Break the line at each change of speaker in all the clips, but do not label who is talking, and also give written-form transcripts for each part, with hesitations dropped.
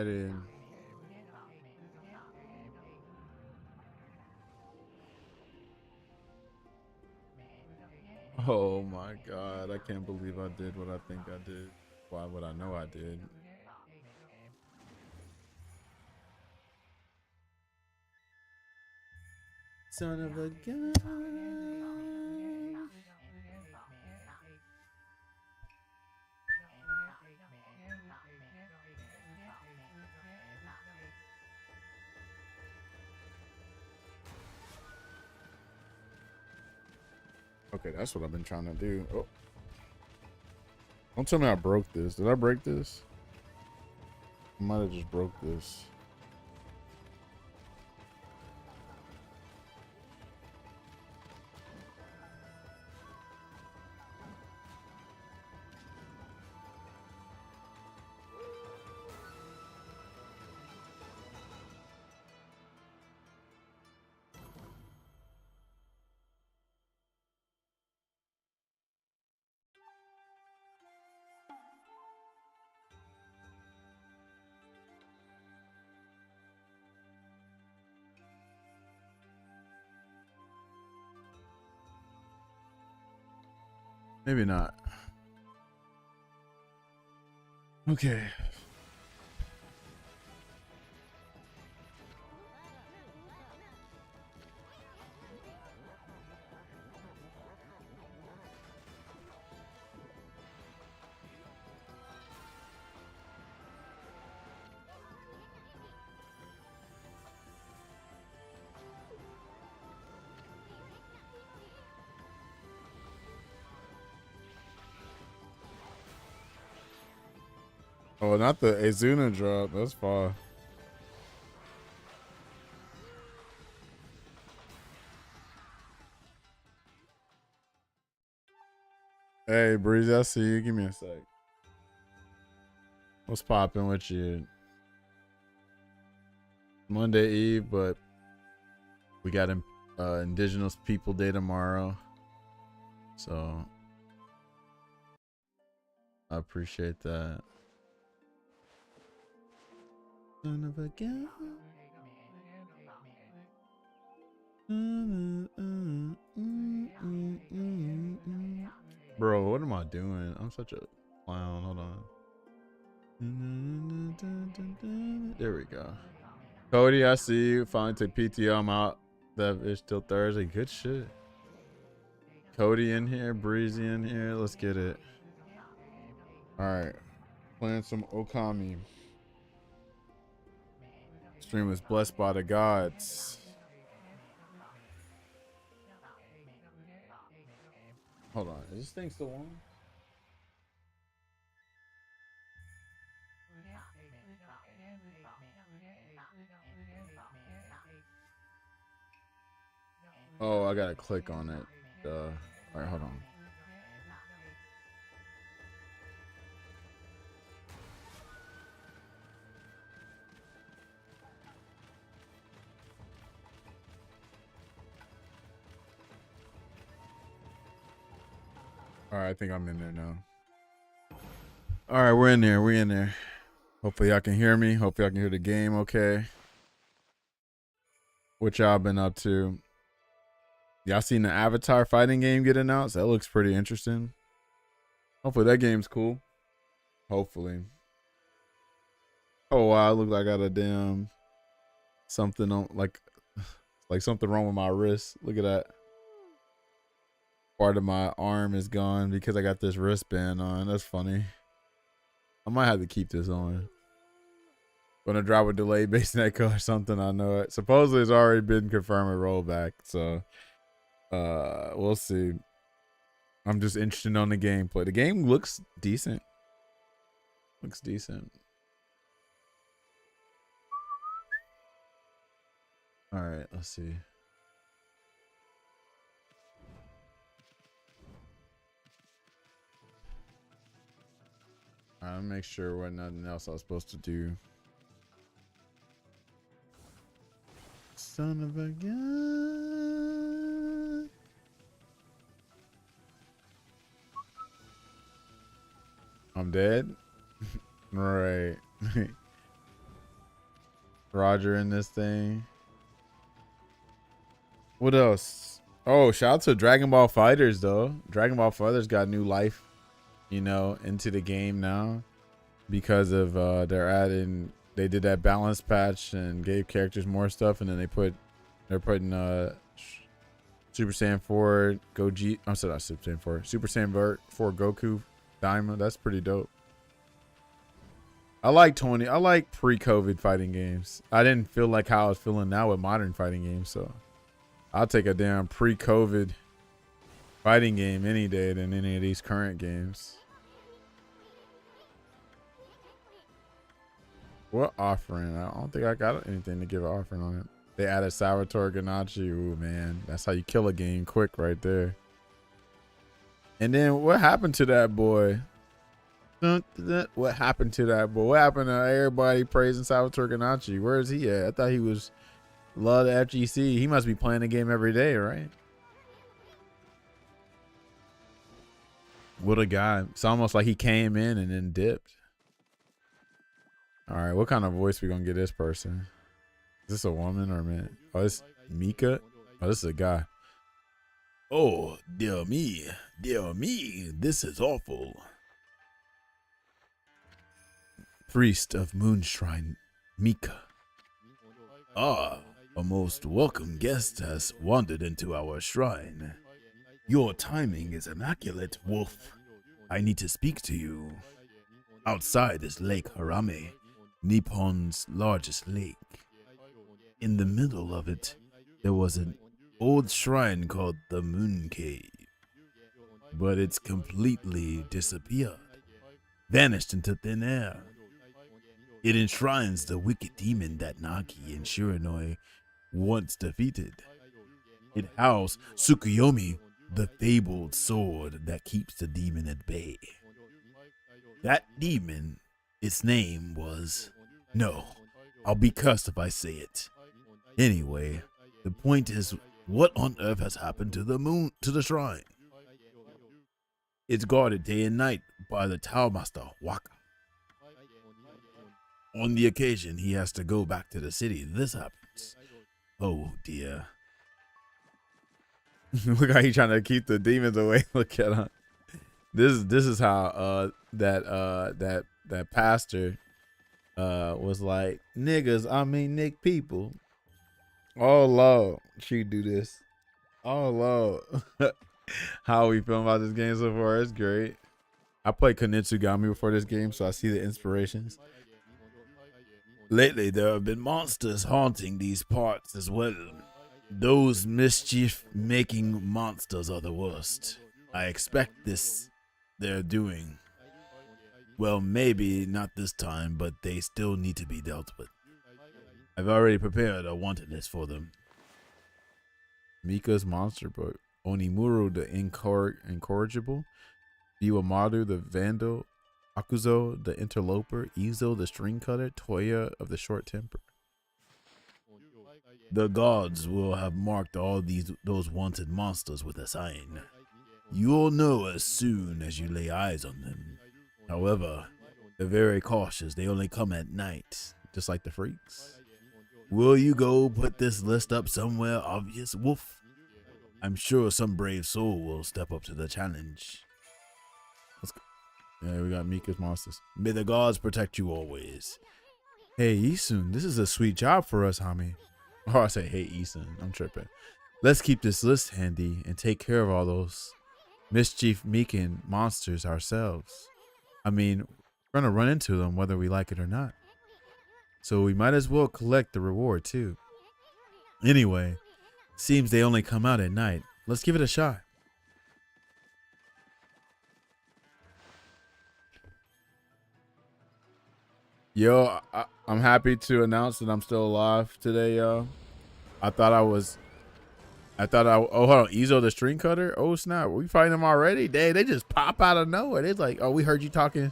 it. Oh my god, I can't believe I did what I think I did. Why would I know I did? Son of a gun. Okay, that's what I've been trying to do. Oh. Don't tell me I broke this. Did I break this? I might have just broke this. Maybe not. Okay. Oh, not the Azuna drop. That's far. Hey, Breezy, I see you. Give me a sec. What's popping with you? Monday Eve, but we got Indigenous People Day tomorrow. So I appreciate that. Son of a gun. Bro, what am I doing? I'm such a clown. Hold on. There we go. Cody, I see you. Finally took PTO. I'm out. That is till Thursday. Good shit. Cody in here. Breezy in here. Let's get it. All right. Playing some Okami. Stream was blessed by the gods. Hold on. Is this thing still on? Oh, I gotta click on it. All right, hold on. All right, I think I'm in there now. All right, we're in there. We're in there. Hopefully y'all can hear me. Hopefully y'all can hear the game okay. What y'all been up to? Y'all seen the Avatar fighting game get announced? That looks pretty interesting. Hopefully that game's cool. Hopefully. Oh wow, I look like I got a damn something on like something wrong with my wrist. Look at that. Part of my arm is gone because I got this wristband on. That's funny. I might have to keep this on. Gonna drop a delay based echo or something. I know it. Supposedly it's already been confirmed with rollback. So we'll see. I'm just interested on the gameplay. The game looks decent. Looks decent. All right, let's see. All right, I'll make sure what nothing else I was supposed to do. Son of a gun. I'm dead. Right. Roger in this thing. What else? Oh, shout out to Dragon Ball Fighters though. Dragon Ball Fighters got new life, you know, into the game now because of they did that balance patch and gave characters more stuff, and then they're putting Super Saiyan 4 Goji. I'm sorry, not Super Saiyan 4. Super Saiyan 4 Goku Diamond. That's pretty dope. I like pre-COVID fighting games. I didn't feel like how I was feeling now with modern fighting games, so I'll take a damn pre-COVID fighting game any day than any of these current games. What offering? I don't think I got anything to give an offering on it. They added Salvatore Ganache. Ooh, man. That's how you kill a game quick right there. And then what happened to that boy? What happened to that boy? What happened to everybody praising Salvatore Ganache? Where is he at? I thought he was love the FGC. He must be playing the game every day, right? What a guy. It's almost like he came in and then dipped. All right, what kind of voice we gonna get this person? Is this a woman or a man? Oh, this Mika? Oh, this is a guy. Oh, dear me, this is awful. Priest of Moonshrine, Mika. Ah, a most welcome guest has wandered into our shrine. Your timing is immaculate, Wolf. I need to speak to you. Outside is Lake Harame, Nippon's largest lake. In the middle of it, there was an old shrine called the Moon Cave. But it's completely disappeared, vanished into thin air. It enshrines the wicked demon that Nagi and Shiranui once defeated. It housed Tsukuyomi, the fabled sword that keeps the demon at bay. That demon, its name was... No, I'll be cursed if I say it. Anyway, the point is, what on earth has happened to the shrine? It's guarded day and night by the Tao Master Waka. On the occasion he has to go back to the city, this happens. Oh dear. Look how he's trying to keep the demons away. Look at him. This is how that pastor was like, niggas, I mean Nick people. Oh Lord, she do this. Oh Lord. How we feel about this game so far? It's great. I played Konitsugami before this game, so I see the inspirations. Lately, there have been monsters haunting these parts as well. Those mischief-making monsters are the worst. I expect this they're doing. Well, maybe not this time, but they still need to be dealt with. I've already prepared a wanted list for them. Mika's monster book. Onimuru the incorrigible. Iwamadu the vandal. Akuzo the interloper. Izo the string cutter. Toya of the short temper. The gods will have marked all those wanted monsters with a sign. You'll know as soon as you lay eyes on them. However, they're very cautious. They only come at night, just like the freaks. Will you go put this list up somewhere obvious, Wolf? I'm sure some brave soul will step up to the challenge. Let's go. Yeah, we got Mika's monsters. May the gods protect you always. Hey, Isun, this is a sweet job for us, homie. Oh, I say, hey, Isun. I'm tripping. Let's keep this list handy and take care of all those mischief-making monsters ourselves. I mean, we're going to run into them whether we like it or not. So we might as well collect the reward, too. Anyway, seems they only come out at night. Let's give it a shot. Yo, I'm happy to announce that I'm still alive today, yo. oh, hold on, Izo the string cutter? Oh, snap, we fighting them already? They just pop out of nowhere. They're like, oh, we heard you talking.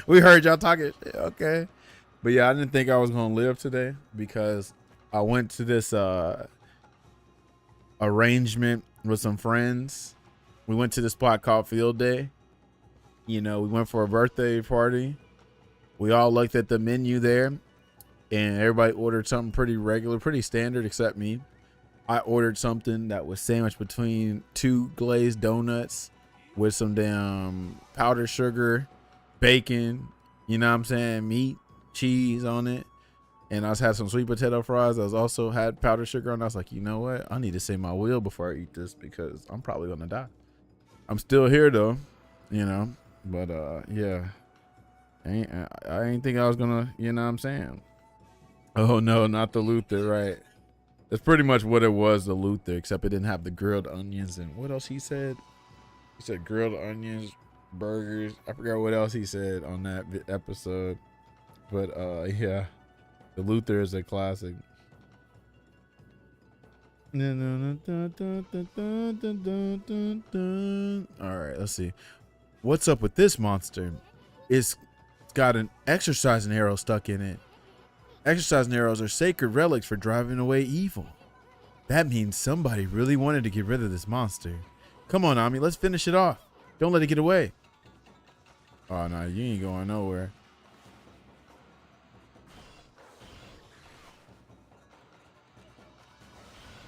We heard y'all talking. Okay. But yeah, I didn't think I was going to live today because I went to this arrangement with some friends. We went to this spot called Field Day. You know, we went for a birthday party. We all looked at the menu there. and everybody ordered something pretty regular, pretty standard, except me. I ordered something that was sandwiched between 2 glazed donuts with some damn powdered sugar, bacon, you know what I'm saying, meat, cheese on it. And I was had some sweet potato fries that was also had powdered sugar on. I was like, you know what? I need to save my will before I eat this because I'm probably gonna die. I'm still here though, you know. But yeah. I ain't think I was gonna, you know what I'm saying? Oh no, not the Luther, right? That's pretty much what it was, the Luther, except it didn't have the grilled onions and what else he said? He said grilled onions, burgers. I forgot what else he said on that episode. But yeah, the Luther is a classic. All right, let's see. What's up with this monster? It's got an exercising arrow stuck in it. Exercising arrows are sacred relics for driving away evil. That means somebody really wanted to get rid of this monster. Come on, Ami, let's finish it off. Don't let it get away. Oh, no, you ain't going nowhere.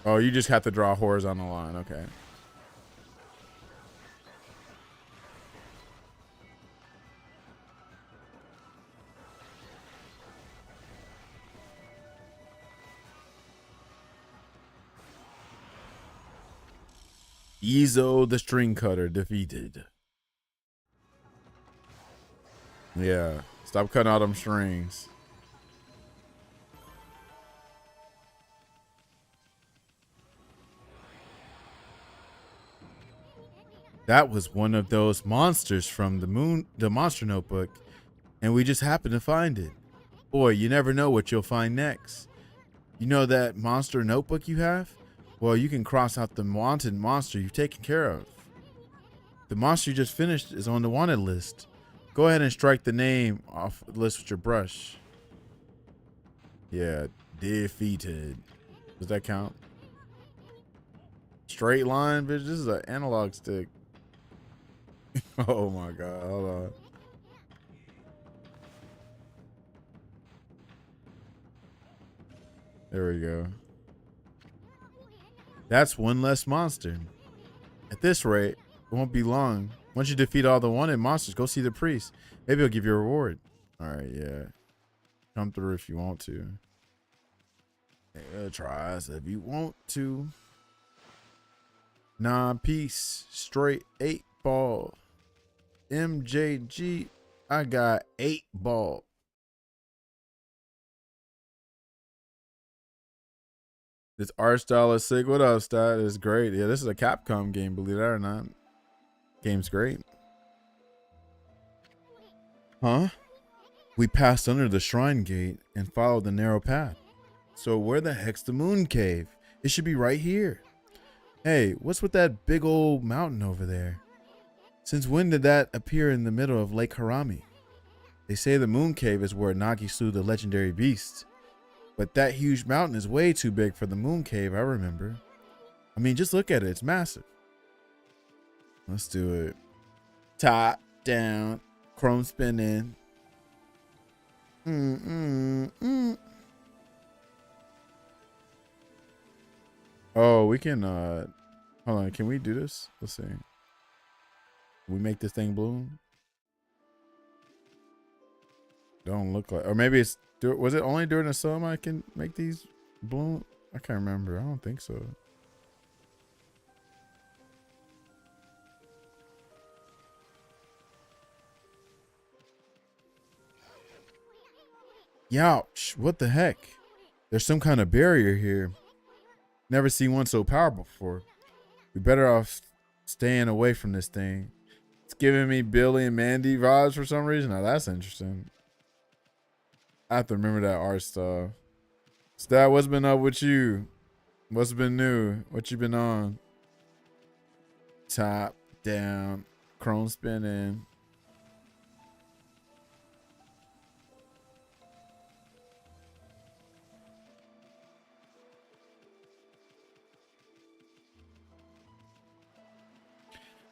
Oh, you just have to draw a horizontal line. Okay. Izo the string cutter defeated. Yeah. Stop cutting all them strings. That was one of those monsters from the monster notebook, and we just happened to find it. Boy, you never know what you'll find next. You know that monster notebook you have? Well, you can cross out the wanted monster you've taken care of. The monster you just finished is on the wanted list. Go ahead and strike the name off the list with your brush. Yeah, defeated. Does that count? Straight line, bitch. This is an analog stick. Oh my god, hold on. There we go. That's one less monster. At this rate, it won't be long. Once you defeat all the wanted monsters, go see the priest. Maybe he'll give you a reward. All right, yeah. Come through if you want to. Yeah, try us if you want to. Nah, peace. Straight 8 ball. MJG, I got 8 ball. This art style is sick. What up, Stat? It's great. Yeah, this is a Capcom game, believe it or not. Game's great. Huh? We passed under the shrine gate and followed the narrow path. So where the heck's the moon cave? It should be right here. Hey, what's with that big old mountain over there? Since when did that appear in the middle of Lake Harami? They say the moon cave is where Nagi slew the legendary beast. But that huge mountain is way too big for the moon cave, I remember. I mean, just look at it. It's massive. Let's do it. Top, down, chrome spinning. Oh, we can, hold on. Can we do this? Let's see. We make this thing bloom? Don't look like, or maybe it's, was it only during the summer I can make these bloom? I can't remember. I don't think so. Youch, what the heck? There's some kind of barrier here. Never seen one so powerful before. We better off staying away from this thing. It's giving me Billy and Mandy vibes for some reason. Now that's interesting. I have to remember that art style. Stat, what's been up with you? What's been new? What you been on? Top, down, chrome spinning.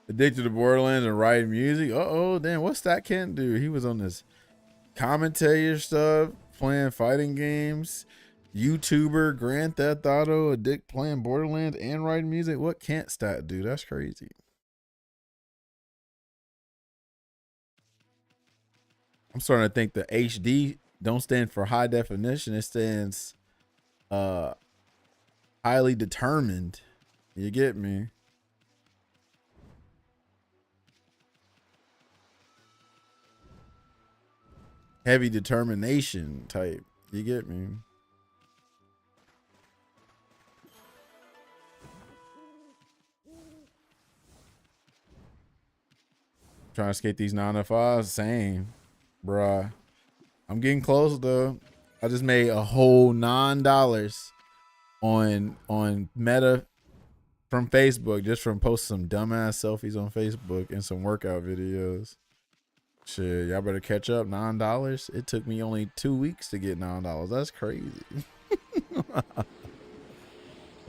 Addicted to Borderlands and writing music. Uh-oh, damn, what's that Kent do? He was on this commentator stuff playing fighting games, YouTuber, Grand Theft Auto, addict playing Borderlands and writing music. What can't Stat do? That's crazy. I'm starting to think the HD don't stand for high definition. It stands highly determined. You get me? Heavy determination type. You get me? Trying to skate these 9 to 5s. Same, bruh. I'm getting close though. I just made a whole $9 on Meta from Facebook just from posting some dumbass selfies on Facebook and some workout videos. Shit, y'all better catch up. $9. It took me only 2 weeks to get $9. That's crazy.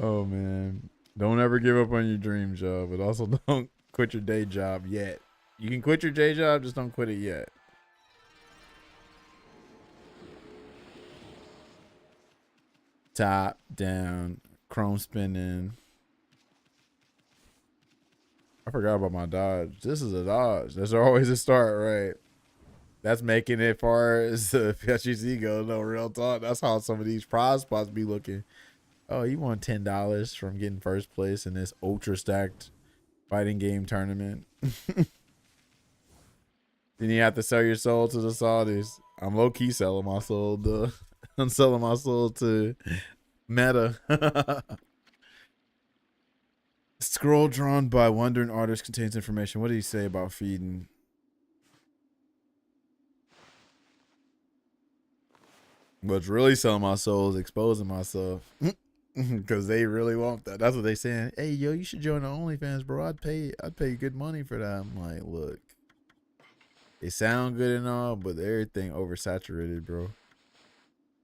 Oh man, don't ever give up on your dream job, but also don't quit your day job yet. You can quit your day job, just don't quit it yet. Top down, chrome spinning. I forgot about my dodge. This is a dodge. There's always a start, right? That's making it far as the PSGC goes. No, real talk. That's how some of these prize spots be looking. Oh, you won $10 from getting first place in this ultra stacked fighting game tournament. Then you have to sell your soul to the Saudis. I'm low key selling my soul to I'm selling my soul to Meta. Scroll drawn by wandering artist contains information. What do you say about feeding? What's really selling my soul is exposing myself. Because they really want that. That's what they saying. Hey, yo, you should join the OnlyFans, bro. I'd pay you good money for that. I'm like, look. It sound good and all, but everything oversaturated, bro.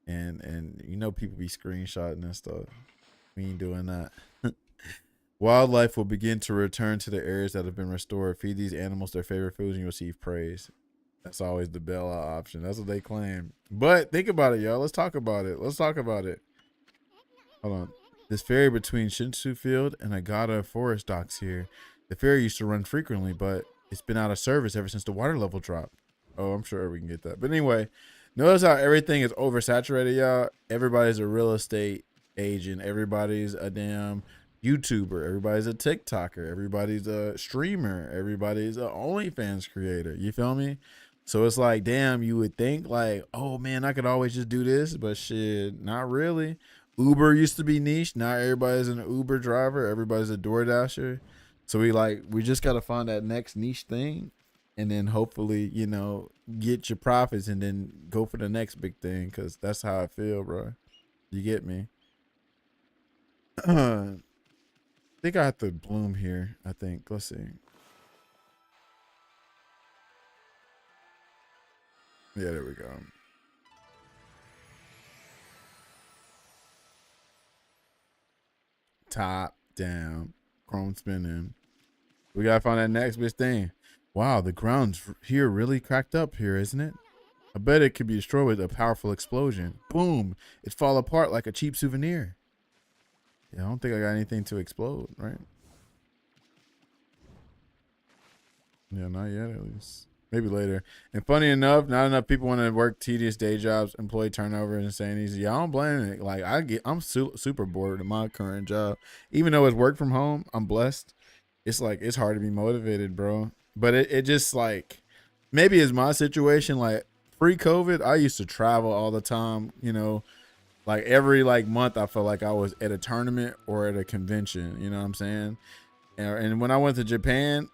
And you know people be screenshotting and stuff. We ain't doing that. Wildlife will begin to return to the areas that have been restored. Feed these animals their favorite foods and you'll receive praise. That's always the bailout option. That's what they claim. But think about it, y'all. Let's talk about it. Hold on. This ferry between Shinsu Field and Agata Forest docks here. The ferry used to run frequently, but it's been out of service ever since the water level dropped. Oh, I'm sure we can get that. But anyway, notice how everything is oversaturated, y'all. Everybody's a real estate agent. Everybody's a damn YouTuber. Everybody's a TikToker. Everybody's a streamer. Everybody's a OnlyFans creator. You feel me? So it's like, damn, you would think like, oh man, I could always just do this, but shit, not really. Uber used to be niche. Now everybody's an Uber driver. Everybody's a DoorDasher. So we just got to find that next niche thing and then hopefully, you know, get your profits and then go for the next big thing. Cause that's how I feel, bro. You get me? I think I have to bloom here. I think, let's see. Yeah, there we go. Top down, chrome spinning. We gotta find that next big thing. Wow, the ground's here really cracked up here, isn't it? I bet it could be destroyed with a powerful explosion. Boom! It fall apart like a cheap souvenir. Yeah, I don't think I got anything to explode, right? Yeah, not yet at least. Maybe later. And funny enough, not enough people want to work tedious day jobs, employee turnover, and insane easy. I don't blame it. Like I'm super bored in my current job. Even though it's work from home, I'm blessed. It's like it's hard to be motivated, bro. But it just like maybe it's my situation. Like pre-COVID, I used to travel all the time. You know, like every like month, I felt like I was at a tournament or at a convention. You know what I'm saying? And when I went to Japan.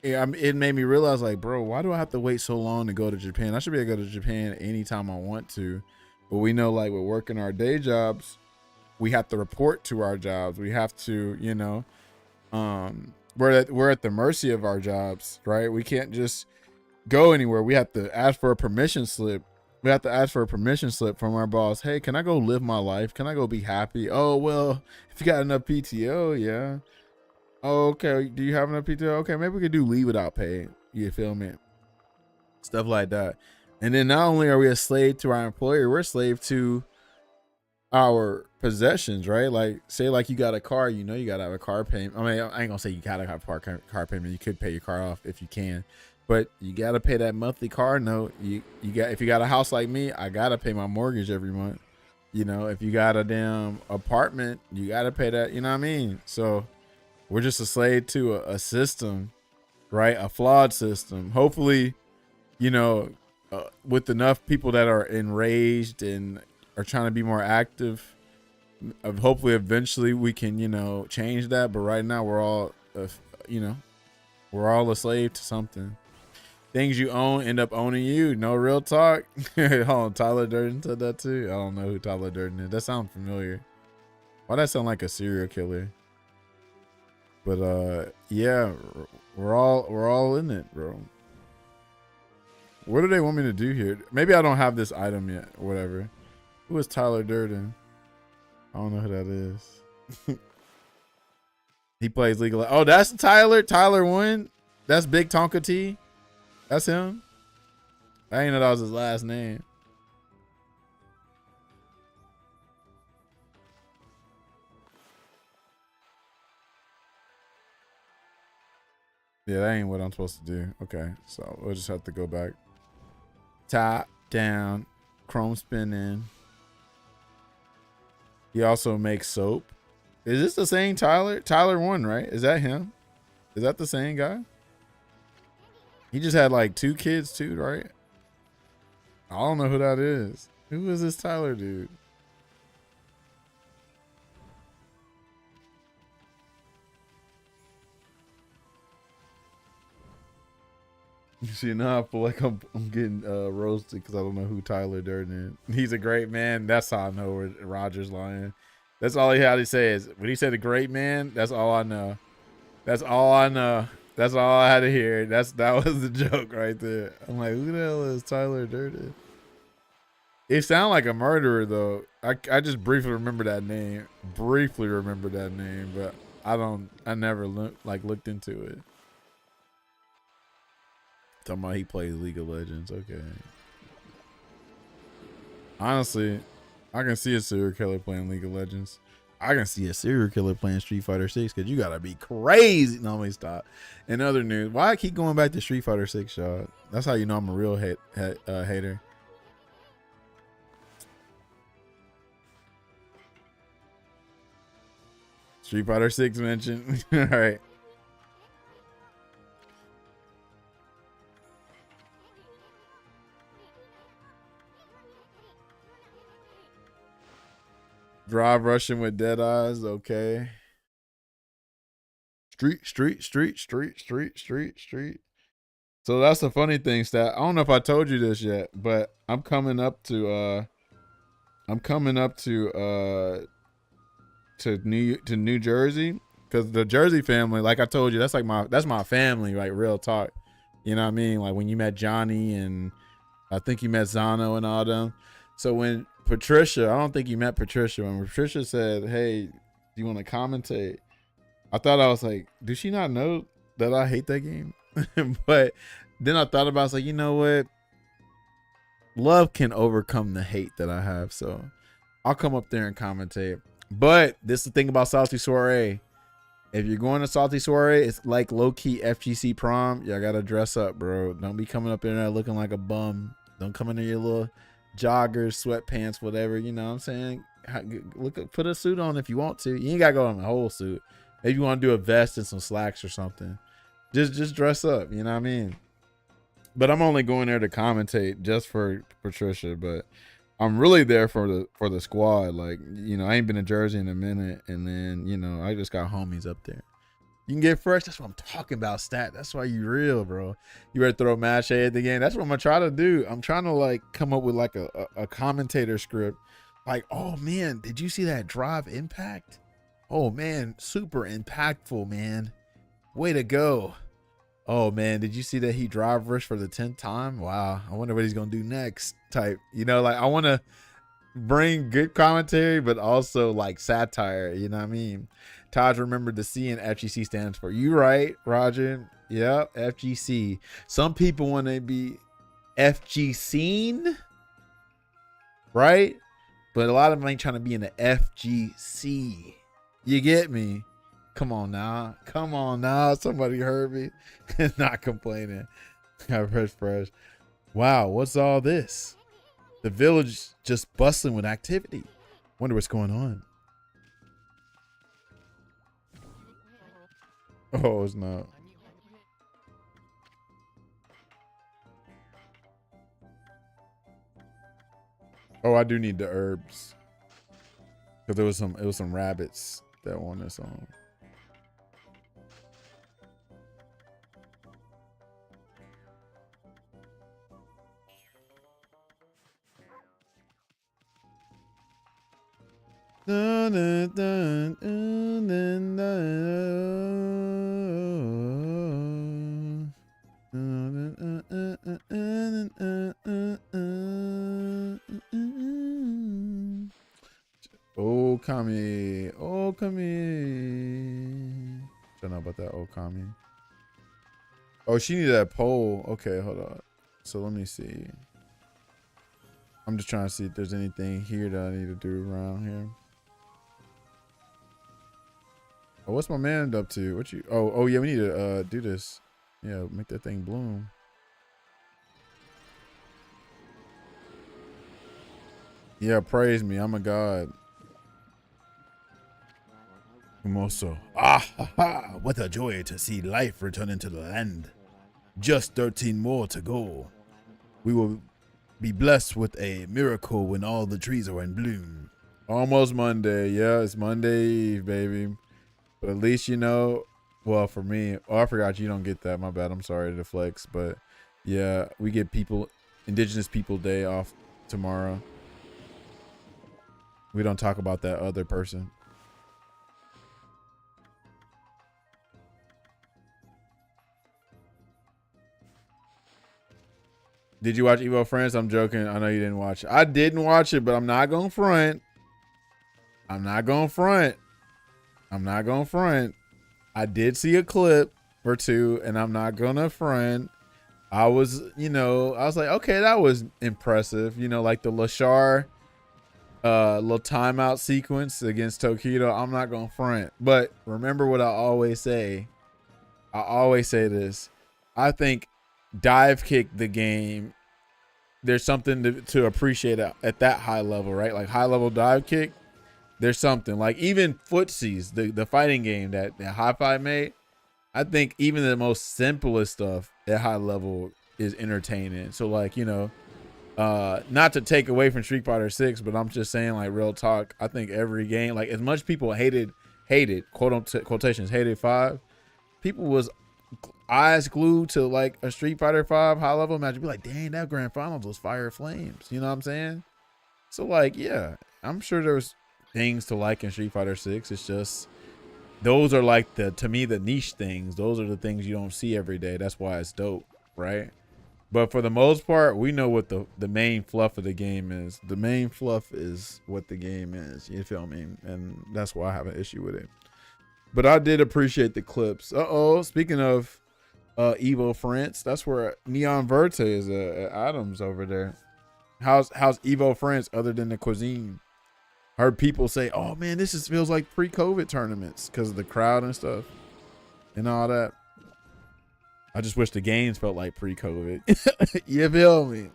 Yeah, it made me realize, like, bro, why do I have to wait so long to go to Japan? I should be able to go to Japan anytime I want to. But we know, like, with working our day jobs, we have to report to our jobs. We have to, you know, we're at the mercy of our jobs, right? We can't just go anywhere. We have to ask for a permission slip. We have to ask for a permission slip from our boss. Hey, can I go live my life? Can I go be happy? Oh, well, if you got enough PTO, yeah. Oh, okay. Do you have enough PTO? Okay, maybe we could do leave without pay. You feel me? Stuff like that. And then not only are we a slave to our employer, we're a slave to our possessions, right? Like, say, like you got a car, you know, you gotta have a car payment. I mean, I ain't gonna say you gotta have a car payment. You could pay your car off if you can, but you gotta pay that monthly car note. You got, if you got a house like me, I gotta pay my mortgage every month. You know, if you got a damn apartment, you gotta pay that. You know what I mean? So we're just a slave to a system, right? A flawed system. Hopefully, you know, with enough people that are enraged and are trying to be more active, hopefully eventually we can, you know, change that. But right now we're all, you know, we're all a slave to something. Things you own end up owning you. No, real talk. Hold on, Tyler Durden said that too. I don't know who Tyler Durden is. That sounds familiar. Why that sound like a serial killer? But yeah, we're all in it, bro. What do they want me to do here? Maybe I don't have this item yet or whatever. Who is Tyler Durden? I don't know who that is. He plays League of. Oh, that's Tyler. Tyler won. That's Big Tonka T. That's him. I didn't know that was his last name. Yeah, that ain't what I'm supposed to do. Okay, so we'll just have to go back. Top down, chrome spinning. He also makes soap. Is this the same Tyler? Tyler won, right? Is that him? Is that the same guy? He just had like 2 kids too, right? I don't know who that is. Who is this Tyler dude? You see, now I feel like I'm getting roasted because I don't know who Tyler Durden is. He's a great man. That's how I know where Roger's lying. That's all he had to say is when he said a great man. That's all I know. That's all I know. That's all I had to hear. That was the joke right there. I'm like, who the hell is Tyler Durden? It sounded like a murderer though. I just briefly remember that name. But I never looked into it. Talking about he plays League of Legends. Okay. Honestly, I can see a serial killer playing League of Legends. I can see a serial killer playing Street Fighter 6 because you gotta be crazy. No, let me stop. In other news, why I keep going back to Street Fighter 6, y'all? That's how you know I'm a real hater. Street Fighter 6 mentioned. All right. Drive Russian with dead eyes. Okay. Street. So that's the funny thing, Stat. I don't know if I told you this yet, but I'm coming up to New Jersey because the Jersey family, like I told you, that's my family, like real talk. You know what I mean? Like when you met Johnny and I think you met Zano and all them. So when Patricia, I don't think you met Patricia. When Patricia said, "Hey, do you want to commentate?" I thought I was like, "Does she not know that I hate that game?" But then I thought about it, I was like, you know what? Love can overcome the hate that I have. So I'll come up there and commentate. But this is the thing about Salty Soiree. If you're going to Salty Soiree, it's like low-key FGC prom. Y'all got to dress up, bro. Don't be coming up in there looking like a bum. Don't come in there your little joggers, sweatpants, whatever. You know what I'm saying? Put a suit on if you want to. You ain't got to go on a whole suit. Maybe you want to do a vest and some slacks or something. Just dress up. You know what I mean? But I'm only going there to commentate just for Patricia. But I'm really there for the squad. Like, you know, I ain't been in Jersey in a minute. And then, you know, I just got homies up there. You can get fresh. That's what I'm talking about, Stat. That's why you real, bro. You better throw Mache at the game. That's what I'm going to try to do. I'm trying to, like, come up with, like, a commentator script. Like, oh, man, did you see that drive impact? Oh, man, super impactful, man. Way to go. Oh, man, did you see that he drive rushed for the 10th time? Wow, I wonder what he's going to do next type. You know, like, I want to bring good commentary, but also, like, satire. You know what I mean? Taj remembered the C in FGC stands for. You right, Roger. Yep, FGC. Some people, when they be FG scene, right? But a lot of them ain't trying to be in the FGC. You get me? Come on now. Come on now. Somebody heard me. Not complaining. Fresh. Wow, what's all this? The village just bustling with activity. Wonder what's going on. Oh, it's not. Oh, I do need the herbs. Cause it was some rabbits that won this song. Dun, dun, dun, dun, dun, dun. Okami. Don't know about that Okami. Oh, she needed that pole. Okay, hold on. So let me see. I'm just trying to see if there's anything here that I need to do around here. Oh, what's my man up to? What you? Oh yeah, we need to do this. Yeah, make that thing bloom. Yeah, praise me. I'm a god. Kumoso. What a joy to see life returning to the land. Just 13 more to go. We will be blessed with a miracle when all the trees are in bloom. Almost Monday. Yeah, it's Monday Eve, baby. But at least, you know, well, for me, I forgot you don't get that. My bad. I'm sorry to flex. But yeah, we get Indigenous People Day off tomorrow. We don't talk about that other person. Did you watch Evo Friends? I'm joking. I know you didn't watch it. I didn't watch it, but I'm not going to front. I did see a clip or two, and I'm not going to front. I was like, okay, that was impressive. You know, like the Lashar little timeout sequence against Tokido. I'm not going to front. But remember what I always say. I always say this. I think dive kick the game. There's something to appreciate at that high level, right? Like high level dive kick. There's something like even footsies, the fighting game that High Five made. I think even the most simplest stuff at high level is entertaining. So like, you know, not to take away from Street Fighter 6, but I'm just saying, like, real talk, I think every game, like as much people hated quotations hated 5, people was eyes glued to like a Street Fighter 5 high level match. Be like, dang, that grand finals was fire flames. You know what I'm saying? So like, yeah, I'm sure there's things to like in Street Fighter 6. It's just those are like to me the niche things. Those are the things you don't see every day. That's why it's dope, right? But for the most part, we know what the main fluff of the game is. The main fluff is what the game is. You feel me? And that's why I have an issue with it. But I did appreciate the clips. Speaking of Evo France, that's where Neon Verte is Adams over there. How's Evo France other than the cuisine? Heard people say, oh man, this feels like pre-COVID tournaments because of the crowd and stuff and all that. I just wish the games felt like pre-COVID. You feel me?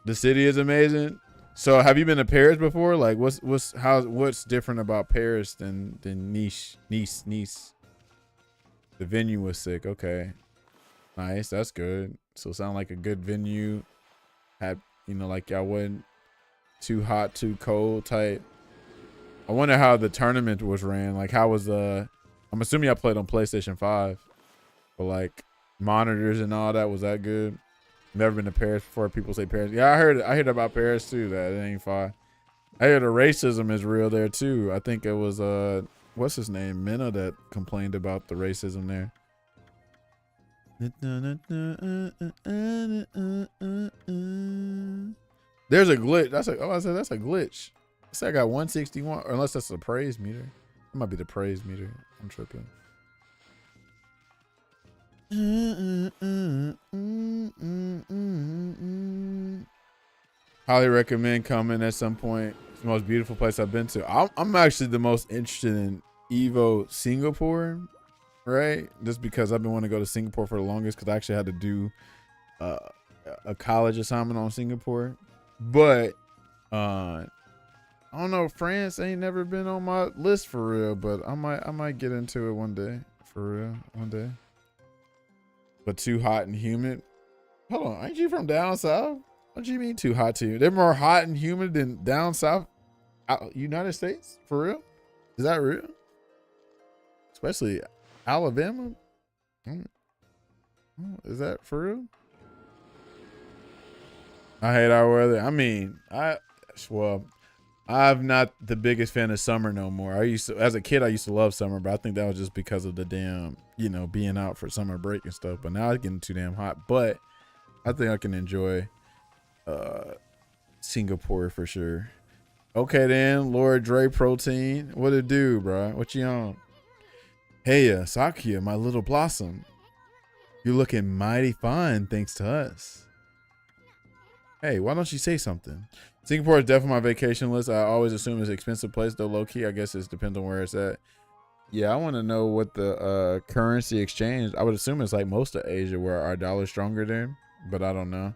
The city is amazing. So have you been to Paris before? Like what's different about Paris than Nice? The venue was sick. Okay. Nice. That's good. So it sounded like a good venue. Had, like y'all wasn't too hot, too cold type. I wonder how the tournament was ran. Like how was I'm assuming I played on PlayStation 5. But like monitors and all that, was that good? Never been to Paris before. People say Paris. Yeah, I heard about Paris too. That it ain't far. I heard the racism is real there too. I think it was what's his name, Minna, that complained about the racism there. There's a glitch. I said that's a glitch. I said I got 161, or unless that's a praise meter. It might be the praise meter. I'm tripping. Highly recommend coming at some point. It's the most beautiful place I've been to. I'm actually the most interested in Evo Singapore, right? Just because I've been wanting to go to Singapore for the longest, because I actually had to do a college assignment on Singapore. But I don't know, France ain't never been on my list for real, but I might get into it one day. For real, one day. But too hot and humid. Hold on, ain't you from down south? What do you mean too hot to you? They're more hot and humid than down south, United States? For real? Is that real? Especially Alabama? Is that for real? I hate our weather. I mean, I'm not the biggest fan of summer no more. As a kid, I used to love summer, but I think that was just because of the damn, being out for summer break and stuff. But now it's getting too damn hot. But I think I can enjoy Singapore for sure. Okay then, Lord Dre Protein. What it do, bro? What you on? Hey, Sakia, my little blossom. You're looking mighty fine thanks to us. Hey, why don't you say something? Singapore is definitely my vacation list. I always assume it's an expensive place, though low key. I guess it depends on where it's at. Yeah, I want to know what the currency exchange. I would assume it's like most of Asia where our dollar's stronger there, but I don't know.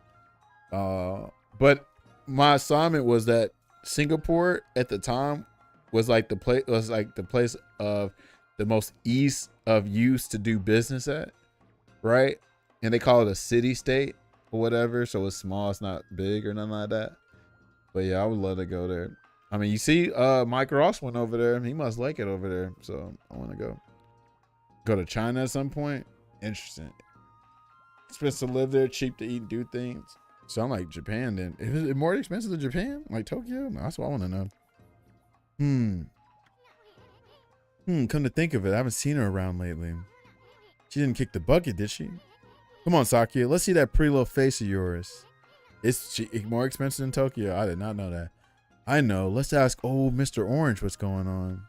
But my assignment was that Singapore at the time was like the place of the most ease of use to do business at, right? And they call it a city state or whatever, so it's small, it's not big or nothing like that. But yeah, I would love to go there. I mean, you see, Mike Ross went over there. He must like it over there, so I want to go to China at some point. Interesting. Expensive to live there, cheap to eat and do things. Sound like Japan then. Is it more expensive than Japan? Like Tokyo? That's what I want to know. Come to think of it, I haven't seen her around lately. She didn't kick the bucket, did she? Come on, Sakia. Let's see that pretty little face of yours. It's more expensive than Tokyo. I did not know that. I know. Let's ask old Mr. Orange what's going on.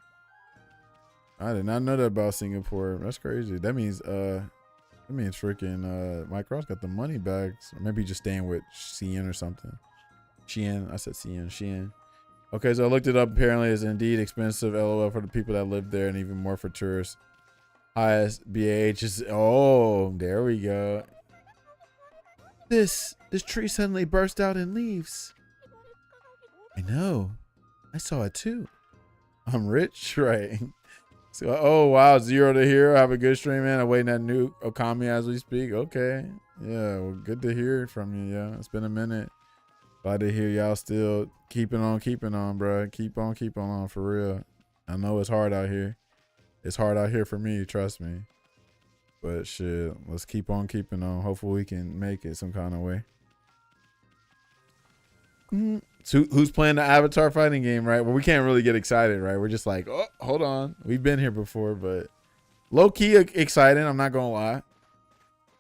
I did not know that about Singapore. That's crazy. That means freaking Mike Ross got the money bags. Or maybe just staying with Shein or something. Shein. I said Shein. Okay, so I looked it up. Apparently it's indeed expensive. LOL for the people that live there and even more for tourists. Highest BAH is, oh, there we go. This tree suddenly burst out in leaves. I know. I saw it too. I'm rich, right? So, oh wow, 0 to hero. Have a good stream, man. I'm waiting that new Okami as we speak. Okay. Yeah, well, good to hear from you. Yeah, it's been a minute. Glad to hear y'all still keeping on, bro. Keep on for real. I know it's hard out here. It's hard out here for me, trust me. But shit, let's keep on keeping on. Hopefully we can make it some kind of way. So who's playing the Avatar fighting game, right? Well, we can't really get excited, right? We're just like, oh, hold on. We've been here before, but low-key exciting, I'm not gonna lie.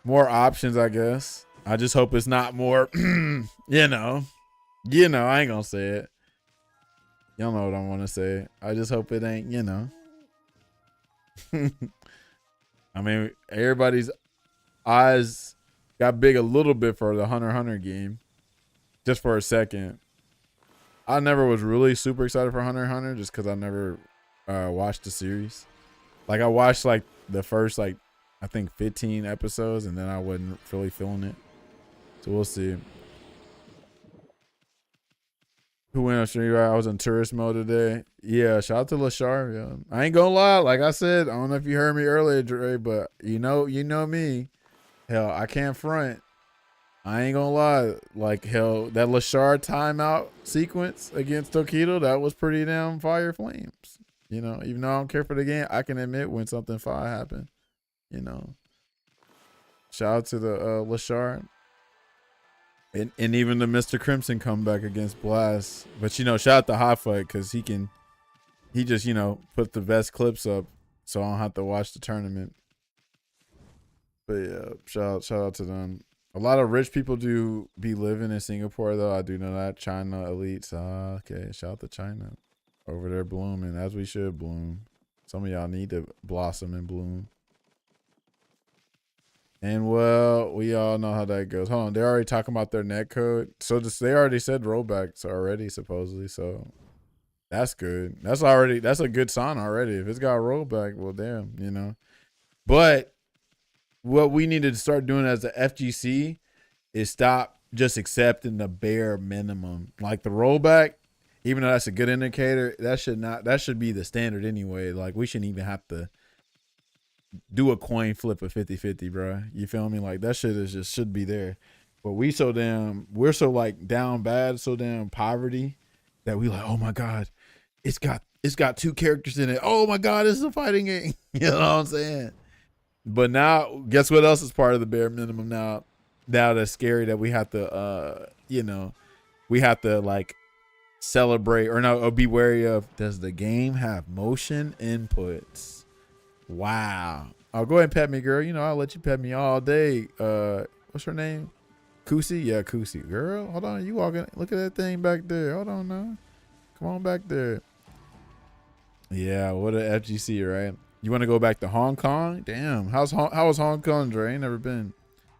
More options, I guess. I just hope it's not more, you know, I ain't gonna say it. Y'all know what I want to say. I just hope it ain't, you know. I mean, everybody's eyes got big a little bit for the Hunter x Hunter game. Just for a second. I never was really super excited for Hunter x Hunter just because I never watched the series. Like, I watched, like, the first, like, I think 15 episodes, and then I wasn't really feeling it. So we'll see. Who went on stream? I was in tourist mode today. Yeah, shout out to Lashar. Yeah. I ain't gonna lie. Like I said, I don't know if you heard me earlier, Dre, but you know me. Hell, I can't front. I ain't gonna lie. Like, hell, that Lashar timeout sequence against Tokido, that was pretty damn fire flames. You know, even though I don't care for the game, I can admit when something fire happened. You know. Shout out to the Lashar. And even the Mr. Crimson comeback against Blast. But, you know, shout out to Hot Fight because he just, you know, put the best clips up so I don't have to watch the tournament. But, yeah, shout out to them. A lot of rich people do be living in Singapore, though. I do know that. China elites. Okay, shout out to China. Over there blooming, as we should bloom. Some of y'all need to blossom and bloom. And well, we all know how that goes. Hold on, they're already talking about their net code. So they already said rollbacks already, supposedly. So that's good. That's a good sign already. If it's got a rollback, well, damn, you know. But what we need to start doing as the FGC is stop just accepting the bare minimum. Like the rollback, even though that's a good indicator, that should be the standard anyway. Like we shouldn't even have to do a coin flip of 50-50, bro. You feel me? Like that shit is just should be there. But we're so like down bad, so damn poverty that we like, oh my God, it's got two characters in it. Oh my God, this is a fighting game. You know what I'm saying? But now, guess what else is part of the bare minimum now? Now that's scary that we have to, we have to like celebrate or be wary of. Does the game have motion inputs? Wow. Oh, go ahead and pet me, girl. You know, I'll let you pet me all day. What's her name? Kusi? Yeah, Kusi. Girl, hold on. You walking. Look at that thing back there. Hold on now. Come on back there. Yeah, what a FGC, right? You want to go back to Hong Kong? Damn. How was Hong Kong, Dre? Ain't never been.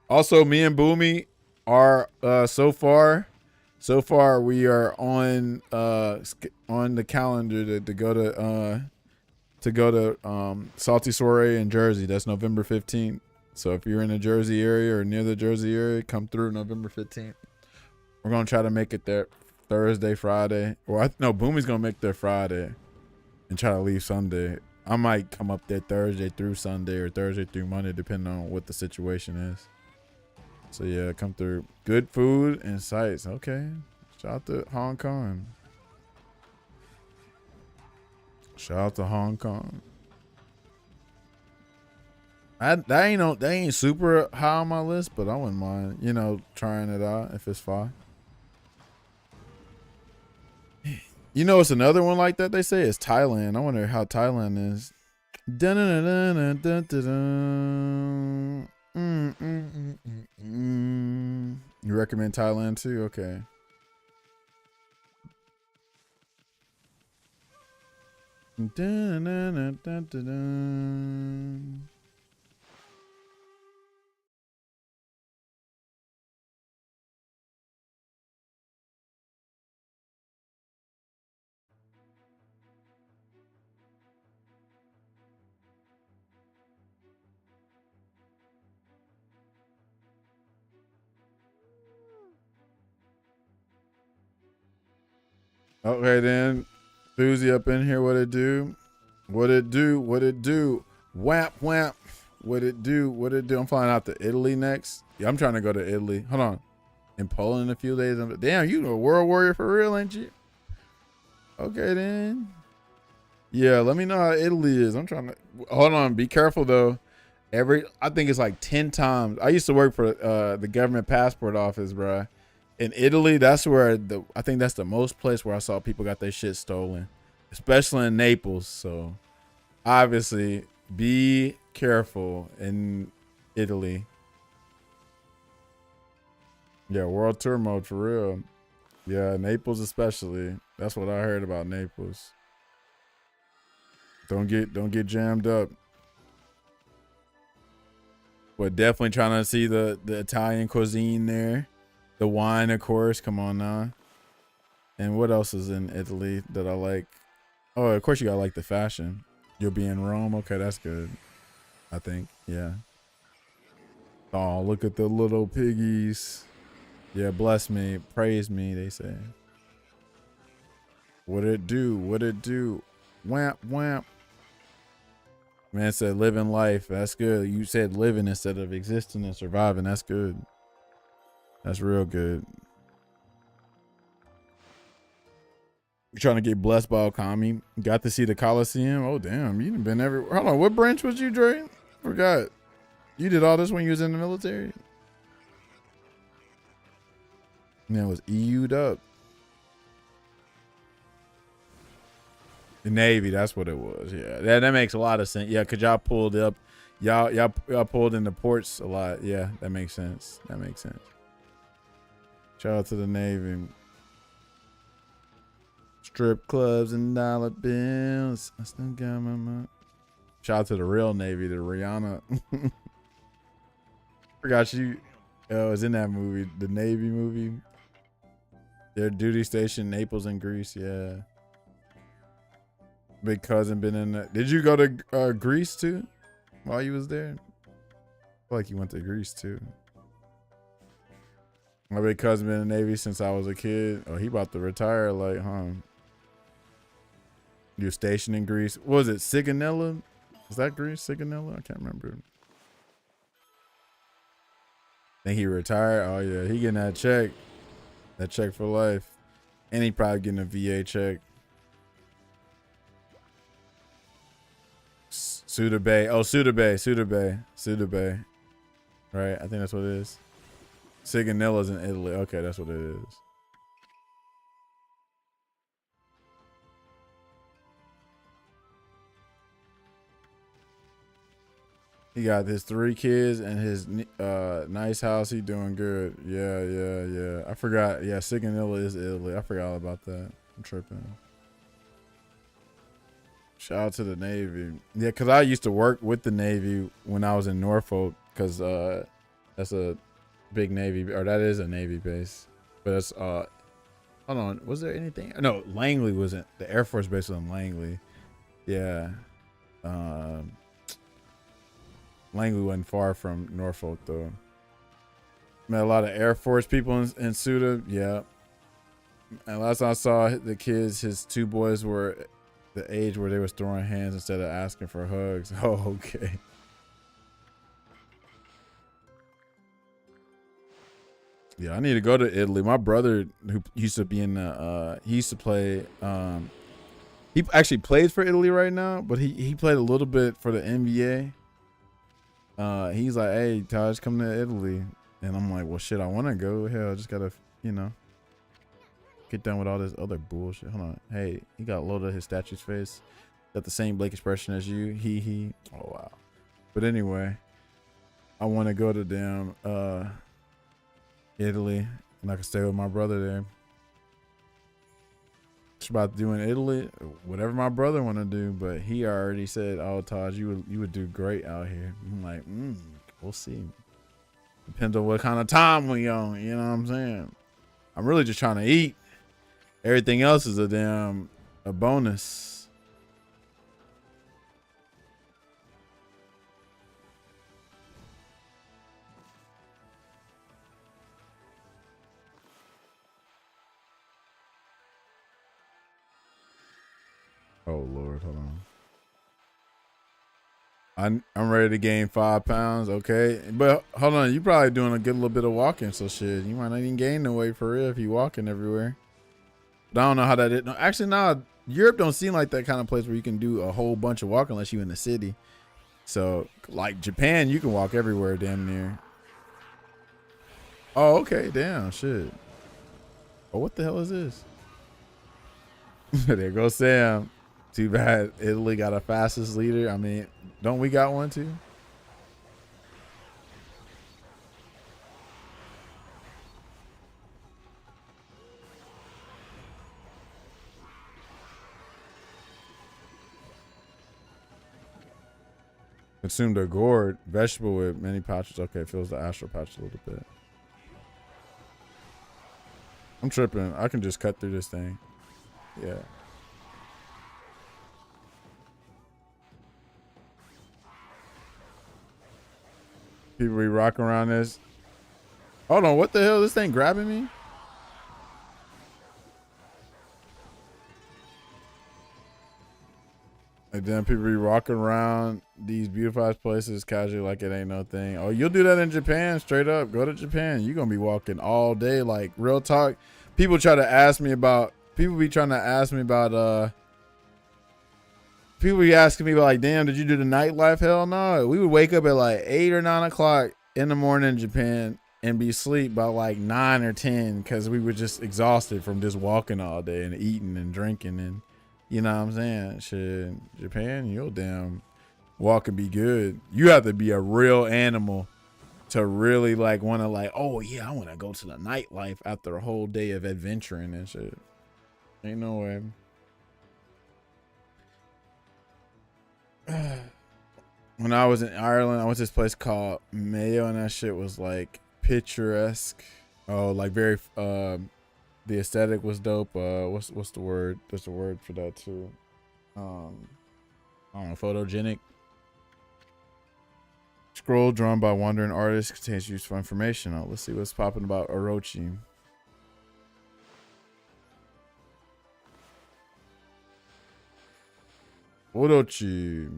Also, me and Boomy are so far we are on the calendar to go to Salty Soiree in Jersey. That's November 15th. So if you're in the Jersey area or near the Jersey area, come through November 15th. We're gonna try to make it there Thursday, Friday. Or no, Boomy's gonna make there Friday and try to leave Sunday. I might come up there Thursday through Sunday or Thursday through Monday, depending on what the situation is. So yeah, come through. Good food and sights. Okay. Shout out to Hong Kong. Shout out to Hong Kong. That ain't super high on my list, but I wouldn't mind, trying it out if it's fine. You know, it's another one like that. They say it's Thailand. I wonder how Thailand is. You recommend Thailand too? Okay. Okay then. Thuzy up in here. What it do? What it do? What it do? Whap whap. What it do? What it do? I'm flying out to Italy next. Yeah, I'm trying to go to Italy. Hold on. In Poland in a few days. Damn, you a world warrior for real, ain't you? Okay then. Yeah, let me know how Italy is. I'm trying to hold on. Be careful though. I think it's like 10 times. I used to work for the government passport office, bruh. In Italy, that's where I think that's the most place where I saw people got their shit stolen, especially in Naples. So obviously be careful in Italy. Yeah, world tour mode for real. Yeah, Naples especially. That's what I heard about Naples. Don't get jammed up. But definitely trying to see the Italian cuisine there. The wine, of course. Come on now. And what else is in Italy that I like? Oh, of course you gotta like the fashion. You'll be in Rome. Okay, that's good. I think. Yeah. Oh, look at the little piggies. Yeah, bless me. Praise me, they say. What it do? What it do? Wham, wham. Man said living life. That's good. You said living instead of existing and surviving. That's good. That's real good. You're trying to get blessed by Okami. Got to see the Coliseum. Oh, damn. You done been everywhere. Hold on. What branch was you, Dre? Forgot. You did all this when you was in the military? Man, it was EU'd up. The Navy, that's what it was. Yeah, that makes a lot of sense. Yeah, because y'all pulled up. Y'all pulled in the ports a lot. Yeah, that makes sense. That makes sense. Shout out to the Navy. Strip clubs and dollar bills. I still got my money. Shout out to the real Navy, the Rihanna. Forgot you was in that movie, the Navy movie. Their duty station, Naples and Greece. Yeah. Big cousin been in that. Did you go to Greece too while you was there? I feel like you went to Greece too. My big cousin been in the Navy since I was a kid. Oh, he about to retire, like, huh? You stationed in Greece. What was it, Sigonella? Is that Greece? Sigonella? I can't remember. Think he retired? Oh yeah, he getting that check. That check for life. And he probably getting a VA check. Suda Bay. Oh, Suda Bay. Suda Bay. Suda Bay. Right? I think that's what it is. Sigonella's in Italy. Okay, that's what it is. He got his 3 kids and his nice house. He doing good. Yeah. I forgot. Yeah, Sigonella is Italy. I forgot all about that. I'm tripping. Shout out to the Navy. Yeah, because I used to work with the Navy when I was in Norfolk, because that's a big Navy, or that is a Navy base. But it's hold on, was there anything? No, Langley wasn't. The Air Force base was in Langley. Yeah. Langley wasn't far from Norfolk though. Met a lot of Air Force people in Suda. Yeah. And last time I saw the kids, his 2 boys were the age where they was throwing hands instead of asking for hugs. Oh, okay. Yeah, I need to go to Italy. My brother, who used to be in the he used to play he actually plays for Italy right now, but he played a little bit for the NBA. He's like, hey, Taj, come to Italy. And I'm like, well, shit, I want to go. Hell, I just gotta, get done with all this other bullshit. Hold on. Hey, he got loaded of his statue's face. Got the same Blake expression as you. He. Oh, wow. But anyway, I want to go to damn Italy, and I can stay with my brother there. It's about doing Italy, whatever my brother want to do, but he already said, oh, Taj, you would do great out here. I'm like, we'll see. Depends on what kind of time we on, you know what I'm saying? I'm really just trying to eat. Everything else is a bonus. Oh Lord, hold on. I'm ready to gain 5 pounds, okay? But hold on, you probably doing a good little bit of walking, so shit, you might not even gain the weight for real if you walking everywhere. But I don't know how that is. No, actually, no, Europe don't seem like that kind of place where you can do a whole bunch of walking unless you in the city. So, like Japan, you can walk everywhere damn near. Oh, okay, damn, shit. Oh, what the hell is this? There goes Sam. Too bad Italy got a fastest leader. I mean, don't we got one too? Consumed a gourd vegetable with many pouches. Okay, fills the astral pouch a little bit. I'm tripping. I can just cut through this thing. Yeah. People be rocking around this. Hold on, what the hell? This thing grabbing me? And then people be walking around these beautified places casually like it ain't no thing. Oh, you'll do that in Japan, straight up. Go to Japan. You're gonna be walking all day, like real talk. People be trying to ask me about people be asking me about like, damn, did you do the nightlife? Hell no. We would wake up at like 8 or 9 o'clock in the morning in Japan and be asleep by like 9 or 10 because we were just exhausted from just walking all day and eating and drinking, and you know what I'm saying? Shit, Japan, you'll damn walk and be good. You have to be a real animal to really like want to like, oh yeah, I want to go to the nightlife after a whole day of adventuring and shit. Ain't no way. When I was in Ireland, I went to this place called Mayo, and that shit was like picturesque. Oh, like very. The aesthetic was dope. What's the word? There's a word for that too. Um, I don't know. Photogenic. Scroll drawn by wandering artists contains useful information. Oh, let's see what's popping about Orochi. Orochi.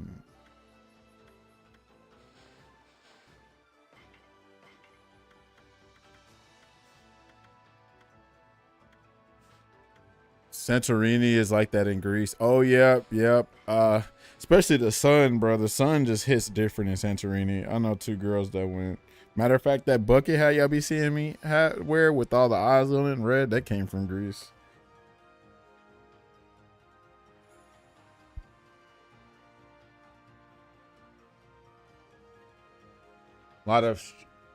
Santorini is like that in Greece. Oh, yep, yep. Especially the sun, bro. The sun just hits different in Santorini. I know 2 girls that went. Matter of fact, that bucket hat y'all be seeing me wear with all the eyes on it in red, that came from Greece. A lot of,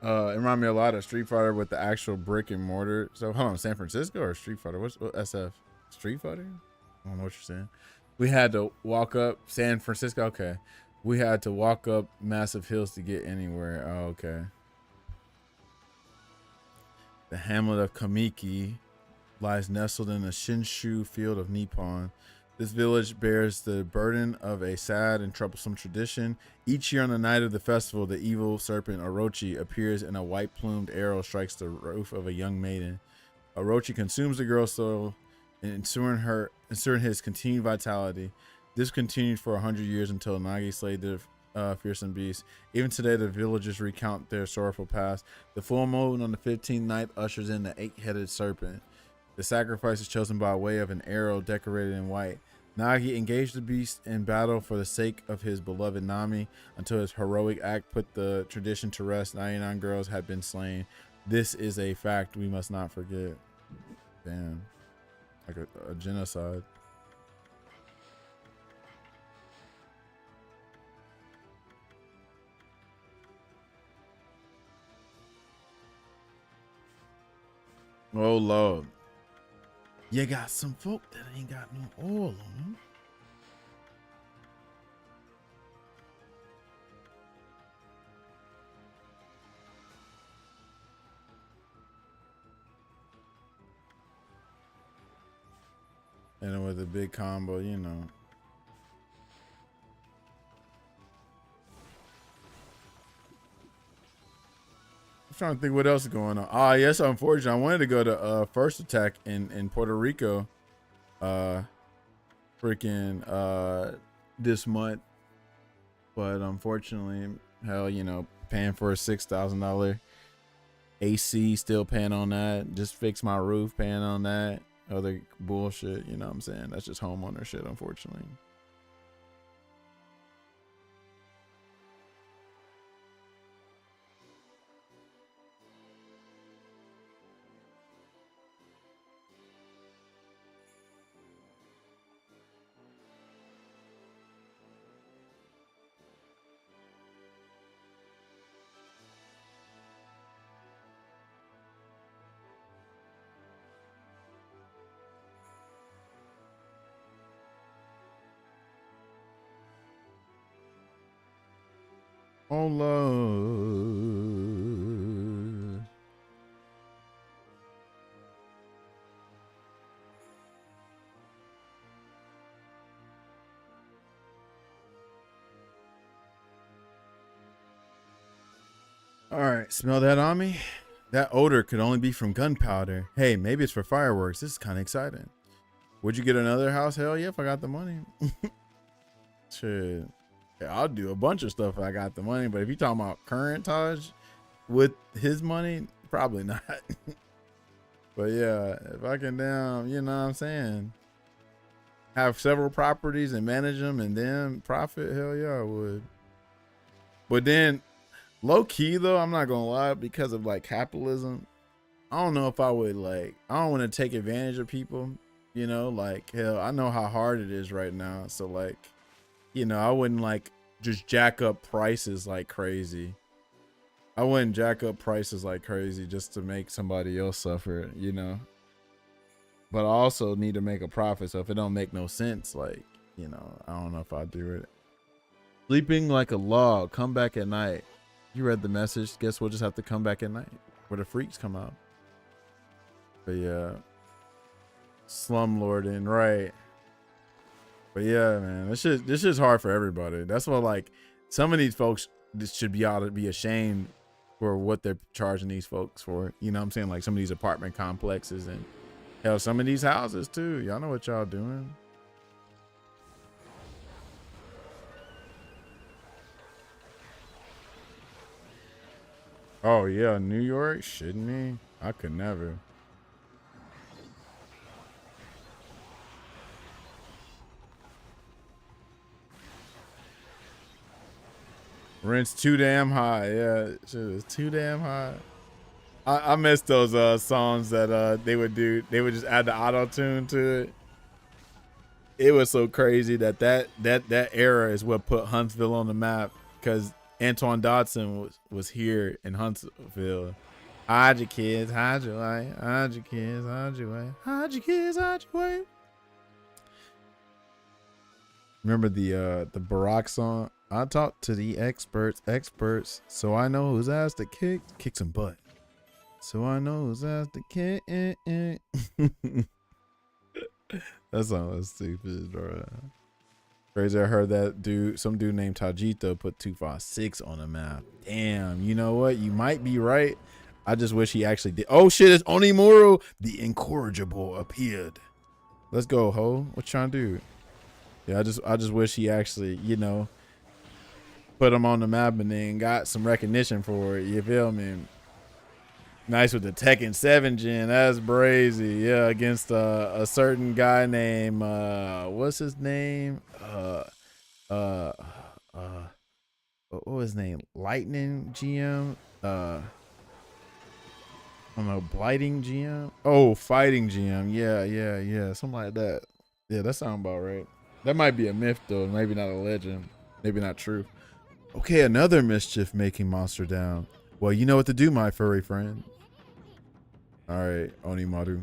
it reminded me a lot of Street Fighter with the actual brick and mortar. So, hold on, San Francisco or Street Fighter? What SF? Street Fighter? I don't know what you're saying. We had to walk up San Francisco. Okay. We had to walk up massive hills to get anywhere. Oh, okay. The hamlet of Kamiki lies nestled in the Shinshu field of Nippon. This village bears the burden of a sad and troublesome tradition. Each year on the night of the festival, the evil serpent Orochi appears and a white-plumed arrow strikes the roof of a young maiden. Orochi consumes the girl's soul, ensuring his continued vitality. This continued for 100 years until Nagi slayed the fearsome beast. Even today, the villagers recount their sorrowful past. The full moon on the 15th night ushers in the 8-headed serpent. The sacrifice is chosen by way of an arrow decorated in white. Nagi engaged the beast in battle for the sake of his beloved Nami. Until his heroic act put the tradition to rest, 99 girls had been slain. This is a fact we must not forget. Damn. Like a genocide. Oh, Lord. You got some folk that ain't got no oil on them. And with a big combo, you know. I'm trying to think what else is going on. Ah, yes, unfortunately, I wanted to go to First Attack in Puerto Rico. This month. But unfortunately, hell, you know, paying for a $6,000 AC, still paying on that. Just fix my roof, paying on that. Other bullshit, you know what I'm saying? That's just homeowner shit, unfortunately. Oh, Lord. All right, smell that on me? That odor could only be from gunpowder. Hey, maybe it's for fireworks. This is kind of exciting. Would you get another house? Hell yeah, if I got the money. Shit. Yeah, I'll do a bunch of stuff if I got the money, but if you're talking about current Taj with his money, probably not. But yeah, if I can you know what I'm saying, have several properties and manage them and then profit, hell yeah, I would. But then low key though, I'm not gonna lie, because of like capitalism, I don't know if I would I don't want to take advantage of people, you know, like hell, I know how hard it is right now. So like, you know, I wouldn't just jack up prices like crazy. I wouldn't jack up prices like crazy just to make somebody else suffer, you know. But I also need to make a profit. So if it don't make no sense, you know, I don't know if I'd do it. Sleeping like a log. Come back at night. You read the message. Guess we'll just have to come back at night where the freaks come out. But yeah, slumlording, right? But yeah, man, this is hard for everybody. That's what, like, some of these folks should be ought to be ashamed for what they're charging these folks for. You know what I'm saying? Like some of these apartment complexes and hell, some of these houses too. Y'all know what y'all doing. Oh yeah, New York? Shouldn't me? I could never. Rent's too damn high. Yeah, shit is too damn high. I miss those songs that they would do. They would just add the auto tune to it. It was so crazy that era is what put Huntsville on the map, because Antoine Dodson was here in Huntsville. Hide your kids, hide your way, hide your kids, hide your way, hide your kids, hide your way. Remember the Barack song? I talk to the experts, so I know whose ass to kick some butt. So I know whose ass to kick. That song was stupid, bro. Crazy, I heard that some dude named Tajito put 256 on the map. Damn, you know what? You might be right. I just wish he actually did. Oh shit, it's Onimuro. The incorrigible appeared. Let's go, ho. What you trying to do? Yeah, I just wish he actually, you know, put him on the map and then got some recognition for it. You feel me? Nice with the Tekken 7 gen. That's brazy. Yeah, against a certain guy named what's his name? What was his name? Lightning GM? I don't know, Blighting GM? Oh, Fighting GM. Yeah. Something like that. Yeah, that sounds about right. That might be a myth though, maybe not a legend. Maybe not true. Okay, another mischief making monster down. Well, you know what to do, my furry friend. All right, Onimaru.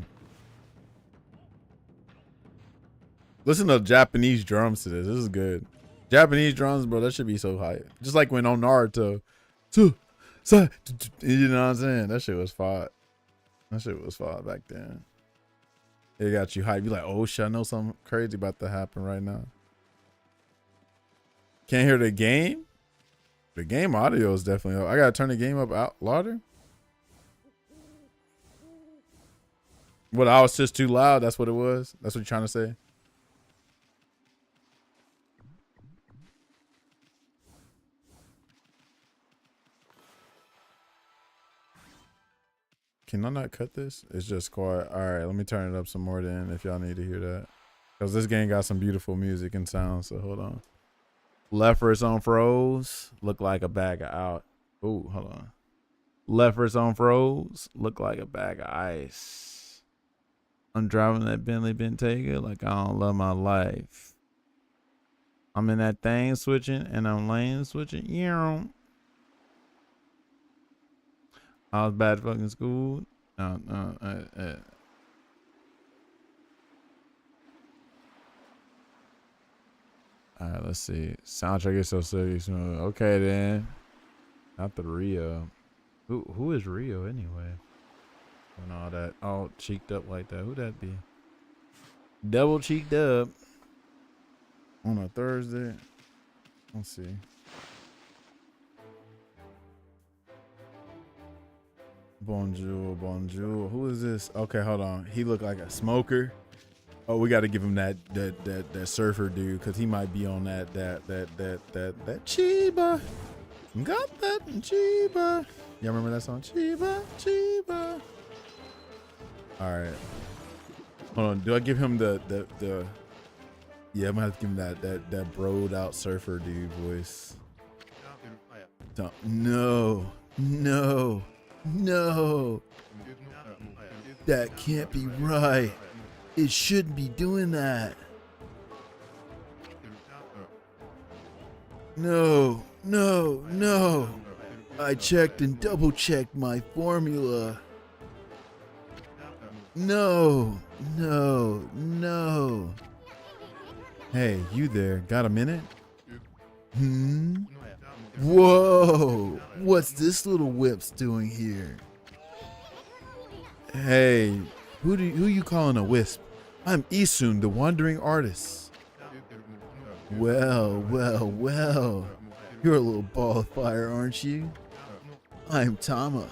Listen to Japanese drums to this. This is good. Japanese drums, bro, that should be so hype. Just like when on Naruto. You know what I'm saying? That shit was fire. That shit was fire back then. It got you hype. You're like, oh shit, I know something crazy about to happen right now. Can't hear the game? The game audio is definitely up. I gotta turn the game up out louder. What, I was just too loud? That's what it was? That's what you're trying to say? Can I not cut this? It's just quiet. All right, let me turn it up some more then if y'all need to hear that. Because this game got some beautiful music and sound, so hold on. Left wrist on froze, look like a bag of out. Ooh, hold on. Left wrist on froze, look like a bag of ice. I'm driving that Bentley Bentayga like I don't love my life. I'm in that thing switching and I'm lane switching. Yeah. I was bad fucking school. All right, let's see. Soundtrack is so serious. Okay, then. Not the Rio. Who is Rio anyway? And all that, all cheeked up like that. Who that be? Double cheeked up on a Thursday. Let's see. Bonjour. Who is this? Okay, hold on. He looked like a smoker. Oh, we got to give him that surfer dude, because he might be on that Chiba. Got that Chiba. Y'all remember that song? Chiba. All right. Hold on. Do I give him the yeah, I'm gonna have to give him that broed out surfer dude voice. No. That can't be right. It shouldn't be doing that. No. I checked and double checked my formula. No. Hey, you there? Got a minute?
Hmm? Whoa! What's this little whip's doing here? Hey, who you calling a wisp? I'm Isun, the wandering artist. Well, well, well. You're a little ball of fire, aren't you? I'm Tama.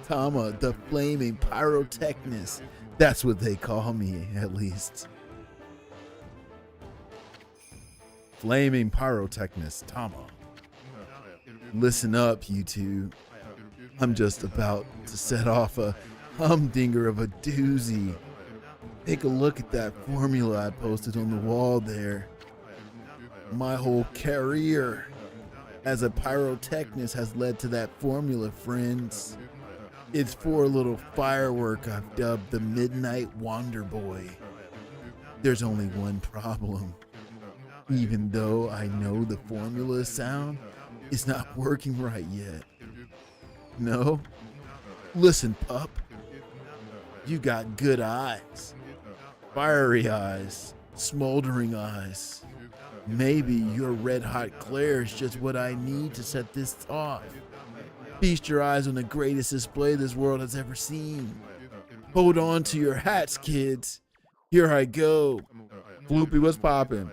Tama, the flaming pyrotechnist. That's what they call me, at least. Flaming pyrotechnist, Tama. Listen up, you two. I'm just about to set off a humdinger of a doozy. Take a look at that formula I posted on the wall there. My whole career as a pyrotechnist has led to that formula, friends. It's for a little firework I've dubbed the Midnight Wander Boy. There's only one problem. Even though I know the formula sound, it's not working right yet. No? Listen, pup. You got good eyes. Fiery eyes. Smoldering eyes. Maybe your red-hot glare is just what I need to set this off. Feast your eyes on the greatest display this world has ever seen. Hold on to your hats, kids. Here I go.
Floopy, what's poppin'?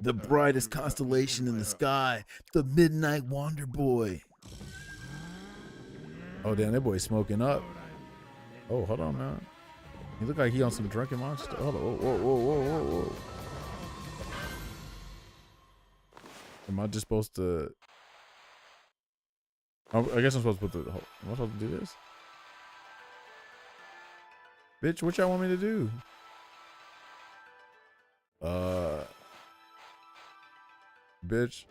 The brightest constellation in the sky, the Midnight Wander Boy.
Oh, damn, that boy's smoking up. Oh, hold on, man. He look like he on some drunken monster. Hold on. Whoa. Am I just supposed to... Oh, I guess I'm supposed to put the... Am I supposed to do this? Bitch, what y'all want me to do? Bitch.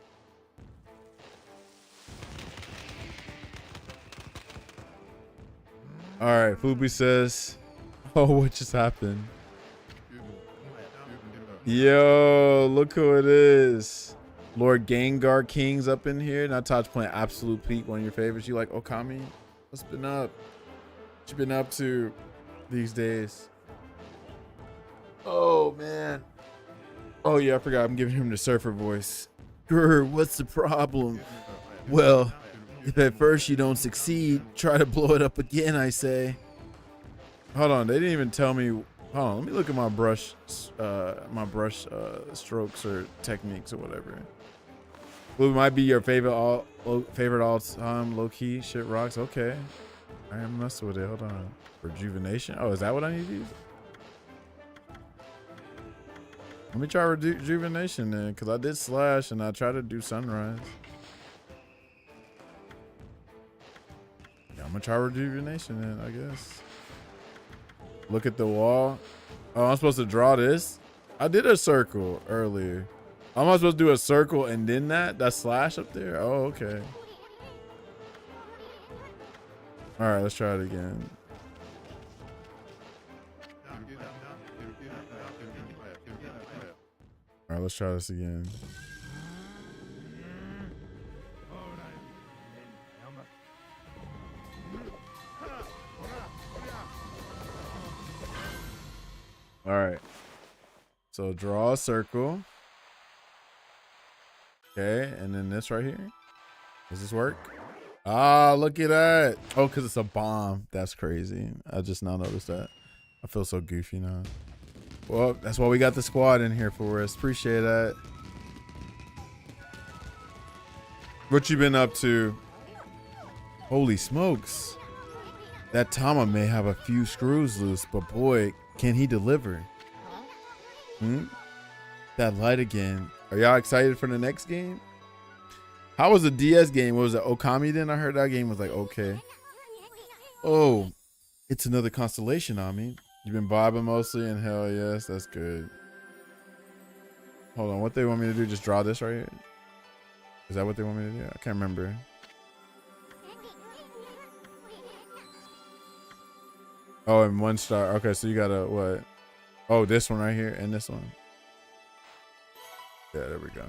All right, Fubi says, oh, what just happened? Yo, look who it is. Lord Gengar King's up in here. Now Todd's playing Absolute Peak, one of your favorites. You like Okami? What's been up? What you been up to these days? Oh, man. Oh, yeah, I forgot. I'm giving him the surfer voice.
Grr, what's the problem? Well, if at first you don't succeed, try to blow it up again, I say.
Hold on, they didn't even tell me. Hold on, let me look at my brush strokes or techniques or whatever. Blue might be your favorite all time low key. Shit rocks. Okay, I am messing with it. Hold on. Rejuvenation. Oh, is that what I need to use? Let me try rejuvenation then, because I did slash and I tried to do sunrise. Yeah, I'm gonna try rejuvenation then, I guess. Look at the wall. Oh, I'm supposed to draw this? I did a circle earlier. I'm not supposed to do a circle and then that slash up there? Oh, okay. All right, let's try it again. All right, let's try this again. All right. So draw a circle. Okay, and then this right here. Does this work? Ah, look at that. Oh, because it's a bomb. That's crazy. I just now noticed that. I feel so goofy now. Well, that's why we got the squad in here for us. Appreciate that. What you been up to? Holy smokes. That Tama may have a few screws loose, but boy, can he deliver. That light again. Are y'all excited for the next game? How was the DS game? What was it, Okami then? I heard that game was like, okay. Oh, it's another constellation on me. You've been vibing mostly, and hell yes, that's good. Hold on, what they want me to do? Just draw this right here? Is that what they want me to do? I can't remember. Oh, and 1 star. Okay, so you gotta what? Oh, this one right here and this one. Yeah, there we go.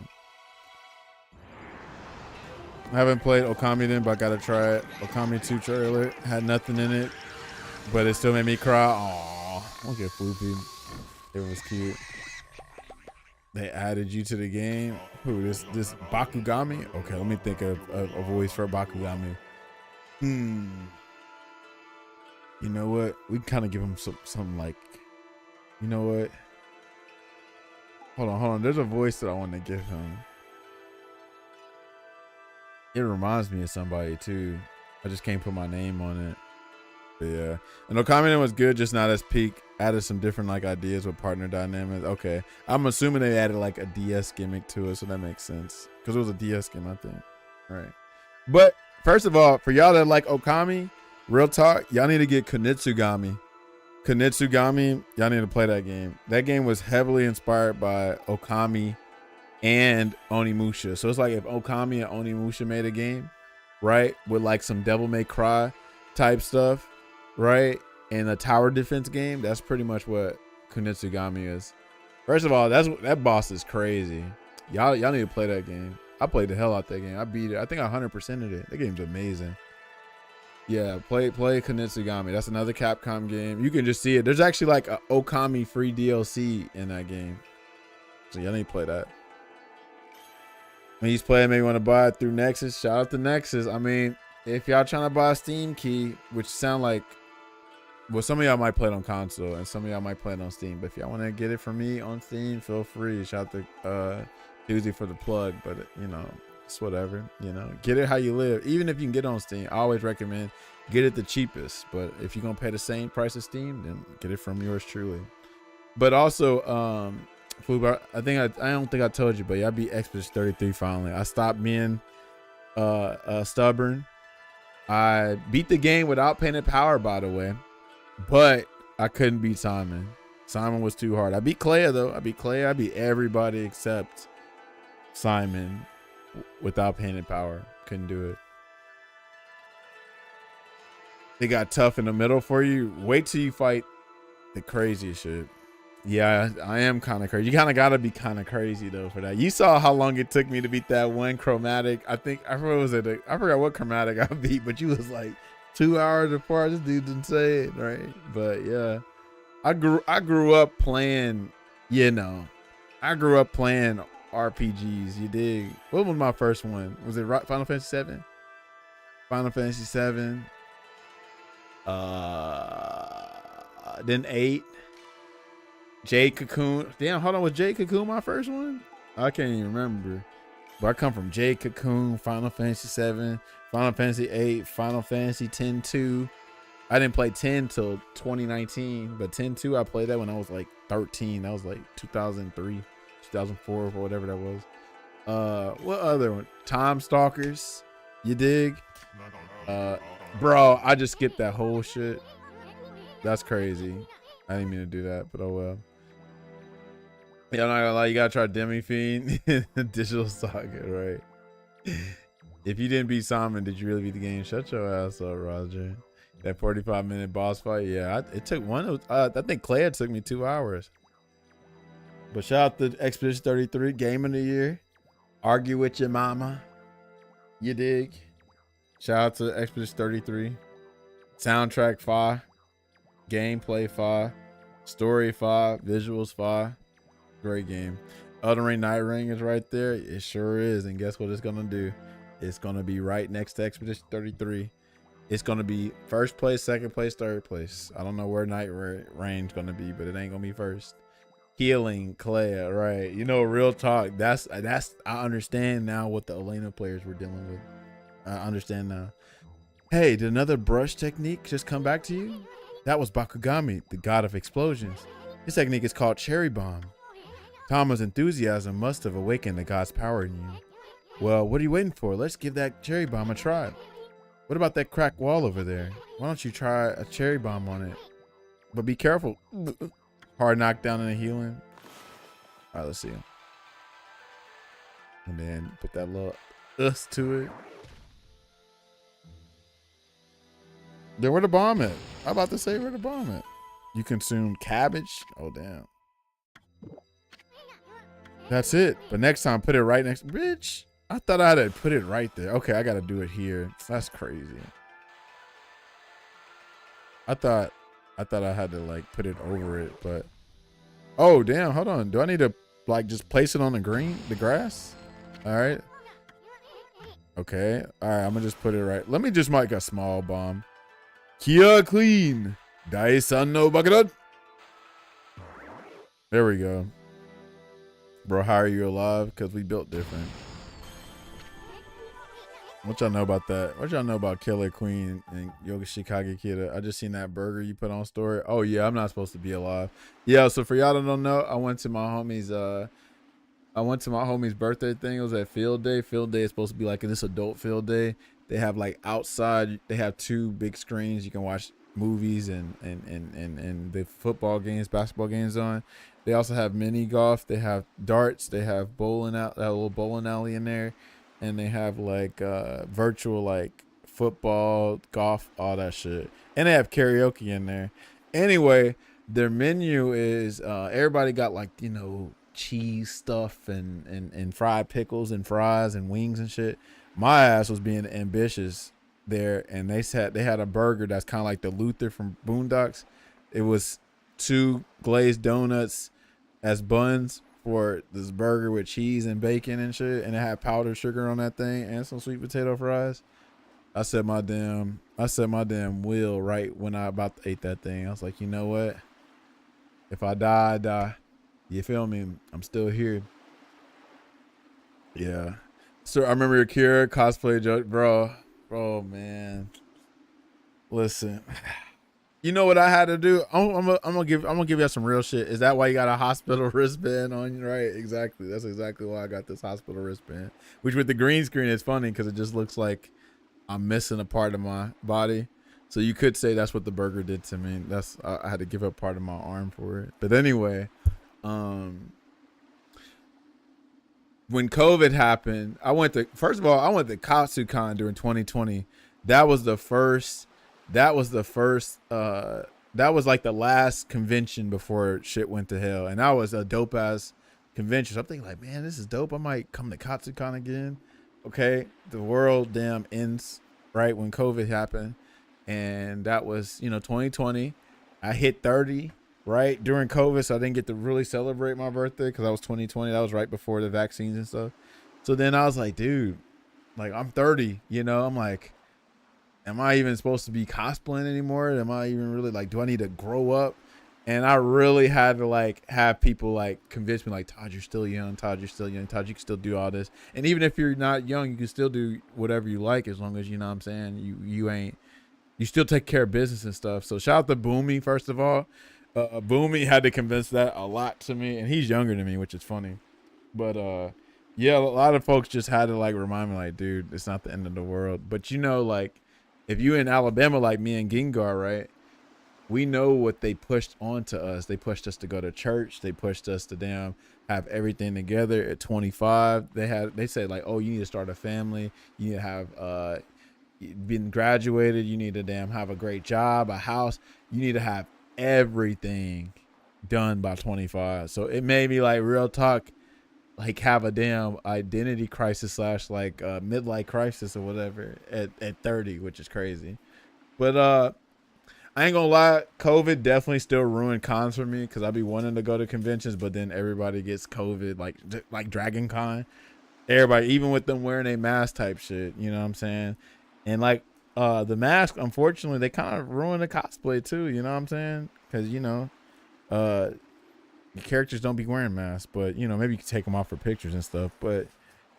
I haven't played Okami then, but I gotta try it. Okami 2 trailer had nothing in it, but it still made me cry. Aww, look at Floopy. It was cute. They added you to the game. Who, this Bakugami? Okay, let me think of a voice for Bakugami. You know what? We can kind of give him some like, you know what? Hold on. There's a voice that I want to give him. It reminds me of somebody too. I just can't put my name on it. But yeah. And Okami was good, just not as peak. Added some different like ideas with partner dynamics. Okay. I'm assuming they added like a DS gimmick to it, so that makes sense. Because it was a DS game, I think. All right. But first of all, for y'all that like Okami, real talk, y'all need to get Kunitsugami. Kunitsugami, y'all need to play that game. That game was heavily inspired by Okami and Onimusha. So it's like if Okami and Onimusha made a game, right, with like some Devil May Cry type stuff, right, and a tower defense game, that's pretty much what Kunitsugami is. First of all, that boss is crazy. Y'all need to play that game. I played the hell out that game. I beat it. I think I 100%ed it. That game's amazing. Yeah, play Kunitsugami. That's another Capcom game. You can just see it. There's actually like a Okami free DLC in that game. So y'all need to play that. When he's playing, maybe want to buy it through Nexus. Shout out to Nexus. I mean, if y'all trying to buy a Steam key, which sound like, well, some of y'all might play it on console and some of y'all might play it on Steam. But if y'all want to get it from me on Steam, feel free. Shout out to Tuesday for the plug. But you know, it's whatever. You know, get it how you live. Even if you can get it on Steam, I always recommend get it the cheapest. But if you're gonna pay the same price as Steam, then get it from yours truly. But also, Fubar, I don't think I told you, but y'all beat Expedition 33 finally. I stopped being stubborn. I beat the game without painted power, by the way, but I couldn't beat Simon. Simon was too hard. I beat Clea though. I beat everybody except Simon without painted power. Couldn't do it. They got tough in the middle for you. Wait till you fight the craziest shit. Yeah, I am kind of crazy. You kind of got to be kind of crazy though for that. You saw how long it took me to beat that one chromatic. I forgot what chromatic I beat, but you was like 2 hours before. This dude's insane, right? But yeah, I grew up playing, you know, I grew up playing RPGs. You dig? What was my first one? Was it Final Fantasy 7? Final Fantasy 7. Then 8. Jade Cocoon. Damn, hold on. Was Jade Cocoon my first one? I can't even remember. But I come from Jade Cocoon, Final Fantasy 7, Final Fantasy 8, Final Fantasy 10-2. I didn't play 10 till 2019, but 10-2 I played that when I was like 13. That was like 2003, 2004, or whatever that was. What other one? Time Stalkers. You dig? Bro, I just skipped that whole shit. That's crazy. I didn't mean to do that, but oh well. Yeah, I'm not gonna lie, you gotta try Demi Fiend Digital Saga, right? If you didn't beat Simon, did you really beat the game? Shut your ass up, Roger. That 45-minute boss fight, yeah, it took one. I think Claire took me 2 hours. But shout out to Expedition 33, Game of the Year. Argue with your mama. You dig? Shout out to Expedition 33. Soundtrack fire. Gameplay fire. Story fire. Visuals fire. Great game. Elden Ring Night Ring is right there. It sure is. And guess what it's gonna do? It's gonna be right next to Expedition 33. It's gonna be first place, second place, third place. I don't know where Night Rain's gonna be, but it ain't gonna be first. Healing, Clea, right? You know, real talk. That's I understand now what the Elena players were dealing with. I understand now. Hey, did another brush technique just come back to you? That was Bakugami, the god of explosions. This technique is called Cherry Bomb. Tama's enthusiasm must have awakened the god's power in you. Well, what are you waiting for? Let's give that Cherry Bomb a try. What about that cracked wall over there? Why don't you try a Cherry Bomb on it? But be careful. Hard knockdown and a healing. All right, let's see. And then put that little us to it. Then where the bomb at? I'm about to say where the bomb at. You consumed cabbage? Oh, damn. That's it. But next time, put it right next. Bitch, I thought I had to put it right there. Okay, I got to do it here. That's crazy. I thought I had to like put it over it, but oh damn, hold on. Do I need to Like just place it on the grass. All right. Okay. All right. I'm gonna just put it right. Let me just make a small bomb. Kia clean. Daisan no Bakudan. There we go. Bro, how are you alive? Because we built different. What y'all know about that? What y'all know about Killer Queen and Yoga Shikage Kida? I just seen that burger you put on story. Oh yeah, I'm not supposed to be alive. Yeah, so for y'all that don't know, I went to my homie's birthday thing. It was at field day. Field day is supposed to be like this adult field day. They have like outside, they have 2 big screens. You can watch movies and the football games, basketball games on. They also have mini golf. They have darts. They have bowling out, that little bowling alley in there. And they have like virtual like football, golf, all that shit. And they have karaoke in there. Anyway, their menu is everybody got like, you know, cheese stuff and fried pickles and fries and wings and shit. My ass was being ambitious there, and they had a burger that's kind of like the Luther from Boondocks. It was 2 glazed donuts as buns for this burger with cheese and bacon and shit, and it had powdered sugar on that thing and some sweet potato fries. I said my damn will right when I about to eat that thing. I was like, you know what? If I die, I die. You feel me? I'm still here. Yeah. So I remember Akira cosplay joke, bro, man. Listen, you know what I had to do? I'm gonna give you some real shit. Is that why you got a hospital wristband on you? Right? Exactly. That's exactly why I got this hospital wristband. Which with the green screen is funny because it just looks like I'm missing a part of my body. So you could say that's what the burger did to me. I had to give up part of my arm for it. But anyway, when COVID happened, I went to Katsucon during 2020. That was like the last convention before shit went to hell. And that was a dope ass convention. So I'm thinking like, man, this is dope. I might come to Katsucon again. Okay. The world damn ends right when COVID happened. And that was, 2020. I hit 30 right during COVID. So I didn't get to really celebrate my birthday because I was 2020. That was right before the vaccines and stuff. So then I was like, dude, like I'm 30, I'm like, am I even supposed to be cosplaying anymore? Am I even really like, do I need to grow up? And I really had to like have people like convince me like, Todd, you're still young. Todd, you can still do all this. And even if you're not young, you can still do whatever you like as long as, you know what I'm saying, you still take care of business and stuff. So shout out to Boomy, first of all. Boomy had to convince that a lot to me. And he's younger than me, which is funny. But yeah, a lot of folks just had to like remind me like, dude, it's not the end of the world. But like, if you in Alabama like me and Gengar, right? We know what they pushed onto us. They pushed us to go to church. They pushed us to damn have everything together at 25. They said like, oh, you need to start a family. You need to have been graduated. You need to damn have a great job, a house. You need to have everything done by 25. So it made me like real talk, like have a damn identity crisis / like midlife crisis or whatever at 30, which is crazy. But I ain't gonna lie, COVID definitely still ruined cons for me because I be wanting to go to conventions, but then everybody gets COVID, like Dragon Con. Everybody, even with them wearing a mask type shit, you know what I'm saying? And like the mask, unfortunately, they kind of ruin the cosplay too, you know what I'm saying? Because the characters don't be wearing masks, but maybe you can take them off for pictures and stuff. But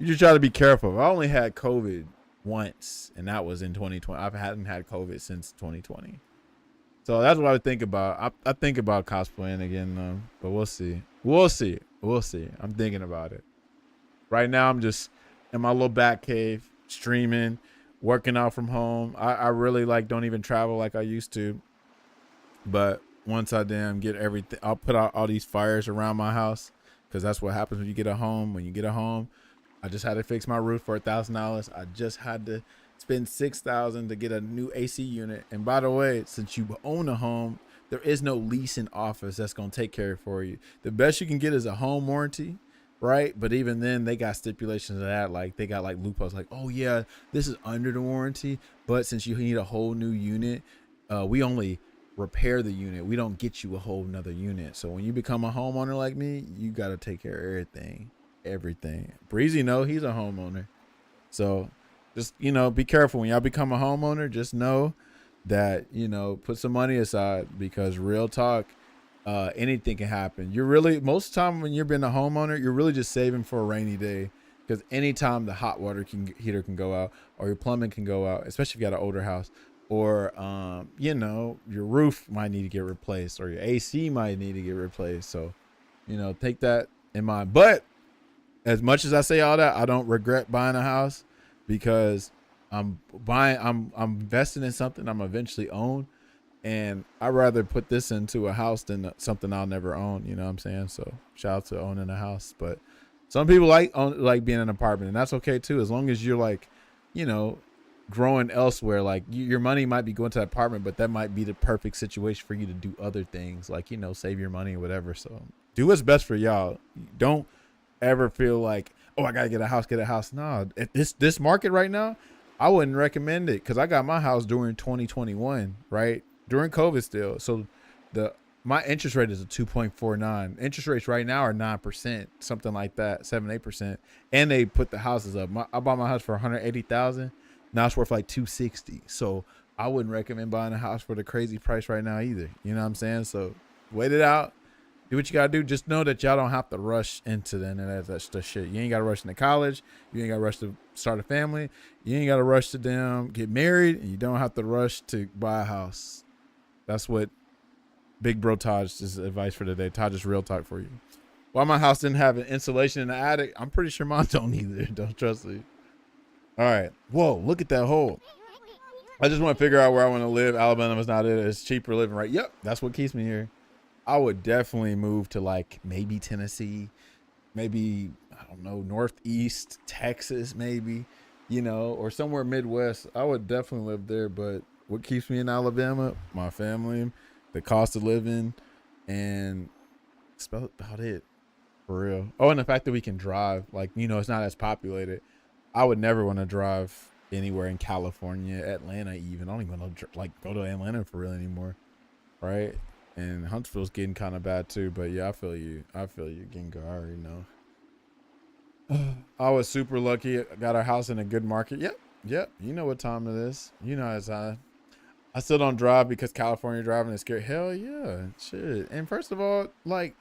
you just try to be careful. I only had COVID once, and that was in 2020. I hadn't had COVID since 2020. So that's what I would think about. I think about cosplaying again, but we'll see. I'm thinking about it. Right now, I'm just in my little back cave, streaming, working out from home. I really don't even travel like I used to. But once I damn get everything, I'll put out all these fires around my house because that's what happens when you get a home. When you get a home, I just had to fix my roof for $1,000. I just had to spend $6,000 to get a new AC unit. And by the way, since you own a home, there is no leasing office that's gonna take care of it for you. The best you can get is a home warranty, right? But even then, they got stipulations of that. Like they got like loopholes, like, oh yeah, this is under the warranty, but since you need a whole new unit, we only
repair the unit. We don't get you a whole nother unit. So when you become a homeowner like me, you got to take care of everything. Breezy, no, he's a homeowner. So just, be careful when y'all become a homeowner. Just know that, put some money aside, because real talk, anything can happen. You're really, most of the time when you're being a homeowner, you're really just saving for a rainy day, because anytime the hot water heater can go out, or your plumbing can go out, especially if you got an older house, or your roof might need to get replaced, or your AC might need to get replaced. So, take that in mind. But as much as I say all that, I don't regret buying a house, because I'm investing in something I'm eventually own. And I'd rather put this into a house than something I'll never own. You know what I'm saying? So shout out to owning a house. But some people like being in an apartment, and that's okay too, as long as you're like, growing elsewhere. Like your money might be going to that apartment, but that might be the perfect situation for you to do other things, like, save your money or whatever. So do what's best for y'all. Don't ever feel like, oh, I gotta get a house. No, at this market right now, I wouldn't recommend it, because I got my house during 2021, right? During COVID still. So my interest rate is a 2.49. Interest rates right now are 9%, something like that, 7-8%. And they put the houses up. I bought my house for $180,000. Now it's worth like $260,000. So I wouldn't recommend buying a house for the crazy price right now either. You know what I'm saying? So wait it out. Do what you gotta do. Just know that y'all don't have to rush into that shit. You ain't gotta rush into college. You ain't gotta rush to start a family. You ain't gotta rush to get married. And you don't have to rush to buy a house. That's what Big Bro Taj's advice for today. Taj is real talk for you. Why my house didn't have an insulation in the attic, I'm pretty sure mine don't either. Don't trust me. All right. Whoa, look at that hole. I just want to figure out where I want to live. Alabama's not it. It's cheaper living, right? Yep, that's what keeps me here. I would definitely move to like maybe Tennessee, maybe, I don't know, Northeast Texas, maybe, or somewhere Midwest. I would definitely live there. But what keeps me in Alabama? My family, the cost of living, and that's about it, for real. Oh, and the fact that we can drive, like, it's not as populated. I would never want to drive anywhere in California, Atlanta even. I don't even want to go to Atlanta for real anymore, right? And Huntsville's getting kind of bad too. But yeah, I feel you, Gengar. I already know. I was super lucky. I got our house in a good market. Yep. You know what time it is. It's I still don't drive because California driving is scary. Hell yeah, shit. And first of all, like,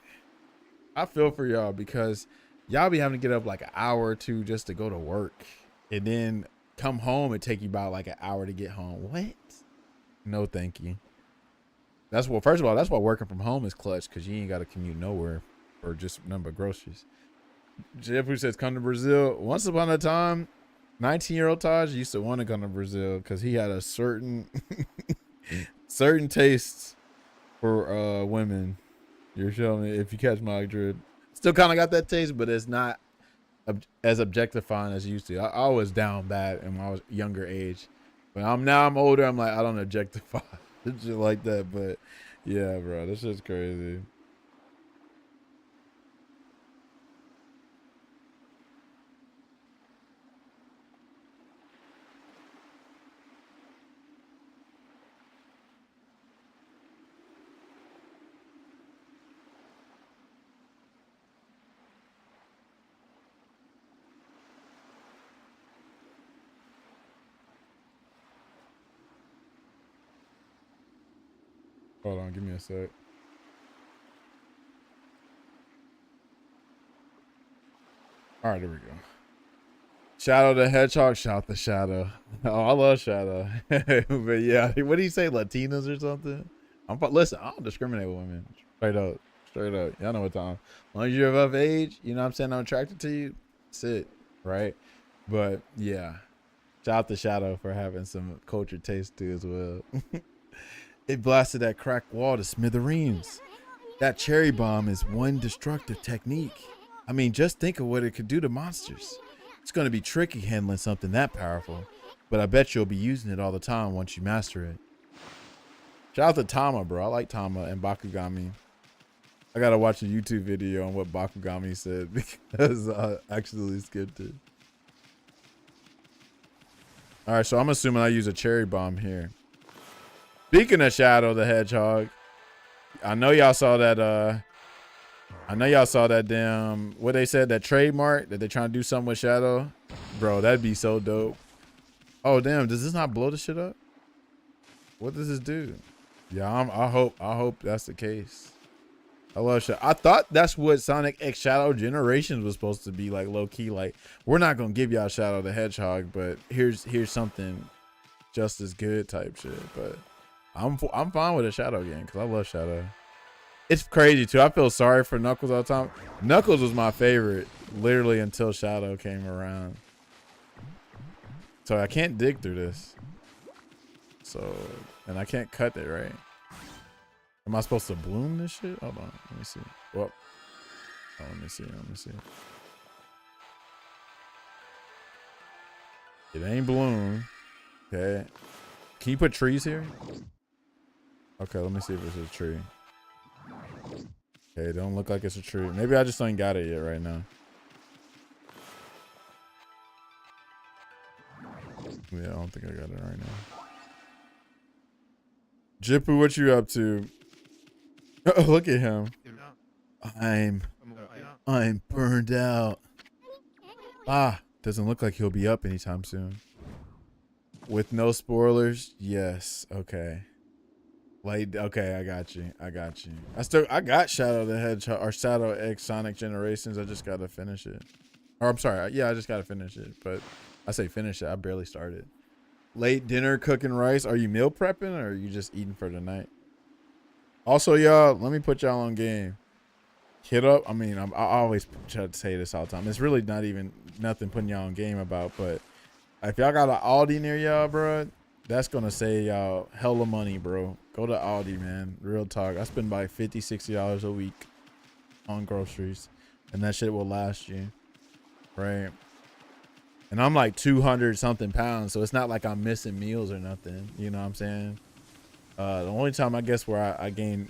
I feel for y'all, because y'all be having to get up like an hour or two just to go to work, and then come home and take you about like an hour to get home. What? No, thank you. First of all, that's why working from home is clutch, because you ain't got to commute nowhere or just number of groceries. Jeff, who says come to Brazil. Once upon a time, 19-year-old Taj used to want to come to Brazil because he had a certain taste for women. You're showing me, if you catch my drift. Still kind of got that taste, but it's not as objectifying as it used to. I was down bad in my younger age, but I'm older. I'm like, I don't objectify shit like that. But yeah, bro, this shit's crazy. Hold on, give me a sec. All right, there we go. Shadow the Hedgehog, shout the Shadow. Oh, I love Shadow. But yeah, what do you say, Latinas or something? Listen, I don't discriminate with women. Straight up. Y'all know what time. As long as you're of age, you know what I'm saying, I'm attracted to you, that's it, right? But yeah, shout out to Shadow for having some culture taste too as well. It blasted that cracked wall to smithereens. That cherry bomb is one destructive technique. I mean, just think of what it could do to monsters. It's going to be tricky handling something that powerful, but I bet you'll be using it all the time once you master it. Shout out to Tama, bro. I like Tama and Bakugami. I got to watch a YouTube video on what Bakugami said because I actually skipped it. All right, so I'm assuming I use a cherry bomb here.
Speaking of Shadow the Hedgehog, I know y'all saw that. I know y'all saw that damn what they said, that trademark that they trying to do something with Shadow. Bro, that'd be so dope. Oh damn, does this not blow the shit up? What does this do? Yeah, I hope that's the case. I love Shadow. I thought that's what Sonic X Shadow Generations was supposed to be, like low key. Like, we're not gonna give y'all Shadow the Hedgehog, but here's something just as good type shit. But I'm fine with a Shadow game because I love Shadow. It's crazy too. I feel sorry for Knuckles all the time. Knuckles was my favorite literally until Shadow came around. So I can't dig through this. So, and I can't cut it, right? Am I supposed to bloom this shit? Hold on, let me see. Well, oh, let me see. It ain't bloom. Okay. Can you put trees here? Okay, let me see if it's a tree. Okay, don't look like it's a tree. Maybe I just ain't got it yet right now. Yeah, I don't think I got it right now. Jippu, what you up to? Oh, look at him.
I'm burned out.
Doesn't look like he'll be up anytime soon. With no spoilers, yes. Okay. Like, okay, I got you. I got Shadow the Hedgehog or Shadow X Sonic Generations. I just gotta finish it. Or I'm sorry, yeah, I just gotta finish it. But I say finish it. I barely started. Late dinner cooking rice. Are you meal prepping or are you just eating for the night? Also, y'all, let me put y'all on game. Hit up. I mean, I always try to say this all the time. It's really not even nothing putting y'all on game about, but if y'all got an Aldi near y'all, bro, that's gonna save y'all hella money, bro. Go to Aldi, man. Real talk. I spend like $50, $60 a week on groceries, and that shit will last you, right? And I'm like 200 something pounds, so it's not like I'm missing meals or nothing. You know what I'm saying? The only time I guess where I gain,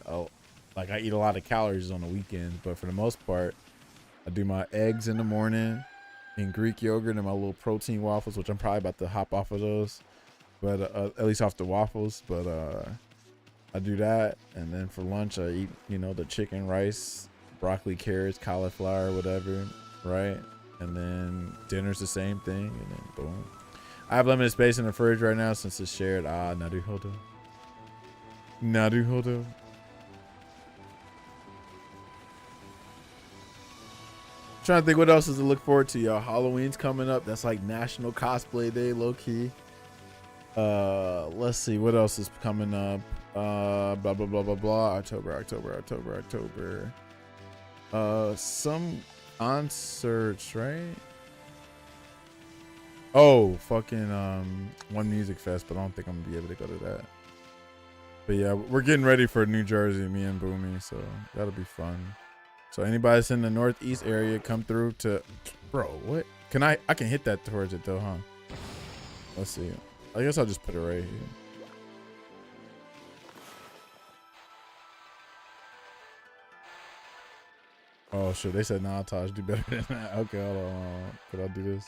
like I eat a lot of calories is on the weekends, but for the most part, I do my eggs in the morning and Greek yogurt and my little protein waffles, which I'm probably about to hop off of those, but at least off the waffles. But I do that, and then for lunch I eat, you know, the chicken, rice, broccoli, carrots, cauliflower, whatever, right? And then dinner's the same thing, and then boom. I have limited space in the fridge right now since it's shared. Naruhodo. Trying to think what else is to look forward to, y'all. Halloween's coming up. That's like National Cosplay Day, low key. Let's see what else is coming up. Blah blah blah blah blah. October. Some concerts, right? Oh, fucking One Music Fest, but I don't think I'm gonna be able to go to that. But yeah, we're getting ready for New Jersey, me and Boomy, so that'll be fun. So anybody that's in the Northeast area, come through to, bro, what? I can hit that towards it though, huh? Let's see. I guess I'll just put it right here. Oh shit, they said nah, Taj, do better than that. Okay, hold on. Could I do this?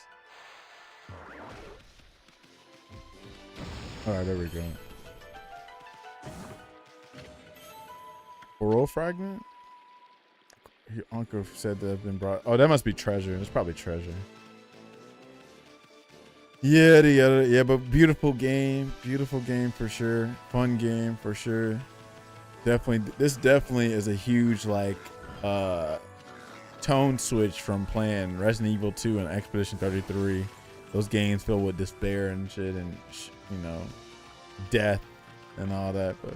All right, there we go. Oral fragment? Your uncle said that have been brought. Oh, that must be treasure. It's probably treasure. Yeah, but beautiful game for sure. Fun game for sure. Definitely, this definitely is a huge like tone switch from playing Resident Evil 2 and Expedition 33. Those games filled with despair and shit, and you know, death and all that, but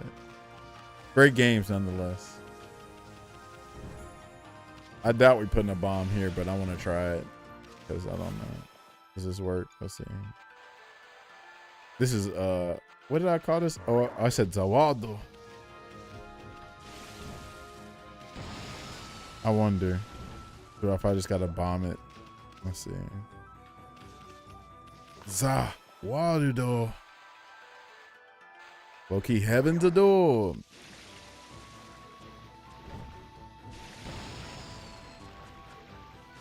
great games nonetheless. I doubt we're putting a bomb here, but I want to try it because I don't know. Does this work? Let's see. This is what did I call this? Oh, I said Zawaldo. I wonder if I just gotta bomb it. Let's see. Zawaldo. Low-key heaven's a door.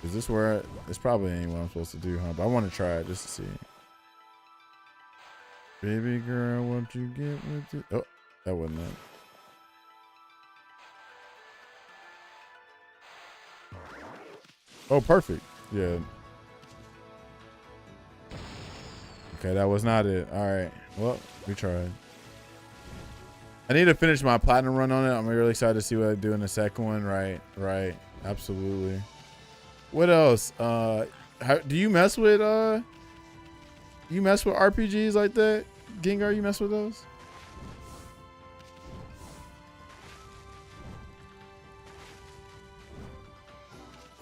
Is this where it's probably ain't what I'm supposed to do, huh? But I want to try it just to see. Baby girl, won't you get with it? Oh, That wasn't it. Oh, perfect. Yeah. Okay, that was not it. All right. Well, we tried. I need to finish my platinum run on it. I'm really excited to see what I do in the second one. Right. Absolutely. What else? Do you mess with RPGs like that? Gengar, you mess with those?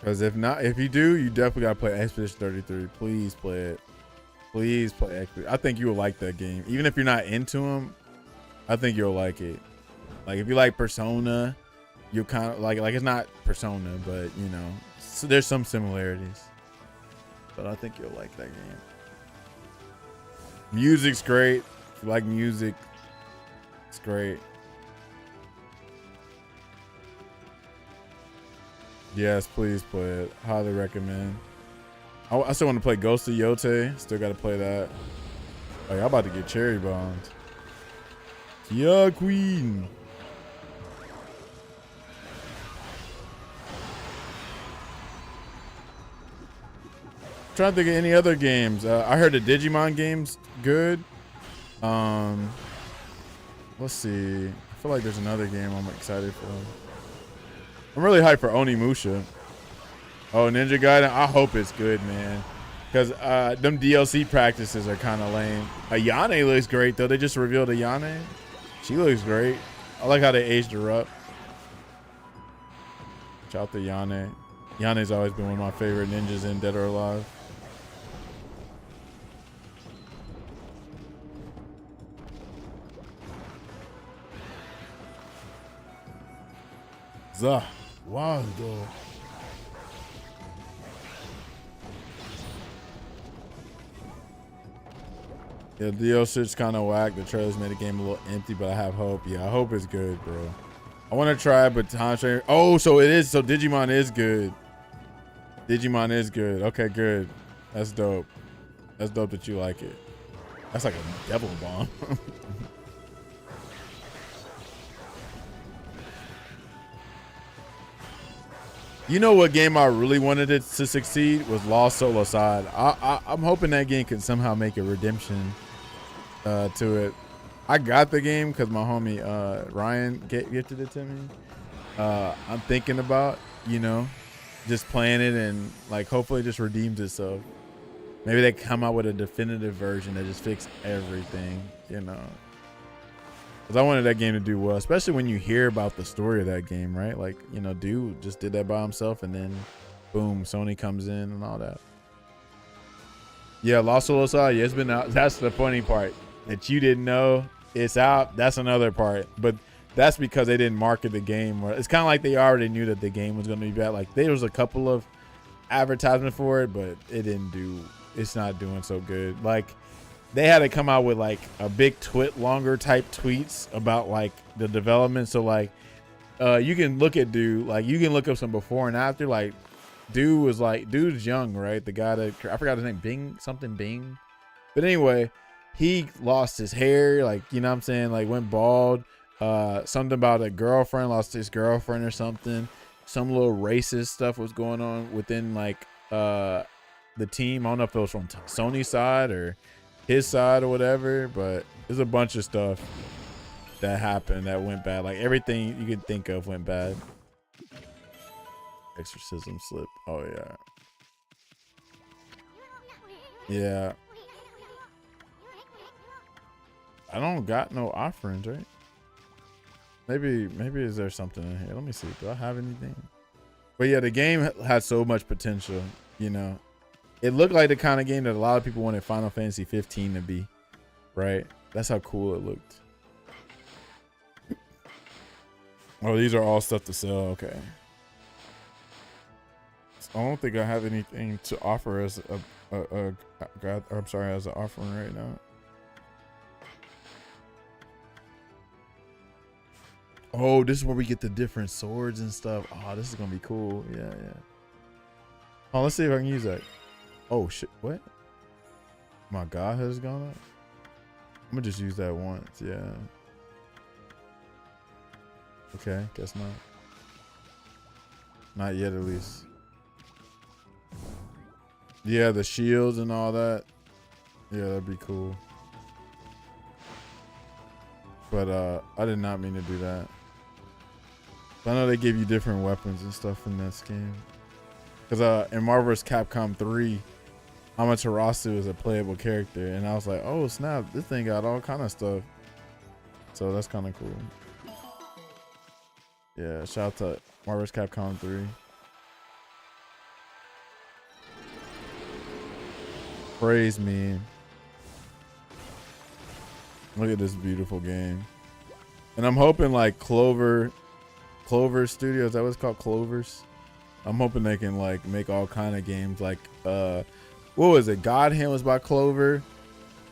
Because if you do, you definitely gotta play Expedition 33. Please play it. Please play Expedition. I think you will like that game. Even if you're not into them, I think you'll like it. Like if you like Persona, you'll kind of like it's not Persona, but you know, so there's some similarities. But I think you'll like that game. Music's great. If you like music, it's great. Yes, please play it. Highly recommend. I still want to play Ghost of Yote. Still got to play that. Oh, y'all about to get cherry bombed. Yeah, Queen. Trying to think of any other games. I heard the Digimon game's good. Let's see. I feel like there's another game I'm excited for. I'm really hyped for Onimusha. Oh, Ninja Gaiden. I hope it's good, man. Because them DLC practices are kind of lame. Ayane looks great, though. They just revealed Ayane. She looks great. I like how they aged her up. Shout out to Yane. Yane's always been one of my favorite ninjas in Dead or Alive. Zah. Wando. Yeah, the DLC's kind of whack. The trailers made the game a little empty, but I have hope. Yeah, I hope it's good, bro. I want to try it, but time trainer. Oh, so it is. So Digimon is good. Digimon is good. Okay, good. That's dope. That's dope that you like it. That's like a devil bomb. You know what game I really wanted it to succeed was Lost Soul Aside. I'm hoping that game can somehow make a redemption to it. I got the game because my homie Ryan gifted it to me. I'm thinking about, you know, just playing it and like hopefully it just redeems itself. Maybe they come out with a definitive version that just fix everything, you know. Because I wanted that game to do well, especially when you hear about the story of that game, right? Like, you know, dude just did that by himself and then boom, Sony comes in and all that. Yeah, Lost Soul Aside, yeah, it's been out. That's the funny part. That you didn't know it's out. That's another part. But that's because they didn't market the game. It's kind of like they already knew that the game was going to be bad. Like there was a couple of advertisements for it, but it didn't do. It's not doing so good. Like they had to come out with like a big longer type tweets about like the development. So like you can look at dude, like you can look up some before and after. Like dude's young, right? The guy that I forgot his name, Bing. But anyway, he lost his hair, like, you know what I'm saying, like went bald. Something about a girlfriend, lost his girlfriend or something. Some little racist stuff was going on within like the team. I don't know if it was from Sony's side or his side or whatever, but there's a bunch of stuff that happened that went bad. Like everything you could think of went bad. Exorcism slip. Oh yeah. Yeah. I don't got no offerings, right? Maybe is there something in here? Let me see. Do I have anything? But yeah, the game had so much potential, you know. It looked like the kind of game that a lot of people wanted Final Fantasy 15 to be, right? That's how cool it looked. Oh, these are all stuff to sell. Okay. I don't think I have anything to offer as as an offering right now. Oh, this is where we get the different swords and stuff. Oh, this is gonna be cool. Yeah. Oh, let's see if I can use that. Oh shit! What? My God has gone up. I'm gonna just use that once. Yeah. Okay, guess not. Not yet, at least. Yeah, the shields and all that. Yeah, that'd be cool. But I did not mean to do that. I know they give you different weapons and stuff in this game. Because in Marvel vs. Capcom 3, Amaterasu is a playable character. And I was like, oh, snap. This thing got all kind of stuff. So that's kind of cool. Yeah, shout out to Marvel vs. Capcom 3. Praise me. Look at this beautiful game. And I'm hoping like Clover Studios, that was called Clovers. I'm hoping they can like make all kind of games like what was it? God Hand was by Clover.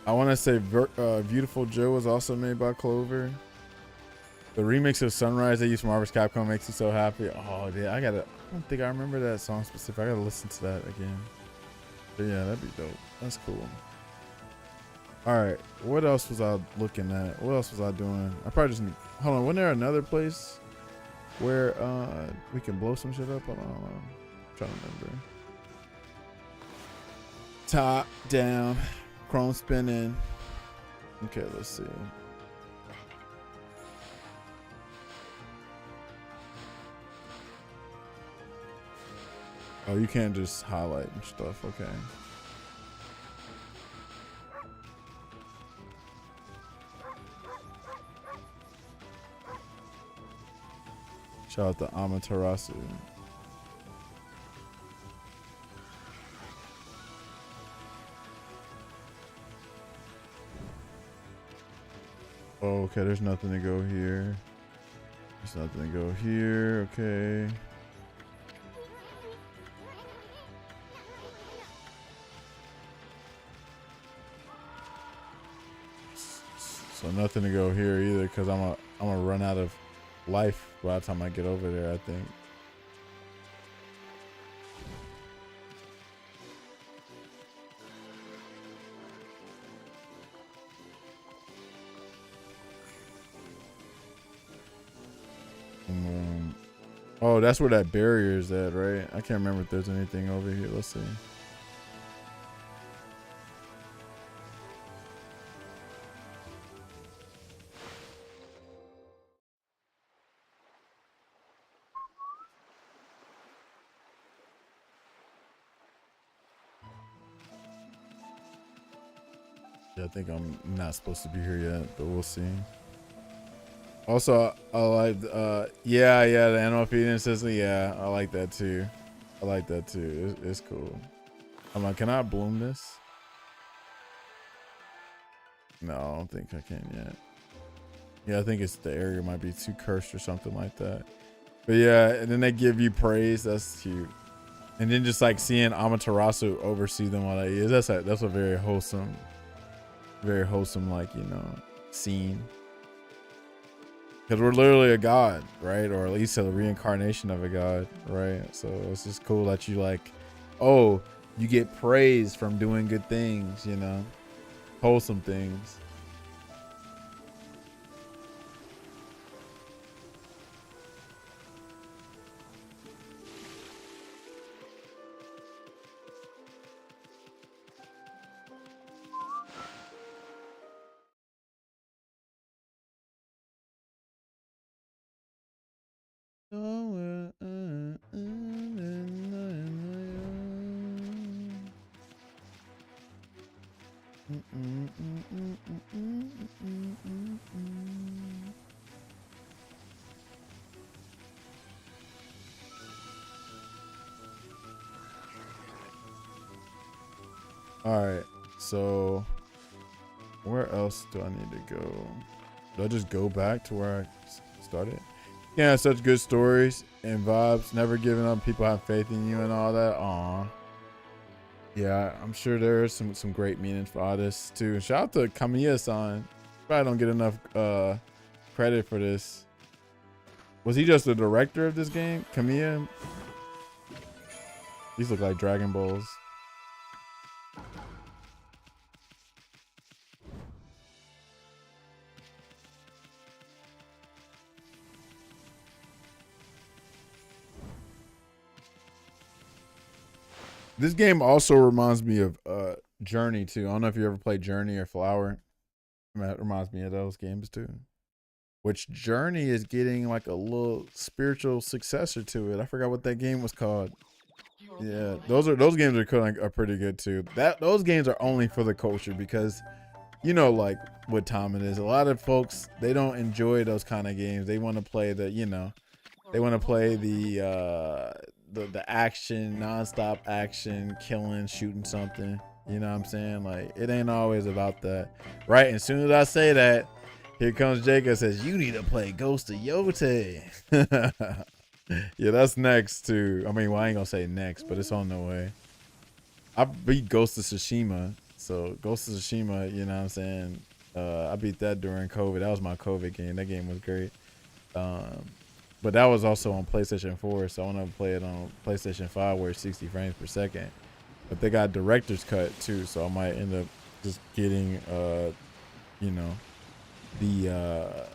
I want to say Beautiful Joe was also made by Clover. The remix of Sunrise they used from Marvel vs. Capcom makes me so happy. Oh yeah, I don't think I remember that song specific. I gotta listen to that again. But yeah, that'd be dope. That's cool. All right, what else was I looking at? What else was I doing? I probably just hold on. Wasn't there another place where we can blow some shit up? Hold on. I'm trying to remember. Top down, chrome spinning. Okay, let's see. Oh, you can't just highlight and stuff. Okay. Shout out to Amaterasu. Oh, okay, there's nothing to go here. There's nothing to go here. Okay. So nothing to go here either, because I'm gonna run out of life by the time I get over there, I think. Oh, that's where that barrier is at, right? I can't remember if there's anything over here. Let's see. Yeah, I think I'm not supposed to be here yet, but we'll see. Also, I like, yeah, the animal feeding system. Yeah, I like that too. I like that too. It's cool. I'm like, can I bloom this? No, I don't think I can yet. Yeah, I think it's the area might be too cursed or something like that. But yeah, and then they give you praise. That's cute. And then just like seeing Amaterasu oversee them while they eat. That's a very wholesome, like, you know, scene. Because we're literally a god, right? Or at least a reincarnation of a god, right? So it's just cool that you like, oh, you get praise from doing good things, you know, wholesome things. All right, so where else do I need to go? Do I just go back to where I started? Yeah, such good stories and vibes. Never giving up. People have faith in you and all that. Aw. Yeah, I'm sure there is some great meanings for all this too. Shout out to Kamiya-san. Probably don't get enough credit for this. Was he just the director of this game? Kamiya? These look like Dragon Balls. This game also reminds me of Journey too. I don't know if you ever played Journey or Flower. That reminds me of those games too. Which Journey is getting like a little spiritual successor to it. I forgot what that game was called. Yeah, those games are pretty good too. Those games are only for the culture because you know like what time it is. A lot of folks they don't enjoy those kind of games. They want to play they want to play the action, nonstop action, killing, shooting something. You know what I'm saying? Like it ain't always about that, right? And as soon as I say that, here comes Jacob says you need to play Ghost of Yote. Yeah, that's next too. I mean, well, I ain't gonna say next, but it's on the way. I beat Ghost of Tsushima, so Ghost of Tsushima, you know what I'm saying? I beat that during COVID. That was my COVID game. That game was great. But that was also on PlayStation 4, so I want to play it on PlayStation 5 where it's 60 frames per second. But they got director's cut too, so I might end up just getting, you know, the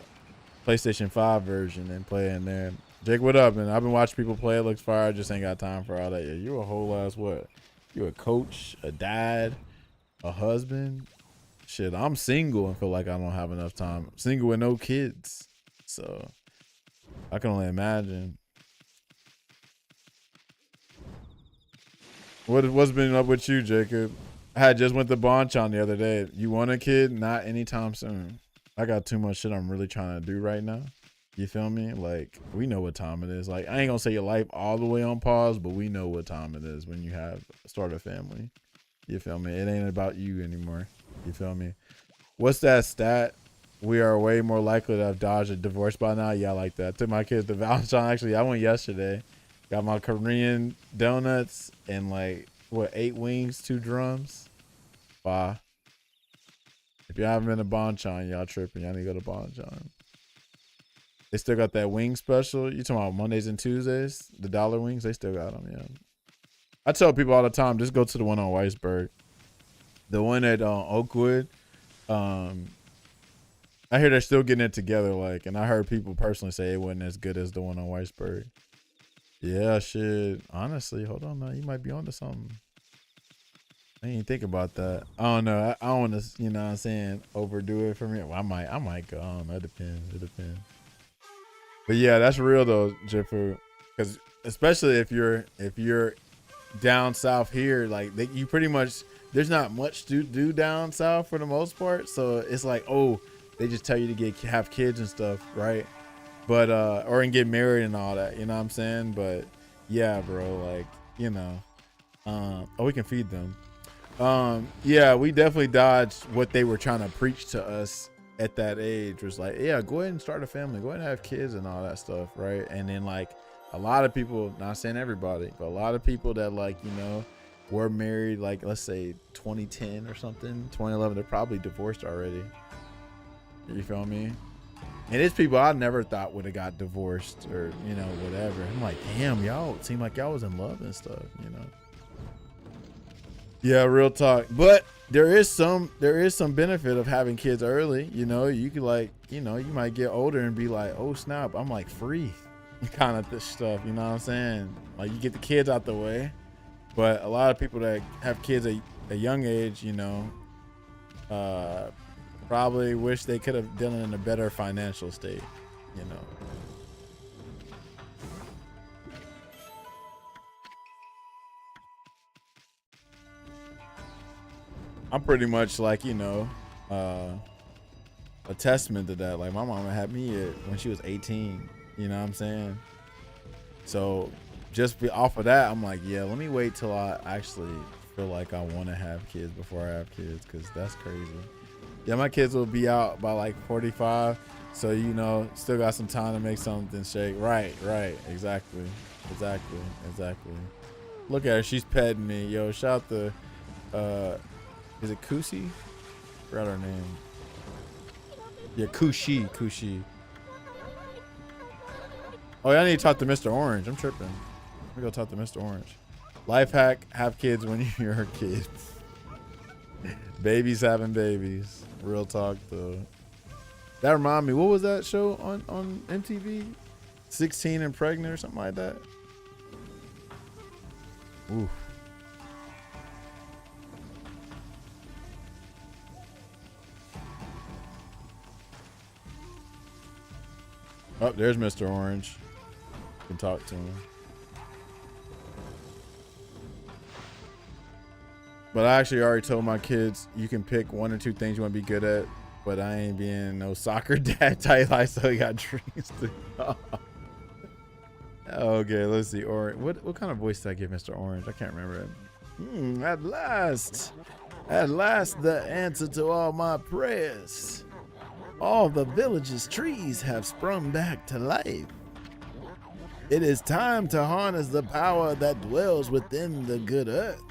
PlayStation 5 version and playing there. Jake, what up, man? I've been watching people play. It looks fire. I just ain't got time for all that. Yeah, you a whole ass what? You a coach, a dad, a husband? Shit, I'm single and feel like I don't have enough time. Single with no kids. So I can only imagine. What's been up with you, Jacob? I had just went to Bonchon the other day. You want a kid? Not anytime soon. I got too much shit I'm really trying to do right now. You feel me? Like, we know what time it is. Like, I ain't gonna say your life all the way on pause, but we know what time it is when you have start a family. You feel me? It ain't about you anymore. You feel me? What's that stat? We are way more likely to have dodged a divorce by now. Yeah, I like that. Took my kids to Valentine. Actually, I went yesterday. Got my Korean donuts and like, what, 8 wings, 2 drums? Bye. If y'all haven't been to Bonchon, y'all tripping. Y'all need to go to Bonchon. They still got that wing special. You talking about Mondays and Tuesdays? The dollar wings? They still got them, yeah. I tell people all the time, just go to the one on Weisberg. The one at Oakwood. I hear they're still getting it together, like, and I heard people personally say it wasn't as good as the one on Weisberg. Yeah, shit. Honestly, hold on now. You might be onto something. I didn't even think about that. I don't know. I don't want to, you know what I'm saying, overdo it for me. Well, I might go. I don't know. It depends. It depends. But yeah, that's real though, Jifu. Because especially if you're down south here, like you pretty much there's not much to do down south for the most part. So it's like, oh, they just tell you to have kids and stuff, right? But or and get married and all that, you know what I'm saying? But yeah, bro, like, you know, oh, we can feed them. Yeah, we definitely dodged what they were trying to preach to us at that age. Was like, yeah, go ahead and start a family, go ahead and have kids and all that stuff, right? And then like a lot of people, not saying everybody, but a lot of people that like, you know, were married like, let's say 2010 or something, 2011, they're probably divorced already. You feel me? And it's people I never thought would have got divorced or, you know, whatever. I'm like, damn, y'all seem like y'all was in love and stuff, you know? Yeah, real talk. But there is some benefit of having kids early. You know, you could like, you know, you might get older and be like, oh snap, I'm like free kind of this stuff. You know what I'm saying? Like you get the kids out the way. But a lot of people that have kids at a young age, you know, probably wish they could have done it in a better financial state, you know. I'm pretty much like, you know, a testament to that. Like my mama had me when she was 18, you know what I'm saying? So just off of that, I'm like, yeah, let me wait till I actually feel like I want to have kids before I have kids, because that's crazy. Yeah, my kids will be out by like 45, so you know, still got some time to make something shake. Right, exactly. Look at her, she's petting me. Yo, shout out to is it Kushi? Forgot her name. Yeah, Kushi. Oh, yeah, I need to talk to Mr. Orange. I'm tripping. Let me go talk to Mr. Orange. Life hack: have kids when you're a kid. Babies having babies. Real talk though. That remind me, what was that show on MTV? 16 and Pregnant or something like that. Ooh. Oh, there's Mr. Orange. Can talk to him. But I actually already told my kids you can pick 1 or 2 things you want to be good at, but I ain't being no soccer dad type. I still got dreams to. Okay, let's see. Orange. What kind of voice did I give Mr. Orange? I can't remember it.
At last, the answer to all my prayers. All the village's trees have sprung back to life. It is time to harness the power that dwells within the good earth.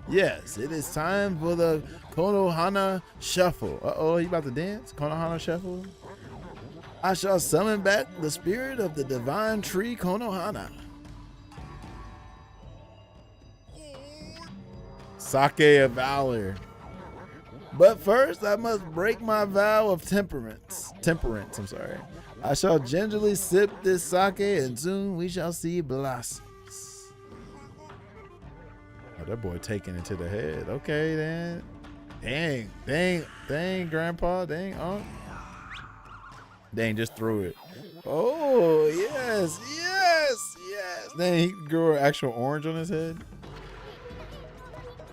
Yes, it is time for the Konohana Shuffle. Uh-oh, you about to dance? Konohana Shuffle? I shall summon back the spirit of the divine tree Konohana.
Sake of Valor.
But first, I must break my vow of temperance. I'm sorry. I shall gingerly sip this sake, and soon we shall see blossoms.
Oh, that boy taking it to the head. Okay, then. Dang, Grandpa. Dang, Unc. Dang, just threw it.
Oh, yes.
Dang, he grew an actual orange on his head.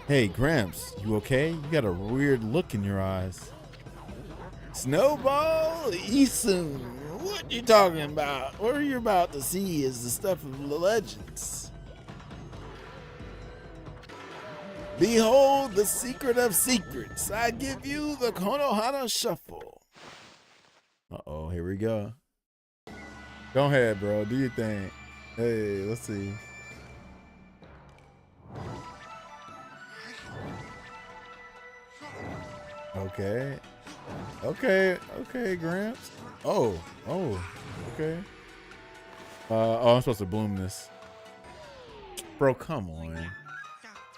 Hey, Gramps, you okay? You got a weird look in your eyes.
Snowball Isun, what you talking about? What you're about to see is the stuff of the legends. Behold the secret of secrets. I give you the Konohana Shuffle.
Uh-oh, here we go. Go ahead, bro. Do your thing. Hey, let's see. Okay, Gramps. Oh, okay. I'm supposed to bloom this. Bro, come on.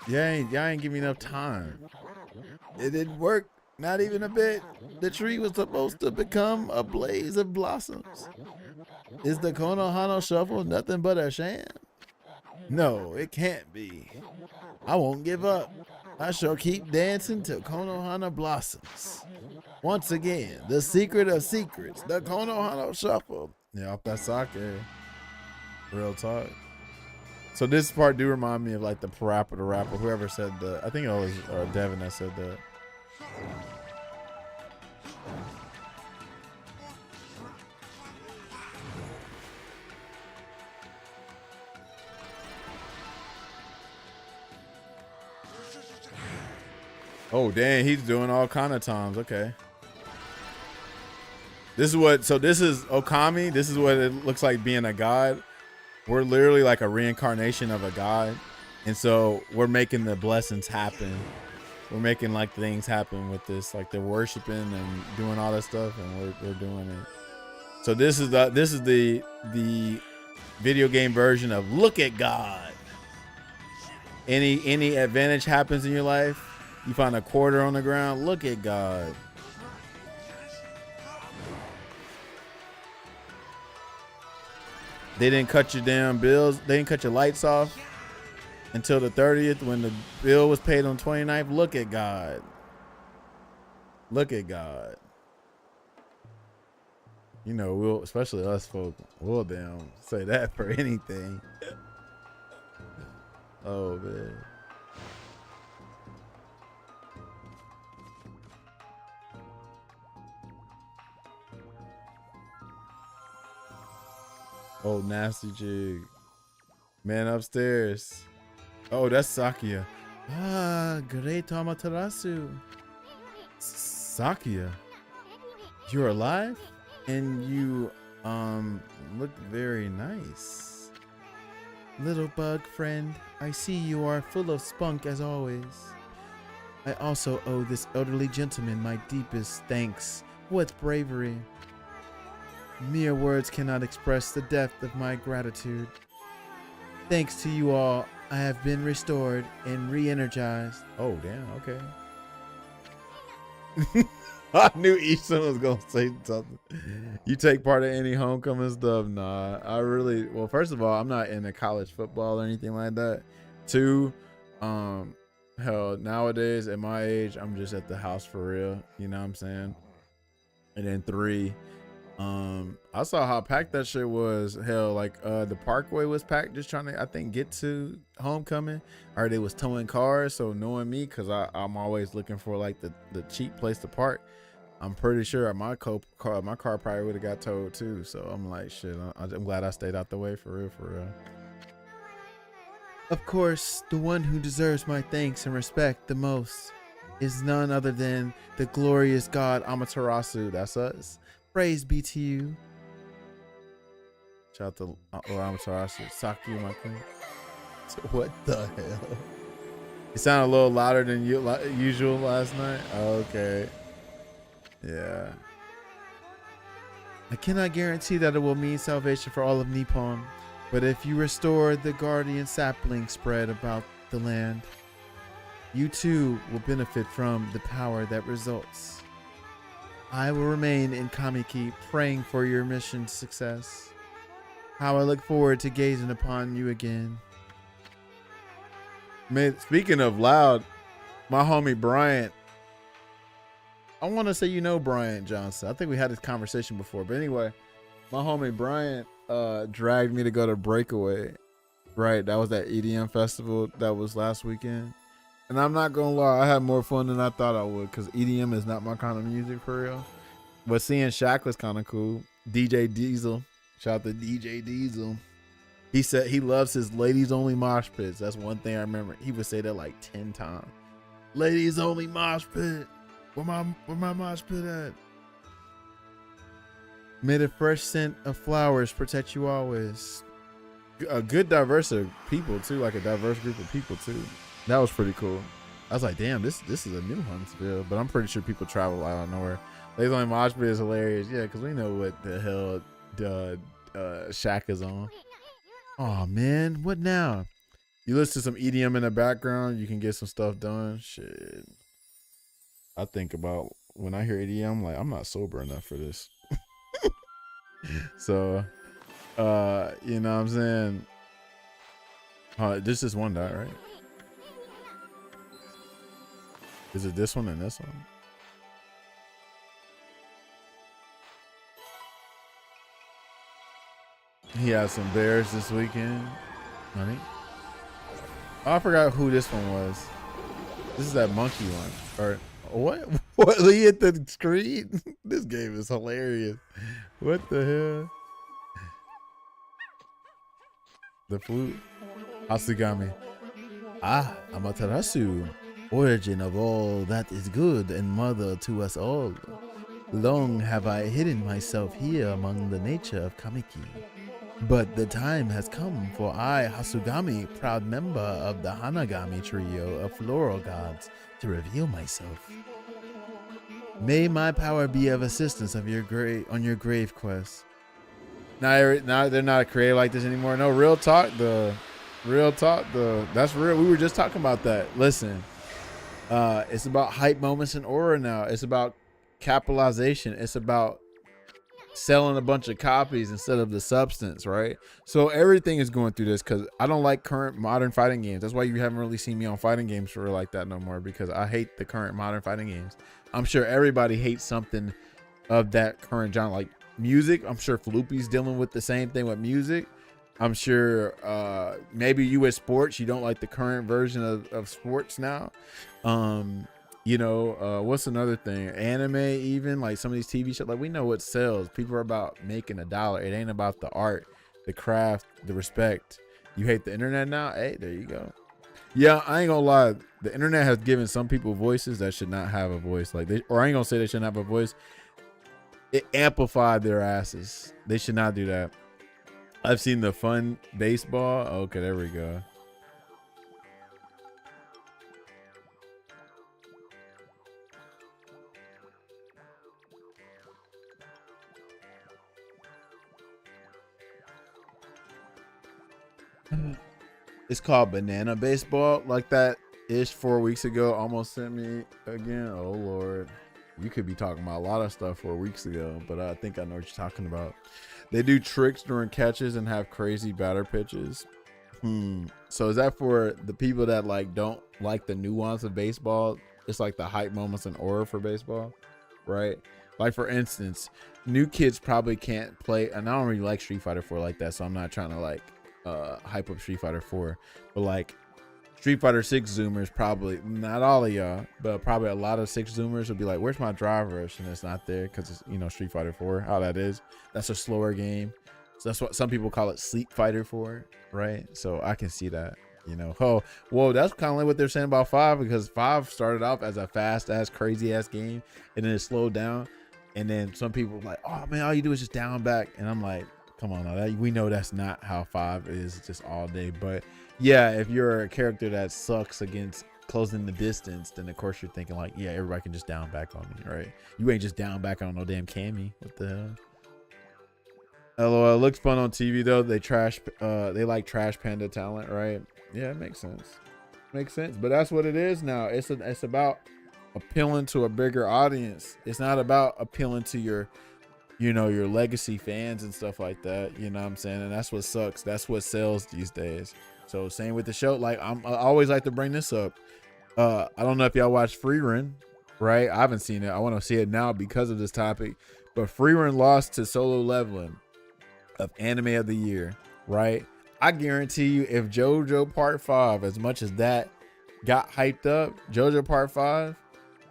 Y'all ain't give me enough time.
It didn't work, not even a bit. The tree was supposed to become a blaze of blossoms. Is the Konohana Shuffle nothing but a sham? No, it can't be. I won't give up. I shall keep dancing till Konohana blossoms. Once again, the secret of secrets, the Konohana Shuffle.
Yeah, off that sake. Real talk. So this part do remind me of like the rapper, whoever said that. I think it was Devin that said that. Oh, dang, he's doing all kind of times. Okay. This is Okami. This is what it looks like being a god. We're literally like a reincarnation of a god. And so we're making the blessings happen. We're making like things happen with this. Like they're worshiping and doing all that stuff, and we're doing it. So this is the video game version of look at God. Any advantage happens in your life, you find a quarter on the ground, look at God. They didn't cut your damn bills. They didn't cut your lights off until the 30th when the bill was paid on 29th. Look at God. Look at God. You know, we'll, especially us folk, we'll damn say that for anything. Oh, man. Oh, nasty jig. Man upstairs. Oh, that's Sakia. Ah, great Amaterasu. Sakia, you're alive? And you, look very nice. Little bug friend, I see you are full of spunk as always. I also owe this elderly gentleman my deepest thanks. What bravery. Mere words cannot express the depth of my gratitude. Thanks to you all, I have been restored and re-energized. Oh, damn, okay. I knew Ethan was going to say something. You take part in any homecoming stuff? Nah, well, first of all, I'm not into college football or anything like that. Two, hell, nowadays at my age, I'm just at the house for real. You know what I'm saying? And then three, I saw how packed that shit was. Hell, like the parkway was packed just trying to, I think, get to homecoming. Or they was towing cars. So knowing me, because I'm always looking for like the cheap place to park, I'm pretty sure my car probably would have got towed too. So I'm like, shit, I'm glad I stayed out the way, for real, for real.
Of course, the one who deserves my thanks and respect the most is none other than the glorious god Amaterasu. That's us. Praise be to you.
Shout out to Amaterasu. Saki, my queen.
What the hell?
It sounded a little louder than usual last night. Okay. Yeah.
I cannot guarantee that it will mean salvation for all of Nippon, but if you restore the guardian sapling spread about the land, you too will benefit from the power that results. I will remain in Kamiki praying for your mission's success. How I look forward to gazing upon you again.
Man, speaking of loud, my homie Bryant, I want to say Bryant Johnson. I think we had this conversation before, but anyway, my homie Bryant dragged me to go to Breakaway. Right, that was that EDM festival that was last weekend. And I'm not gonna lie, I had more fun than I thought I would, because EDM is not my kind of music for real. But seeing Shaq was kind of cool. DJ Diesel, shout out to DJ Diesel. He said he loves his ladies only mosh pits. That's one thing I remember. He would say that like 10 times. Ladies only mosh pit. Where my mosh pit at?
May the fresh scent of flowers protect you always.
A good diverse of people too, like a diverse group of people too. That was pretty cool. I was like, damn, this is a new Huntsville, but I'm pretty sure people travel out of nowhere. Ladies only mosh pit is hilarious, yeah, because we know what the hell Shaq is on.
Oh man, what now?
You listen to some EDM in the background, you can get some stuff done. Shit. I think about when I hear EDM, I'm like, I'm not sober enough for this. So, you know what I'm saying? This is one dot, right? Is it this one and this one? He had some bears this weekend. Honey. Oh, I forgot who this one was. This is that monkey one. Or what? What? He hit the screen? This game is hilarious. What the hell? The flute. Asugami.
Ah, Amaterasu, origin of all that is good and mother to us all. Long have I hidden myself here among the nature of Kamiki. But the time has come for I, Hasugami, proud member of the Hanagami trio of floral gods, to reveal myself. May my power be of assistance on your grave quest.
Now they're not creative like this anymore. No, real talk. That's real. We were just talking about that. Listen, it's about hype moments and aura now. It's about capitalization. It's about selling a bunch of copies instead of the substance, right? So everything is going through this, because I don't like current modern fighting games. That's why you haven't really seen me on fighting games for like that no more, because I hate the current modern fighting games. I'm sure everybody hates something of that current genre, like music. I'm sure Floopy's dealing with the same thing with music. I'm sure maybe you with sports, you don't like the current version of sports now. What's another thing? Anime, even like some of these TV shows, like we know what sells. People are about making $1. It ain't about the art, the craft, the respect. You hate the internet now? Hey, there you go. Yeah, I ain't gonna lie. The internet has given some people voices that should not have a voice. I ain't gonna say they shouldn't have a voice. It amplified their asses. They should not do that. I've seen the fun baseball. Okay, there we go. It's called Banana Baseball. Like that ish 4 weeks ago almost sent me again. Oh Lord, you could be talking about a lot of stuff 4 weeks ago, but I think I know what you're talking about. They do tricks during catches and have crazy batter pitches. So is that for the people that like don't like the nuance of baseball? It's like the hype moments and aura for baseball, right? Like for instance, new kids probably can't play, and I don't really like Street Fighter 4 like that, so I'm not trying to like hype up Street Fighter 4, but like Street Fighter 6 zoomers, probably not all of y'all, but probably a lot of 6 zoomers will be like, where's my drive rush? And it's not there because it's, you know, Street Fighter 4, how that is. That's a slower game. So that's what some people call it, Sleep Fighter 4, right? So I can see that, you know. Oh, whoa, that's kind of like what they're saying about 5, because 5 started off as a fast ass, crazy ass game, and then it slowed down. And then some people were like, oh man, all you do is just down back. And I'm like, come on now, we know that's not how 5 is, just all day. But yeah, if you're a character that sucks against closing the distance, then of course you're thinking like, yeah, everybody can just down back on me, right? You ain't just down back on no damn Cammy. What the hell? LOL, it looks fun on TV though. They like trash panda talent, right? Yeah, it makes sense. Makes sense. But that's what it is now. It's about appealing to a bigger audience. It's not about appealing to your, you know, your legacy fans and stuff like that. You know what I'm saying? And that's what sucks. That's what sells these days. So same with the show. Like I always like to bring this up. I don't know if y'all watch Free Run, right? I haven't seen it. I want to see it now because of this topic. But Free Run lost to Solo Leveling of Anime of the Year, right? I guarantee you, if JoJo Part 5, as much as that got hyped up, JoJo Part 5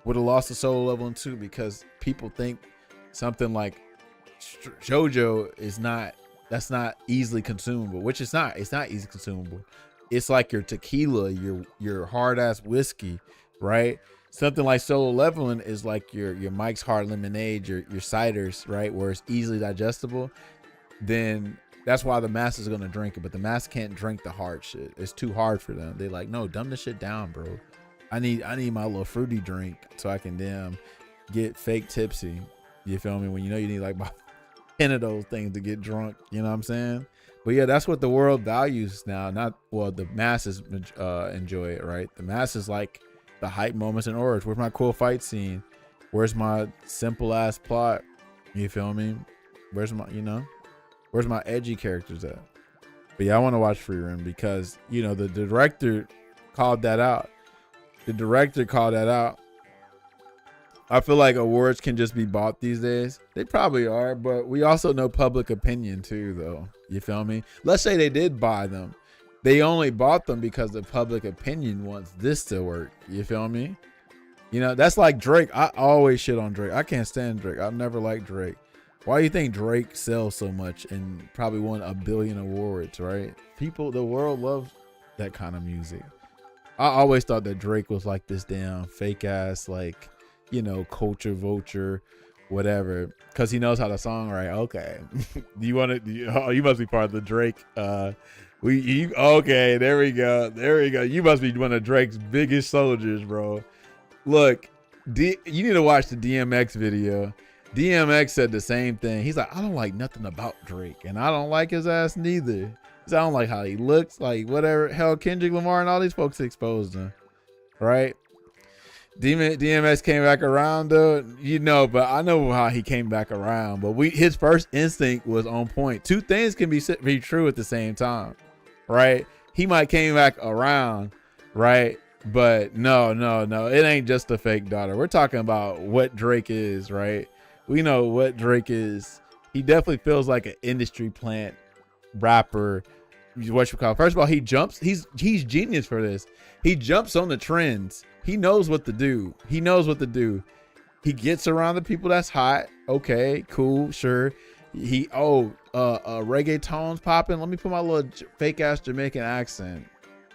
would have lost to Solo Leveling 2, because people think something like JoJo is not, that's not easily consumable, which it's not. It's not easily consumable. It's like your tequila, your hard ass whiskey, right? Something like Solo Leveling is like your Mike's Hard Lemonade, your ciders, right? Where it's easily digestible. Then that's why the masses are gonna drink it, but the mass can't drink the hard shit. It's too hard for them. They like, no, dumb this shit down, bro. I need my little fruity drink so I can damn get fake tipsy. You feel me? When you know you need like about 10 of those things to get drunk. You know what I'm saying? But yeah, that's what the world values now. Not, well, the masses enjoy it, right? The masses like the hype moments and auras. Where's my cool fight scene? Where's my simple ass plot? You feel me? Where's my, you know, where's my edgy characters at? But yeah, I want to watch Free Run because, you know, the director called that out. I feel like awards can just be bought these days. They probably are, but we also know public opinion too, though. You feel me? Let's say they did buy them. They only bought them because the public opinion wants this to work. You feel me? You know, that's like Drake. I always shit on Drake. I can't stand Drake. I've never liked Drake. Why do you think Drake sells so much and probably won 1 billion awards, right? People, the world loves that kind of music. I always thought that Drake was like this damn fake ass, like, you know, culture vulture, whatever, because he knows how to song, right? Okay. Do you want to, oh, you must be part of the Drake. Okay, there we go. You must be one of Drake's biggest soldiers, bro. Look, you need to watch the DMX video. DMX said the same thing. He's like, I don't like nothing about Drake, and I don't like his ass neither. I don't like how he looks, like whatever. Hell, Kendrick Lamar and all these folks exposed him, right? DMX came back around though, you know, but I know how he came back around. But his first instinct was on point. Two things can be true at the same time, right? He might came back around, right? But no, it ain't just a fake daughter. We're talking about what Drake is, right? We know what Drake is. He definitely feels like an industry plant rapper. What you call? First of all, he jumps. He's genius for this. He jumps on the trends. He knows what to do. He gets around the people that's hot. Okay, cool, sure. Reggaeton's popping. Let me put my little fake ass Jamaican accent.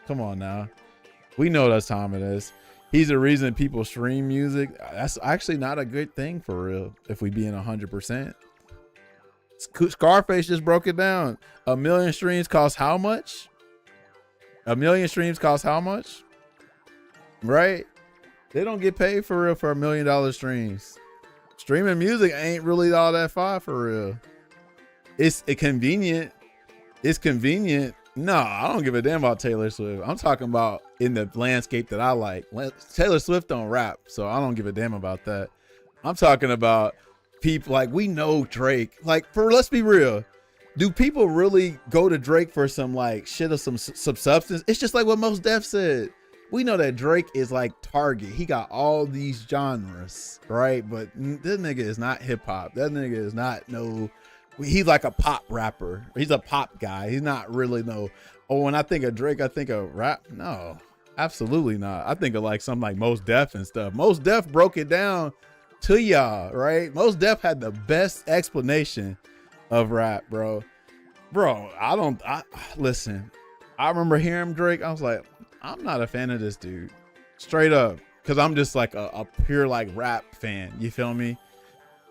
Come on now. We know that's time it is. He's the reason people stream music. That's actually not a good thing for real. If we being 100%. Scarface just broke it down. 1 million streams cost how much? 1 million streams cost how much? Right? They don't get paid for real for $1 million streams. Streaming music ain't really all that far for real. It's convenient. It's convenient. No, I don't give a damn about Taylor Swift. I'm talking about in the landscape that I like. Taylor Swift don't rap, so I don't give a damn about that. I'm talking about people like, we know Drake. Like, let's be real. Do people really go to Drake for some like shit or some substance? It's just like what Mos Def said.
we know that Drake is like Target. He got all these genres, right? But this nigga is not hip hop. That nigga is not he's like a pop rapper. He's a pop guy. He's not really when I think of Drake, I think of rap. No, absolutely not. I think of like something like Mos Def and stuff. Mos Def broke it down to y'all, right? Mos Def had the best explanation of rap, bro. Listen, I remember hearing Drake. I was like, I'm not a fan of this dude, straight up, because I'm just like a pure like rap fan. You feel me?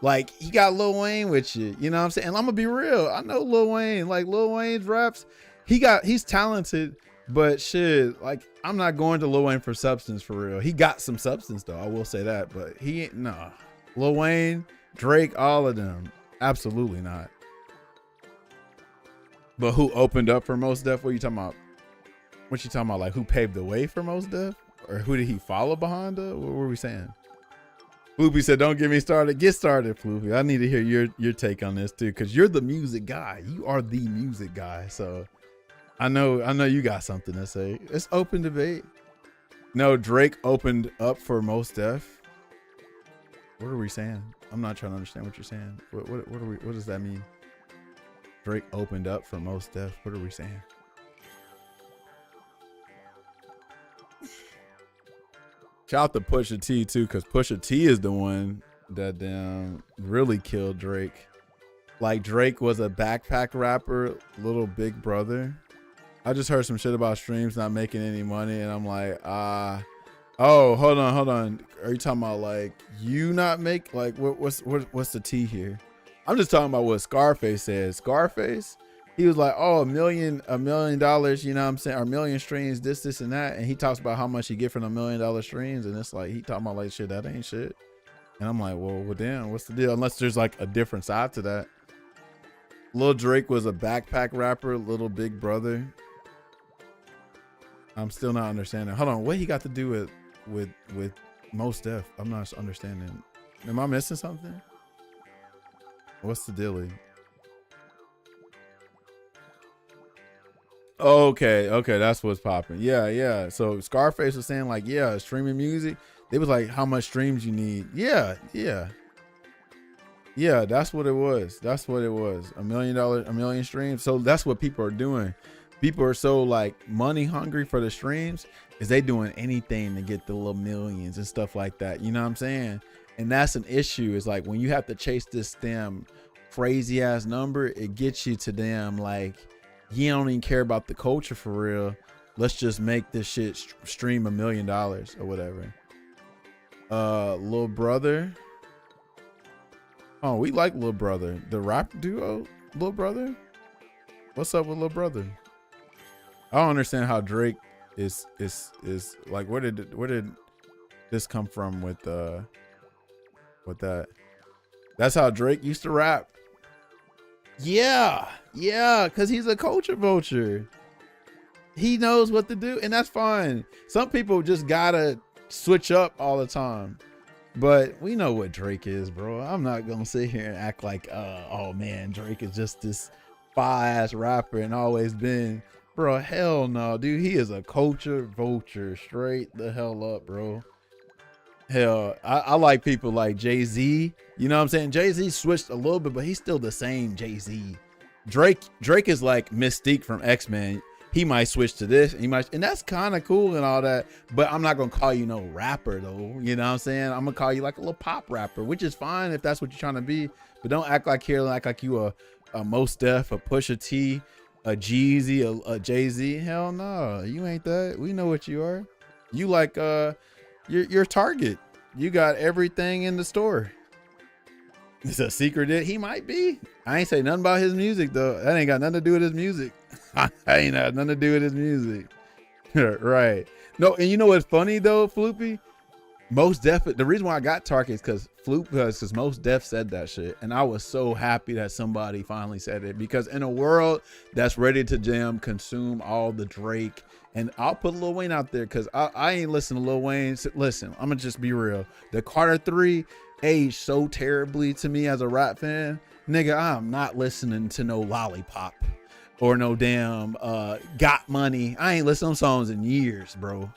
Like, he got Lil Wayne with you, you know what I'm saying? And I'm gonna be real. I know Lil Wayne, like Lil Wayne's raps. He's talented, but shit, like, I'm not going to Lil Wayne for substance, for real. He got some substance though, I will say that, but he ain't, nah. Lil Wayne, Drake, all of them, absolutely not. But who opened up for Mos Def? What are you talking about? What you talking about? Like, who paved the way for Mos Def? Or who did he follow behind? What were we saying? Floopy said, don't get me started. Get started, Floopy. I need to hear your take on this too, because you're the music guy. You are the music guy. So I know you got something to say. It's open debate. No, Drake opened up for Mos Def. What are we saying? I'm not trying to understand what you're saying. What does that mean? Drake opened up for Mos Def. What are we saying? Shout out to Pusha T too, because Pusha T is the one that really killed Drake. Like, Drake was a backpack rapper, little big brother. I just heard some shit about streams not making any money, and I'm like, oh, hold on. Are you talking about like you not make, like, what's the T here? I'm just talking about what Scarface said. Scarface, he was like, oh, $1 million, you know what I'm saying? Or 1 million streams, this, and that. And he talks about how much he get from $1 million streams. And it's like, he talking about like, shit, that ain't shit. And I'm like, well, damn, what's the deal? Unless there's like a different side to that. Lil Drake was a backpack rapper, little big brother. I'm still not understanding. Hold on, what he got to do with Mos Def? I'm not understanding. Am I missing something? What's the dealie? Okay, that's what's popping. Yeah. So Scarface was saying like, yeah, streaming music. They was like, how much streams you need? Yeah. That's what it was. $1 million, 1 million streams. So that's what people are doing. People are so like money hungry for the streams, is they doing anything to get the little millions and stuff like that. You know what I'm saying? And that's an issue. It's like when you have to chase this damn crazy ass number, it gets you to damn like, you don't even care about the culture for real. Let's just make this shit stream $1 million or whatever. Lil Brother. Oh, we like Lil Brother. The rap duo, Lil Brother. What's up with Lil Brother? I don't understand how Drake is like, where did this come from with that? That's how Drake used to rap. Yeah, because he's a culture vulture. He knows what to do, and that's fine. Some people just gotta switch up all the time. But we know what Drake is, bro. I'm not gonna sit here and act like, oh man, Drake is just this fire-ass rapper and always been. Bro, hell no, dude. He is a culture vulture. Straight the hell up, bro. Hell, I like people like Jay-Z. You know what I'm saying? Jay-Z switched a little bit, but he's still the same Jay-Z. Drake is like Mystique from X-Men. He might switch to this, and that's kind of cool and all that, but I'm not gonna call you no rapper though. You know what I'm saying? I'm gonna call you like a little pop rapper, which is fine if that's what you're trying to be, but don't act like you a Mos Def, a Pusha T, a Jeezy, a Jay-Z. Hell no, you ain't that. We know what you are. You like you're Target. You got everything in the store. It's a secret that he might be. I ain't say nothing about his music though. That ain't got nothing to do with his music. I ain't had nothing to do with his music. Right. No, and you know what's funny though, Floopy? Mos Def, the reason why I got Target is because Mos Def said that shit. And I was so happy that somebody finally said it, because in a world that's ready to consume all the Drake, and I'll put Lil Wayne out there because I ain't listening to Lil Wayne. Listen, I'm gonna just be real. The Carter 3 aged so terribly to me as a rap fan. Nigga, I'm not listening to no Lollipop or no damn Got Money. I ain't listened to them songs in years, bro.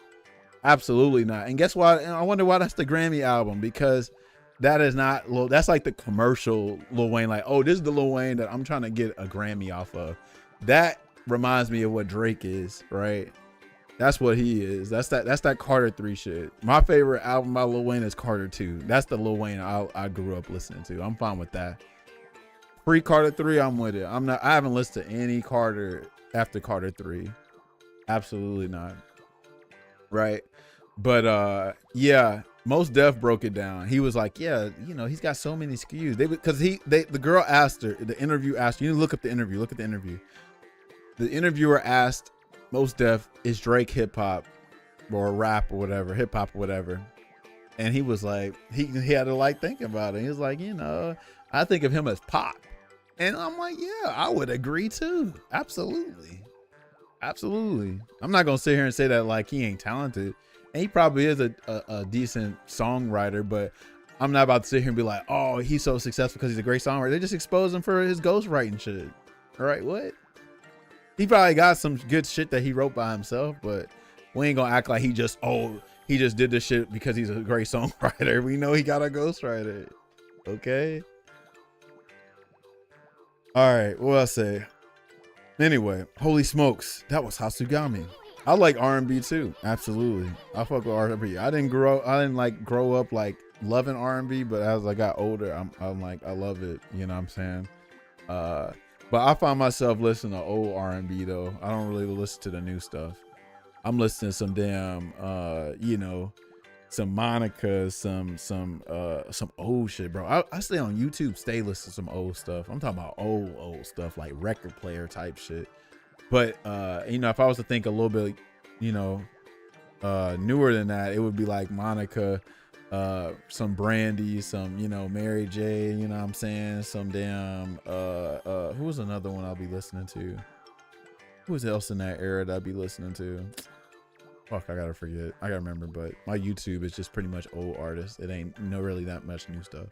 Absolutely not. And guess what? I wonder why that's the Grammy album, because that is not Lil, that's like the commercial Lil Wayne, like, oh, this is the Lil Wayne that I'm trying to get a Grammy off of. That reminds me of what Drake is, right? That's what he is. That's that Carter 3 shit. My favorite album by Lil Wayne is Carter 2. That's the Lil Wayne I grew up listening to. I'm fine with that. Pre Carter 3, I'm with it. I haven't listened to any Carter after Carter 3. Absolutely not. Right. But yeah, Most Def broke it down. He was like, yeah, you know, he's got so many SKUs. The girl asked her, the interview asked, you need to look up the interview. Look at the interview. The interviewer asked Most Def, is Drake hip hop or rap or whatever, hip hop or whatever? And he was like, he had to like think about it. He was like, you know, I think of him as pop. And I'm like, yeah, I would agree too. Absolutely. Absolutely. I'm not going to sit here and say that like he ain't talented. And he probably is a decent songwriter, but I'm not about to sit here and be like, oh, he's so successful because he's a great songwriter. They just expose him for his ghostwriting shit. All right, what? He probably got some good shit that he wrote by himself, but we ain't gonna act like he just did this shit because he's a great songwriter. We know he got a ghostwriter. Okay. All right, what else say? Anyway, holy smokes, that was Hasugami. I like R&B too. Absolutely, I fuck with R&B. I didn't grow up like loving R&B, but as I got older, I'm like, I love it. You know what I'm saying? But I find myself listening to old R&B though. I don't really listen to the new stuff. I'm listening to some damn, you know, some Monica, some old shit, bro. I stay on YouTube, stay listening to some old stuff. I'm talking about old stuff, like record player type shit. But you know, if I was to think a little bit, you know, newer than that, it would be like Monica, some Brandy, some, you know, Mary J, you know what I'm saying? Some damn who was another one I'll be listening to? Who's else in that era that I'd be listening to? Fuck, I gotta forget. I gotta remember, but my YouTube is just pretty much old artists. It ain't really that much new stuff.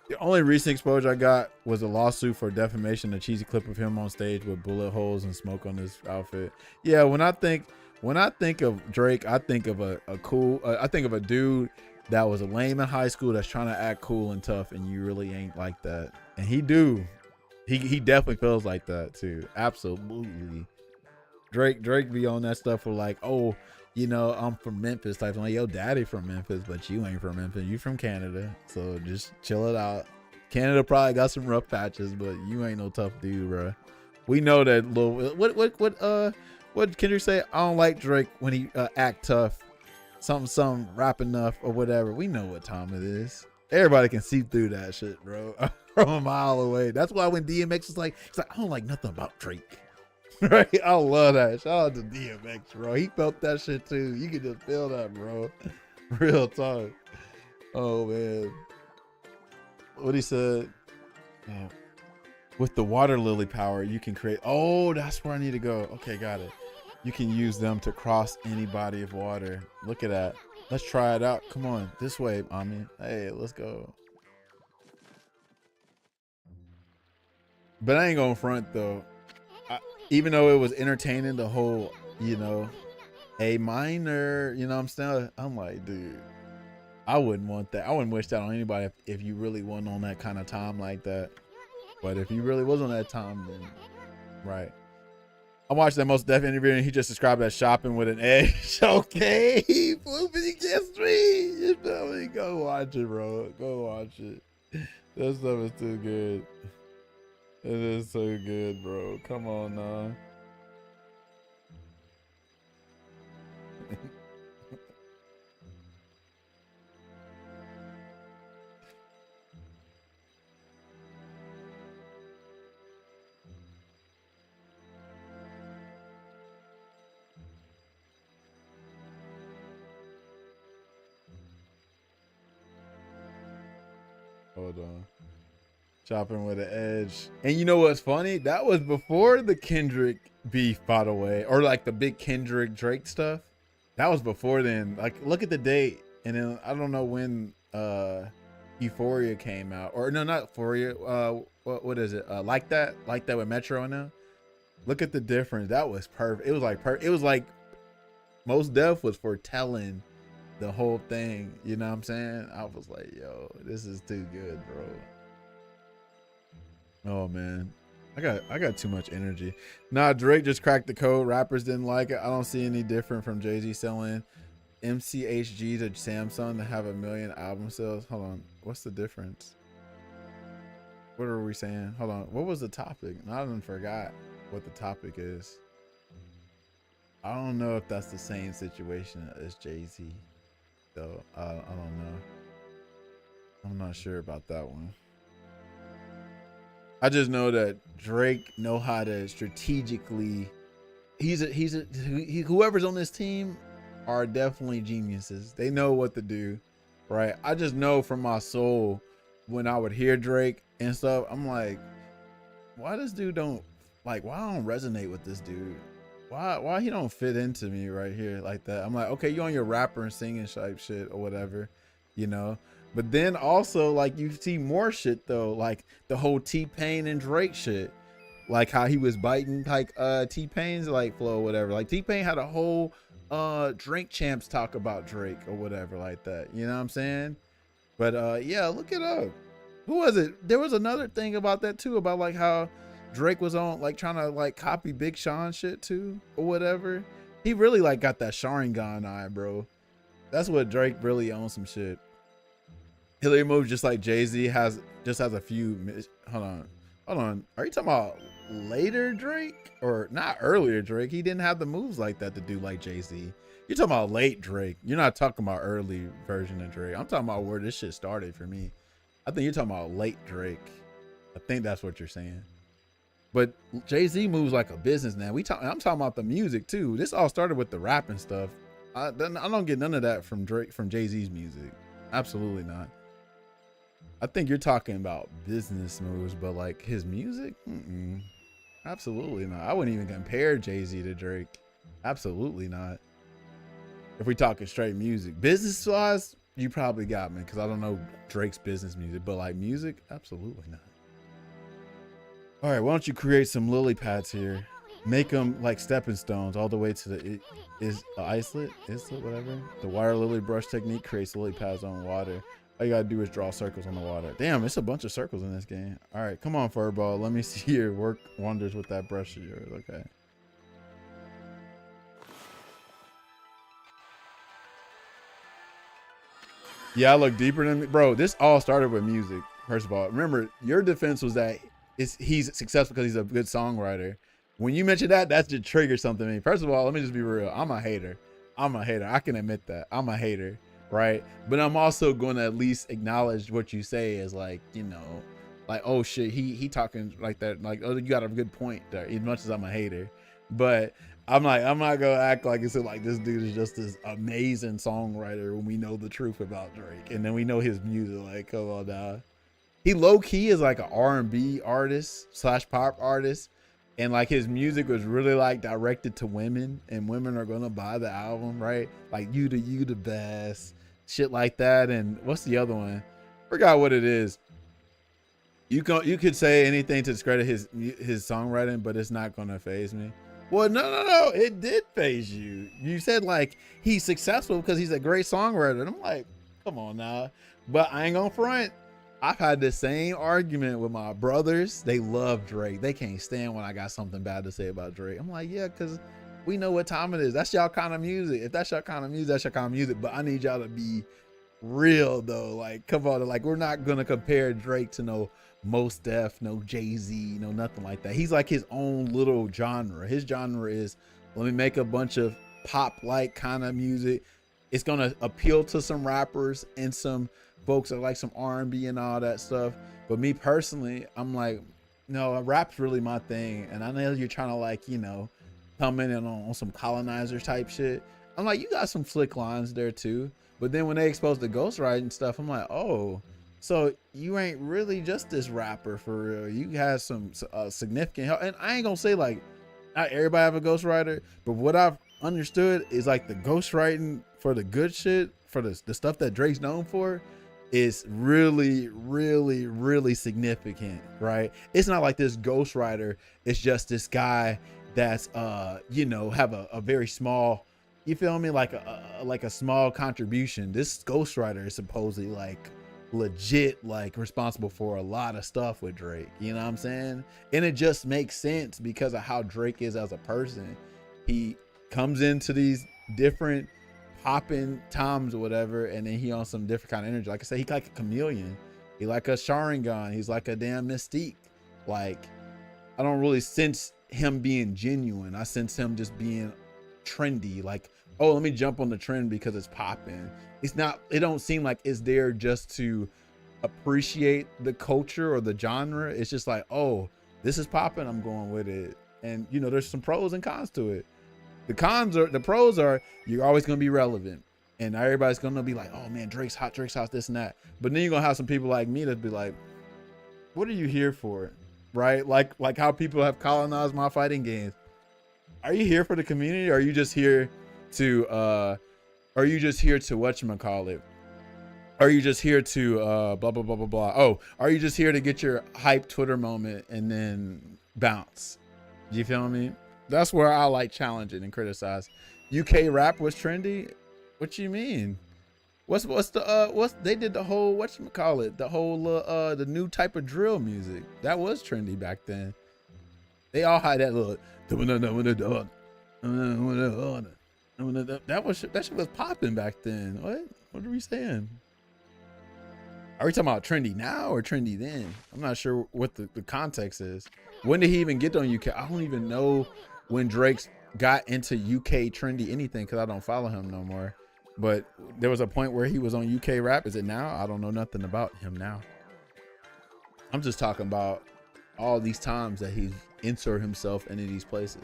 The only recent exposure I got was a lawsuit for defamation, a cheesy clip of him on stage with bullet holes and smoke on his outfit. Yeah, when I think of Drake, I think of I think of a dude that was a lame in high school that's trying to act cool and tough, and you really ain't like that. And he definitely feels like that too. Absolutely. Drake be on that stuff for like, oh, you know, I'm from Memphis type. I'm like, yo, daddy from Memphis, but you ain't from Memphis. You from Canada, so just chill it out. Canada probably got some rough patches, but you ain't no tough dude, bro. We know that little. What Kendrick say? I don't like Drake when he act tough. Something rap enough or whatever. We know what time it is. Everybody can see through that shit, bro. From a mile away. That's why when DMX was like, he's like, I don't like nothing about Drake. Right? I love that. Shout out to DMX, bro. He felt that shit too. You can just feel that, bro. Real talk. Oh man. What he said. Yeah. With the water lily power, you can create. Oh, that's where I need to go. Okay, got it. You can use them to cross any body of water. Look at that. Let's try it out. Come on, this way, Ami. Hey, let's go. But I ain't gonna front though. Even though it was entertaining, the whole, you know, A minor, you know what I'm saying? I'm like, dude, I wouldn't want that. I wouldn't wish that on anybody if you really wasn't on that kind of time like that. But if you really was on that time, then right. I watched that Most Def interview and he just described that shopping with an edge. Okay, you just me. You know me. Go watch it, bro. Go watch it. That stuff is too good. It is so good, bro. Come on now. Hold on. Shopping with an edge. And you know what's funny? That was before the Kendrick beef, by the way, or like the big Kendrick Drake stuff. That was before then. Like, look at the date. And then I don't know when Euphoria came out, or no, not Euphoria. What is it? Like that with Metro now. Look at the difference. That was perfect. It was like Most Def was foretelling the whole thing. You know what I'm saying? I was like, yo, this is too good, bro. Oh man. I got too much energy. Nah, Drake just cracked the code. Rappers didn't like it. I don't see any different from Jay-Z selling MCHG to Samsung to have 1 million album sales. Hold on. What's the difference? What are we saying? Hold on. What was the topic? I even forgot what the topic is. I don't know if that's the same situation as Jay-Z. So I don't know. I'm not sure about that one. I just know that Drake know how to strategically. Whoever's on this team are definitely geniuses. They know what to do, right? I just know from my soul when I would hear Drake and stuff, I'm like, why this dude don't like? Why I don't resonate with this dude? Why he don't fit into me right here like that? I'm like, okay, you on your rapper and singing type shit or whatever, you know. But then also like you see more shit though, like the whole T-Pain and Drake shit, like how he was biting like T-Pain's like flow or whatever. Like T-Pain had a whole Drink Champs talk about Drake or whatever like that. You know what I'm saying? But yeah, look it up. Who was it? There was another thing about that too, about like how Drake was on like trying to like copy Big Sean shit too or whatever. He really like got that Sharingan eye, bro. That's what Drake really owns some shit. Hillary moves just like Jay-Z has a few. Hold on. Are you talking about later Drake or not earlier Drake? He didn't have the moves like that to do like Jay-Z. You're talking about late Drake. You're not talking about early version of Drake. I'm talking about where this shit started for me. I think you're talking about late Drake. I think that's what you're saying. But Jay-Z moves like a businessman. I'm talking about the music too. This all started with the rapping stuff. I don't get none of that from Jay-Z's music. Absolutely not. I think you're talking about business moves, but like his music, absolutely not. I wouldn't even compare Jay-Z to Drake. Absolutely not. If we talking straight music, business wise, you probably got me because I don't know Drake's business music, but like music, absolutely not. All right, why don't you create some lily pads here? Make them like stepping stones all the way to the islet, whatever. The wire lily brush technique creates lily pads on water. All you gotta do is draw circles on the water. Damn, it's a bunch of circles in this game. All right, come on, Furball. Let me see your work wonders with that brush of yours. Okay. Yeah, I look deeper than me. Bro, this all started with music. First of all, remember, your defense was that he's successful because he's a good songwriter. When you mentioned that, that just triggered something in me. First of all, let me just be real. I'm a hater. I can admit that. I'm a hater. Right, but I'm also going to at least acknowledge what you say as like, you know, like, oh shit, he talking like that, like, oh, you got a good point there, as much as I'm a hater. But I'm like, I'm not gonna act like it's like this dude is just this amazing songwriter when we know the truth about Drake and then we know his music. Like, come on now, he low key is like an R&B artist / pop artist, and like his music was really like directed to women, and women are gonna buy the album, right? Like you the best. Shit like that. And what's the other one? Forgot what it is. You could say anything to discredit his songwriting, but it's not gonna phase me. Well, no, it did phase you. You said like he's successful because he's a great songwriter, and I'm like, come on now. But I ain't gonna front. I've had the same argument with my brothers. They love Drake. They can't stand when I got something bad to say about Drake. I'm like, yeah, because we know what time it is. That's y'all kind of music. If that's your kind of music, that's your kind of music. But I need y'all to be real though. Like, come on. Like, we're not gonna compare Drake to no Mos Def, no Jay-Z, no nothing like that. He's like his own little genre. His genre is, let me make a bunch of pop-like kind of music. It's gonna appeal to some rappers and some folks that like some R&B and all that stuff. But me personally, I'm like, no, rap's really my thing. And I know you're trying to like, you know, come in and on some colonizer type shit. I'm like, you got some slick lines there too. But then when they expose the ghostwriting stuff, I'm like, oh, so you ain't really just this rapper for real. You have some significant help. And I ain't gonna say like, not everybody have a ghostwriter, but what I've understood is like the ghostwriting for the good shit, for the stuff that Drake's known for, is really, really, really significant, right? It's not like this ghostwriter. It's just this guy that's, you know, have a very small you feel me, like a small contribution. This ghostwriter is supposedly like legit like responsible for a lot of stuff with Drake, you know what I'm saying? And it just makes sense because of how Drake is as a person. He comes into these different popping times or whatever, and then he on some different kind of energy. Like I said, he like a chameleon, he like a Sharingan, he's like a damn Mystique. Like, I don't really sense him being genuine. I sense him just being trendy, like, oh, let me jump on the trend because it's popping. It's not, it don't seem like it's there just to appreciate the culture or the genre. It's just like, oh, this is popping, I'm going with it. And you know, there's some pros and cons to it. The pros are you're always gonna be relevant, and everybody's gonna be like, oh man, Drake's hot, this and that. But then you're gonna have some people like me that be like, what are you here for? Right? Like how people have colonized my fighting games. Are you here for the community? Or are you just here to whatchamacallit? Are you just here to blah blah blah blah blah? Oh, are you just here to get your hype Twitter moment and then bounce? Do you feel me? That's where I like challenging and criticize. UK rap was trendy. What you mean? What's they did the whole whatchamacallit, the whole the new type of drill music. That was trendy back then. They all had that little that shit was popping back then. What are we saying? Are we talking about trendy now or trendy then? I'm not sure what the context is. When did he even get on UK? I don't even know when Drake's got into UK trendy anything because I don't follow him no more. But there was a point where he was on UK rap. Is it now? I don't know nothing about him now. I'm just talking about all these times that he's insert himself into these places.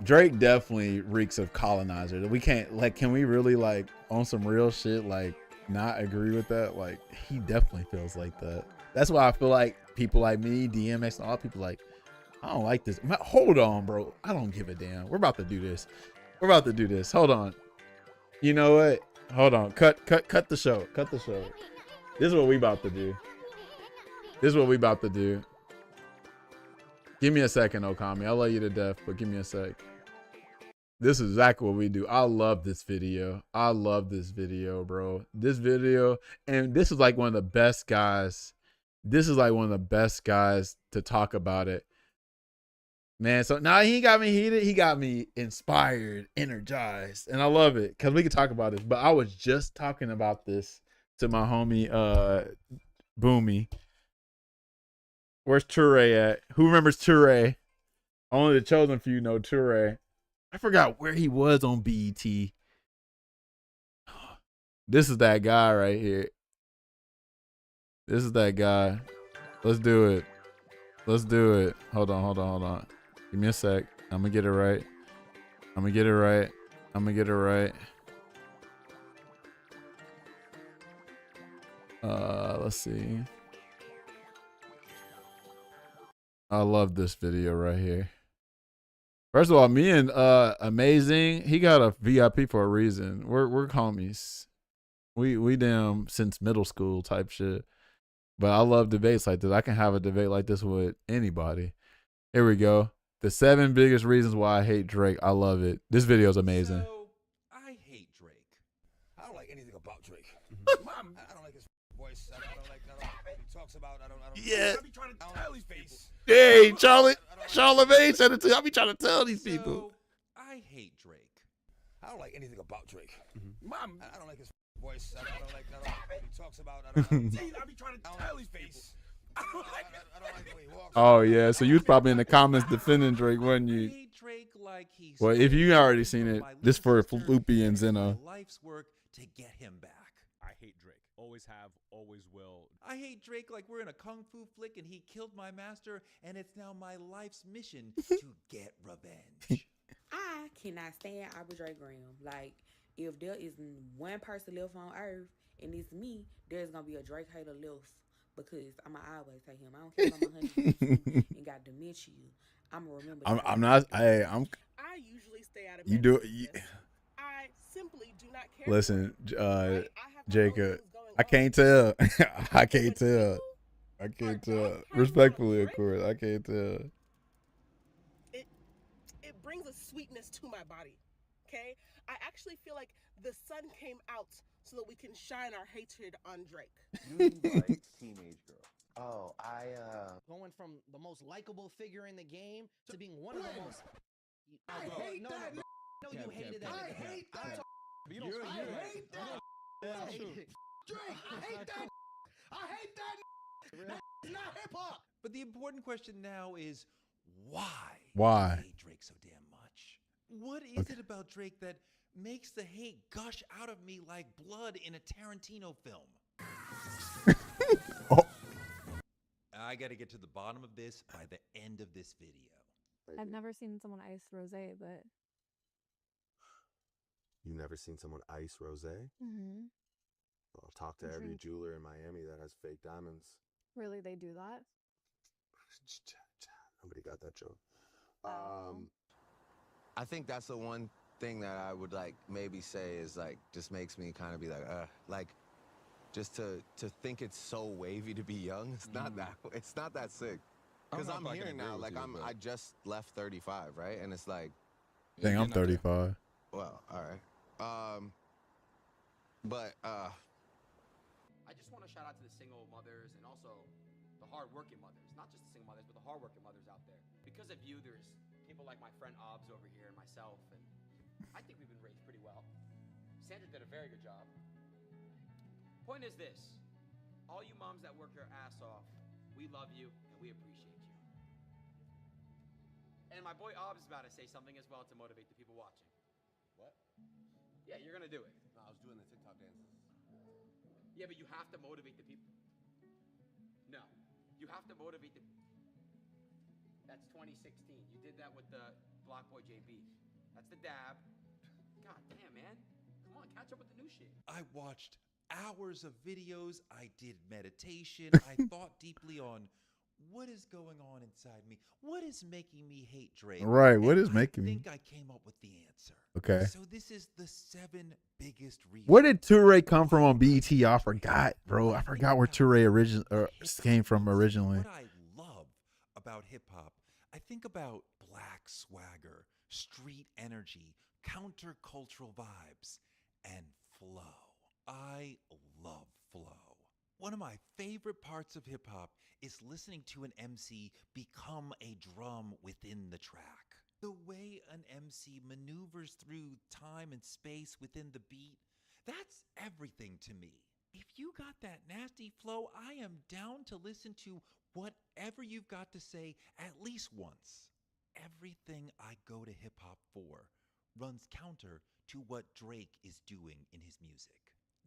Drake definitely reeks of colonizer. We can't, like, can we really, like, on some real shit, like, not agree with that? Like, he definitely feels like that. That's why I feel like people like me, DMX, and all people like, I don't like this. Hold on, bro. I don't give a damn. We're about to do this. Hold on. You know what? Hold on. Cut the show. Cut the show. This is what we about to do. Give me a second, Okami. I love you to death, but give me a sec. This is exactly what we do. I love this video. Bro. This video, and this is like one of the best guys. To talk about it. Man, so now he got me heated. He got me inspired, energized, and I love it because we can talk about this. But I was just talking about this to my homie Boomy. Where's Toure at? Who remembers Toure? Only the chosen few know Toure. I forgot where he was on BET. This is that guy right here. This is that guy. Let's do it. Hold on. Give me a sec. I'm gonna get it right. Let's see. I love this video right here. First of all, me and Amazing, he got a VIP for a reason. We're homies. We damn since middle school type shit. But I love debates like this. I can have a debate like this with anybody. Here we go. The 7 biggest reasons why I hate Drake. I love it. This video is amazing.
So, I hate Drake. I don't like anything about Drake. Mom, I don't like his voice. I don't like what he talks about. I don't.
Yeah.
I be trying to tell these people.
Hey, Charlamagne said it too. I be trying to tell these people.
I hate Drake. I don't like anything about Drake. Mom, I don't like his voice. I don't like what he talks about. I be trying to tell these people. I don't like the way he walks.
Oh yeah, so you was probably in the comments defending Drake, wasn't you?
Drake like he's
well, if you already seen it, this for Floopy and Zeno.
Life's work to get him back.
I hate Drake. Always have, always will.
I hate Drake like we're in a kung fu flick and he killed my master and it's now my life's mission to get revenge.
I cannot stand Aubrey Drake Graham. Like, if there is one person left on earth and it's me, there's gonna be a Drake hater left. Because I'ma always say him. I don't care if I'm 100 and got dementia. I'ma remember.
I'm not. I
usually stay out of.
You do.
I simply do not care.
Listen,
I
Jacob. I can't tell. I can't tell. Respectfully, of course. I can't tell.
It brings a sweetness to my body. Okay? I actually feel like the sun came out so that we can shine our hatred on Drake.
Like teenage girl.
Oh, going from the most likable figure in the game to being one of the most.
I hate that.
No, you hated that.
I hate that.
You don't
I hate that. Drake, I hate that. I hate that. That's not hip hop.
But the important question now is why?
Why?
Do you hate Drake so damn much? What is it about Drake that makes the hate gush out of me like blood in a Tarantino film?
Oh.
I got to get to the bottom of this by the end of this video.
I've never seen someone ice rosé, but
You've never seen someone ice rosé? Well, talk to every
Drink.
jeweler in Miami that has fake diamonds.
really they do that.
Nobody got that joke.
I think that's the one thing that I would like maybe say is like just makes me kind of be like just to think it's so wavy to be young. It's not that. It's not that sick. Because I'm here now. Like I just left 35, right? And it's like,
Dang, I'm 35.
well, all right. But
I just want to shout out to the single mothers and also the hard-working mothers. Not just the single mothers, but the hard-working mothers out there. Because of you, there's people like my friend Obs over here and myself, and I think we've been raised pretty well. Sandra did a very good job. Point is this. All you moms that work your ass off, we love you and we appreciate you. And my boy Obs is about to say something as well to motivate the people watching.
What?
Yeah, you're gonna do it.
No, I was doing the TikTok dances.
Yeah, but you have to motivate the people. No, you have to motivate the. That's 2016. You did that with the Block Boy JB. That's the dab. God damn, man. Come on, catch up with the new shit.
I watched hours of videos. I did meditation. I thought deeply on what is going on inside me. What is making me hate Drake?
Right, what
And
is making me-
I think I came up with the answer.
Okay.
So this is the 7 biggest reasons.
Where did Toure come from on BET? I forgot, bro. I forgot where Toure came from originally.
What I love about hip hop, I think about black swagger, street energy, countercultural vibes, and flow. I love flow. One of my favorite parts of hip hop is listening to an MC become a drum within the track. The way an MC maneuvers through time and space within the beat, that's everything to me. If you got that nasty flow, I am down to listen to whatever you've got to say at least once. Everything I go to hip hop for runs counter to what Drake is doing in his music.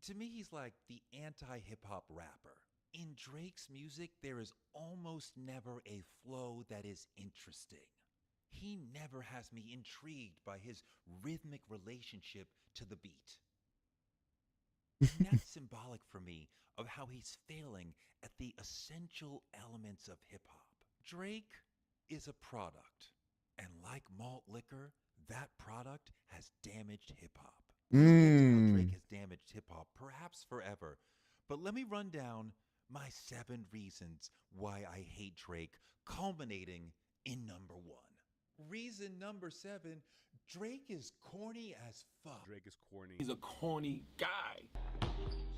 To me, he's like the anti-hip hop rapper. In Drake's music, there is almost never a flow that is interesting. He never has me intrigued by his rhythmic relationship to the beat. And that's symbolic for me of how he's failing at the essential elements of hip hop. Drake is a product, and like malt liquor, that product has damaged hip hop. Drake has damaged hip hop, perhaps forever. But let me run down my 7 reasons why I hate Drake, culminating in number 1. Reason number 7, Drake is corny as fuck.
Drake is corny.
He's a corny guy.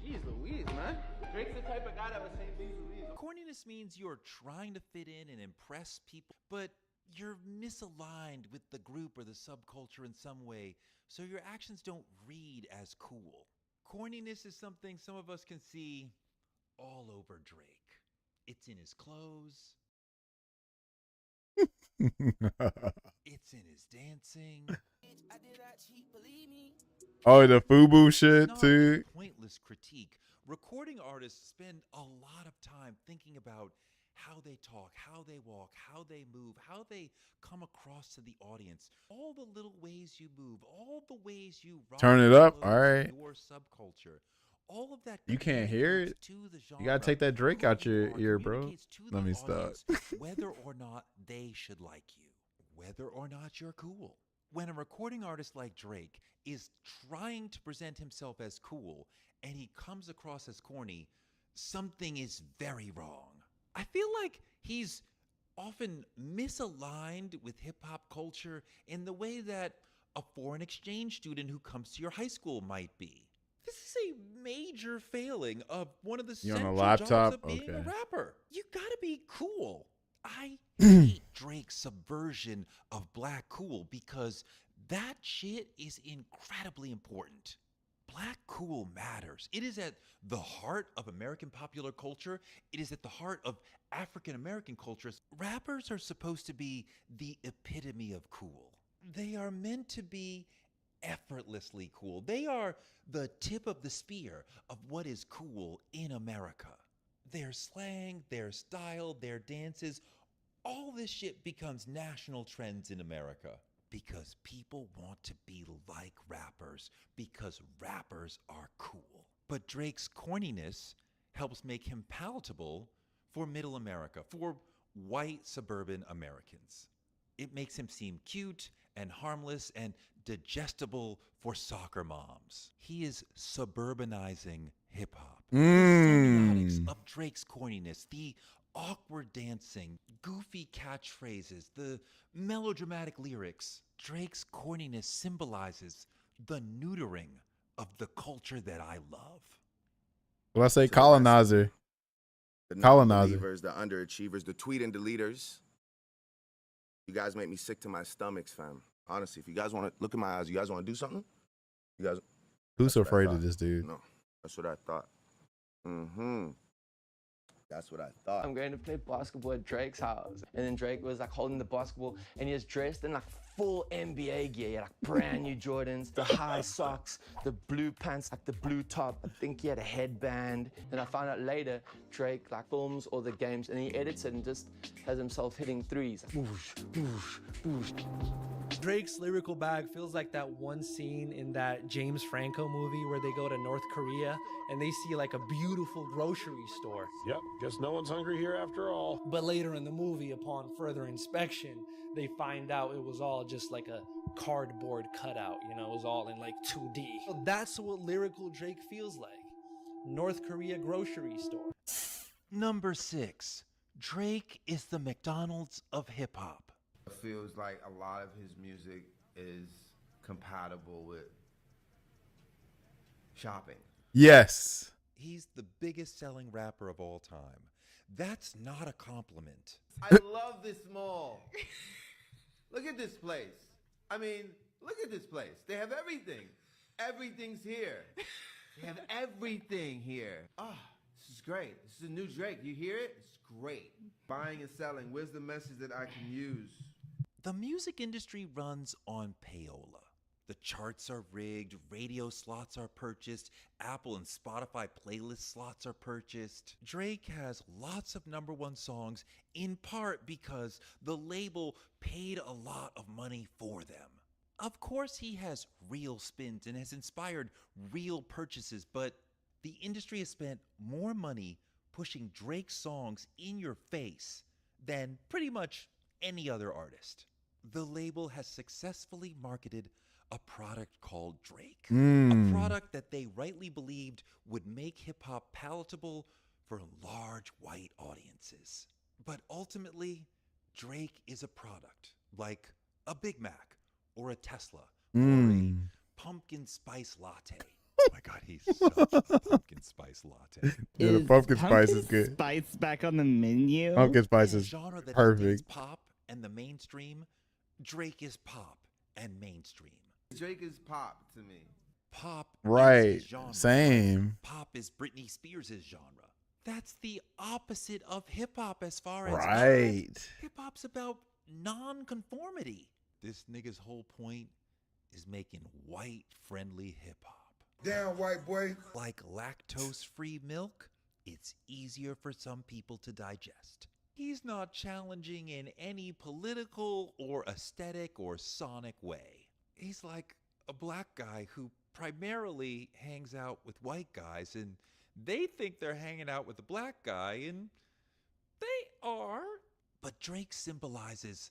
Jeez Louise, man. Drake's the type of guy that would say Jeez Louise.
Corniness means you're trying to fit in and impress people, but you're misaligned with the group or the subculture in some way, so your actions don't read as cool. Corniness is something some of us can see all over Drake. It's in his clothes. It's in his dancing.
Oh, the FUBU shit
Not
too.
a pointless critique. Recording artists spend a lot of time thinking about how they talk, how they walk, how they move, how they come across to the audience. All the little ways you move, all the ways you rock
Turn it
the
up,
clothes
all
of
right.
your subculture. All of that
You can't hear it.
communicates to the
You gotta
genre
take that Drake
who
out
you
your
are,
ear, bro.
communicates to
Let
the
me stop.
audience whether or not they should like you, whether or not you're cool. When a recording artist like Drake is trying to present himself as cool and he comes across as corny, something is very wrong. I feel like he's often misaligned with hip hop culture in the way that a foreign exchange student who comes to your high school might be. This is a major failing of one of the
You on a
central
laptop?
jobs of being a
Okay.
rapper. You gotta be cool. I hate Drake's subversion of black cool because that shit is incredibly important. Black cool matters. It is at the heart of American popular culture. It is at the heart of African American cultures. Rappers are supposed to be the epitome of cool. They are meant to be effortlessly cool. They are the tip of the spear of what is cool in America. Their slang, their style, their dances, all this shit becomes national trends in America because people want to be like rappers because rappers are cool. But Drake's corniness helps make him palatable for middle America, for white suburban Americans. It makes him seem cute and harmless and digestible for soccer moms. He is suburbanizing hip hop. The semiotics of Drake's corniness, the awkward dancing, goofy catchphrases, the melodramatic lyrics. Drake's corniness symbolizes the neutering of the culture that I love.
Well, I say colonizer.
The
Colonizer.
non-believers, the underachievers, the tweet and deleters. You guys make me sick to my stomachs, fam. Honestly, if you guys want to look in my eyes, you guys want to do something? You guys.
Who's
That's what I
afraid of
thought.
this dude?
No, that's what I thought. That's what I thought.
I'm going to play basketball at Drake's house. And then Drake was like holding the basketball and he was dressed in like full NBA gear. He had like brand new Jordans, the high socks, the blue pants, like the blue top. I think he had a headband. Then I found out later, Drake like films all the games and he edits it and just has himself hitting threes. Like, whoosh, whoosh, whoosh.
Drake's lyrical bag feels like that one scene in that James Franco movie where they go to North Korea and they see like a beautiful grocery store.
Yep, guess no one's hungry here after all.
But later in the movie, upon further inspection, they find out it was all just like a cardboard cutout, you know, it was all in like 2D. So that's what lyrical Drake feels like. North Korea grocery store.
Number 6. Drake is the McDonald's of hip hop.
It feels like a lot of his music is compatible with shopping.
Yes.
He's the biggest selling rapper of all time. That's not a compliment.
I love this mall. Look at this place. I mean, look at this place. They have everything. Everything's here. They have everything here. Oh, this is great. This is a new Drake. You hear it? It's great. Buying and selling. Where's the message that I can use?
The music industry runs on payola. The charts are rigged, radio slots are purchased, Apple and Spotify playlist slots are purchased. Drake has lots of #1 songs in part because the label paid a lot of money for them. Of course, he has real spins and has inspired real purchases, but the industry has spent more money pushing Drake's songs in your face than pretty much any other artist. The label has successfully marketed a product called Drake, a product that they rightly believed would make hip-hop palatable for large white audiences. But ultimately, Drake is a product like a Big Mac or a Tesla or a pumpkin spice latte. Oh my God, he's such a pumpkin spice latte.
Yeah, the pumpkin spice is good.
Spice back on the menu.
Pumpkin spice is
Genre that
perfect.
is pop and the mainstream. Drake is pop and mainstream.
Drake is pop to me.
Pop
Right.
is his genre.
Same.
Pop is Britney Spears' genre. That's the opposite of hip hop as far as
Right.
Hip hop's about non-conformity. This nigga's whole point is making white-friendly hip hop.
Damn, white boy.
Like lactose-free milk, it's easier for some people to digest. He's not challenging in any political or aesthetic or sonic way. He's like a black guy who primarily hangs out with white guys and they think they're hanging out with a black guy and they are. But Drake symbolizes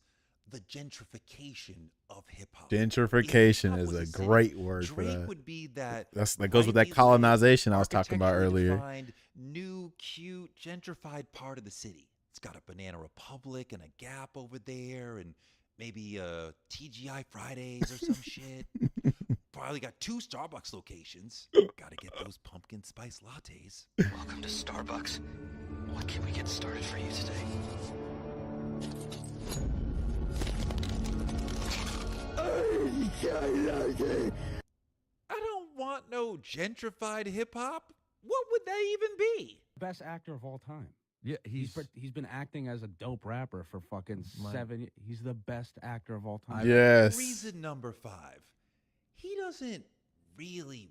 the gentrification of hip-hop.
Gentrification is a great word for
Drake
that.
would be that
That goes with that colonization I was talking about
architecturally
earlier.
defined, new, cute, gentrified part of the city. It's got a Banana Republic and a Gap over there, and maybe TGI Fridays or some shit. Probably got 2 Starbucks locations. Gotta get those pumpkin spice lattes.
Welcome to Starbucks. What can we get started for you today?
I don't want no gentrified hip hop. What would that even be?
Best actor of all time.
Yeah,
he's been acting as a dope rapper for fucking 7. He's the best actor of all time.
Yes.
Reason number 5. He doesn't really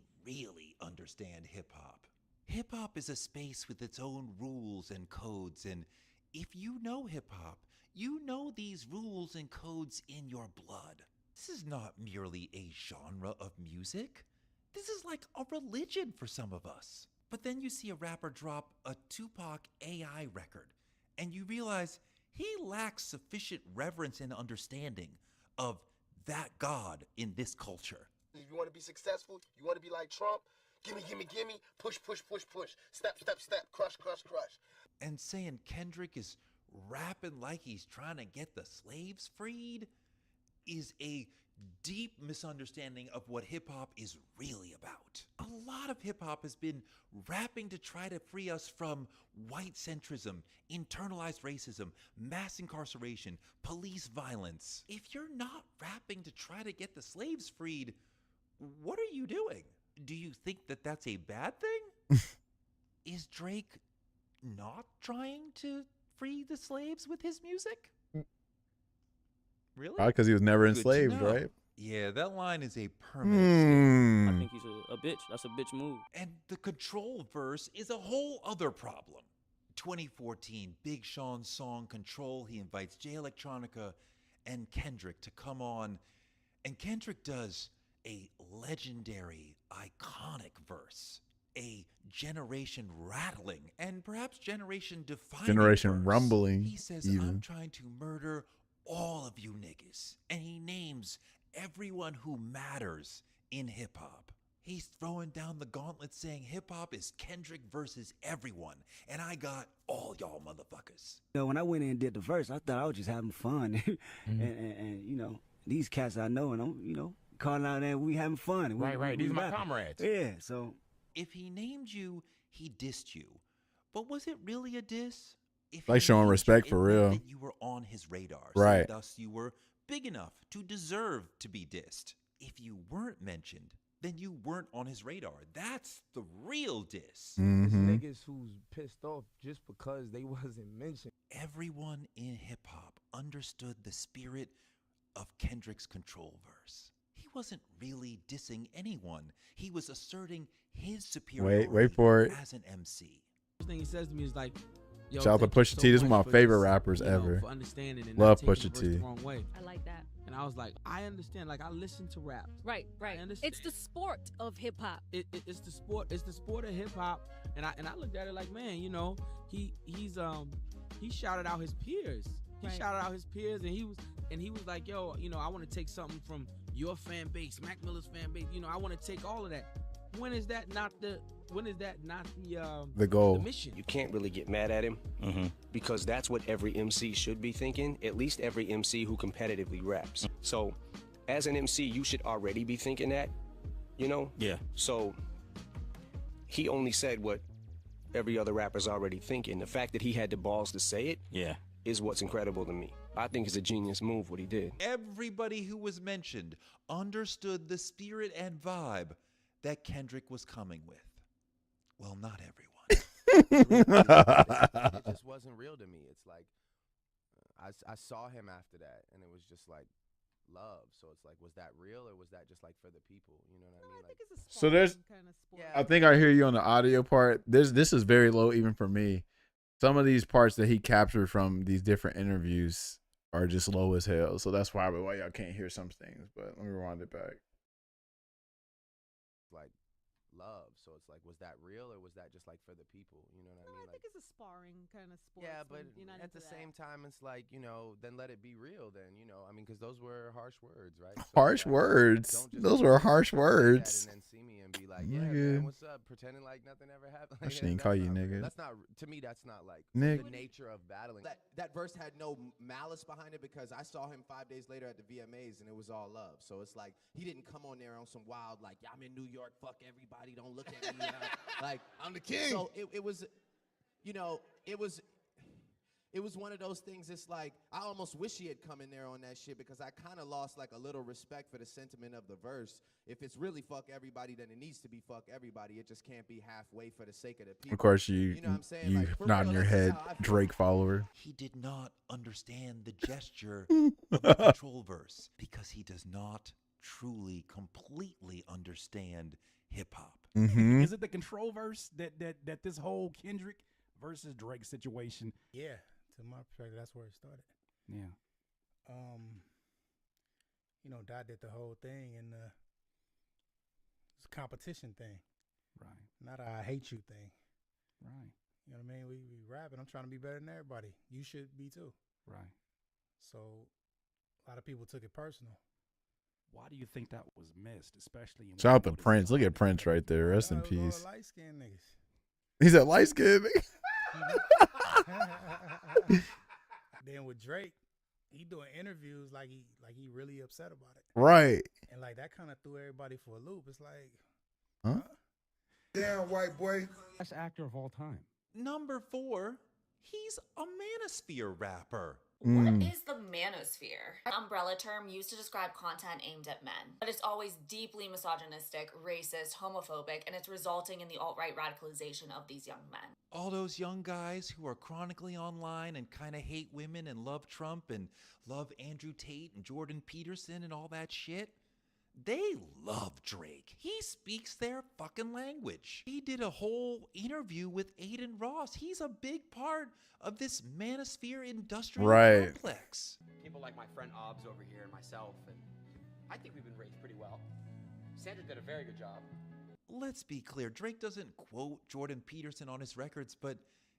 understand hip hop. Hip hop is a space with its own rules and codes, and if you know hip hop, you know these rules and codes in your blood. This is not merely a genre of music. This is like a religion for some of us. But then you see a rapper drop a Tupac AI record, and you realize he lacks sufficient reverence and understanding of that God in this culture.
If you want to be successful, you want to be like Trump, gimme, push, step, crush.
And saying Kendrick is rapping like he's trying to get the slaves freed is a deep misunderstanding of what hip-hop is really about. A lot of hip-hop has been rapping to try to free us from white centrism, internalized racism, mass incarceration, police violence. If you're not rapping to try to get the slaves freed, what are you doing? Do you think that that's a bad thing? Is Drake not trying to free the slaves with his music? Really?
Probably because he was never
Good to
enslaved,
know.
right?
Yeah, that line is a permanent
I think he's a bitch. That's a bitch move.
And the Control verse is a whole other problem. 2014, Big Sean's song Control, he invites Jay Electronica and Kendrick to come on, and Kendrick does a legendary, iconic verse, a generation rattling and perhaps generation defining
Generation
verse.
rumbling,
He says,
even.
I'm trying to murder all of you niggas, and he names everyone who matters in hip-hop. He's throwing down the gauntlet saying hip-hop is Kendrick versus everyone, and I got all y'all motherfuckers.
When I went in and did the verse, I thought I was just having fun. and you know, these cats I know, and I'm, you know, calling out there, we having fun.
Right. These are my
rapping.
comrades.
Yeah, so.
If he named you, he dissed you. But was it really a diss? If
Like
he
showing
named
respect
you,
for
it meant
real.
that you were on his radar.
Right.
So thus you were big enough to deserve to be dissed. If you weren't mentioned, then you weren't on his radar. That's the real diss.
Mhm.
Niggas who's pissed off just because they wasn't mentioned.
Everyone in hip-hop understood the spirit of Kendrick's Control verse. He wasn't really dissing anyone. He was asserting his superiority
Wait for it.
as an MC.
First thing he says to me is like, yo,
Shout out to
thank you
Pusha
so
T. This is
much
one of
for
my favorite
just,
rappers
you know,
ever.
for understanding and
Love
not taking
Pusha
the verse
T.
the wrong way.
I like that.
And I was like, I understand. Like, I listen to rap.
Right.
I understand.
It's the sport of hip hop.
It's the sport. It's the sport of hip hop. And I looked at it like, man, you know, he shouted out his peers. He
Right.
shouted out his peers, and he was like, yo, you know, I want to take something from your fan base, Mac Miller's fan base. You know, I want to take all of that. When is that not the
goal?
The mission.
You can't really get mad at him because that's what every MC should be thinking, at least every MC who competitively raps. So as an MC, you should already be thinking that, you know?
Yeah.
So he only said what every other rapper's already thinking. The fact that he had the balls to say it
Yeah.
is what's incredible to me. I think it's a genius move what he did.
Everybody who was mentioned understood the spirit and vibe that Kendrick was coming with. Well, not everyone.
It just wasn't real to me. It's like I saw him after that, and it was just like love. So it's like, was that real or was that just like for the people? You know what I mean? Like,
So there's, I think I hear you on the audio part. This is very low even for me. Some of these parts that he captured from these different interviews are just low as hell. So that's why y'all can't hear some things. But let me rewind it back.
like love.
So it's like, was that real or was that just like for the people? You know what I mean?
I think it's a sparring kind of sport.
Yeah, but
you're not
at
into
the
that.
same time, it's like, you know, then let it be real. Then, you know, I mean, because those were harsh words, right? So
Harsh words.
don't just
Those
come
were
in
harsh
like that
words.
and then see me and be like, yeah,
Nigga.
man, what's up? Pretending like nothing ever happened.
I
Like,
shouldn't
that's
call you
not real.
nigga.
That's not, to me, that's not like
Nigga.
the nature of battling. That verse had no malice behind it because I saw him 5 days later at the VMAs and it was all love. So it's like, he didn't come on there on some wild, like, yeah, I'm in New York, fuck everybody, don't look at me. Like,
I'm the king.
So it was, you know, it was one of those things. It's like, I almost wish he had come in there on that shit because I kind of lost like a little respect for the sentiment of the verse. If it's really fuck everybody, then it needs to be fuck everybody. It just can't be halfway for the sake of the people.
Of course, you
know what I'm saying?
you
Like, for
nod in
real,
your
that's just
head,
how I feel.
Drake follower.
He did not understand the gesture of the control verse because he does not truly, completely understand hip hop.
Mm-hmm.
Is it the control verse that this whole Kendrick versus Drake situation?
Yeah, to my perspective, that's where it started.
Yeah.
You know, Dot did the whole thing and it's a competition thing.
Right.
Not a I hate you thing.
Right.
You know what I mean? We rapping. I'm trying to be better than everybody. You should be too.
Right.
So a lot of people took it personal.
Why do you think that was missed, especially in
Shout out to Prince. Look at Prince right there. Rest in
It was all
peace.
the light-skinned niggas.
He's a light skinned nigga.
Then with Drake, he doing interviews like he really upset about it.
Right.
And like that kind of threw everybody for a loop. It's like,
Huh?
Damn, white boy.
Best actor of all time.
Number 4, he's a manosphere rapper.
Mm.
What is the manosphere? An umbrella term used to describe content aimed at men. But it's always deeply misogynistic, racist, homophobic, and it's resulting in the alt-right radicalization of these young men.
All those young guys who are chronically online and kind of hate women and love Trump and love Andrew Tate and Jordan Peterson and all that shit, they love Drake. He speaks their fucking language. He did a whole interview with Aiden Ross. He's a big part of this manosphere industrial complex.
People like my friend Obbs over here and myself, and I think we've been raised pretty well. Sandra did a very good job.
Let's be clear, Drake doesn't quote Jordan Peterson on his records, but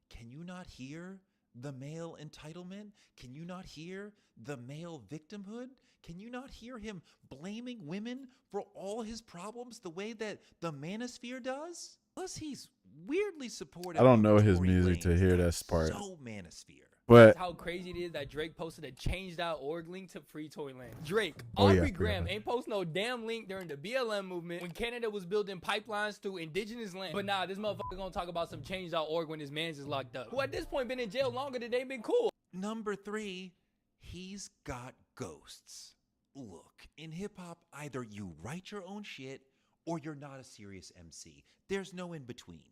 can you not hear the male entitlement? Can you not hear the male victimhood? Can you not hear him blaming women for all his problems the way that the manosphere does? Plus, he's weirdly supportive.
I don't know
of
his
Tory
music to
Lanez.
hear
That's
that part.
So manosphere.
That's
But
how crazy it is that Drake posted a change.org link to free Tory Lanez. Drake,
Oh, yeah,
Aubrey
I forgot
Graham
about
ain't post no damn link during the BLM movement when Canada was building pipelines through indigenous land. But nah, this motherfucker gonna talk about some change.org when his mans is locked up. Who at this point been in jail longer than they been cool.
Number 3, he's got ghosts. Look, in hip hop, either you write your own shit or you're not a serious MC. There's no in between.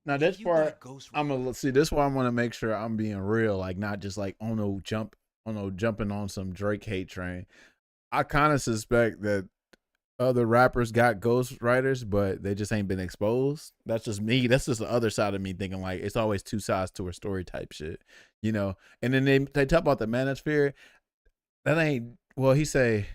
now
If
this
you got
part,
ghost
I'm gonna see. This why I want to make sure I'm being real, like not just like jumping on some Drake hate train. I kind of suspect that other rappers got ghost writers, but they just ain't been exposed. That's just me. That's just the other side of me thinking like it's always two sides to a story type shit, you know. And then they talk about the manosphere. That ain't he say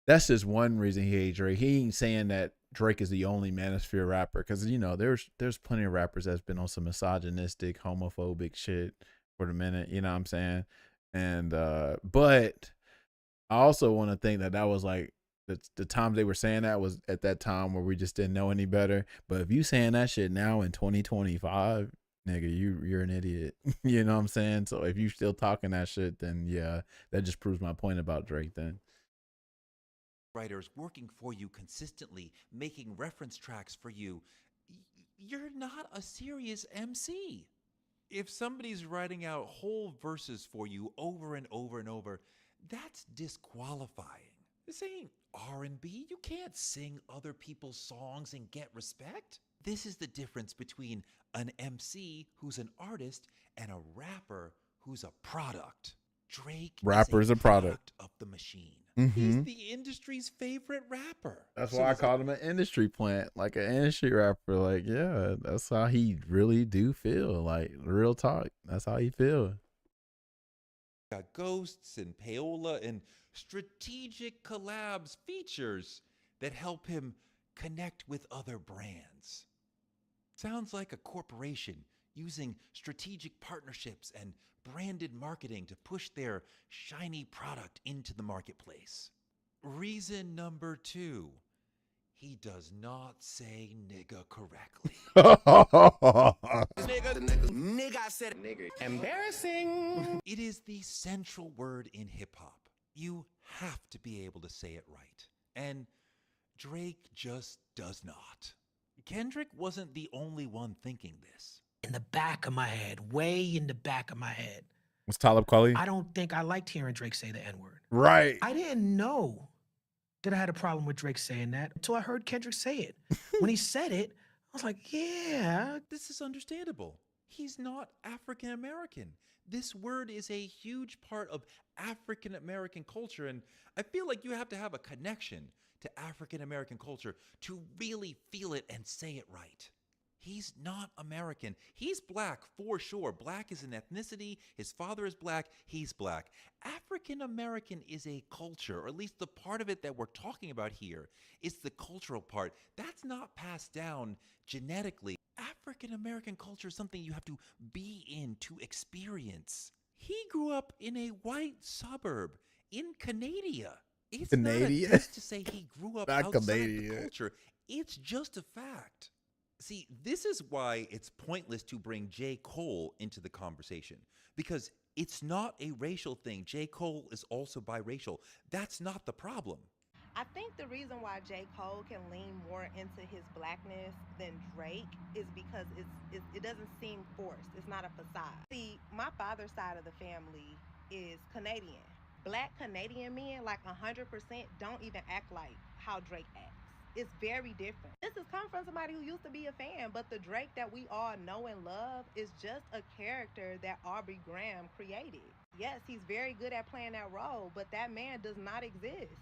that's just one reason he hates Drake. He ain't saying that Drake is the only manosphere rapper because you know there's plenty of rappers that's been on some misogynistic, homophobic shit for the minute. You know what I'm saying? And but I also want to think that was like the time they were saying that was at that time where we just didn't know any better. But if you saying that shit now in 2025, nigga, you're an idiot. You know what I'm saying? So if you still talking that shit, then yeah, that just proves my point about Drake then.
Writers working for you consistently, making reference tracks for you. You're not a serious MC. If somebody's writing out whole verses for you over and over and over, that's disqualifying. This ain't R&B. You can't sing other people's songs and get respect. This is the difference between an MC who's an artist and a rapper who's a product. Drake
Rapper's
is
a product
of the machine.
Mhm.
He's the industry's favorite rapper.
That's
So
why I
it's
called him an industry plant, like an industry rapper. Like, yeah, that's how he really do feel. Like, real talk. That's how he feel.
got Ghosts and Payola and strategic collabs features that help him connect with other brands. Sounds like a corporation using strategic partnerships and branded marketing to push their shiny product into the marketplace. Reason number 2. He does not say nigga correctly.
Nigga said nigga. Embarrassing.
It is the central word in hip hop. You have to be able to say it right. And Drake just does not. Kendrick wasn't the only one thinking this.
In the back of my head, way in the back of my head,
What's Talib Kweli?
I don't think I liked hearing Drake say the N-word.
Right.
I didn't know that I had a problem with Drake saying that until I heard Kendrick say it. When he said it, I was like, yeah.
This is understandable. He's not African American. This word is a huge part of African American culture, and I feel like you have to have a connection to African American culture to really feel it and say it right. He's not American. He's black for sure. Black is an ethnicity. His father is black. He's black. African American is a culture, or at least the part of it that we're talking about here is the cultural part. That's not passed down genetically. African American culture is something you have to be in to experience. He grew up in a white suburb in Canada. It's not a diss to say he grew up outside the culture. It's just a fact. See, this is why it's pointless to bring J. Cole into the conversation, because it's not a racial thing. J. Cole is also biracial. That's not the problem.
I think the reason why J. Cole can lean more into his blackness than Drake is because it doesn't seem forced. It's not a facade. See, my father's side of the family is Canadian. Black Canadian men, like 100%, don't even act like how Drake acts. It's very different. This has come from somebody who used to be a fan, but the Drake that we all know and love is just a character that Aubrey Graham created. Yes, he's very good at playing that role, but that man does not exist.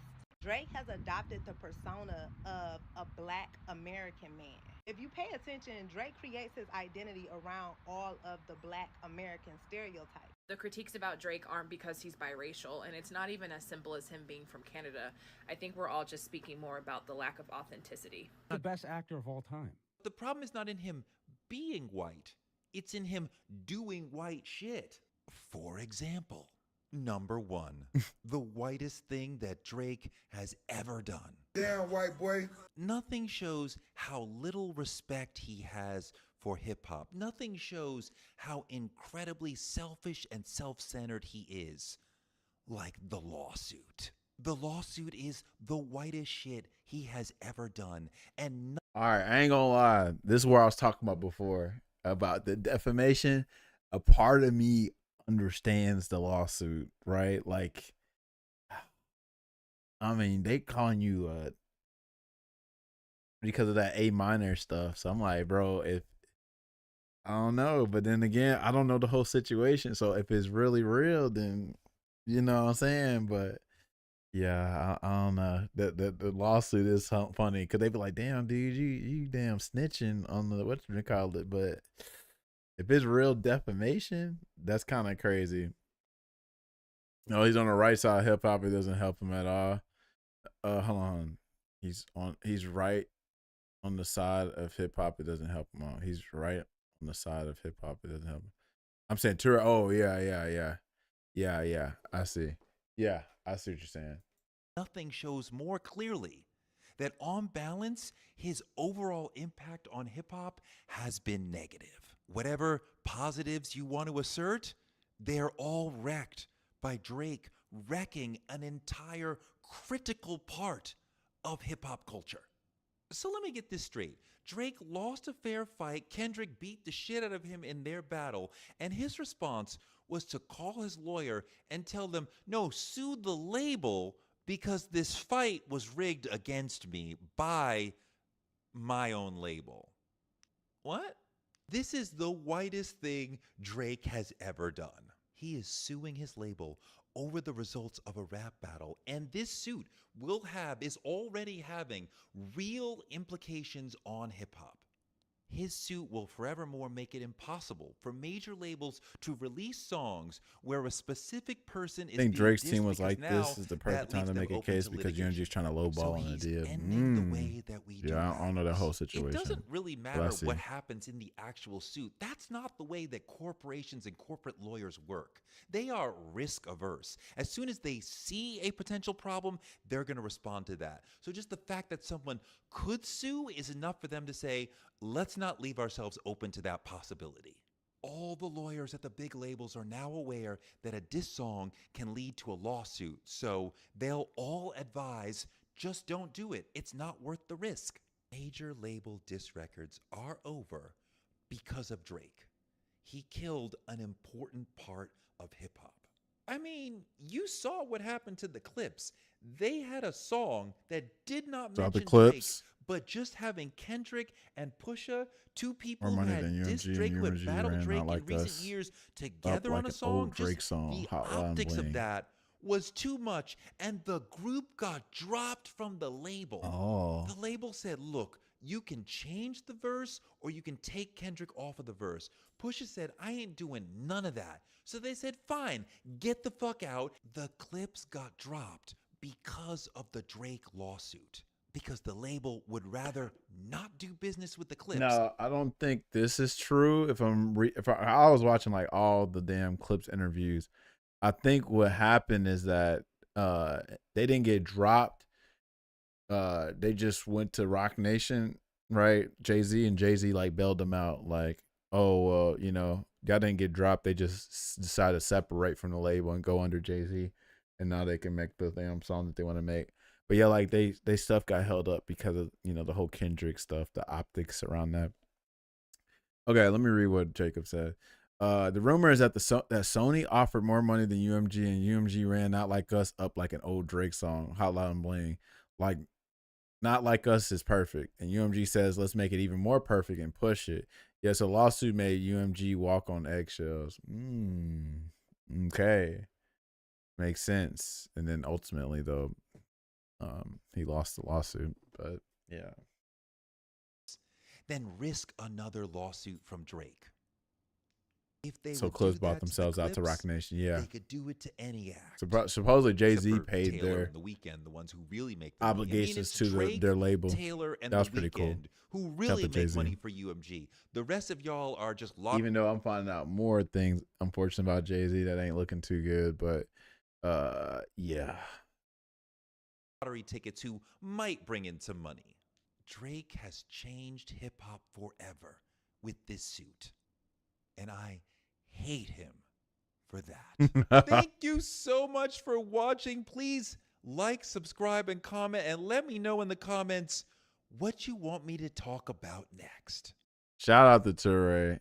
Drake has adopted the persona of a black American man. If you pay attention, Drake creates his identity around all of the black American stereotypes.
The critiques about Drake aren't because he's biracial, and it's not even as simple as him being from Canada. I think we're all just speaking more about the lack of authenticity.
The best actor of all time.
The problem is not in him being white. It's in him doing white shit. For example, number 1, the whitest thing that Drake has ever done.
Damn, white boy.
Nothing shows how little respect he has for hip-hop. Nothing shows how incredibly selfish and self-centered he is like the lawsuit. The lawsuit is the whitest shit he has ever done. And
All right, I ain't gonna lie. This is where I was talking about before about the defamation. A part of me understands the lawsuit, right? Like, I mean, they calling you because of that A minor stuff. So I'm like, bro, if I don't know, but then again, I don't know the whole situation. So if it's really real, then you know what I'm saying. But yeah, I don't know. The lawsuit is funny because they be like, damn, dude, you damn snitching on the what you call it. But if it's real defamation, that's kind of crazy. No, he's on the right side of hip hop. It doesn't help him at all. Hold on. He's right on the side of hip hop. It doesn't help him out. He's right on the side of hip hop. It doesn't help him. I'm saying tour. Oh yeah. I see. Yeah, I see what you're saying.
nothing shows more clearly that on balance, his overall impact on hip hop has been negative. Whatever positives you want to assert, they're all wrecked by Drake wrecking an entire critical part of hip hop culture. So let me get this straight. Drake lost a fair fight. Kendrick beat the shit out of him in their battle. And his response was to call his lawyer and tell them, no, sue the label because this fight was rigged against me by my own label. What? This is the whitest thing Drake has ever done. He is suing his label over the results of a rap battle, and this suit is already having real implications on hip-hop. his suit will forevermore make it impossible for major labels to release songs where a specific person
I
is
think
being
Drake's
dissed,
team was
because
like,
now
this is the perfect
that
time
leaves
to
them
make a
open
case
to
because
litigation.
UMG's trying to
So
lowball on a
he's
deal.
ending the way that we do
Yeah, I don't know that whole situation.
It doesn't really
But
matter
I see.
what happens in the actual suit. That's not the way that corporations and corporate lawyers work. They are risk averse. As soon as they see a potential problem, they're going to respond to that. So just the fact that someone could sue is enough for them to say, let's not leave ourselves open to that possibility. All the lawyers at the big labels are now aware that a diss song can lead to a lawsuit. So they'll all advise, just don't do it. It's not worth the risk. Major label diss records are over because of Drake. He killed an important part of hip hop. I mean, you saw what happened to the Clips. They had a song that did not
Saw the
mention
Clips.
Drake, but just having Kendrick and Pusha, two people
More
who
money
had
than
dissed
UMG,
Drake,
and
who had
UMG
battled
ran
Drake
Not Like
in recent
Us
years
up
together
like
on a
an
song,
old
just
Drake song,
the
Hotline
optics
Bling.
of that was too much, and the group got dropped from the label.
Oh.
The label said, look, you can change the verse or you can take Kendrick off of the verse. Pusha said, I ain't doing none of that. So they said, fine, get the fuck out. The Clips got dropped because of the Drake lawsuit. Because the label would rather not do business with the Clips.
No, I don't think this is true. If I was watching like all the damn Clips interviews, I think what happened is that they didn't get dropped. They just went to Rock Nation, right? Jay-Z, and Jay-Z like bailed them out. Like, oh, you know, y'all didn't get dropped. They just decided to separate from the label and go under Jay-Z, and now they can make the damn song that they want to make. But yeah, like they stuff got held up because of, you know, the whole Kendrick stuff, the optics around that. Okay, let me read what Jacob said. The rumor is that that Sony offered more money than UMG, and UMG ran Not Like Us up like an old Drake song, Hotline Bling. Like, Not Like Us is perfect, and UMG says, let's make it even more perfect and push it. Yes, a lawsuit made UMG walk on eggshells. Okay. Makes sense. And then ultimately, though, he lost the lawsuit, but yeah.
Then risk another lawsuit from Drake. If they
So
would
Clips
do
bought
that
themselves
the
out to
Clips,
Rock Nation. Yeah.
They could do it to any act.
Supposedly Jay-Z
Except for
paid
Taylor
their
and The Weeknd, the ones who really make the money. I mean,
obligations
it's
to
Drake,
their label.
Taylor, and
That was
The
pretty cool.
Weeknd who really
Except for
make
Jay-Z.
money for UMG. The rest of y'all are just locked.
Even though I'm finding out more things, unfortunately, about Jay-Z that ain't looking too good, but yeah.
Lottery tickets who might bring in some money. Drake has changed hip hop forever with this suit, and I hate him for that. Thank you so much for watching. Please like, subscribe, and comment, and let me know in the comments what you want me to talk about next.
Shout out to Toure.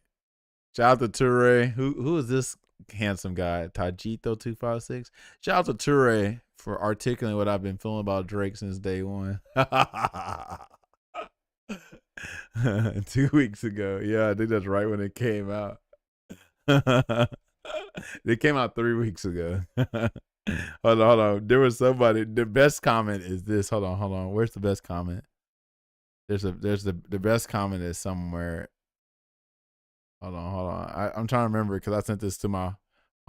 Shout out to Toure. Who is this handsome guy? Tajito256. Shout out to Toure for articulating what I've been feeling about Drake since day one. 2 weeks ago. Yeah, I think that's right when it came out. It came out 3 weeks ago. Hold on. There was somebody. The best comment is this. Hold on. Where's the best comment? There's the best comment is somewhere. Hold on. I'm trying to remember because I sent this to my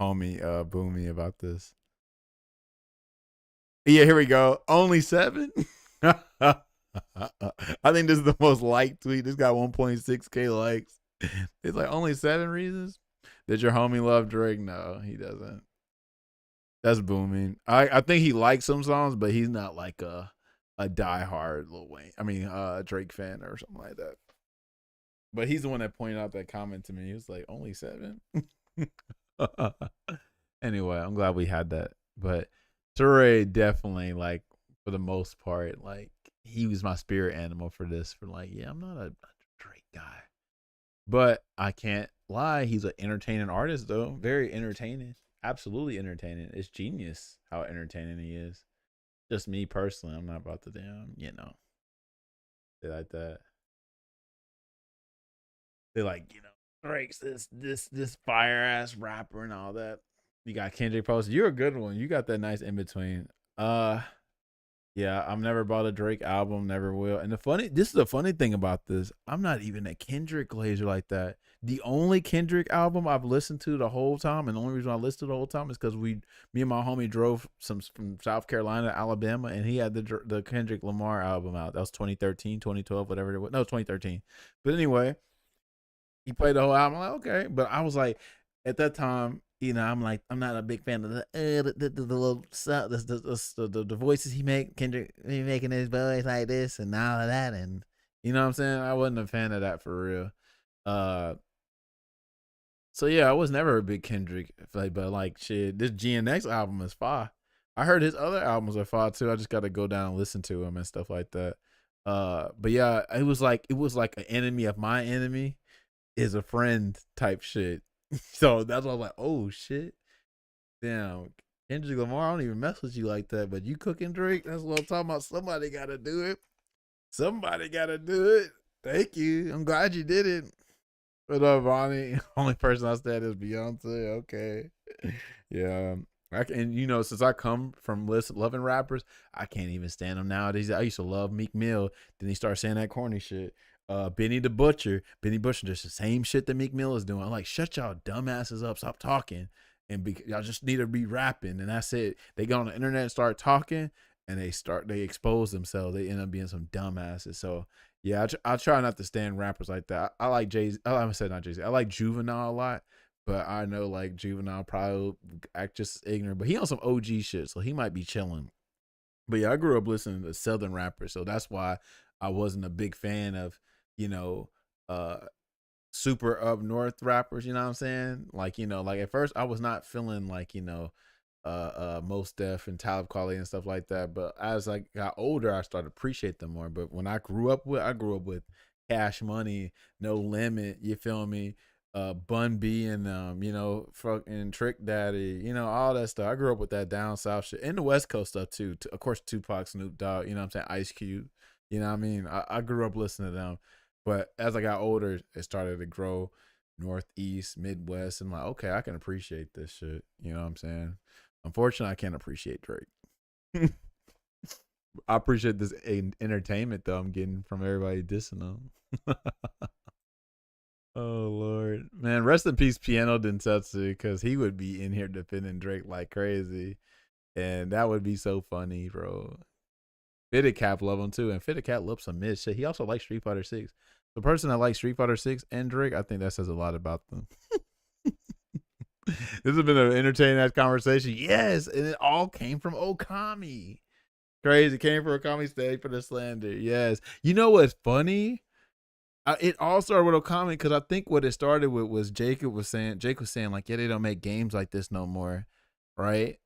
homie Boomy about this. Yeah, here we go. Only 7. I think this is the most liked tweet. This got 1.6K likes. It's like only 7 reasons. Did your homie love Drake? No, he doesn't. That's booming. I think he likes some songs, but he's not like a diehard Lil Wayne. I mean, Drake fan or something like that. But he's the one that pointed out that comment to me. He was like, only 7? Anyway, I'm glad we had that. But Toure definitely, like, for the most part, like, he was my spirit animal for this. For like, yeah, I'm not a Drake guy. But I can't lie. He's an entertaining artist, though. Very entertaining. Absolutely entertaining. It's genius how entertaining he is. Just me personally. I'm not about to damn, they like that. They like, Drake's this fire ass rapper and all that. You got Kendrick posted. You're a good one. You got that nice in between. Yeah, Yeah, I've never bought a Drake album, never will. And this is the funny thing about this. I'm not even a Kendrick glazer like that. The only Kendrick album I've listened to the whole time, and the only reason I listened to the whole time is because me and my homie drove from South Carolina to Alabama, and he had the Kendrick Lamar album out. That was 2013, 2012, whatever it was. No, 2013. But anyway, he played the whole album. I'm like, okay. But I was like, at that time, I'm like, I'm not a big fan of the little the voices he Kendrick he making his voice like this and all of that, and you know what I'm saying. I wasn't a fan of that for real. So yeah, I was never a big Kendrick, but like shit, this GNX album is fire. I heard his other albums are fire too. I just got to go down and listen to him and stuff like that. But yeah, it was like an enemy of my enemy is a friend type shit. So that's why I was like, oh shit, damn, Kendrick Lamar, I don't even mess with you like that, but you cooking Drake, that's what I'm talking about. Somebody gotta do it. Thank you. I'm glad you did it. What up, Bonnie? Only person I said is Beyonce. Okay. Yeah. Since I come from loving rappers, I can't even stand them nowadays. I used to love Meek Mill. Then he started saying that corny shit. Benny Butcher does the same shit that Meek Mill is doing. I'm like, shut y'all dumbasses up, stop talking, and y'all just need to be rapping, and that's it. They go on the internet and start talking, and they expose themselves. They end up being some dumbasses. So yeah, I try not to stand rappers like that. I like Jay-Z. I said not Jay-Z. I like Juvenile a lot, but I know like Juvenile probably act just ignorant, but he on some OG shit, so he might be chilling. But yeah, I grew up listening to Southern rappers, so that's why I wasn't a big fan of, super up north rappers, you know what I'm saying? Like, like at first I was not feeling like, Mos Def and Talib Kweli and stuff like that. But as I got older, I started to appreciate them more. But when I grew up with Cash Money, No Limit, you feel me? Bun B and fucking Trick Daddy, all that stuff. I grew up with that down south shit and the West Coast stuff too. Of course, Tupac, Snoop Dogg, you know what I'm saying? Ice Cube, you know what I mean? I grew up listening to them. But as I got older, it started to grow Northeast, Midwest, and like, okay, I can appreciate this shit. You know what I'm saying? Unfortunately, I can't appreciate Drake. I appreciate this entertainment though I'm getting from everybody dissing them. Oh Lord, man, rest in peace, Piano Densetsu, because he would be in here defending Drake like crazy, and that would be so funny, bro. Fitted Cap love him too, and Fitted Cap loves some mid shit. He also likes Street Fighter 6. The person that likes Street Fighter 6 and Drake, I think that says a lot about them. This has been an entertaining ass conversation. Yes, and it all came from Okami. Crazy, came from Okami. Stay for the slander. Yes. You know what's funny? It all started with Okami because I think what it started with was Jake was saying like, yeah, they don't make games like this no more, right?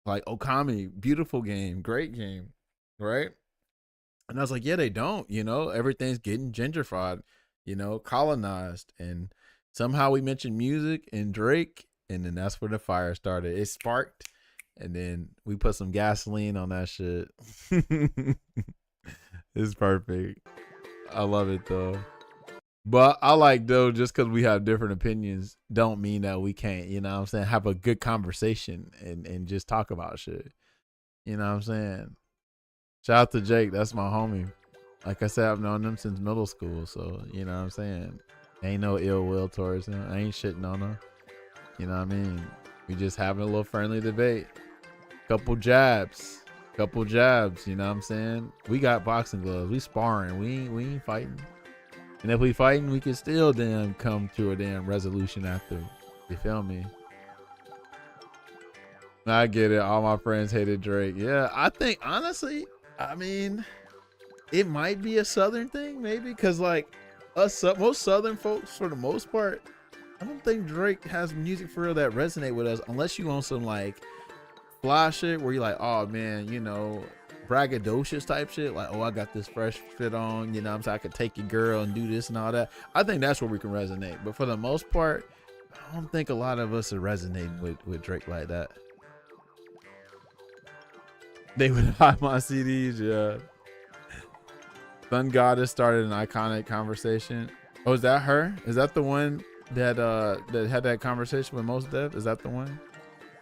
Like Okami, beautiful game, great game, right? And I was like, yeah, they don't, everything's getting gentrified, colonized. And somehow we mentioned music and Drake, and then that's where the fire started. It sparked, and then we put some gasoline on that shit. It's perfect. I love it though. But I like though, just because we have different opinions don't mean that we can't, have a good conversation and just talk about shit. You know what I'm saying? Shout out to Jake. That's my homie. Like I said, I've known him since middle school. So, you know what I'm saying? Ain't no ill will towards him. I ain't shitting on him. You know what I mean? We just having a little friendly debate. Couple jabs. You know what I'm saying? We got boxing gloves. We sparring. We ain't fighting. And if we fighting, we can still damn come to a damn resolution after. You feel me? I get it. All my friends hated Drake. Yeah, I think honestly, it might be a Southern thing, maybe, because like most Southern folks, for the most part, I don't think Drake has music for real that resonate with us, unless you on some like fly shit where you're like, oh man, braggadocious type shit, like, oh, I got this fresh fit on, I'm saying, I could take your girl and do this and all that. I think that's where we can resonate. But for the most part, I don't think a lot of us are resonating with Drake like that. They would hide my CDs, yeah. Sun Goddess started an iconic conversation. Oh, is that her? Is that the one that had that conversation with Mos Def? Is that the one?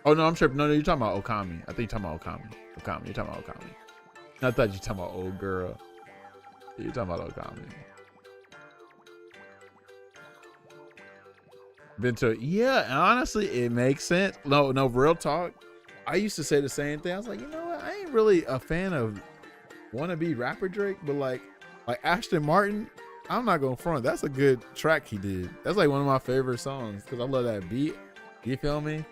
Oh no, I'm tripping. No, you're talking about Okami. I think you're talking about Okami. You're talking about Okami. I thought you were talking about old girl. You're talking about Okami. Been to yeah, honestly, it makes sense. No, real talk. I used to say the same thing. I was like, you know what? I ain't really a fan of wannabe rapper Drake, but like Ashton Martin, I'm not gonna front. That's a good track he did. That's like one of my favorite songs because I love that beat. You feel me?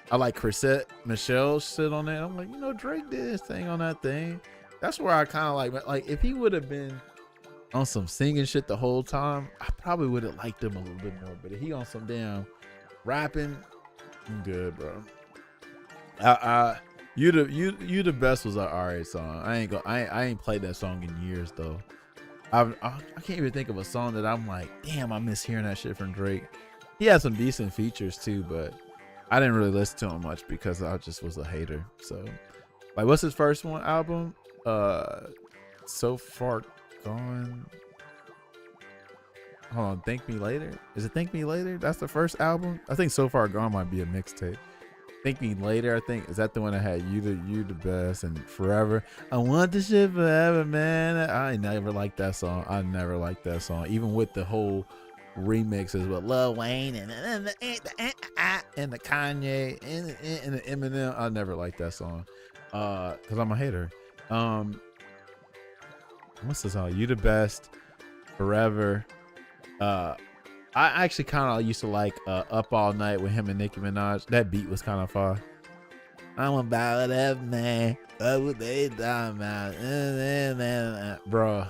I like Chrisette Michelle's shit on that. I'm like, you know, Drake did his thing on that thing. That's where I kind of like if he would have been on some singing shit the whole time, I probably would have liked him a little bit more. But if he on some damn rapping, I'm good, bro. You the best was an alright song. I ain't played that song in years though. I can't even think of a song that I'm like, damn, I miss hearing that shit from Drake. He had some decent features too, but I didn't really listen to him much because I just was a hater. So, like, what's his first one album? So Far Gone. Hold on, Thank Me Later. Is it Thank Me Later? That's the first album. I think So Far Gone might be a mixtape. Thank Me Later, I think, is that the one that had You the Best and Forever? I Want This Shit Forever, man. I never liked that song. Even with the whole remixes with Lil Wayne and the Kanye and the Eminem. I never liked that song because I'm a hater. What's the song? You the Best, Forever. I actually kind of used to like Up All Night with him and Nicki Minaj. That beat was kind of fun. I'm about that man. What they talking about, bro?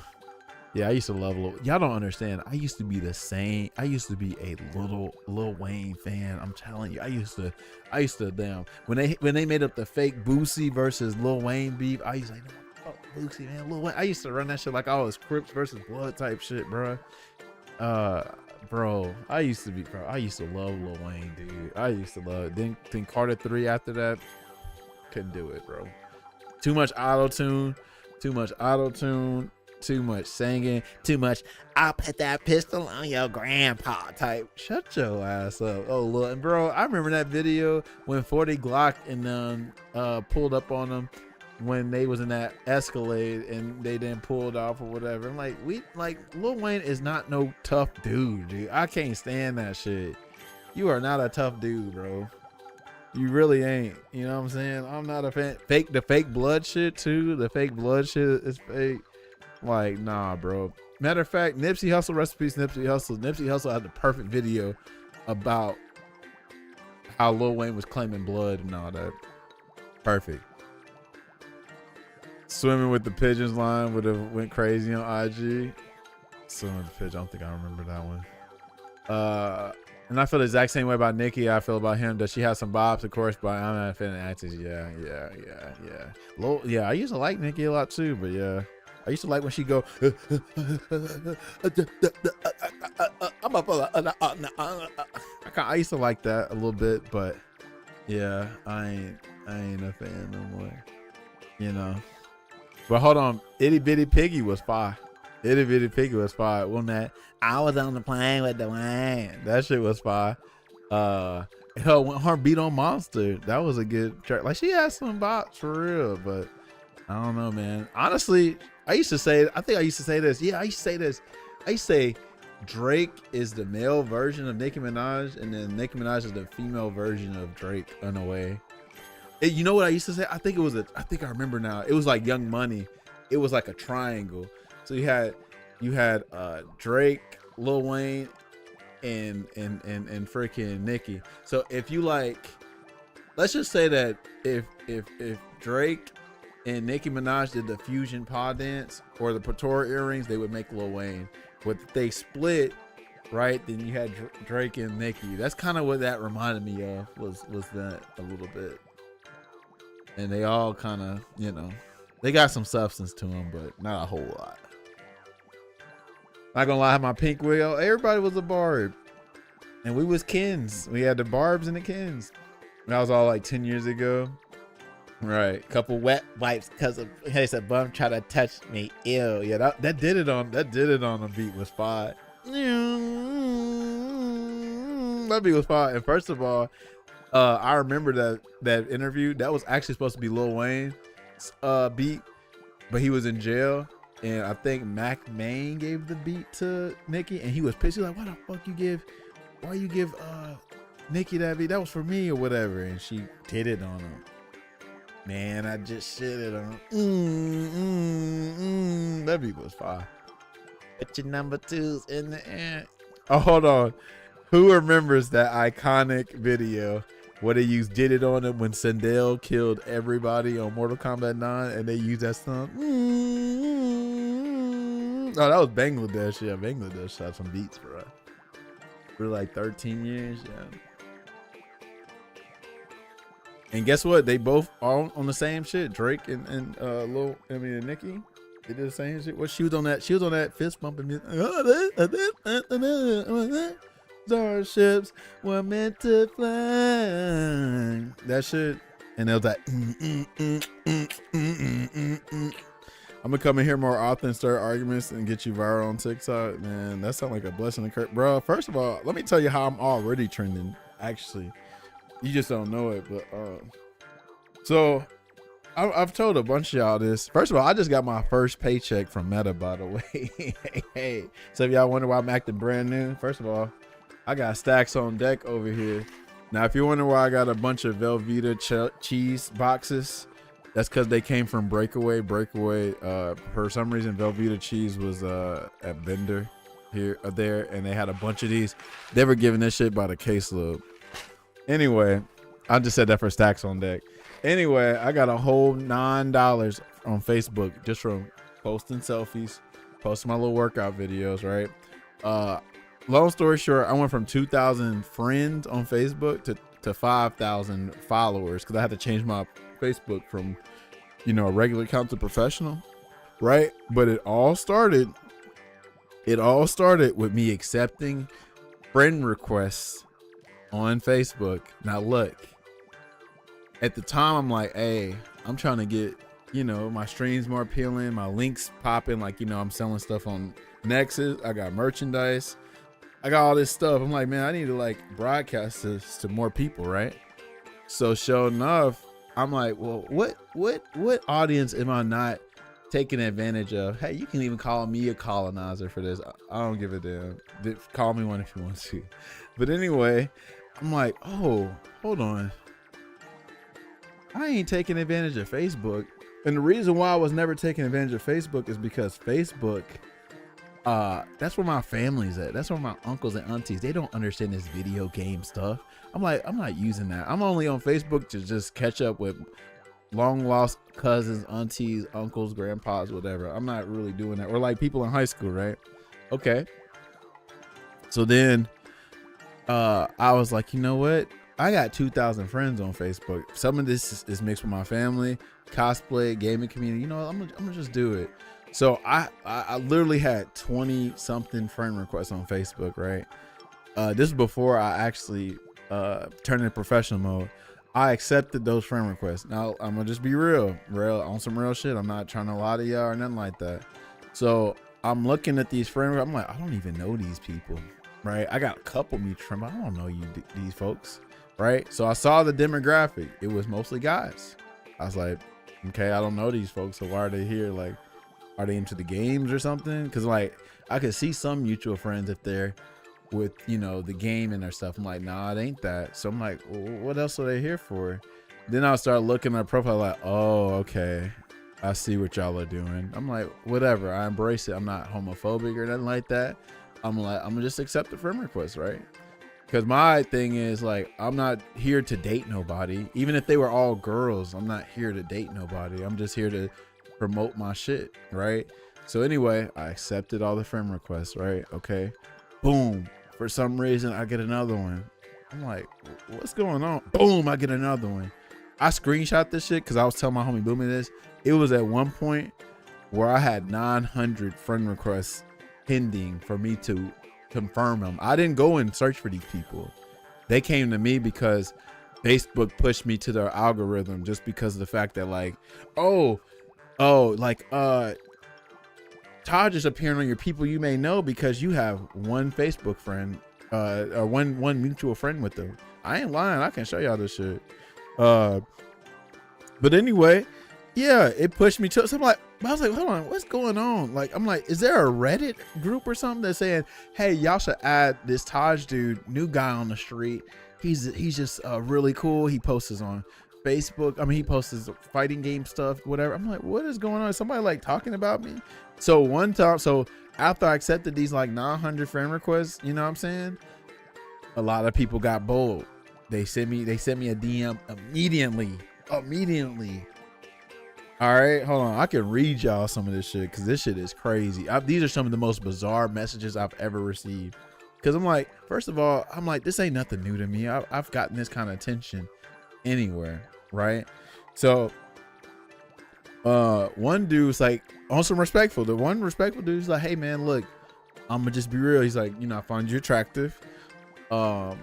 Yeah, I used to love y'all don't understand. I used to be the same. I used to be a Lil Wayne fan. I'm telling you, I used to damn when they made up the fake Boosie versus Lil Wayne beef. I used to like, fuck Boosie, man, Lil Wayne. I used to run that shit like I was Crips versus Blood type shit, bro. Bro, I used to love Lil Wayne, dude. I used to love it. Then Carter 3 after that, couldn't do it, bro. Too much auto-tune, too much singing, too much I'll put that pistol on your grandpa type. Shut your ass up. Oh, look, and bro, I remember that video when 40 Glock and pulled up on them when they was in that Escalade and they then pulled off or whatever. I'm like, Lil Wayne is not no tough dude. I can't stand that shit. You are not a tough dude, bro. You really ain't. You know what I'm saying? I'm not a fan. The fake blood shit too. The fake blood shit is fake. Like, nah, bro. Matter of fact, Nipsey Hussle, rest in peace, Nipsey Hussle. Nipsey Hussle had the perfect video about how Lil Wayne was claiming blood and all that. Perfect. Swimming with the Pigeons line would have went crazy on IG. Swimming with the Pigeons, I don't think I remember that one. And I feel the exact same way about Nicki. I feel about him. Does she have some bops, of course, but I'm not a fan of actors. Yeah. I used to like Nicki a lot too, but yeah. I used to like when she go. I used to like that a little bit, but yeah, I ain't a fan no more. You know. But hold on, Itty Bitty Piggy was fire. Itty Bitty Piggy was fire. Wasn't that? I was on the plane with the Wayne. That shit was fire. Hell, when her beat on Monster, that was a good track. Like she had some bops for real, but I don't know, man. Honestly, I used to say this. Yeah, I used to say this. I used to say Drake is the male version of Nicki Minaj, and then Nicki Minaj is the female version of Drake in a way. You know what I used to say? I think I remember now. It was like Young Money. It was like a triangle. So you had Drake, Lil Wayne, and freaking Nicki. So if you like, let's just say that if Drake and Nicki Minaj did the fusion paw dance or the Patora earrings, they would make Lil Wayne. But if they split, right, then you had Drake and Nicki. That's kind of what that reminded me of, was that a little bit. And they all kind of, you know, they got some substance to them, but not a whole lot. Not gonna lie, my pink wheel, everybody was a barb. And we was kins. We had the barbs and the kins. That was all like 10 years ago. Right. Couple wet wipes because of, hey, said bum try to touch me. Ew. Yeah, that did it on the beat was fire. That beat was fire. And first of all, I remember that interview. That was actually supposed to be Lil Wayne's beat. but he was in jail, and I think Mac Main gave the beat to Nicki, and he was pissed. He was like, "Why the fuck why you give Nicki that beat? That was for me or whatever." And she did it on him. Man, I just shitted on him. That beat was fire. Put your number 2s in the air. Oh, hold on. Who remembers that iconic video where they used "Did It" on him when Sindel killed everybody on Mortal Kombat 9 and they used that song? Oh, that was Bangladesh. Yeah, Bangladesh had some beats for us. For like 13 years, yeah. And guess what? They both all on the same shit. Drake and Nicki. They did the same shit. What she was on that? She was on that fist bumping music. Starships were meant to fly. That shit. And it was like, I'm gonna come in here more often, start arguments, and get you viral on TikTok. Man, that sounds like a blessing and curse, bro. First of all, let me tell you how I'm already trending. Actually, you just don't know it, but so I've told a bunch of y'all this. First of all, I just got my first paycheck from Meta, by the way. Hey, so if y'all wonder why I'm acting brand new, first of all, I got stacks on deck over here. Now, if you wonder why I got a bunch of Velveeta cheese boxes, that's because they came from Breakaway. For some reason, Velveeta cheese was at vendor there, and they had a bunch of these. They were giving this shit by the caseload. Anyway, I just said that for stacks on deck. Anyway, I got a whole $9 on Facebook just from posting selfies, posting my little workout videos, right? Long story short, I went from 2,000 friends on Facebook to 5,000 followers because I had to change my Facebook from, a regular account to professional, right? But it all started with me accepting friend requests on Facebook. Now look, at the time I'm like, hey, I'm trying to get, my streams more appealing, my links popping, like, I'm selling stuff on Nexus, I got merchandise, I got all this stuff. I'm like, man, I need to like broadcast this to more people, right? So sure enough, I'm like, well, what audience am I not taking advantage of? Hey, you can even call me a colonizer for this. I don't give a damn. Call me one if you want to. But anyway, I'm like, oh, hold on. I ain't taking advantage of Facebook. And the reason why I was never taking advantage of Facebook is because Facebook, that's where my family's at. That's where my uncles and aunties, they don't understand this video game stuff. I'm like, I'm not using that. I'm only on Facebook to just catch up with long lost cousins, aunties, uncles, grandpas, whatever. I'm not really doing that. Or like people in high school, right? Okay. So then I was like, you know what? I got 2,000 friends on Facebook. Some of this is mixed with my family, cosplay, gaming community. I'm gonna just do it. So I literally had 20 something friend requests on Facebook, right? This is before I actually turned into professional mode. I accepted those friend requests. Now I'm gonna just be real on some real shit. I'm not trying to lie to y'all or nothing like that. So I'm looking at these friend requests. I'm like, I don't even know these people, right? I got a couple mutual friends, but I don't know these folks, right? So I saw the demographic. It was mostly guys. I was like, okay, I don't know these folks, so why are they here? Like, are they into the games or something? Because like I could see some mutual friends if they're with the game and their stuff. I'm like, nah, it ain't that. So I'm like, well, what else are they here for? Then I'll start looking at their profile like, oh, okay, I see what y'all are doing. I'm like, whatever, I embrace it. I'm not homophobic or nothing like that. I'm like, I'm gonna just accept the friend request, right? Because my thing is like, I'm not here to date nobody. Even if they were all girls, I'm not here to date nobody. I'm just here to promote my shit, right? So anyway, I accepted all the friend requests, right? Okay, boom. For some reason, I get another one. I'm like, what's going on? Boom, I get another one. I screenshot this shit because I was telling my homie Boomy this. It was at one point where I had 900 friend requests pending for me to confirm them. I didn't go and search for these people. They came to me because Facebook pushed me to their algorithm just because of the fact that like, Todd is appearing on your people you may know because you have one Facebook friend or one mutual friend with them. I ain't lying. I can show y'all this shit. But anyway, yeah, it pushed me to. So I'm like, But I was like, hold on, what's going on? Like, I'm like, is there a Reddit group or something that's saying, hey, y'all should add this Taj dude, new guy on the street. He's just really cool. He posts on Facebook. I mean, he posts his fighting game stuff, whatever. I'm like, what is going on? Is somebody like talking about me? So one time, so after I accepted these like 900 friend requests, you know what I'm saying? A lot of people got bold. They sent me a DM immediately. All right, hold on. I can read y'all some of this shit because this shit is crazy. These are some of the most bizarre messages I've ever received. Because I'm like, first of all, I'm like, this ain't nothing new to me. I've gotten this kind of attention anywhere, right? So, one dude's like, on some respectful. The one respectful dude's like, hey man, look, I'm gonna just be real. He's like, I find you attractive, I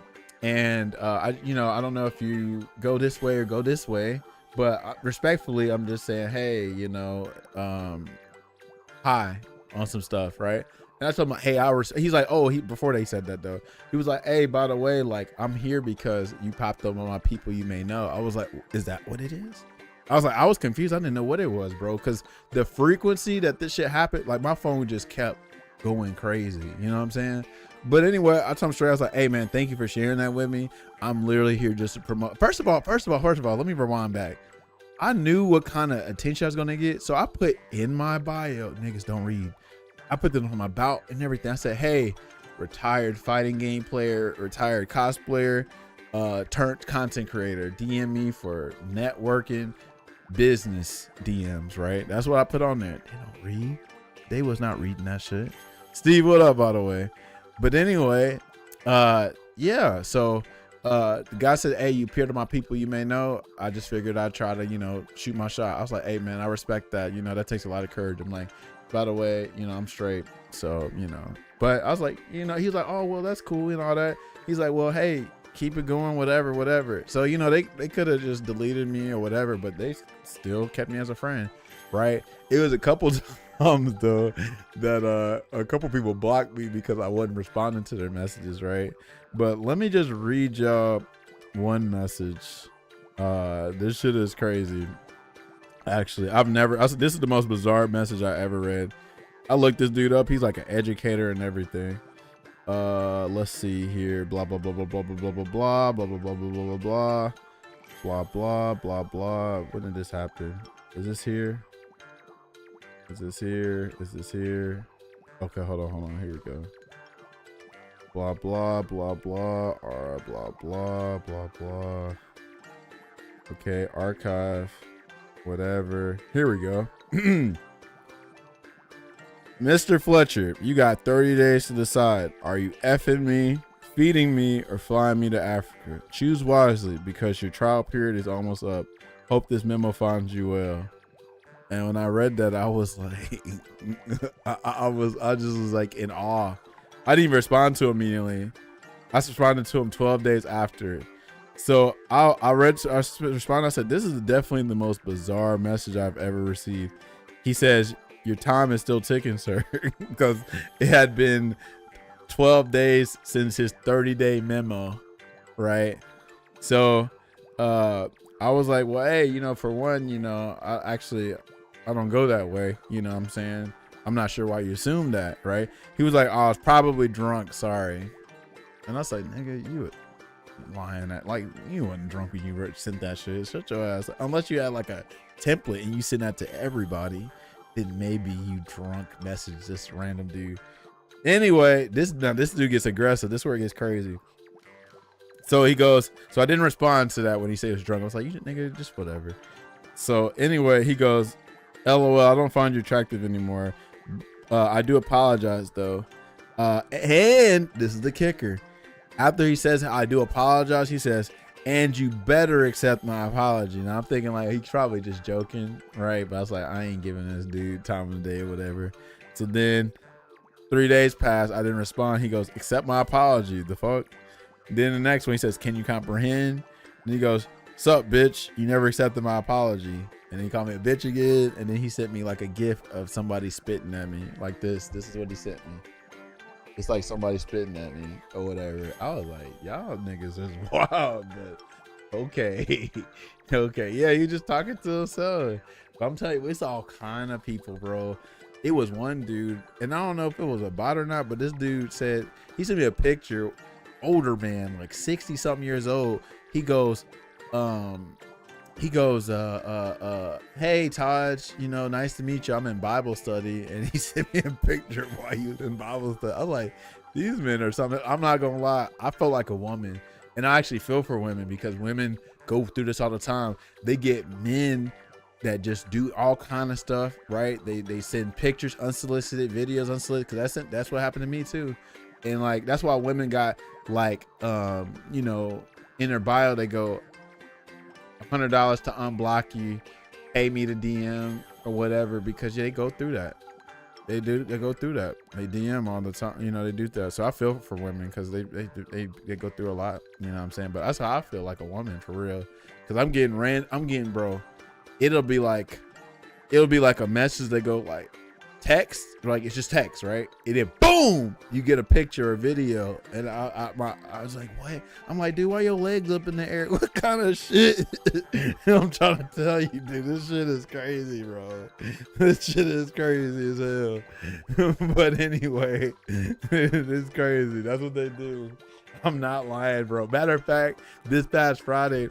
don't know if you go this way or go this way. But respectfully, I'm just saying, hey, hi on some stuff, right? And I told him, hey, he's like, before they said that though, he was like, hey, by the way, like, I'm here because you popped up on my people you may know. I was like, is that what it is? I was confused. I didn't know what it was, bro, because the frequency that this shit happened, like my phone just kept going crazy. You know what I'm saying? But anyway, I told him straight, I was like, hey man, thank you for sharing that with me. I'm literally here just to promote. First of all, let me rewind back. I knew what kind of attention I was gonna get, so I put in my bio, niggas don't read. I put them on my about and everything. I said, hey, retired fighting game player, retired cosplayer, turned content creator, DM me for networking, business DMs, right? That's what I put on there. They don't read. They was not reading that shit. Steve, what up, by the way? But anyway, yeah, so the guy said, hey, you appear to my people you may know. I just figured I'd try to, shoot my shot. I was like, hey man, I respect that. That takes a lot of courage. I'm like, by the way, I'm straight. So, but I was like, he's like, oh, well, that's cool and all that. He's like, well, hey, keep it going, whatever. So, they could have just deleted me or whatever, but they still kept me as a friend, right? It was a couple times though that a couple people blocked me because I wasn't responding to their messages, right? But let me just read y'all one message. This shit is crazy. Actually, this is the most bizarre message I ever read. I looked this dude up. He's like an educator and everything. Let's see here. Blah blah blah blah blah blah blah blah blah blah blah blah blah blah blah blah blah blah. When did this happen? Is this here? Is this here? Is this here? Okay, hold on. Here we go. Blah blah blah blah. Blah blah blah blah. Okay, archive. Whatever. Here we go. Mr. Fletcher, you got 30 days to decide. Are you effing me, feeding me, or flying me to Africa? Choose wisely because your trial period is almost up. Hope this memo finds you well. And when I read that, I was like, I just was like in awe. I didn't even respond to him immediately. I responded to him 12 days after. So I responded. I said, this is definitely the most bizarre message I've ever received. He says, your time is still ticking, sir, because it had been 12 days since his 30-day memo, right? So I was like, well, hey, for one, I don't go that way. You know what I'm saying? I'm not sure why you assumed that, right? He was like, oh, I was probably drunk. Sorry. And I was like, nigga, you lying at, like, you wasn't drunk when you sent that shit. Shut your ass. Unless you had like a template and you send that to everybody, then maybe you drunk message this random dude. Anyway, this dude gets aggressive. This is where it gets crazy. So he goes, so I didn't respond to that when he said he was drunk. I was like, you nigga, just whatever. So anyway, he goes, LOL, I don't find you attractive anymore. I do apologize though. And this is the kicker. After he says, I do apologize, he says, and you better accept my apology. Now I'm thinking like, he's probably just joking, right? But I was like, I ain't giving this dude time of the day or whatever. So then 3 days passed. I didn't respond. He goes, accept my apology. The fuck? Then the next one, he says, can you comprehend? And he goes, sup, bitch? You never accepted my apology. And then he called me a bitch again. And then he sent me like a gif of somebody spitting at me like this. This is what he sent me. It's like somebody spitting at me or whatever. I was like, y'all niggas is wild, but okay. Okay. Yeah, you just talking to himself. But I'm telling you, it's all kind of people, bro. It was one dude, and I don't know if it was a bot or not, but this dude said, he sent me a picture, older man, like 60 something years old. He goes, hey Todd, you know, nice to meet you. I'm in Bible study. And he sent me a picture of why he was in Bible study. I'm like, these men are something. I'm not gonna lie, I felt like a woman. And I actually feel for women because women go through this all the time. They get men that just do all kind of stuff, right? They send pictures, unsolicited videos, unsolicited, because that's what happened to me too. And like that's why women got like you know, in their bio they go $100 to unblock you, pay me to DM or whatever, because they go through that. They go through that. They DM all the time, you know, they do that. So I feel for women because they go through a lot, you know what I'm saying? But that's how I feel like a woman for real. Cause I'm getting bro, it'll be like a message that go like text, like it's just text, right? And then boom, you get a picture or video. And I was like, what? I'm like, dude, why your legs up in the air? What kind of shit? I'm trying to tell you, dude, this shit is crazy, bro. This shit is crazy as hell. But anyway, it's crazy. That's what they do. I'm not lying, bro. Matter of fact, this past Friday,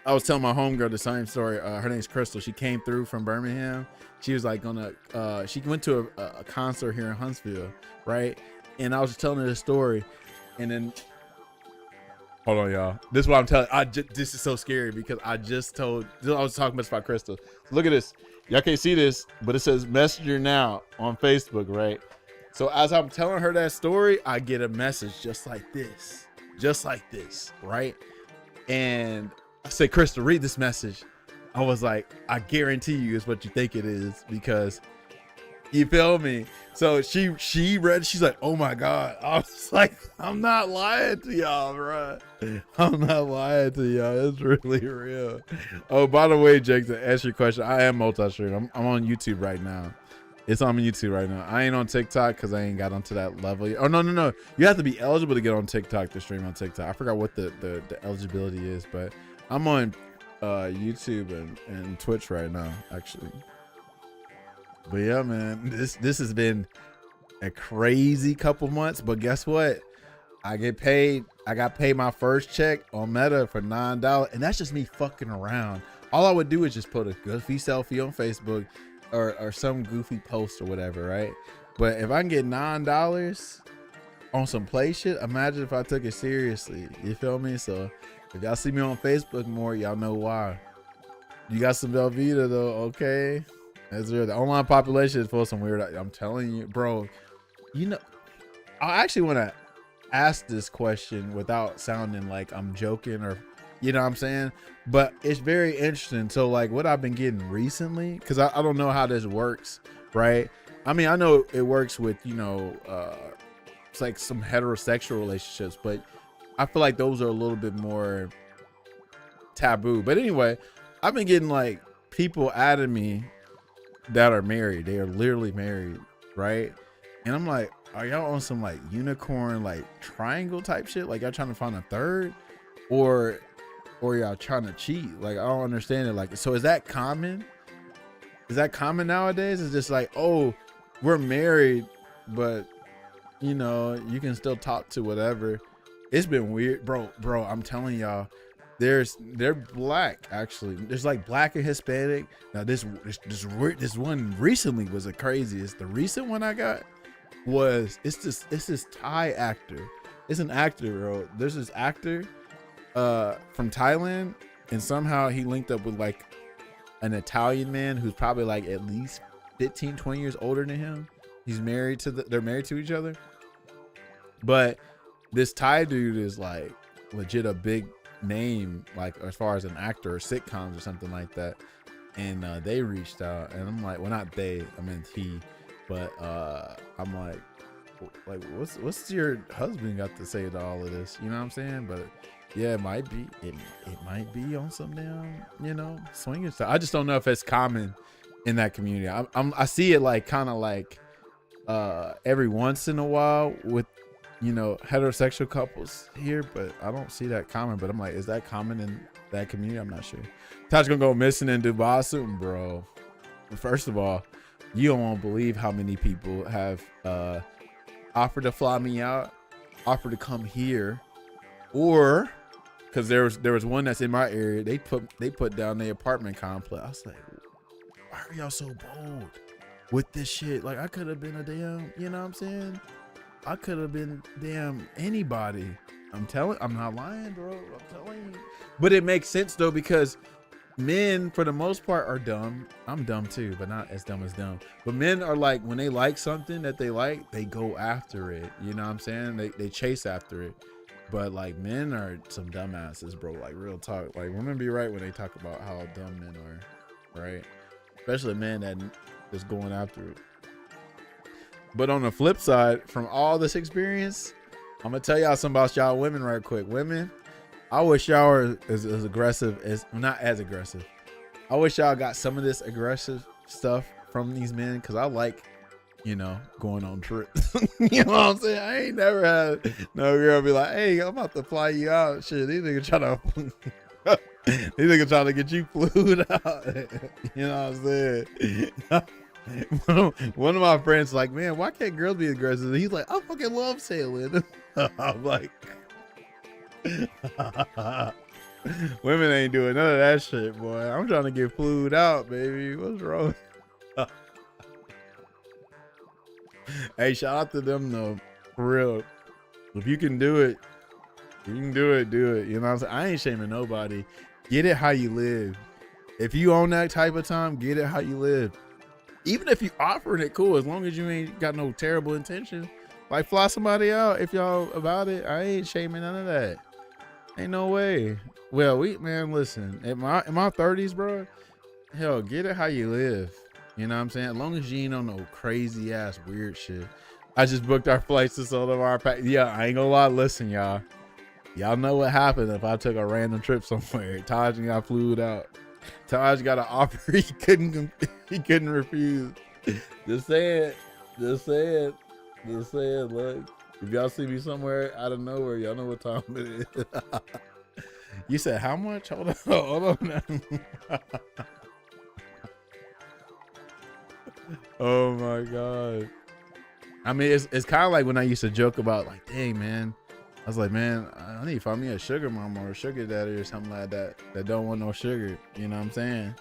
I was telling my homegirl the same story. Her name's Crystal. She came through from Birmingham. She was like she went to a concert here in Huntsville, right? And I was just telling her the story. And then, hold on, y'all. This is what I'm telling. This is so scary because I was talking about Crystal. Look at this. Y'all can't see this, but it says Messenger now on Facebook, right? So as I'm telling her that story, I get a message just like this, right? And I say, Crystal, read this message. I was like, I guarantee you it's what you think it is, because you feel me? So she read, she's like, oh my God. I was like, I'm not lying to y'all, bro. I'm not lying to y'all. It's really real. Oh, by the way, Jake, to answer your question, I am multi-stream. I'm on YouTube right now. It's on YouTube right now. I ain't on TikTok because I ain't got onto that level yet. Oh, no. You have to be eligible to get on TikTok to stream on TikTok. I forgot what the eligibility is, but I'm on YouTube and Twitch right now, actually. But yeah, man, this has been a crazy couple months, but guess what? I got paid my first check on Meta for $9, and that's just me fucking around. All I would do is just put a goofy selfie on Facebook or some goofy post or whatever, right? But if I can get $9 on some play shit, imagine if I took it seriously. You feel me? So if y'all see me on Facebook more, y'all know why. You got some Velveeta though, okay? That's real. The online population is full of some weird. I'm telling you, bro. You know, I actually want to ask this question without sounding like I'm joking or, you know what I'm saying? But it's very interesting. So like what I've been getting recently, because I don't know how this works, right? I mean, I know it works with, you know, it's like some heterosexual relationships, but I feel like those are a little bit more taboo. But anyway, I've been getting like people adding me that are married. They are literally married, right? And I'm like, are y'all on some like unicorn, like triangle type shit? Like y'all trying to find a third, or y'all trying to cheat? Like I don't understand it. Like, so is that common? Is that common nowadays? It's just like, oh, we're married, but you know, you can still talk to whatever. It's been weird, bro. I'm telling y'all, they're black actually. There's like black and Hispanic. Now this one recently was the craziest. The recent one I got was it's this Thai actor. It's an actor, bro. There's this actor from Thailand, and somehow he linked up with like an Italian man who's probably like at least 15-20 years older than him. They're married to each other, but this Thai dude is like legit a big name, like as far as an actor or sitcoms or something like that. And they reached out, and I'm like, well, not they, I mean he, but I'm like what's your husband got to say to all of this? You know what I'm saying? But yeah, it might be on some damn, you know, swinging stuff. I just don't know if it's common in that community. I see it like kind of like every once in a while with you know, heterosexual couples here, but I don't see that common. But I'm like, is that common in that community? I'm not sure. Tosh gonna go missing in Dubai soon, bro. First of all, you won't believe how many people have offered to fly me out, offered to come here, or because there was one that's in my area. They put down the apartment complex. I was like, why are y'all so bold with this shit? Like, I could have been a damn, you know what I'm saying? I could have been damn anybody. I'm not lying, bro. I'm telling you. But it makes sense though, because men for the most part are dumb. I'm dumb too, but not as dumb as dumb. But men are like, when they like something that they like, they go after it. You know what I'm saying? They chase after it. But like, men are some dumbasses, bro. Like, real talk. Like, women be right when they talk about how dumb men are, right? Especially men that is going after it. But on the flip side, from all this experience, I'm gonna tell y'all something about y'all women right quick. Women, I wish y'all were as aggressive as, not as aggressive. I wish y'all got some of this aggressive stuff from these men, because I like, you know, going on trips. You know what I'm saying? I ain't never had no girl be like, hey, I'm about to fly you out. Shit, these niggas trying to get you flued out. You know what I'm saying? One of my friends like, man, why can't girls be aggressive? He's like, I fucking love sailing. I'm like, women ain't doing none of that shit, boy. I'm trying to get flued out, baby. What's wrong? Hey, shout out to them though, for real. If you can do it, you can do it, do it. You know what I'm saying? I ain't shaming nobody. Get it how you live. If you own that type of time, get it how you live. Even if you offering it, cool, as long as you ain't got no terrible intention. Like, fly somebody out if y'all about it. I ain't shaming none of that. Ain't no way. Well, man, listen, in my 30s, bro, hell, get it how you live. You know what I'm saying? As long as you ain't on no crazy ass weird shit. I just booked our flights to some of our pack. Yeah, I ain't gonna lie. Listen, y'all know what happened if I took a random trip somewhere. Taj got flued out. Taj got an offer he couldn't refuse. Just say it. Look, if y'all see me somewhere out of nowhere, y'all know what time it is. You said how much? Hold on. Oh my god. I mean, it's kind of like when I used to joke about, like, dang, man, I was like, man, I need to find me a sugar mama or a sugar daddy or something like that don't want no sugar. You know what I'm saying?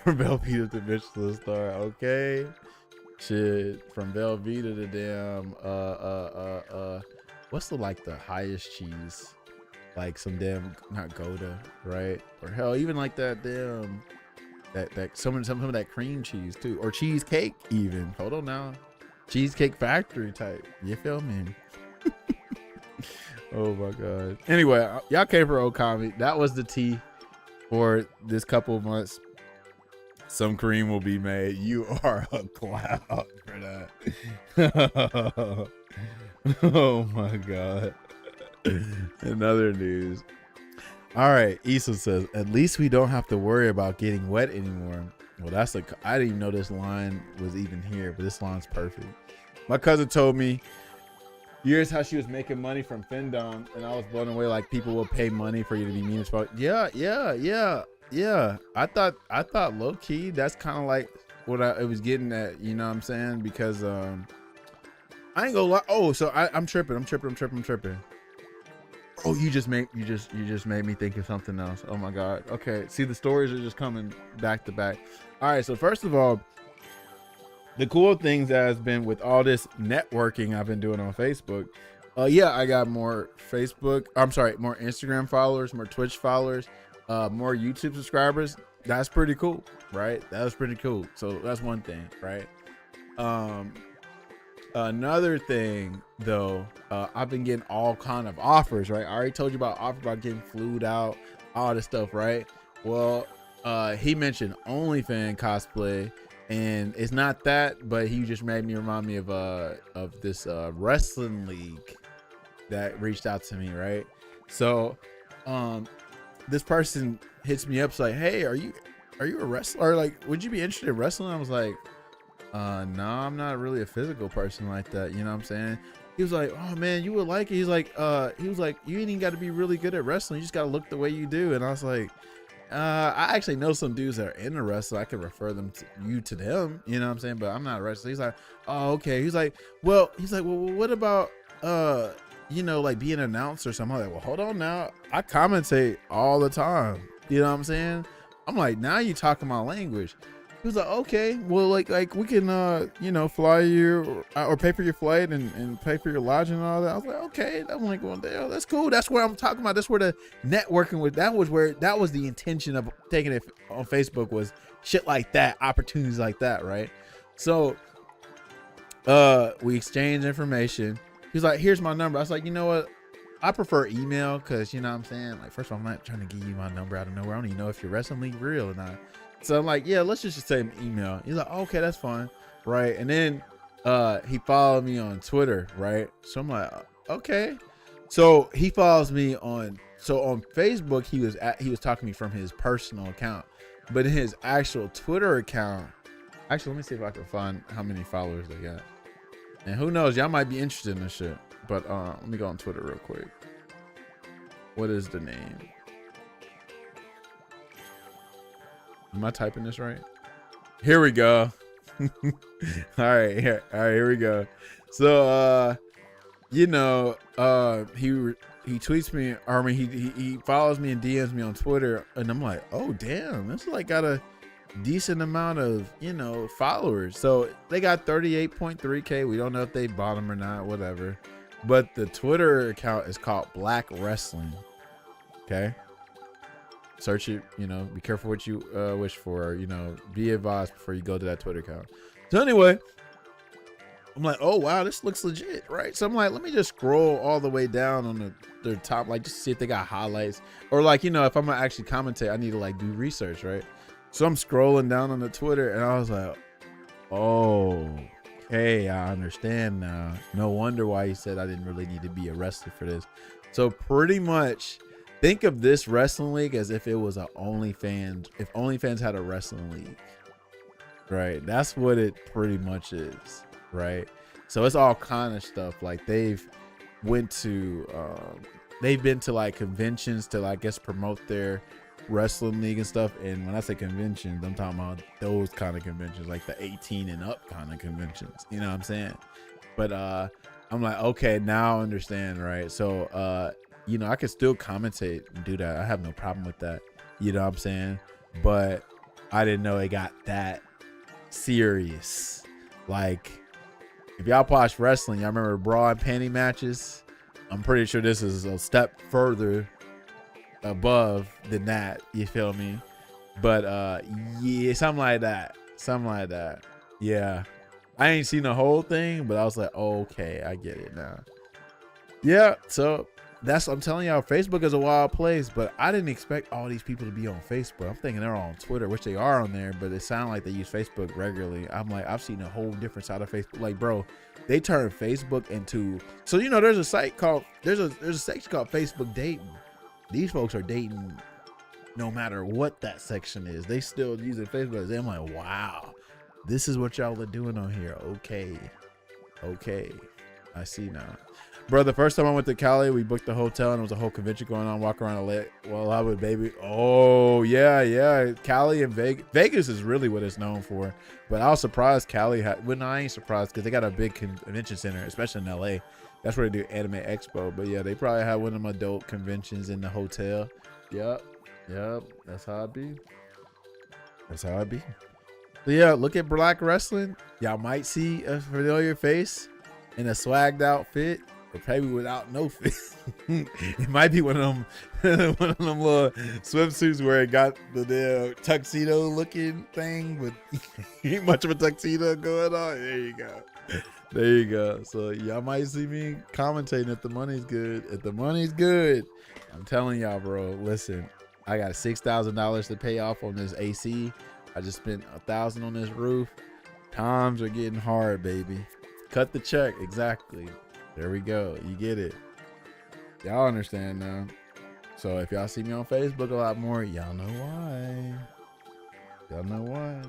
From Velveeta to Michelin star, okay? Shit, from Velveeta to damn what's the highest cheese? Like some damn, not Gouda, right? Or hell, even like that damn that some of that cream cheese too, or cheesecake even. Hold on now, Cheesecake Factory type. You feel me? Oh my god. Anyway, y'all came for Okami. That was the tea for this couple of months. Some cream will be made. You are a clown for that. Oh my god. Another news. All right, Issa says, at least we don't have to worry about getting wet anymore. Well, I didn't even know this line was even here, but this line's perfect. My cousin told me years how she was making money from Findom, and I was blown away. Like, people will pay money for you to be mean as fuck. Yeah. I thought low key that's kind of like what I was getting at. You know what I'm saying? Because I ain't gonna lie. Oh, so I'm tripping. Oh, you just made me think of something else. Oh my god. Okay. See, the stories are just coming back to back. All right. So first of all, the cool things that has been with all this networking I've been doing on Facebook. Yeah, I got more more Instagram followers, more Twitch followers, more YouTube subscribers. That's pretty cool, right? That was pretty cool. So that's one thing, right? Another thing though, I've been getting all kind of offers, right? I already told you about offer about getting flued out, all this stuff, right? Well, he mentioned OnlyFans cosplay, and it's not that, but he just made me remind me of this wrestling league that reached out to me, right? So this person hits me up, like, hey, are you a wrestler? Or like, would you be interested in wrestling? I was like, No, I'm not really a physical person like that. You know what I'm saying? He was like, oh man, you would like it. He was like, you ain't even got to be really good at wrestling. You just got to look the way you do. And I was like, I actually know some dudes that are into wrestling. I could refer you to them. You know what I'm saying? But I'm not a wrestler. He's like, oh, okay. He's like, well, what about, like being an announcer or something? I'm like, well, hold on now. I commentate all the time. You know what I'm saying? I'm like, now you talking my language. He was like, okay, well, like we can, fly you or pay for your flight and pay for your lodging and all that. I was like, okay. I'm like, well, that's cool. That's what I'm talking about. That's where the networking was. That was the intention of taking it on Facebook, was shit like that, opportunities like that, right? So, we exchanged information. He's like, here's my number. I was like, you know what? I prefer email because, you know what I'm saying? Like, first of all, I'm not trying to give you my number out of nowhere. I don't even know if your wrestling league real or not. So I'm like, yeah, let's just say an email. He's like, okay, that's fine. Right. And then he followed me on Twitter. Right. So I'm like, okay. So he follows me on Facebook, he was talking to me from his personal account, but in his actual Twitter account, actually, let me see if I can find how many followers they got. And who knows, y'all might be interested in this shit. But let me go on Twitter real quick. What is the name? Am I typing this right? Here we go. All right, here we go. So he tweets me, or I mean he follows me and DMs me on Twitter, and I'm like, oh damn, this is like got a decent amount of followers. So they got 38.3K. We don't know if they bought them or not, whatever. But the Twitter account is called Black Wrestling. Okay. Search it, be careful what you wish for, be advised before you go to that Twitter account. So anyway, I'm like, oh wow, this looks legit, right? So I'm like, let me just scroll all the way down on the top, like just see if they got highlights, or like, if I'm gonna actually commentate, I need to like do research, right? So I'm scrolling down on the Twitter and I was like, oh, okay, I understand now. No wonder why he said I didn't really need to be a wrestler for this. So pretty much, think of this wrestling league as if it was a OnlyFans. If OnlyFans had a wrestling league, right? That's what it pretty much is, right? So it's all kind of stuff. Like they've been to like conventions to, I guess, promote their wrestling league and stuff. And when I say conventions, I'm talking about those kind of conventions, like the 18 and up kind of conventions. You know what I'm saying? But I'm like, okay, now I understand, right? So I could still commentate and do that. I have no problem with that. You know what I'm saying? But I didn't know it got that serious. Like, if y'all watch wrestling, y'all remember bra and panty matches? I'm pretty sure this is a step further above than that. You feel me? But yeah, something like that. Yeah. I ain't seen the whole thing, but I was like, okay, I get it now. Yeah, so I'm telling y'all, Facebook is a wild place, but I didn't expect all these people to be on Facebook. I'm thinking they're all on Twitter, which they are on there, but it sounds like they use Facebook regularly. I'm like, I've seen a whole different side of Facebook. Like, bro, they turned Facebook into, so there's a site called, there's a section called Facebook Dating. These folks are dating no matter what that section is. They still using Facebook. I'm like, wow, this is what y'all are doing on here. Okay, I see now. Bro, the first time I went to Cali, we booked the hotel and there was a whole convention going on, walk around a lake while I was baby. Oh, yeah. Cali and Vegas. Vegas is really what it's known for. But I was surprised Cali had, well, no, I ain't surprised because they got a big convention center, especially in LA. That's where they do Anime Expo. But yeah, they probably have one of them adult conventions in the hotel. Yep. That's how it be. So yeah, look at Black Wrestling. Y'all might see a familiar face in a swagged out fit. Or maybe without no fit. It might be one of them little swimsuits where it got the damn tuxedo looking thing, but ain't much of a tuxedo going on. There you go. So y'all might see me commentating if the money's good. I'm telling y'all, bro. Listen, I got $6,000 to pay off on this AC. I just spent $1,000 on this roof. Times are getting hard, baby. Cut the check. Exactly. There we go. You get it. Y'all understand now. So if y'all see me on Facebook a lot more, y'all know why.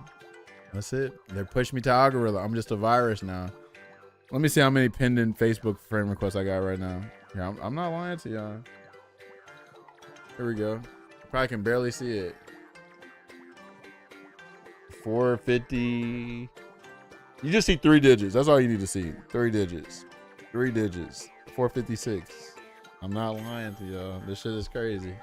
That's it. They pushed me to algorithm. I'm just a virus now. Let me see how many pinned Facebook friend requests I got right now. Yeah, I'm not lying to y'all. Here we go. Probably can barely see it. 450. You just see 3 digits. That's all you need to see. 3 digits. 3 digits. 456. I'm not lying to y'all. This shit is crazy.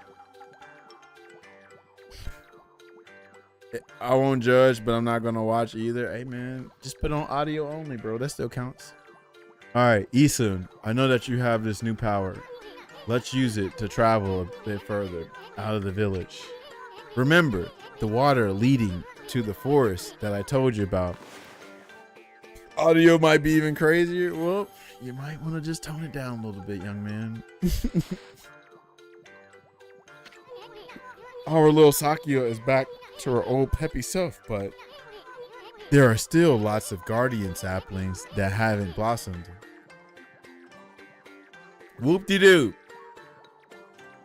I won't judge, but I'm not gonna watch either. Hey man, just put on audio only, bro. That still counts. All right, Isun, I know that you have this new power. Let's use it to travel a bit further out of the village. Remember the water leading to the forest that I told you about. Audio might be even crazier. Well, you might want to just tone it down a little bit, young man. Our little Sakia is back to her old peppy self, but there are still lots of guardian saplings that haven't blossomed. Whoop-de-doo.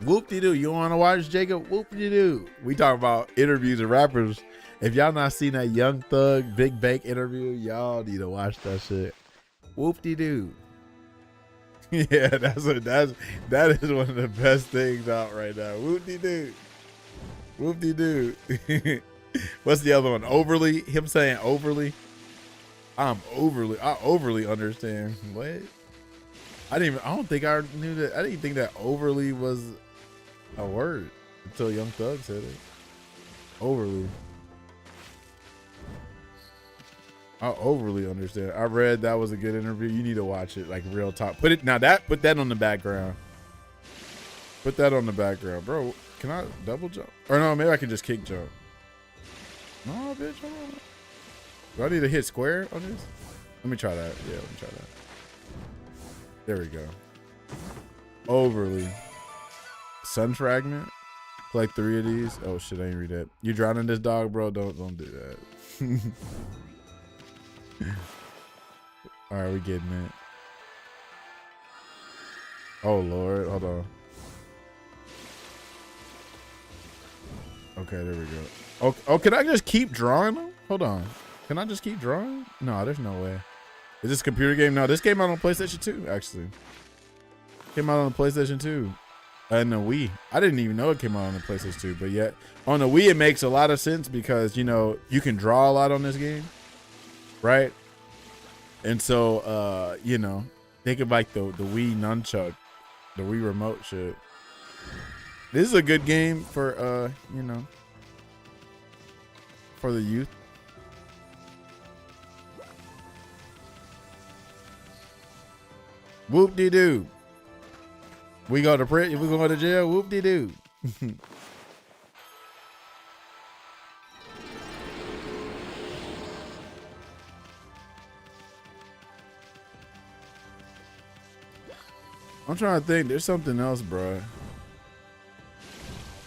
Whoop-de-doo. You want to watch Jacob? Whoop-de-doo. We talk about interviews of rappers. If y'all not seen that Young Thug Big Bank interview, y'all need to watch that shit. Whoop-de-doo. Yeah, that is one of the best things out right now. Whoop-de-doo. Whoop-de-doo. What's the other one? Overly? Him saying overly? I overly understand. What? I don't think I knew that. I didn't think that overly was a word until Young Thug said it. Overly. I overly understand. I read that was a good interview. You need to watch it, like real talk. Put that on the background. Put that on the background, bro. Can I double jump? Or no, maybe I can just kick jump. No, bitch. Hold on. Do I need to hit square on this? Let me try that. Yeah, let me try that. There we go. Overly. Sun fragment. Collect 3 of these. Oh shit, I ain't read that. You drowning this dog, bro? Don't do that. All right, we getting it. Oh Lord, hold on. Okay, there we go. Oh, can I just keep drawing them? Hold on. Can I just keep drawing? No, there's no way. Is this a computer game? No, this came out on PlayStation 2, actually. Came out on the PlayStation 2. And the Wii. I didn't even know it came out on the PlayStation 2, but yet on the Wii it makes a lot of sense because, you know, you can draw a lot on this game. Right? And so, you know, think of like the Wii nunchuck, the Wii remote shit. This is a good game for, you know, for the youth. Whoop-de-doo. We go to prison, we go to jail, whoop-de-doo. I'm trying to think. There's something else, bro.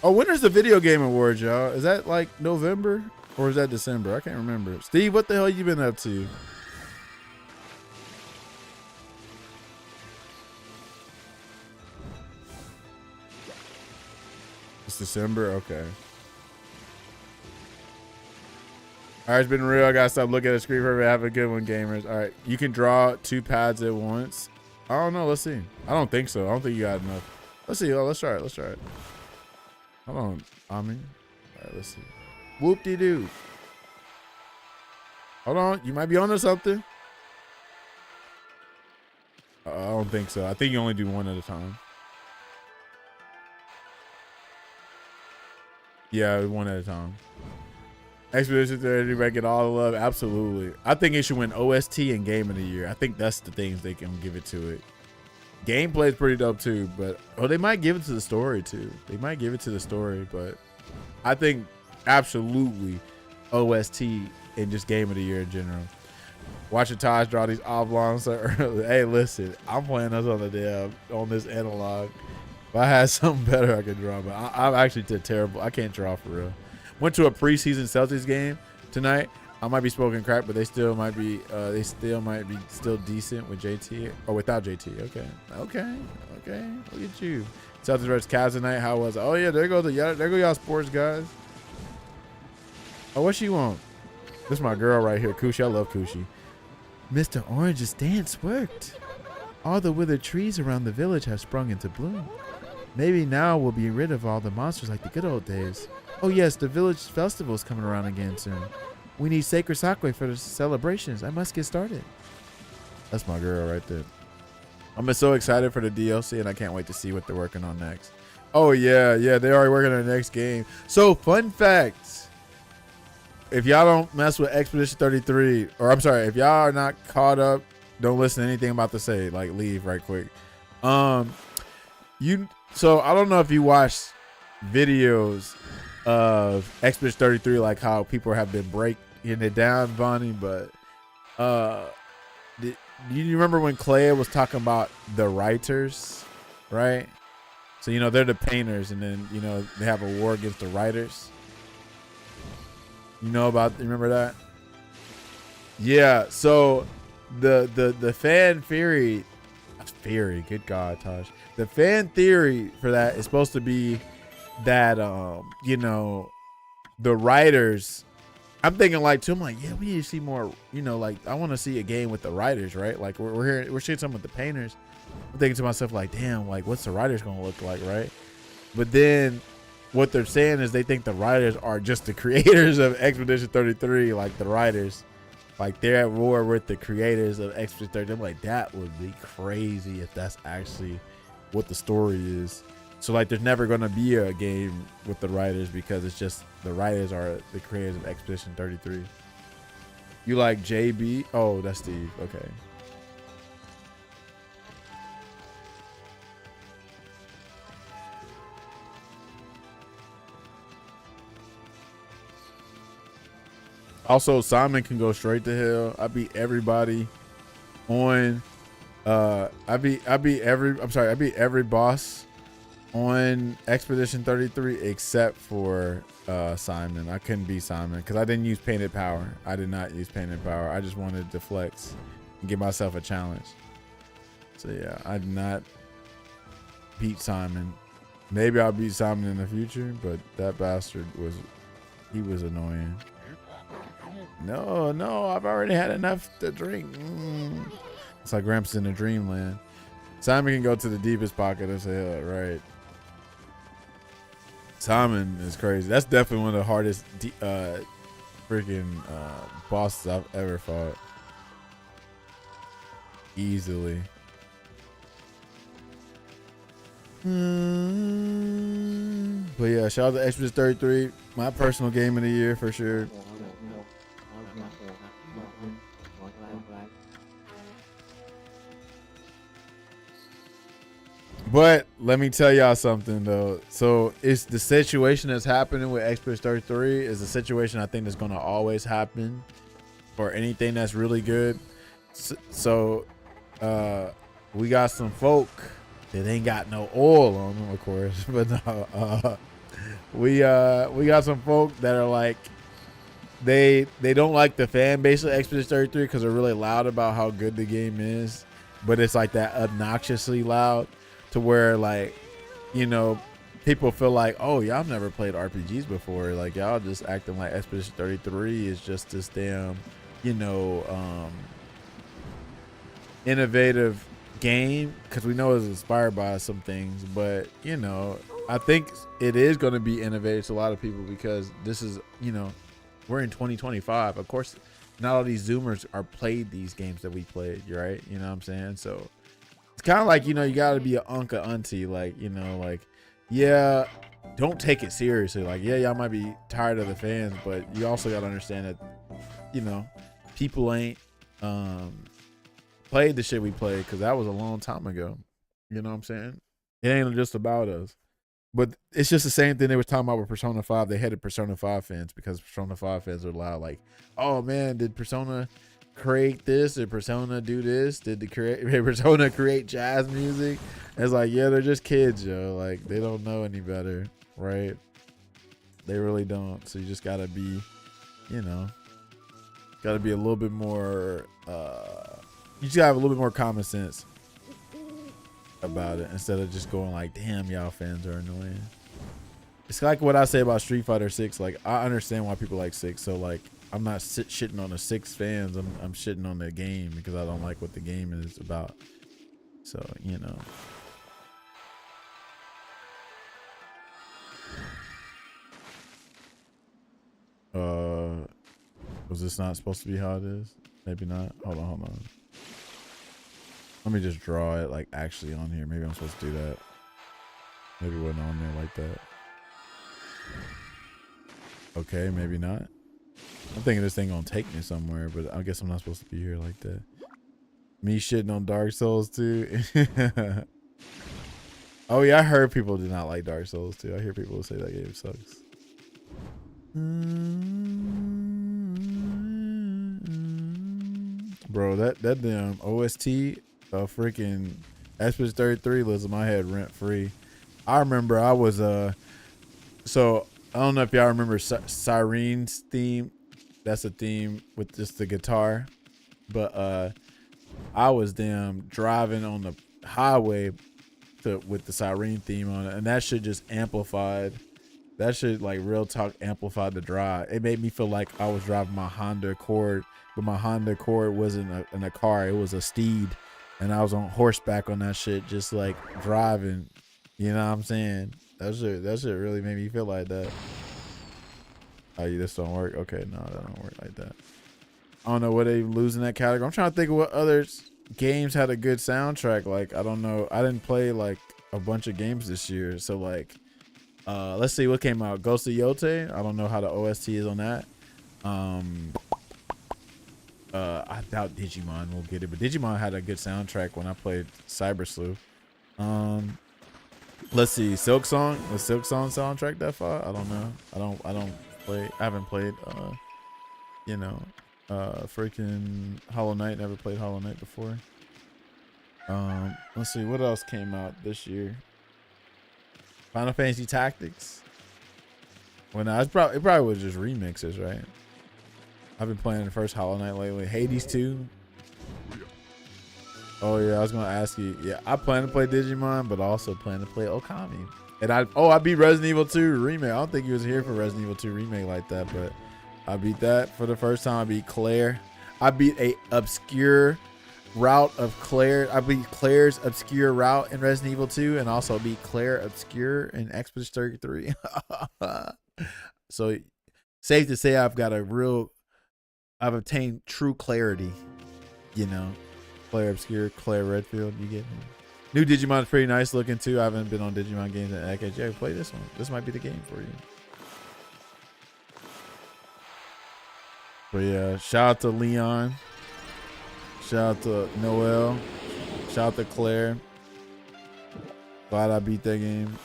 Oh, when is the Video Game Awards, y'all? Is that like November or is that December? I can't remember. Steve, what the hell you been up to? It's December? Okay. All right, it's been real. I gotta stop looking at the screen for Have a good one, gamers. All right, you can draw 2 pads at once. I don't know. Let's see. I don't think so. I don't think you got enough. Let's see. Oh, let's try it. Let's try it. Hold on. All right, let's see. Whoop-de-doo. Hold on. You might be onto something. I don't think so. I think you only do 1 at a time. Yeah, 1 at a time. Expedition 30, make it all the love. Absolutely. I think it should win OST and Game of the Year. I think that's the things they can give it to it. Gameplay is pretty dope too, but they might give it to the story too. They might give it to the story, but I think absolutely OST and just Game of the Year in general. Watching Taj draw these oblongs so early. Hey, listen, I'm playing us on this analog. If I had something better, I could draw, but I'm actually terrible. I can't draw for real. Went to a preseason Celtics game tonight. I might be smoking crack, but they still might be still decent with JT or without JT. Okay. Look at you. Celtics versus Cavs tonight. How was it? Oh yeah, there go y'all sports guys. Oh, what she want? This is my girl right here, Kushi. I love Kushi. Mr. Orange's dance worked. All the withered trees around the village have sprung into bloom. Maybe now we'll be rid of all the monsters like the good old days. Oh yes, the village festival is coming around again soon. We need sacred sake for the celebrations. I must get started. That's my girl right there. I'm so excited for the DLC, and I can't wait to see what they're working on next. Oh yeah, they're already working on the next game. So fun facts. If y'all don't mess with Expedition 33, or I'm sorry, if y'all are not caught up, don't listen to anything I'm about to say. Like, leave right quick. So I don't know if you watched videos of Expedition 33, like how people have been breaking it down, Bonnie, but do you remember when Clay was talking about the writers, right? So, you know, they're the painters, and then, you know, they have a war against the writers. You remember that? Yeah, so the fan theory, good God, Tosh. The fan theory for that is supposed to be that, you know, the writers, I'm thinking like, too, I'm like, yeah, we need to see more, you know, like, I want to see a game with the writers, right? Like, we're seeing something with the painters. I'm thinking to myself, like, damn, like, what's the writers going to look like, right? But then what they're saying is they think the writers are just the creators of Expedition 33, like the writers. Like, they're at war with the creators of Expedition 33. I'm like, that would be crazy if that's actually what the story is. So, like, there's never going to be a game with the writers because it's just the writers are the creators of Expedition 33. You like JB? Oh, that's Steve. Okay. Also, Simon can go straight to hell. I beat everybody on I beat every boss on Expedition 33 except for Simon. I couldn't beat Simon because I didn't use Painted Power. I did not use Painted Power. I just wanted to flex and give myself a challenge. So yeah, I did not beat Simon. Maybe I'll beat Simon in the future, but that bastard was annoying. No, I've already had enough to drink. It's like Gramps in a dreamland. Simon can go to the deepest pocket of hell, right? Simon is crazy. That's definitely one of the hardest freaking bosses I've ever fought. Easily. But yeah, shout out to Expedition 33. My personal game of the year for sure. But let me tell y'all something though. So it's the situation that's happening with Expedition 33 is a situation I think that's going to always happen for anything that's really good. So we got some folk that ain't got no oil on them, of course, but no, we got some folk that are like they don't like the fan base of Expedition 33 because they're really loud about how good the game is, but it's like that obnoxiously loud to where, like, you know, people feel like, oh, y'all never played RPGs before, like y'all just acting like Expedition 33 is just this damn, you know, innovative game, because we know it's inspired by some things, but you know, I think it is going to be innovative to a lot of people because this is, you know, we're in 2025. Of course, not all these Zoomers are played these games that we played, right? You know what I'm saying? So it's kind of like, you know, you got to be an uncle auntie, like, you know, like, yeah, don't take it seriously. Like, yeah, y'all might be tired of the fans, but you also got to understand that, you know, people ain't played the shit we played because that was a long time ago. You know what I'm saying? It ain't just about us. But it's just the same thing they were talking about with Persona 5. They hated Persona 5 fans because Persona 5 fans are loud, like, oh man, did Persona create this? Did Persona do this? Did Persona create jazz music? And it's like, yeah, they're just kids, yo. Like, they don't know any better, right? They really don't. So you just gotta be, you know, gotta be a little bit more you just gotta have a little bit more common sense about it instead of just going like, damn, y'all fans are annoying. It's like what I say about Street Fighter 6. Like, I understand why people like 6. So like, I'm not shitting on the 6 fans. I'm shitting on the game because I don't like what the game is about. So, you know. Was this not supposed to be how it is? Maybe not. Hold on. Let me just draw it like actually on here. Maybe I'm supposed to do that. Maybe it wasn't on there like that. Okay, maybe not. I'm thinking this thing gonna take me somewhere, but I guess I'm not supposed to be here like that. Me shitting on Dark Souls 2. Oh yeah, I heard people do not like Dark Souls 2. I hear people say that game sucks. Bro, that damn OST freaking Expedition 33 lives in my head rent free. I remember I was so I don't know if y'all remember Sirene's theme. That's a theme with just the guitar. But I was damn driving on the highway with the Sirene theme on it, and that shit just amplified. That shit, like, real talk, amplified the drive. It made me feel like I was driving my Honda Accord, but my Honda Accord wasn't in a car. It was a steed, and I was on horseback on that shit, just like driving. You know what I'm saying? That shit really made me feel like that. Oh, yeah, this don't work. Okay, no, that don't work like that. I don't know what they lose in that category. I'm trying to think of what other games had a good soundtrack. Like, I don't know. I didn't play like a bunch of games this year, so like. Let's see what came out. Ghost of Yote. I don't know how the OST is on that. I doubt Digimon will get it, but Digimon had a good soundtrack when I played Cyber Sleuth. Let's see, Silk Song. Was Silk Song soundtrack that far? I don't know. I don't play. I haven't played. You know, freaking Hollow Knight. Never played Hollow Knight before. Let's see what else came out this year. Final Fantasy Tactics. Well, no, it probably was just remixes, right? I've been playing the first Hollow Knight lately. Hades 2. Oh yeah, I was gonna ask you. Yeah, I plan to play Digimon, but I also plan to play Okami. And I beat Resident Evil 2 remake. I don't think he was here for Resident Evil 2 remake like that, but I beat that for the first time. I beat Claire. I beat a obscure route of Claire. I beat Claire's obscure route in Resident Evil 2, and also beat Claire obscure in Expedition 33. So safe to say I've obtained true clarity. You know, Claire obscure, Claire Redfield. You get me? New Digimon is pretty nice looking too. I haven't been on Digimon games in a decade. Yeah, play this one. This might be the game for you. But yeah, shout out to Leon. Shout out to Noel. Shout out to Claire. Glad I beat that game.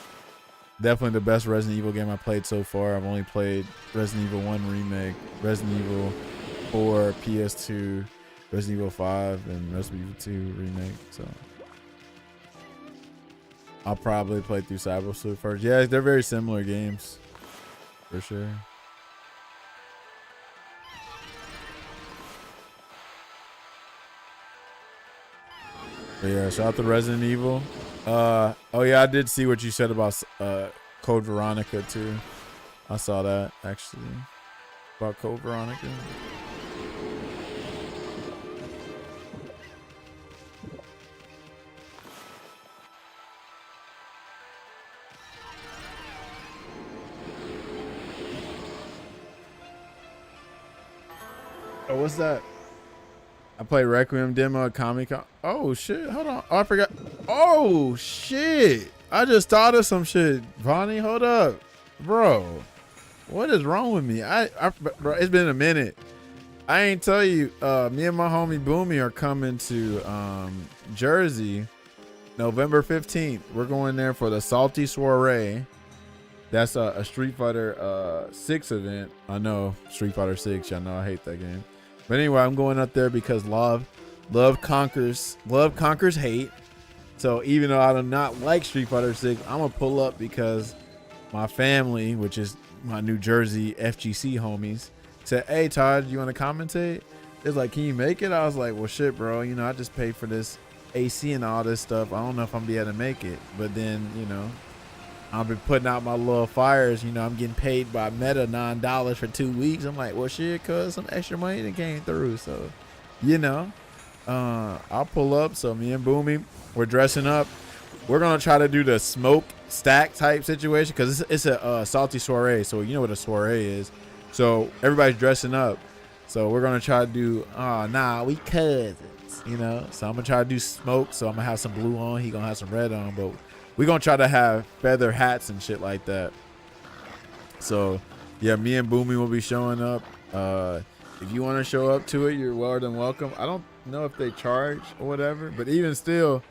Definitely the best Resident Evil game I played so far. I've only played Resident Evil 1 Remake, Resident Evil 4, PS2, Resident Evil 5, and Resident Evil 2 Remake. So I'll probably play through Cyber Sleuth first. Yeah, they're very similar games. For sure. But yeah, shout out to Resident Evil. Oh yeah, I did see what you said about Code Veronica too. I saw that actually about Code Veronica. Oh, what's that? I played Requiem demo at Comic-Con. Oh shit, hold on. Oh, I forgot. Oh shit. I just thought of some shit. Vonnie, hold up. Bro, what is wrong with me? Bro, it's been a minute. I ain't tell you, me and my homie Boomy are coming to Jersey November 15th. We're going there for the Salty Soiree. That's a Street Fighter 6 event. I know, Street Fighter 6. Y'all know I hate that game. But anyway, I'm going up there because love conquers hate. So even though I do not like Street Fighter 6, I'm gonna pull up because my family, which is my New Jersey FGC homies, said, "Hey Todd, you want to commentate?" It's like, "Can you make it?" I was like, "Well, shit, bro. You know, I just paid for this AC and all this stuff. I don't know if I'm gonna be able to make it." But then, you know, I've been putting out my little fires. You know, I'm getting paid by Meta $9 for 2 weeks. I'm like, well, shit, cuz some extra money that came through. So, you know, I'll pull up. So me and Boomy, we're dressing up. We're going to try to do the smoke stack type situation because it's a salty soiree. So you know what a soiree is. So everybody's dressing up. So we're going to try to do, we cousins, you know. So I'm going to try to do smoke. So I'm going to have some blue on. He going to have some red on. But we're going to try to have feather hats and shit like that. So, yeah, me and Boomy will be showing up. If you want to show up to it, you're more than welcome. I don't know if they charge or whatever. But even still,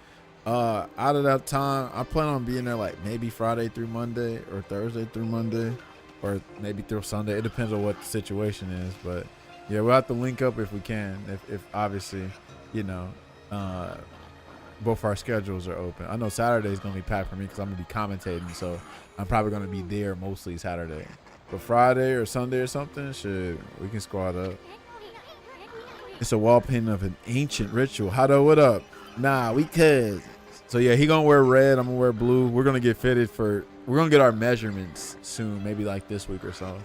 out of that time, I plan on being there like maybe Friday through Monday or Thursday through Monday or maybe through Sunday. It depends on what the situation is. But, yeah, we'll have to link up if we can. If obviously, you know, both our schedules are open. I know Saturday is going to be packed for me because I'm going to be commentating. So I'm probably going to be there mostly Saturday. But Friday or Sunday or something, shit, we can squad up. It's a wall painting of an ancient ritual. Hado, what up? Nah, we could. So, yeah, he going to wear red. I'm going to wear blue. We're going to get fitted for – we're going to get our measurements soon, maybe like this week or so.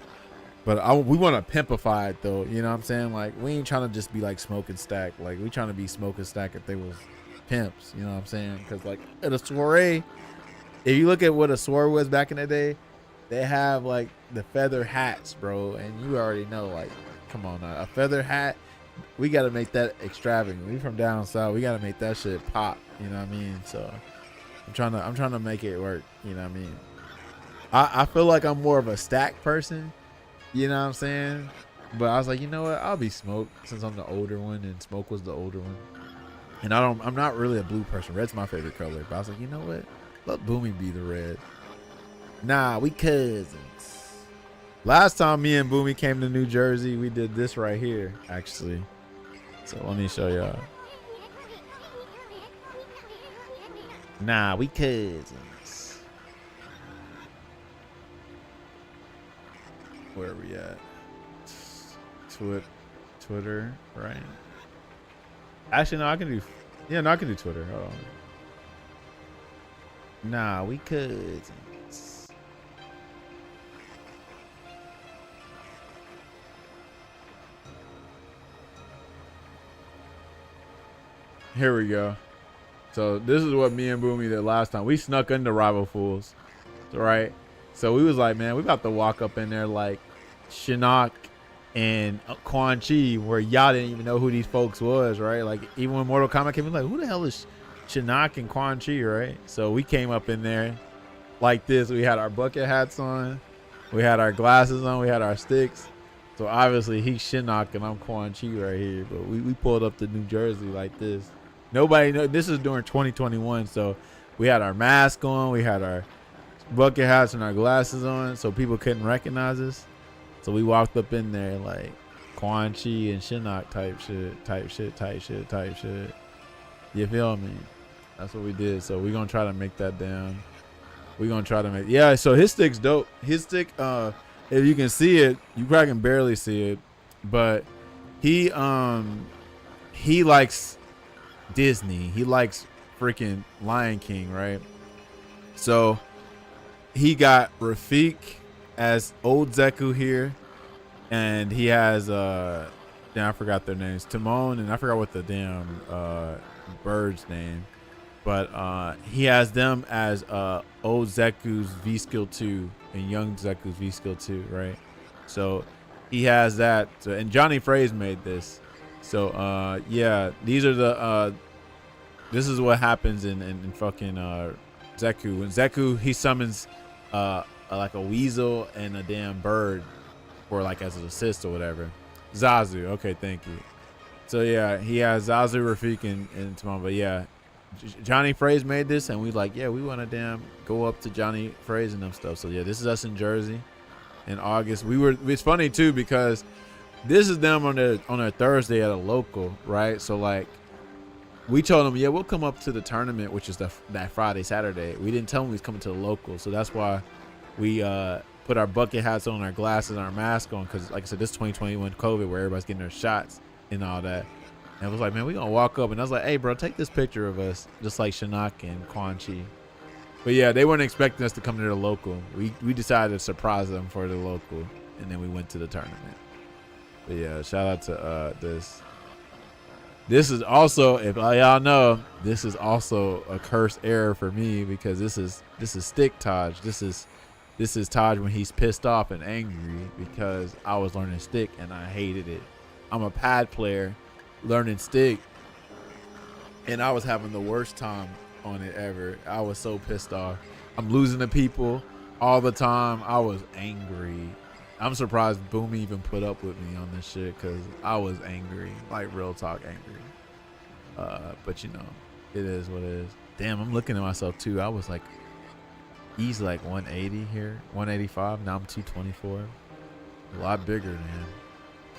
But we want to pimpify it, though. You know what I'm saying? Like, we ain't trying to just be like Smoke and Stack. Like, we trying to be Smoke and Stack if they was – pimps, you know what I'm saying? Because like at a soiree, if you look at what a soiree was back in the day, they have like the feather hats, bro, and you already know, like, come on now, a feather hat, we got to make that extravagant. We from down south, we got to make that shit pop, you know what I mean? So I'm trying to make it work, you know what I mean? I feel like I'm more of a Stack person, you know what I'm saying? But I was like, you know what, I'll be Smoke since I'm the older one and Smoke was the older one. And I'm not really a blue person. Red's my favorite color. But I was like, you know what? Let Boomy be the red. Nah, we cousins. Last time me and Boomy came to New Jersey, we did this right here, actually. So let me show y'all. Nah, we cousins. Where are we at? Twitter, right? Actually, no, I can do. Yeah, no, I can do Twitter. Hold on. Nah, we cousins. Here we go. So this is what me and Boomy did last time. We snuck into Rival Fools, right? So we was like, man, we about to walk up in there like Shinnok and Quan Chi, where y'all didn't even know who these folks was, right? Like, even when Mortal Kombat came in, like, who the hell is Shinnok and Quan Chi, right? So we came up in there like this. We had our bucket hats on. We had our glasses on. We had our sticks. So obviously he's Shinnok and I'm Quan Chi right here. But we pulled up to New Jersey like this. Nobody know. This is during 2021. So we had our mask on. We had our bucket hats and our glasses on. So people couldn't recognize us. So we walked up in there like Quan Chi and Shinnok type shit. You feel me? That's what we did. So we're going to try to make that down. We're going to try to make, yeah, so his stick's dope. His stick, if you can see it, you probably can barely see it, but he likes Disney. He likes freaking Lion King, right? So he got Rafik as old Zeku here, and he has I forgot their names, Timon, and I forgot what the damn bird's name, but he has them as old Zeku's V skill 2 and young Zeku's V skill 2, right? So he has that, and Johnny Fraze made this. So yeah, these are the this is what happens in fucking Zeku. When Zeku, he summons like a weasel and a damn bird for like as an assist or whatever. Zazu, okay, thank you. So yeah, he has Zazu, Rafik, and Timon. But yeah, Johnny Fraze made this, and we like, yeah, we want to damn go up to Johnny Fraze and them stuff. So yeah, this is us in Jersey in August. It's funny too because this is them on their Thursday at a local, right? So like, we told them, yeah, we'll come up to the tournament, which is that Friday, Saturday. We didn't tell them we was coming to the local, so that's why we put our bucket hats on, our glasses, and our mask on, because like I said, this 2021 COVID where everybody's getting their shots and all that. And I was like, man, we gonna walk up, and I was like, hey, bro, take this picture of us, just like Shinnok and Quan Chi. But yeah, they weren't expecting us to come to the local. We decided to surprise them for the local, and then we went to the tournament. But yeah, shout out to this. This is also, if y'all know, this is also a cursed error for me because this is stick Taj. This is Taj when he's pissed off and angry because I was learning stick and I hated it. I'm a pad player learning stick, and I was having the worst time on it ever. I was so pissed off. I'm losing to people all the time. I was angry. I'm surprised Boomy even put up with me on this shit because I was angry, like real talk angry. But you know, it is what it is. Damn, I'm looking at myself too. I was like, he's like 180 here, 185. Now I'm 224. A lot bigger, man.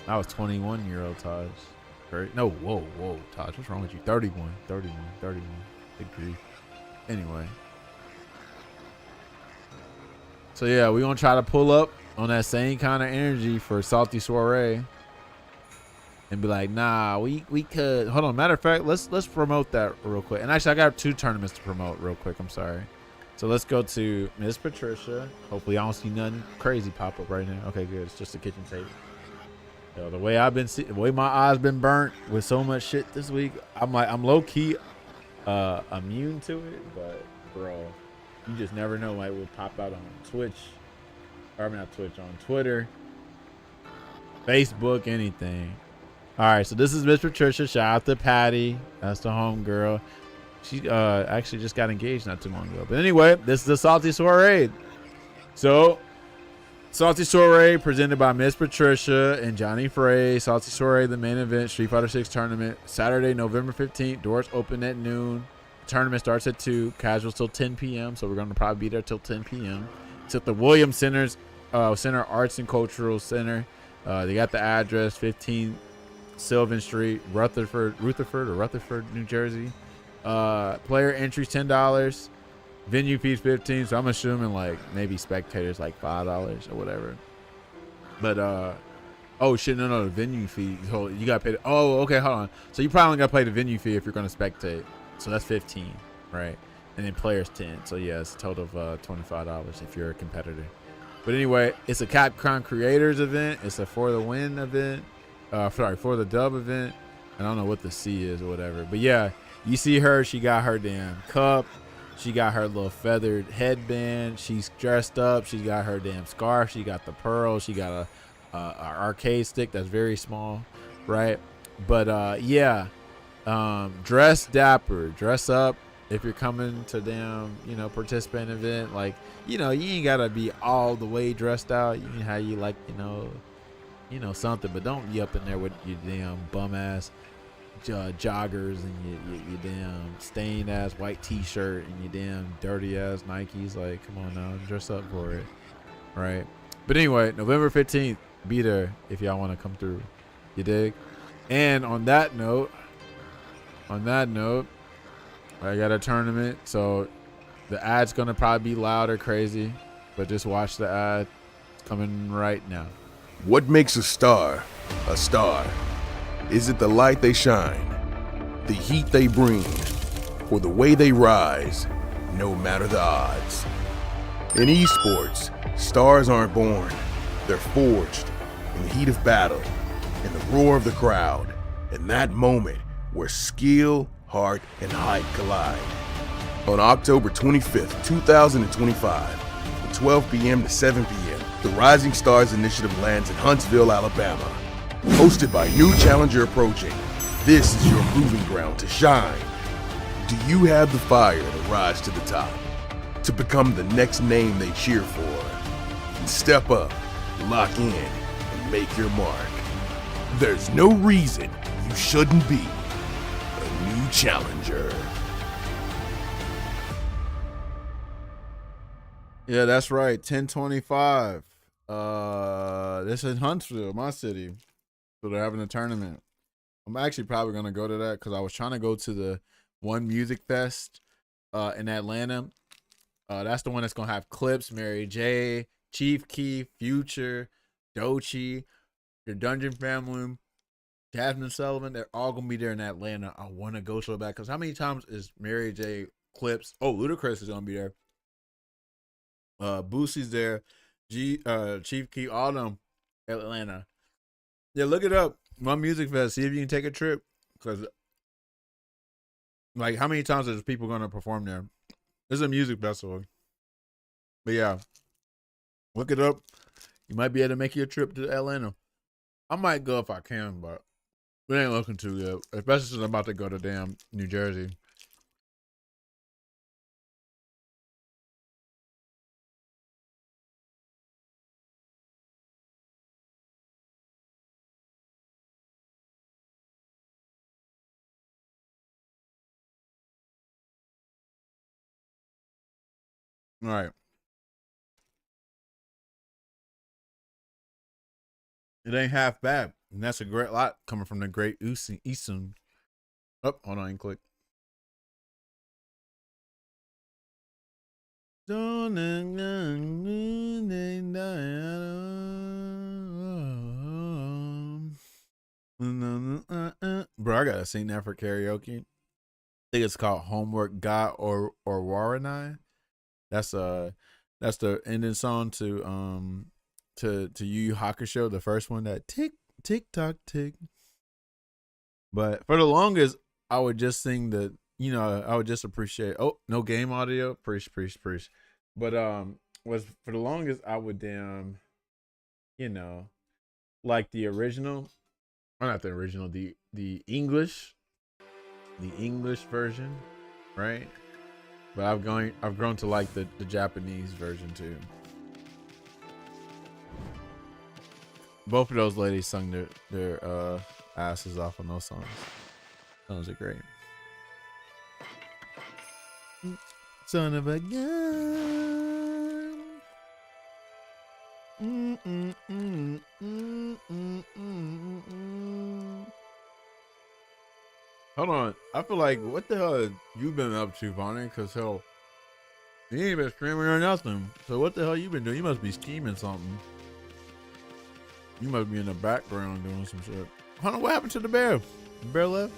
I was 21-year-old Taj. Great. No, whoa, Taj, what's wrong with you? 31. Big grief. Anyway. So yeah, we're gonna try to pull up on that same kind of energy for Salty Soiree and be like, nah, we could hold on. Matter of fact, let's promote that real quick. And actually I got 2 tournaments to promote real quick. I'm sorry. So let's go to Miss Patricia. Hopefully I don't see nothing crazy pop up right now. Okay, good. It's just a kitchen table. Yo, the way I've been the way my eyes been burnt with so much shit this week, I'm low key immune to it, but bro, you just never know. Like, will pop out on Twitch, or I mean not Twitch, on Twitter, Facebook, anything. All right, so this is Miss Patricia. Shout out to Patty. That's the home girl. She actually just got engaged not too long ago. But anyway, this is the Salty Soiree. So Salty Soiree presented by Miss Patricia and Johnny Frey. Salty Soiree, the main event, Street Fighter 6 tournament, Saturday, November 15th. Doors open at noon. The tournament starts at 2. Casuals till 10 p.m. So we're going to probably be there till 10 p.m. It's at the Williams Center Arts and Cultural Center. They got the address, 15 Sylvan Street, Rutherford, New Jersey. Player entries $10. Venue fees $15, so I'm assuming like maybe spectators like $5 or whatever. But oh shit, no, the venue fee. So you got paid. Oh, okay, hold on. So you probably only got to pay the venue fee if you're gonna spectate. So that's 15, right? And then players 10. So yeah, it's a total of $25 if you're a competitor. But anyway, it's a Capcom Creators event. It's a For the Win event. For the Dub event. I don't know what the C is or whatever. But yeah, you see her. She got her damn cup. She got her little feathered headband. She's dressed up. She got her damn scarf. She got the pearls. She got a arcade stick that's very small, right? But yeah, dress dapper, dress up if you're coming to damn, participant event. Like, you ain't gotta be all the way dressed out. You know how you like, something, but don't be up in there with your damn bum ass joggers and your damn stained ass white t-shirt and your damn dirty ass Nikes. Like, come on now, dress up for it, right? But anyway, November 15th, be there if y'all want to come through. You dig? And on that note, I got a tournament, so the ad's gonna probably be loud or crazy, but just watch the ad. It's coming right now.
What makes a star a star? Is it the light they shine, the heat they bring, or the way they rise, no matter the odds? In esports, stars aren't born. They're forged in the heat of battle, in the roar of the crowd, in that moment where skill, heart, and height collide. On October 25th, 2025, from 12 p.m. to 7 p.m., the Rising Stars Initiative lands in Huntsville, Alabama. Hosted by new challenger approaching, this is your proving ground to shine. Do you have the fire to rise to the top? To become the next name they cheer for? Step up, lock in, and make your mark. There's no reason you shouldn't be a new challenger.
Yeah, that's right. 1025. This is Huntsville, my city. So they're having a tournament. I'm actually probably gonna go to that because I was trying to go to the One Music Fest in Atlanta. That's the one that's gonna have Clips, Mary J, Chief Keef, Future, Doechii, your Dungeon Family, Jasmine Sullivan. They're all gonna be there in Atlanta. I want to go so bad because how many times is Mary J, Clips? Oh, Ludacris is gonna be there. Boosie's there, Chief Keef, all them, Atlanta. Yeah, look it up. One Music Fest. See if you can take a trip. Because, like, how many times are people going to perform there? It's a music festival. But yeah, look it up. You might be able to make your trip to Atlanta. I might go if I can, but we ain't looking too good. Especially since I'm about to go to damn New Jersey. All right. It ain't half bad. And that's a great lot coming from the great Isun. Oh, hold on, click. Bro, I gotta sing that for karaoke. I think it's called Homework God or Waranai. That's the ending song to Yu Yu Hakusho, the first one, that tick tock tick. But for the longest, I would just sing I would just appreciate. Oh, no game audio, preach. But was for the longest I would like the original, or not the original, the English version, right? But I've grown to like the Japanese version too. Both of those ladies sung their asses off on those songs. Those are great. Son of a gun. Hold on. I feel like, what the hell have you been up to, Bonnie? Because hell, you ain't been streaming or nothing. So what the hell you been doing? You must be scheming something. You must be in the background doing some shit. Hold on, what happened to the bear? The bear left?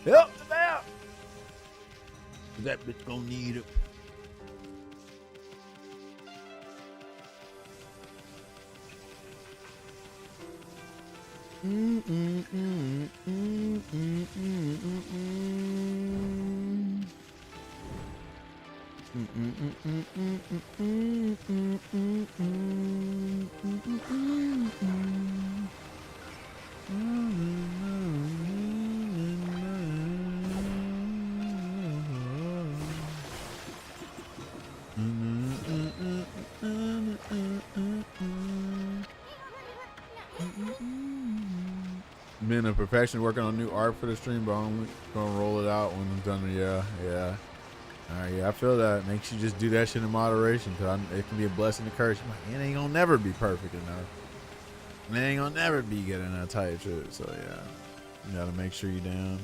Help the bear! That bitch gonna need it. Been a perfection working on new art for the stream, but I'm gonna roll it out when I'm done. Yeah. All right, yeah, I feel that. Makes you just do that shit in moderation, because it can be a blessing to curse. Like, it ain't gonna never be perfect enough. It ain't gonna never be getting that type shit. So yeah, you gotta make sure you down.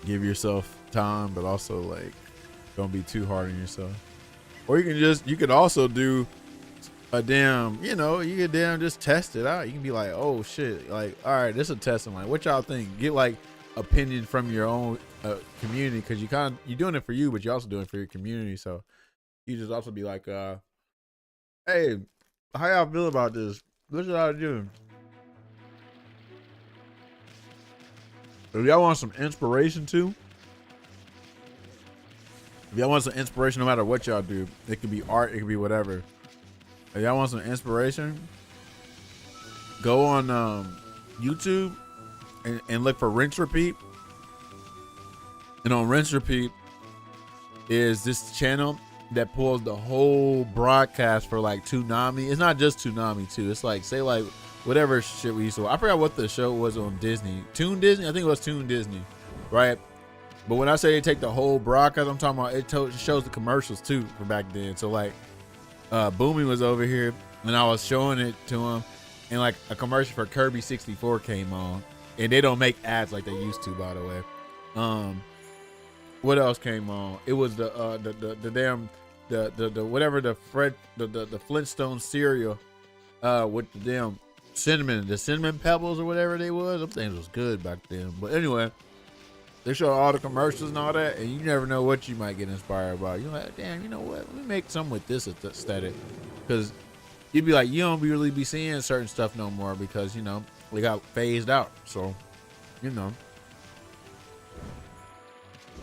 Give yourself time, but also like, don't be too hard on yourself. Or you could also do a damn, you could just test it out. You can be like, oh shit, like, all right, this is a test. I'm like, what y'all think? Get like opinion from your own community, because you're doing it for you, but you're also doing it for your community. So you just also be like, hey, how y'all feel about this? What y'all doing? If y'all want some inspiration too, no matter what y'all do, it could be art, it could be whatever. If y'all want some inspiration, go on YouTube and look for Rinse Repeat. And on Rinse Repeat is this channel that pulls the whole broadcast for like Toonami. It's not just Toonami too. It's like, say like whatever shit we used to. I forgot what the show was on Disney. Toon Disney? I think it was Toon Disney, right? But when I say they take the whole broadcast, I'm talking about it shows the commercials too from back then. So like Boomy was over here and I was showing it to him, and like a commercial for Kirby 64 came on, and they don't make ads like they used to, by the way. What else came on? It was the damn the Flintstone cereal with the damn cinnamon pebbles or whatever they was. Them things was good back then. But anyway, They show all the commercials and all that, and you never know what you might get inspired by. You're like, damn, you know what? Let me make some with this aesthetic, because you'd be like, you don't really be seeing certain stuff no more because, you know, they got phased out. So, you know,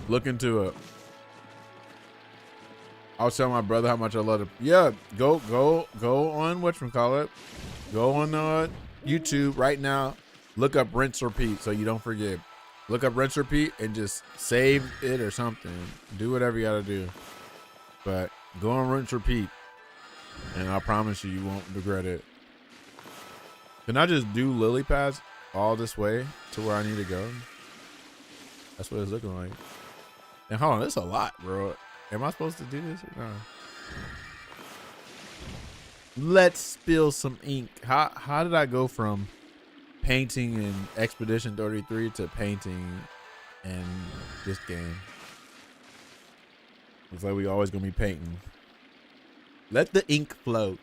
look into it. I was telling my brother how much I love it. Yeah, go on whatchamacallit. Go on YouTube right now. Look up Rinse Repeat so you don't forget. Look up Rinse Repeat and just save it or something. Do whatever you gotta do. But go on Rinse Repeat, and I promise you, you won't regret it. Can I just do lily pads all this way to where I need to go? That's what it's looking like. And hold on, it's a lot, bro. Am I supposed to do this or no? Let's spill some ink. How did I go from painting in Expedition 33 to painting in this game? Looks like we always gonna be painting. Let the ink flow.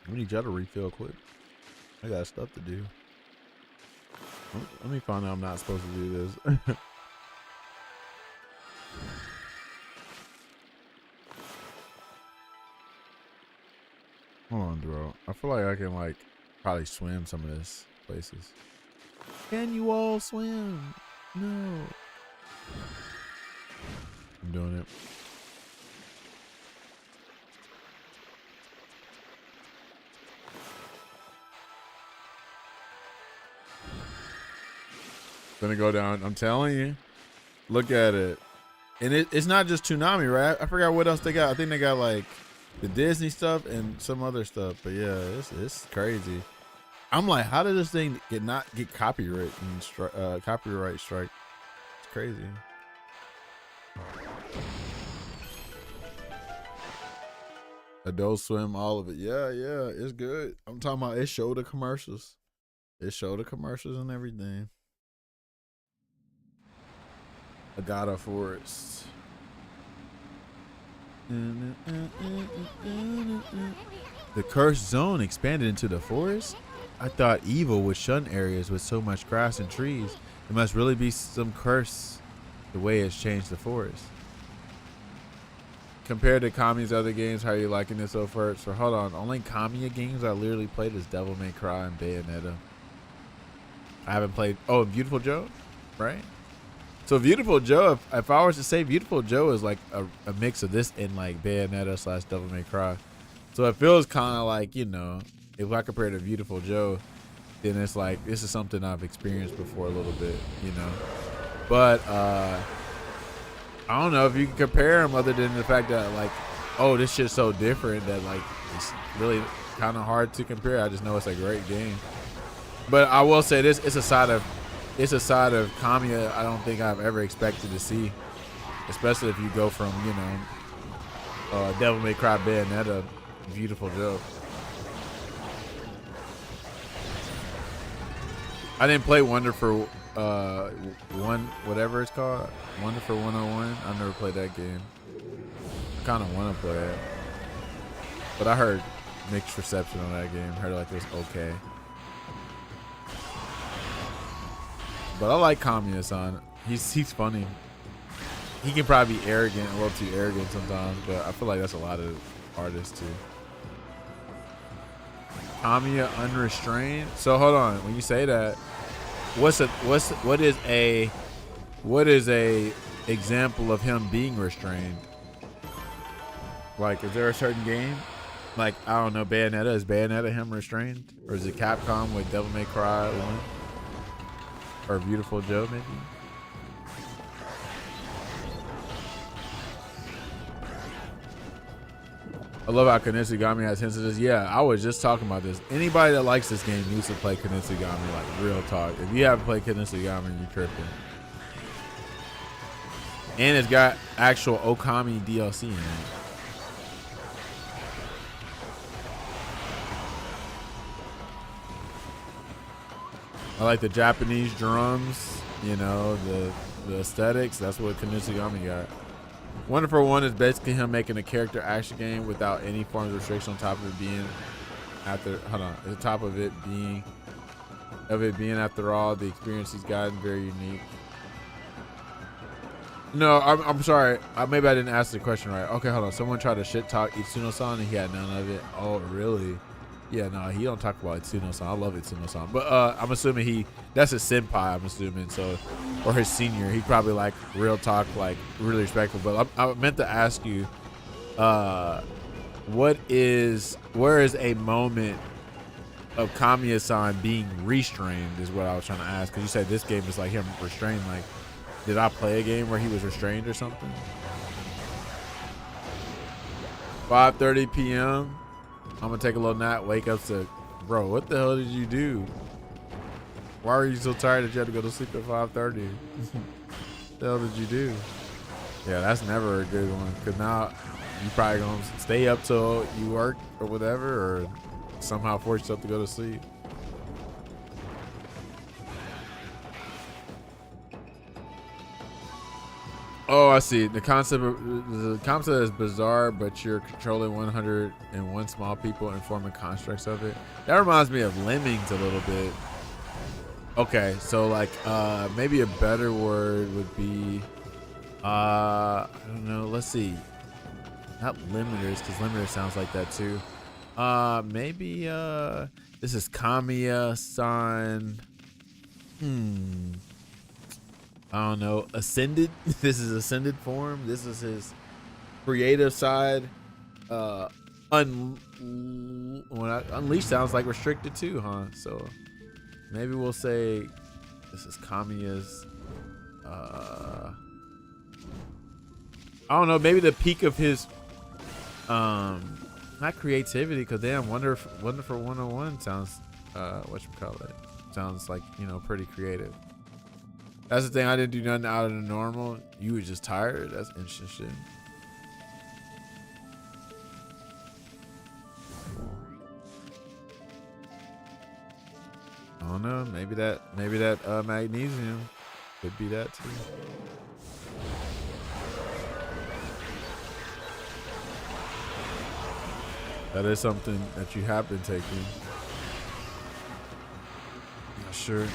We need y'all to refill quick. I got stuff to do. Let me find out I'm not supposed to do this. Hold on, bro. I feel like I can like probably swim some of this places. Can you all swim? No. I'm doing it. Gonna go down. I'm telling you. Look at it. And it's not just Toonami, right? I forgot what else they got. I think they got like the Disney stuff and some other stuff. But yeah, it's crazy. I'm like, how did this thing not get copyright and copyright strike? It's crazy. Adult Swim, all of it. Yeah, it's good. I'm talking about it showed the commercials. It showed the commercials and everything. Agata Forest. The cursed zone expanded into the forest? I thought evil would shun areas with so much grass and trees. It must really be some curse the way it's changed the forest. Compared to Kami's other games, how are you liking this so far? So hold on, only Kamiya games I literally played is Devil May Cry and Bayonetta. I haven't played, oh, Beautiful Joe, right? So Beautiful Joe, if I was to say Beautiful Joe is like a mix of this and like Bayonetta / Devil May Cry. So it feels kind of like, you know, if I compare to Beautiful Joe, then it's like, this is something I've experienced before a little bit, you know. But I don't know if you can compare them other than the fact that like, oh, this shit's so different that like, it's really kind of hard to compare. I just know it's a great game. But I will say this, it's a side of Kamiya I don't think I've ever expected to see, especially if you go from, you know, Devil May Cry, Bayonetta, Beautiful Joe. I didn't play Wonderful whatever it's called, Wonderful 101. I never played that game. I kind of want to play it, but I heard mixed reception on that game. Heard like it was okay. But I like Kamiya-san. He's funny. He can probably be arrogant, a little too arrogant sometimes, but I feel like that's a lot of artists too. Kamiya Unrestrained. So hold on, when you say that, what is a example of him being restrained? Like, is there a certain game? Like, I don't know, Bayonetta. Is Bayonetta him restrained? Or is it Capcom with Devil May Cry 1? Or Beautiful Joe, maybe? I love how Konitsugami has hints of this. Yeah, I was just talking about this. Anybody that likes this game needs to play Konitsugami, like real talk. If you haven't played Konitsugami, you're tripping. And it's got actual Okami DLC in it. I like the Japanese drums, you know, the aesthetics. That's what Konitsugami got. Wonderful One is basically him making a character action game without any forms of restriction on top of it being after all the experience he's gotten very unique. No, I'm sorry. Maybe I didn't ask the question right. Okay, hold on. Someone tried to shit talk Itsuno-san and he had none of it. Oh, really? Yeah, no, he don't talk about Itsuno-san. I love Itsuno-san. But I'm assuming that's his senpai, I'm assuming. So, or his senior. He probably like real talk, like really respectful. But I meant to ask you, where is a moment of Kamiya-san being restrained is what I was trying to ask. Because you said this game is like him restrained. Like, did I play a game where he was restrained or something? 5:30 p.m. I'm gonna take a little nap, wake up to, bro, what the hell did you do? Why were you so tired that you had to go to sleep at 5:30? What the hell did you do? Yeah, that's never a good one. Cause now you probably gonna stay up till you work or whatever, or somehow force yourself to go to sleep. Oh, I see. The concept is bizarre, but you're controlling 101 small people and forming constructs of it. That reminds me of Lemmings a little bit. Okay, so like maybe a better word would be I don't know. Let's see. Not limiters, because limiters sounds like that too. Maybe this is Kamiya-san. I don't know. Ascended. This is ascended form. This is his creative side. Unleashed sounds like restricted too, huh? So maybe we'll say this is Kamiya's. I don't know. Maybe the peak of his, not creativity, because damn, Wonderful 101 sounds, whatchamacallit, sounds like, you know, pretty creative. That's the thing. I didn't do nothing out of the normal. You were just tired. That's interesting. I don't know. Maybe that magnesium could be that too. That is something that you have been taking. Not sure.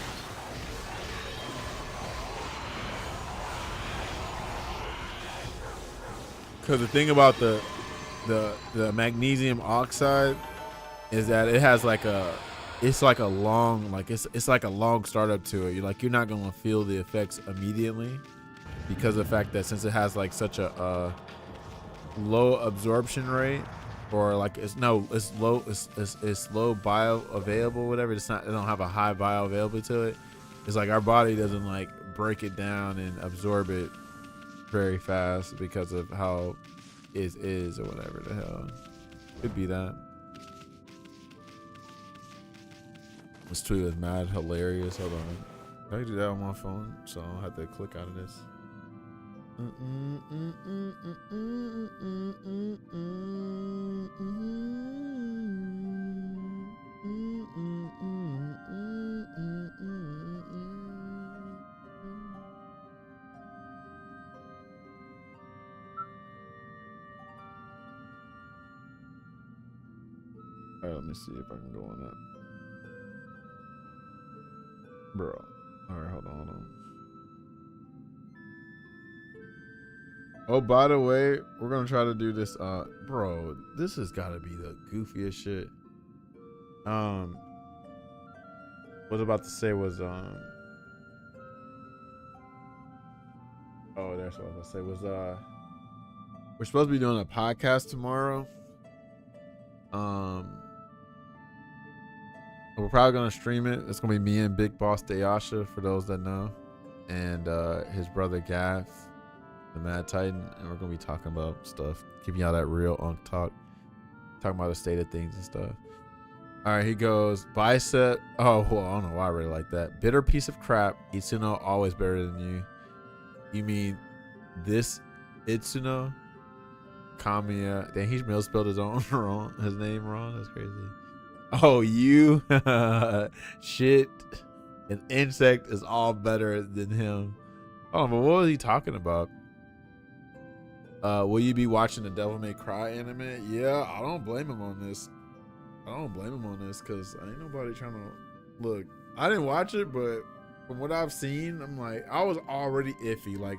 Because the thing about the magnesium oxide is that it has like it's like a long startup to it. You're not gonna feel the effects immediately because of the fact that since it has like such a low absorption rate, or like it's low bioavailable, whatever. It don't have a high bioavailability to it. It's like our body doesn't like break it down and absorb it very fast because of how it is or whatever the hell. Could be that. This tweet was mad hilarious. Hold on. I can do that on my phone, so I don't have to click out of this. Alright, let me see if I can go on that. Bro. Alright, hold on. Oh, by the way, we're gonna try to do this. Bro, this has gotta be the goofiest shit. What I was about to say was oh, that's what I was gonna say was we're supposed to be doing a podcast tomorrow. We're probably gonna stream it. It's gonna be me and Big Boss Dayasha, for those that know, and his brother Gaff, the Mad Titan, and we're gonna be talking about stuff, giving y'all that real talk, talking about the state of things and stuff. All right, he goes, bicep. Oh, well, I don't know why I really like that. Bitter piece of crap. Itsuno always better than you. You mean this Itsuno? Kamiya. Dang, he spelled his own wrong. His name wrong. That's crazy. Oh, you shit. An insect is all better than him. Oh, but what was he talking about? Will you be watching the Devil May Cry anime? Yeah, I don't blame him on this. Because ain't nobody trying to look. I didn't watch it, but from what I've seen, I'm like, I was already iffy. Like,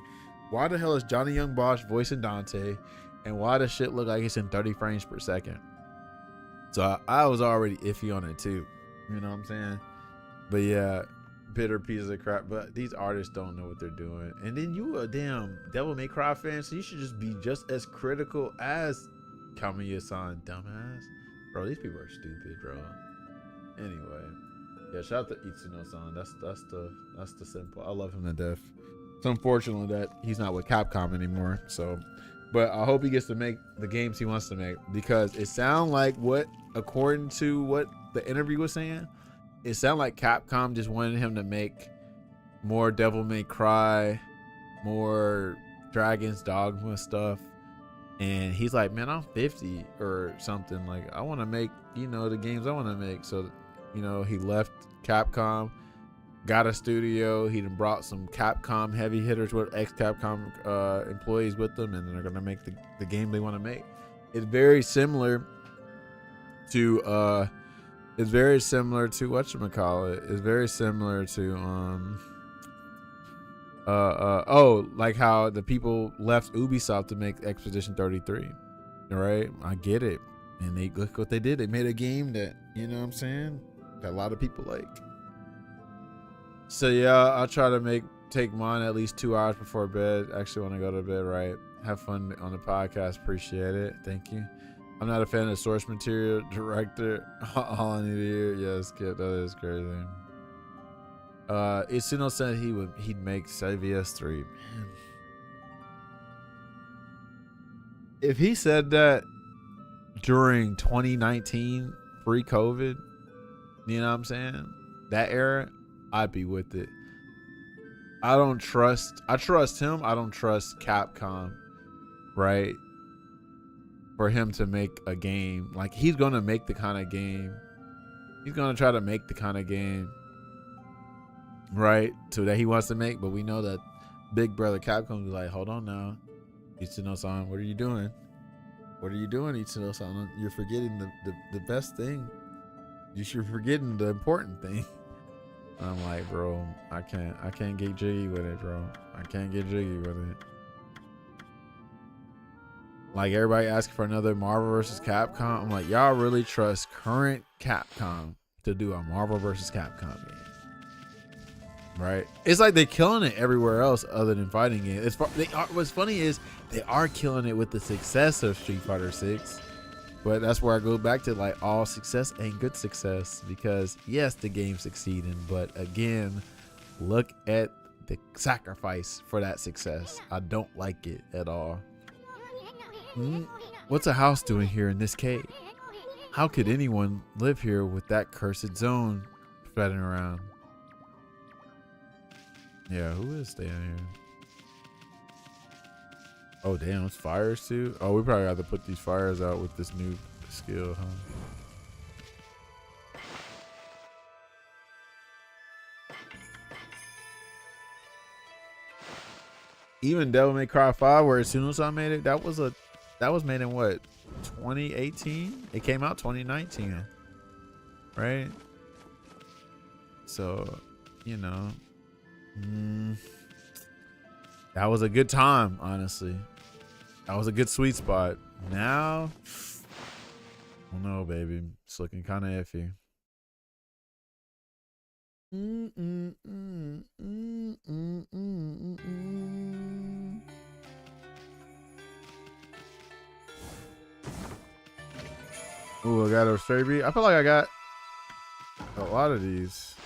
why the hell is Johnny Young Bosch voicing Dante? And why does shit look like it's in 30 frames per second? So I was already iffy on it too. You know what I'm saying? But yeah, bitter piece of crap. But these artists don't know what they're doing. And then you a damn Devil May Cry fan, so you should just be just as critical as Kamiya-san, dumbass. Bro, these people are stupid, bro. Anyway, yeah, shout out to Itsuno-san. That's the simple. I love him to death. It's unfortunate that he's not with Capcom anymore. So, but I hope he gets to make the games he wants to make, because it sounds like according to what the interview was saying, it sounded like Capcom just wanted him to make more Devil May Cry, more Dragon's Dogma stuff. And he's like, man, I'm 50 or something. Like, I want to make, the games I want to make. So, he left Capcom, got a studio. He done brought some Capcom heavy hitters with ex-Capcom employees with them, and they're going to make the game they want to make. It's very similar to whatchamacallit. It's very similar to like how the people left Ubisoft to make Expedition 33. All right, I get it. And they look what they did. They made a game that, you know what I'm saying, that a lot of people like. So yeah, I'll try to take mine at least 2 hours before bed. Actually want to go to bed, right? Have fun on the podcast. Appreciate it. Thank you. I'm not a fan of source material director. All I need to hear. Yes, kid, that is crazy. Itsuno said he'd make CVS 3. Man. If he said that during 2019, pre-COVID, you know what I'm saying? That era, I'd be with it. I trust him. I don't trust Capcom, right? For him to make a game. Like, he's going to make the kind of game. He's going to try to make the kind of game, right, so that he wants to make. But we know that big brother Capcom is like, hold on now, Itsuno-san, what are you doing? What are you doing, Itsuno-san? You're forgetting the best thing. You're forgetting the important thing. I'm like, bro, I can't get jiggy with it, bro. I can't get jiggy with it. Like, everybody asking for another Marvel vs. Capcom. I'm like, y'all really trust current Capcom to do a Marvel vs. Capcom game? Right? It's like they're killing it everywhere else other than fighting games. What's funny is they are killing it with the success of Street Fighter 6. But that's where I go back to, like, all success ain't good success, because yes, the game's succeeding, but again, look at the sacrifice for that success. I don't like it at all. What's a house doing here in this cave? How could anyone live here with that cursed zone spreading around? Yeah, who is staying here? Oh, damn, it's fires too? Oh, we probably have to put these fires out with this new skill, huh? Even Devil May Cry 5, where as soon as I made it, that was made in what, 2018? It came out 2019, right? So, that was a good time, honestly. That was a good sweet spot. Now, I don't know, baby. It's looking kind of iffy. Ooh, I got a straight beat. I feel like I got a lot of these.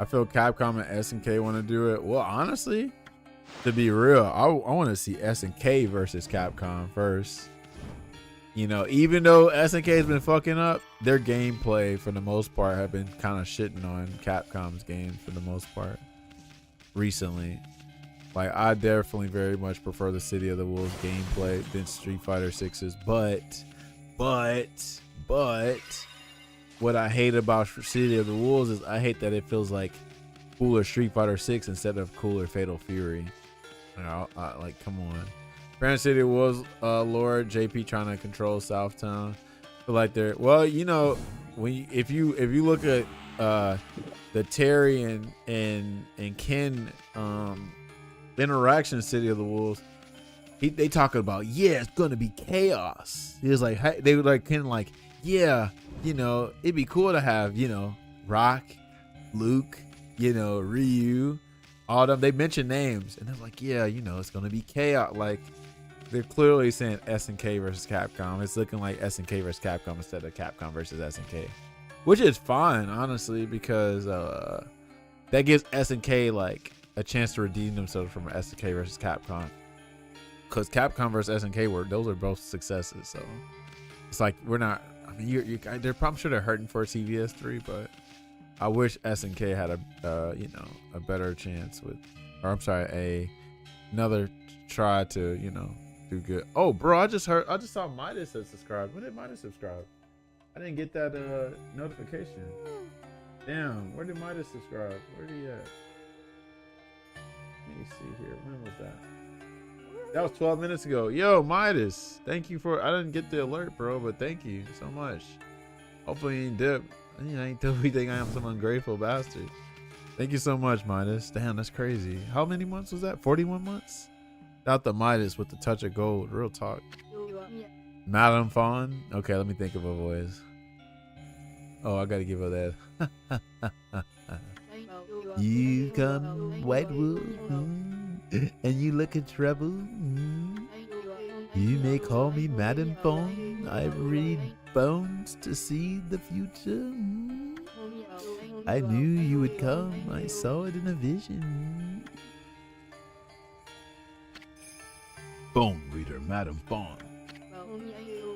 I feel Capcom and SNK want to do it. Well, honestly, to be real, I want to see SNK versus Capcom first. Even though SNK has been fucking up, their gameplay for the most part have been kind of shitting on Capcom's game for the most part recently. Like, I definitely very much prefer the City of the Wolves gameplay than Street Fighter 6's, but what I hate about City of the Wolves is I hate that it feels like cooler Street Fighter 6 instead of cooler Fatal Fury. Like, come on. Grand City of Wolves, Lord JP trying to control Southtown. Feel like they're, well, you know, if you look at the Terry and Ken interaction in City of the Wolves, they talking about, yeah, it's gonna be chaos. He was like, they were like Ken, like, yeah, you know, it'd be cool to have, you know, Rock, Luke, you know, Ryu, all them. They mentioned names, and they're like, yeah, you know, it's gonna be chaos. Like, they're clearly saying SNK versus Capcom. It's looking like SNK versus Capcom instead of Capcom versus SNK, which is fine, honestly, because that gives SNK like a chance to redeem themselves from SNK versus Capcom. Because Capcom versus SNK those are both successes, so it's like we're not. I mean, they're probably sure they're hurting for a CVS 3, but I wish SNK had a better chance with, or I'm sorry, another try to do good. Oh, bro, I just saw Midas had subscribed. When did Midas subscribe? I didn't get that notification. Damn, where did Midas subscribe? Where did he at? Let me see here. When was that? That was 12 minutes ago. Yo, Midas, thank you for. I didn't get the alert, bro, but thank you so much. Hopefully you ain't dip. I ain't totally think I am some ungrateful bastard. Thank you so much, Midas. Damn, that's crazy. How many months was that? 41 months? Without the Midas with the touch of gold. Real talk. Madame Fawn. Okay, let me think of a voice. Oh, I gotta give her that. You come, White Wolf, and you look in trouble. You may call me Madame Fawn. I read bones to see the future. I knew you would come. I saw it in a vision. Bone reader, Madame Fawn.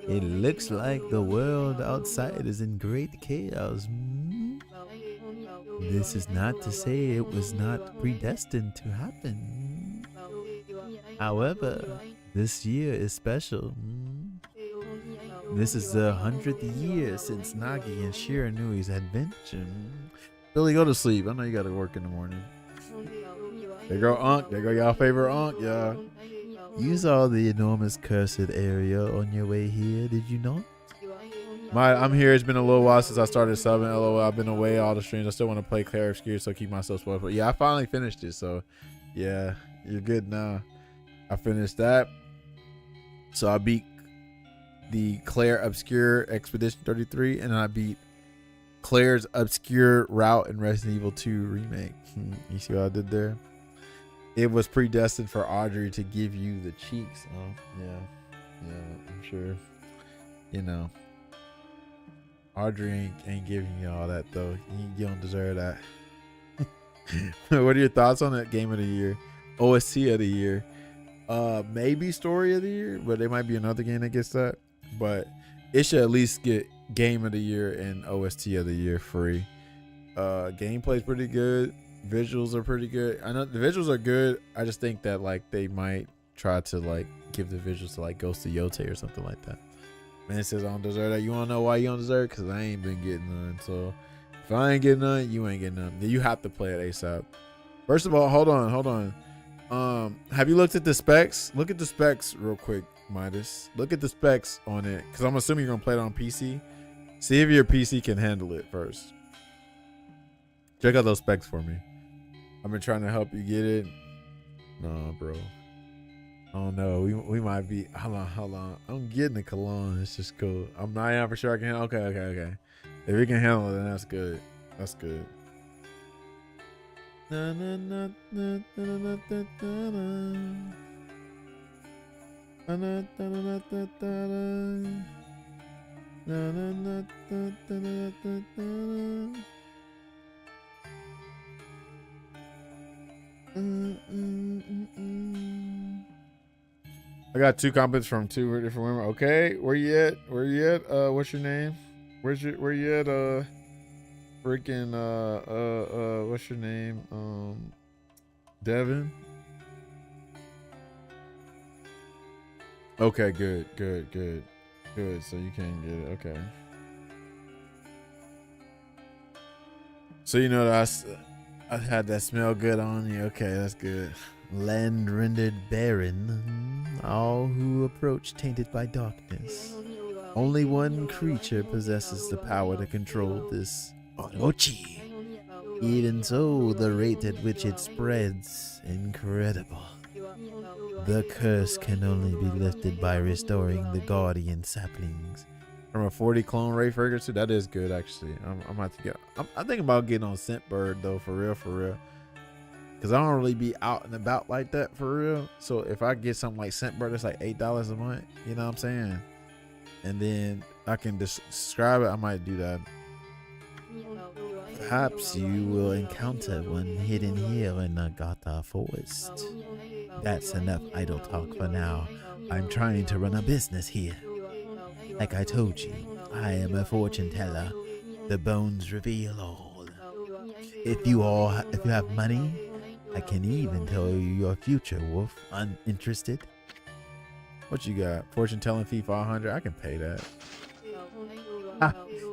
It looks like the world outside is in great chaos. This is not to say it was not predestined to happen. However, this year is special. This is the 100th year since Nagi and Shiranui's adventure. Billy, go to sleep. I know you gotta work in the morning. There go Unc. There go y'all favorite Unc, y'all. You saw the enormous cursed area on your way here, did you not? I'm here. It's been a little while since I started subbing. LOL. I've been away all the streams. I still want to play Claire Obscure, so keep myself spoiled. But yeah, I finally finished it. So yeah, you're good now. I finished that. So I beat the Claire Obscure Expedition 33, and I beat Claire's Obscure Route in Resident Evil 2 Remake. You see what I did there? It was predestined for Audrey to give you the cheeks. Oh, yeah, I'm sure. You know, Audrey ain't giving you all that though. You don't deserve that. What are your thoughts on that game of the year? OST of the year? Maybe story of the year, but there might be another game that gets that. But it should at least get game of the year and OST of the year free. Gameplay's pretty good. Visuals are pretty good. I know the visuals are good. I just think that like they might try to like give the visuals to like Ghost of Yote or something like that. Man says I don't deserve that. You wanna know why you don't deserve it? Because I ain't been getting none. So if I ain't getting none, you ain't getting none. Then you have to play it ASAP. First of all, hold on. Have you looked at the specs? Look at the specs real quick, Midas. Look at the specs on it. Because I'm assuming you're gonna play it on PC. See if your PC can handle it first. Check out those specs for me. I've been trying to help you get it. No, bro. I don't know. We might be. Hold on. I'm getting the cologne. It's just cool. I'm not even for sure I can. Okay. If we can handle it, then that's good. That's good. Na, na, na, na, na, na, na, na, na. Na, na, na, na, na, na, na. Na, na, na, na, na, na, na, na. I got 2 comments from 2 different women. Okay, where you at? What's your name? Where you at? Freaking what's your name? Devin. Okay, good. So you can get it. Okay. So you know that I had that smell good on you. Okay, that's good. Land rendered barren, all who approach tainted by darkness. Only one creature possesses the power to control this Orochi. Even so, the rate at which it spreads, incredible. The curse can only be lifted by restoring the guardian saplings. From a 40 clone Ray Ferguson, that is good actually. I'm about to get. I'm thinking about getting on Scentbird though, for real. Cause I don't really be out and about like that for real. So if I get something like Scentbird, it's like $8 a month. You know what I'm saying? And then I can describe it. I might do that. Perhaps you will encounter one hidden here in the Gata Forest. That's enough idle talk for now. I'm trying to run a business here. Like I told you, I am a fortune teller. The bones reveal all. If you have money, I can even tell you your future, Wolf. Uninterested? What you got? Fortune telling fee 500? I can pay that.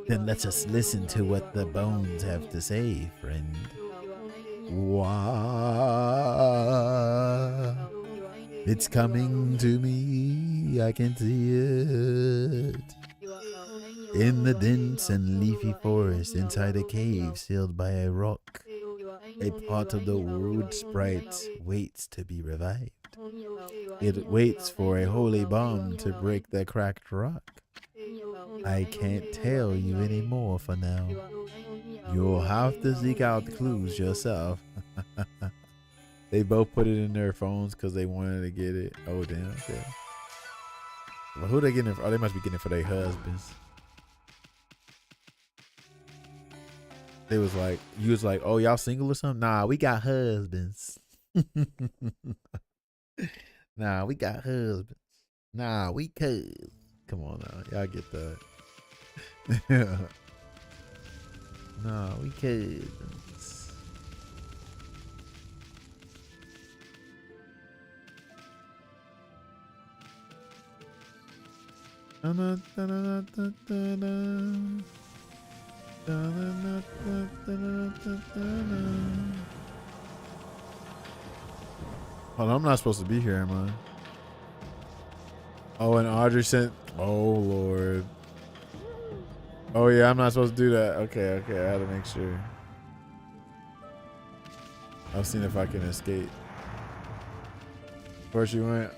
Then let us listen to what the bones have to say, friend. Wow. It's coming to me. I can see it. In the dense and leafy forest, inside a cave sealed by a rock, a part of the wood sprite waits to be revived. It waits for a holy bomb to break the cracked rock. I can't tell you any more for now. You'll have to seek out clues yourself. They both put it in their phones because they wanted to get it. Oh, damn. Okay. Well, who they getting it for? Oh, they must be getting it for their husbands. They was like, you was like, oh, y'all single or something? Nah, we got husbands. Nah, we got husbands. Nah, we could. Come on now. Y'all get that. Nah, we could. Hold on, I'm not supposed to be here, am I? Oh, and Audrey sent. Oh, Lord. Oh, yeah, I'm not supposed to do that. Okay, I had to make sure. I've seen if I can escape. Where she went?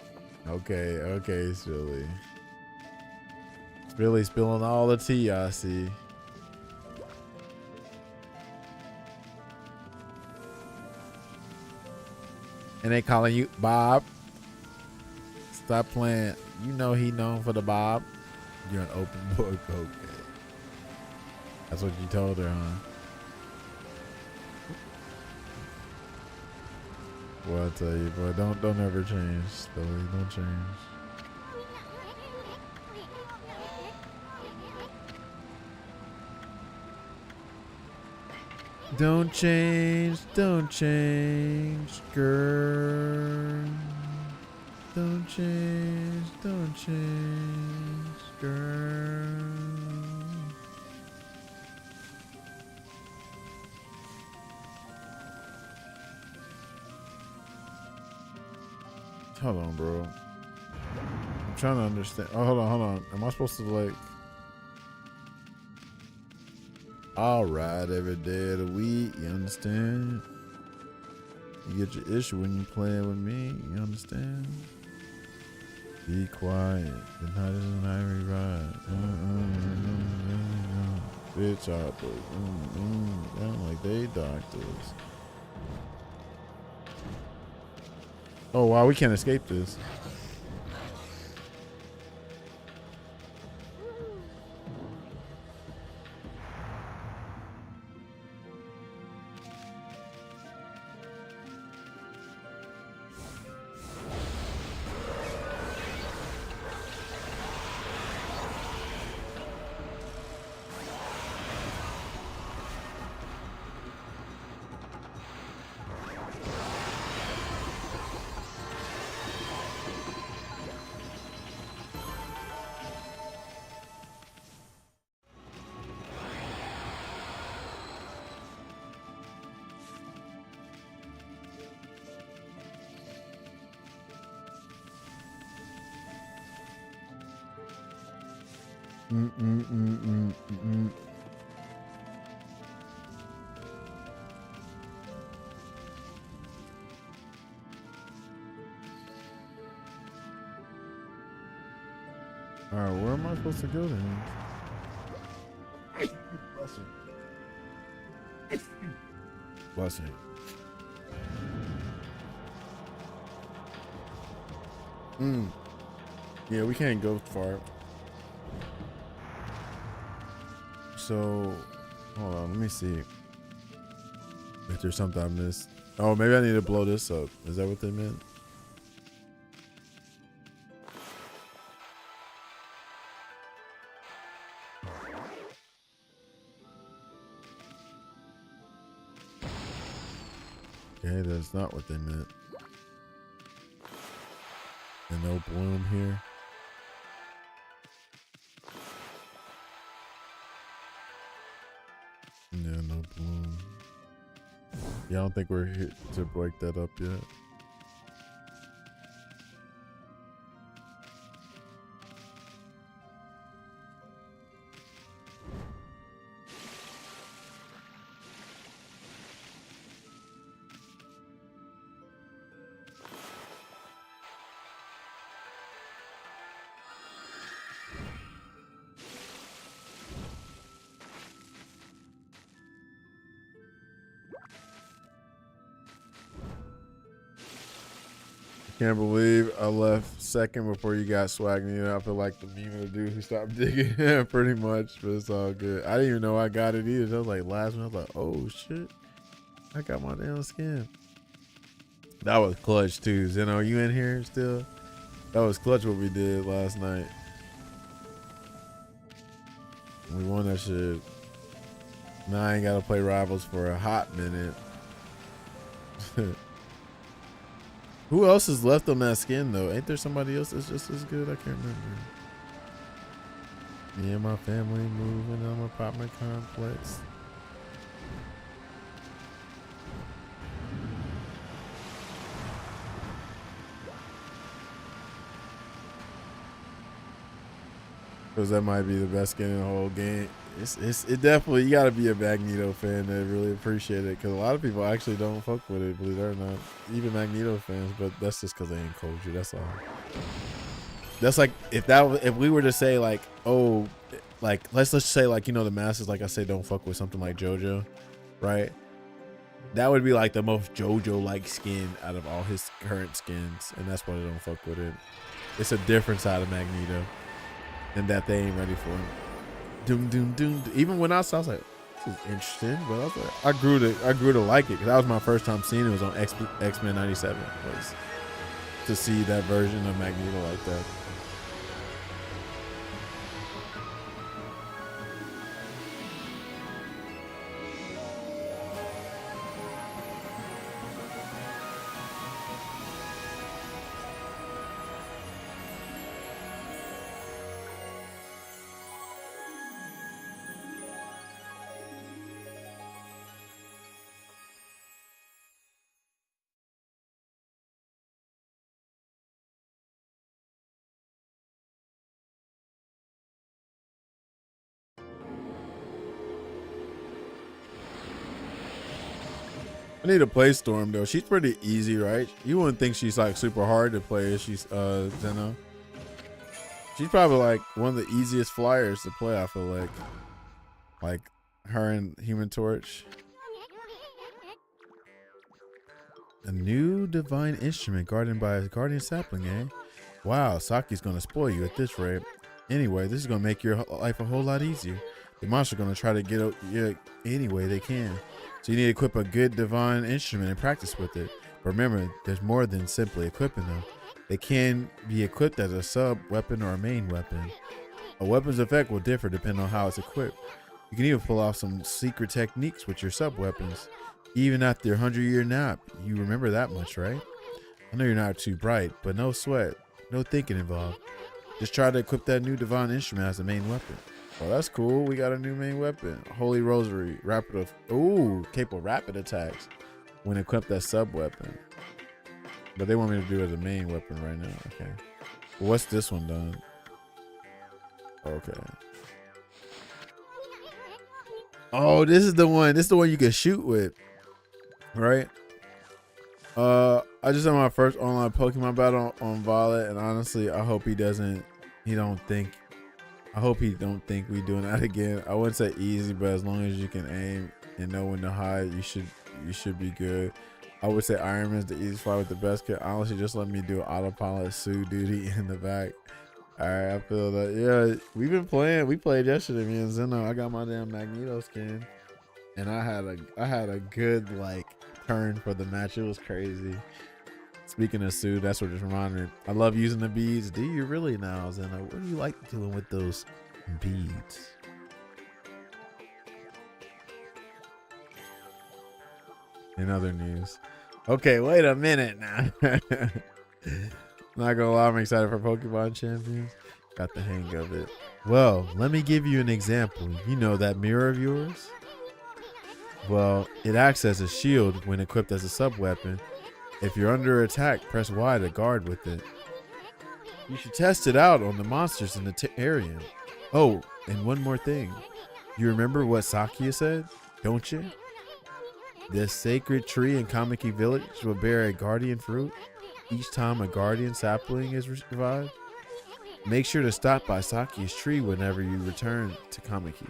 Okay, Spilly. Spilly spilling all the tea, I see. And they calling you Bob. Stop playing. You know he known for the Bob. You're an open book. Okay. That's what you told her, huh? Well, I tell you, boy, don't ever change. Don't change. Don't change, girl. Don't change, girl. Hold on, bro. I'm trying to understand. Oh, hold on. Am I supposed to like... All right, every day of the week, you understand? You get your issue when you playing with me, you understand? Be quiet. The night is an ivory ride. Bitch hoppers. Sound like they doctors. Oh, wow, we can't escape this. All right, where am I supposed to go then? Blessing. Yeah, we can't go far. So, hold on, let me see if there's something I missed. Oh, maybe I need to blow this up. Is that what they meant? Okay, that's not what they meant. And no bloom here. Yeah, no bloom. Yeah, I don't think we're here to break that up yet. Can't believe I left second before you got swag. You know, I feel like the meme of the dude who stopped digging, pretty much. But it's all good. I didn't even know I got it either. I was like last one. I was like, oh shit, I got my damn skin. That was clutch too. Zeno, you in here still? That was clutch what we did last night. We won that shit. Now I ain't gotta play rivals for a hot minute. Who else is left on that skin though? Ain't there somebody else that's just as good? I can't remember. Me and my family moving on my apartment complex. Because that might be the best skin in the whole game. It definitely, you gotta be a Magneto fan to really appreciate it, because a lot of people actually don't fuck with it, believe it or not. Even Magneto fans, but that's just because they ain't cultured. That's all. That's like if we were to say like, oh, like let's just say like, you know, the masses, like I say, don't fuck with something like JoJo, right? That would be like the most JoJo like skin out of all his current skins, and that's why they don't fuck with it. It's a different side of Magneto, and that they ain't ready for him. Doom, doom, doom. Even when I saw, I was like, this is interesting. But I was like, I grew to like it, because that was my first time seeing it. It was on X-Men 97. Was to see that version of Magneto like that. I need to play Storm though. She's pretty easy, right? You wouldn't think she's like super hard to play. She's Zeno. She's probably like one of the easiest flyers to play. I feel like her and Human Torch. A new divine instrument guarded by a guardian sapling, eh? Wow, Saki's gonna spoil you at this rate. Anyway, this is gonna make your life a whole lot easier. The monster's gonna try to get out you any way they can. So you need to equip a good divine instrument and practice with it. But remember, there's more than simply equipping them. They can be equipped as a sub-weapon or a main weapon. A weapon's effect will differ depending on how it's equipped. You can even pull off some secret techniques with your sub-weapons. Even after your 100-year nap, you remember that much, right? I know you're not too bright, but no sweat, no thinking involved. Just try to equip that new divine instrument as a main weapon. Oh, that's cool. We got a new main weapon. Holy Rosary. Capable rapid attacks when equipped as sub-weapon. But they want me to do it as a main weapon right now. Okay. Well, what's this one done? Okay. Oh, this is the one. This is the one you can shoot with, right? I just had my first online Pokemon battle on Violet, and honestly, I hope he doesn't. I hope he don't think we doing that again. I wouldn't say easy, but as long as you can aim and know when to hide, you should be good. I would say Iron Man's the easiest fight with the best kit. Honestly, just let me do autopilot Sue duty in the back. All right, I feel that. Yeah, we've been playing. We played yesterday, me and Zeno. I got my damn Magneto skin, and I had a good like turn for the match. It was crazy. Speaking of Sue, that's what just reminded me. I love using the beads. Do you really now, Zeno? What do you like doing with those beads? In other news. Okay, wait a minute now. Not gonna lie, I'm excited for Pokemon Champions. Got the hang of it. Well, let me give you an example. You know that mirror of yours? Well, it acts as a shield when equipped as a sub-weapon. If you're under attack, press Y to guard with it. You should test it out on the monsters in the area. Oh, and one more thing. You remember what Sakia said, don't you? This sacred tree in Kamiki Village will bear a guardian fruit each time a guardian sapling is revived. Make sure to stop by Sakia's tree whenever you return to Kamiki.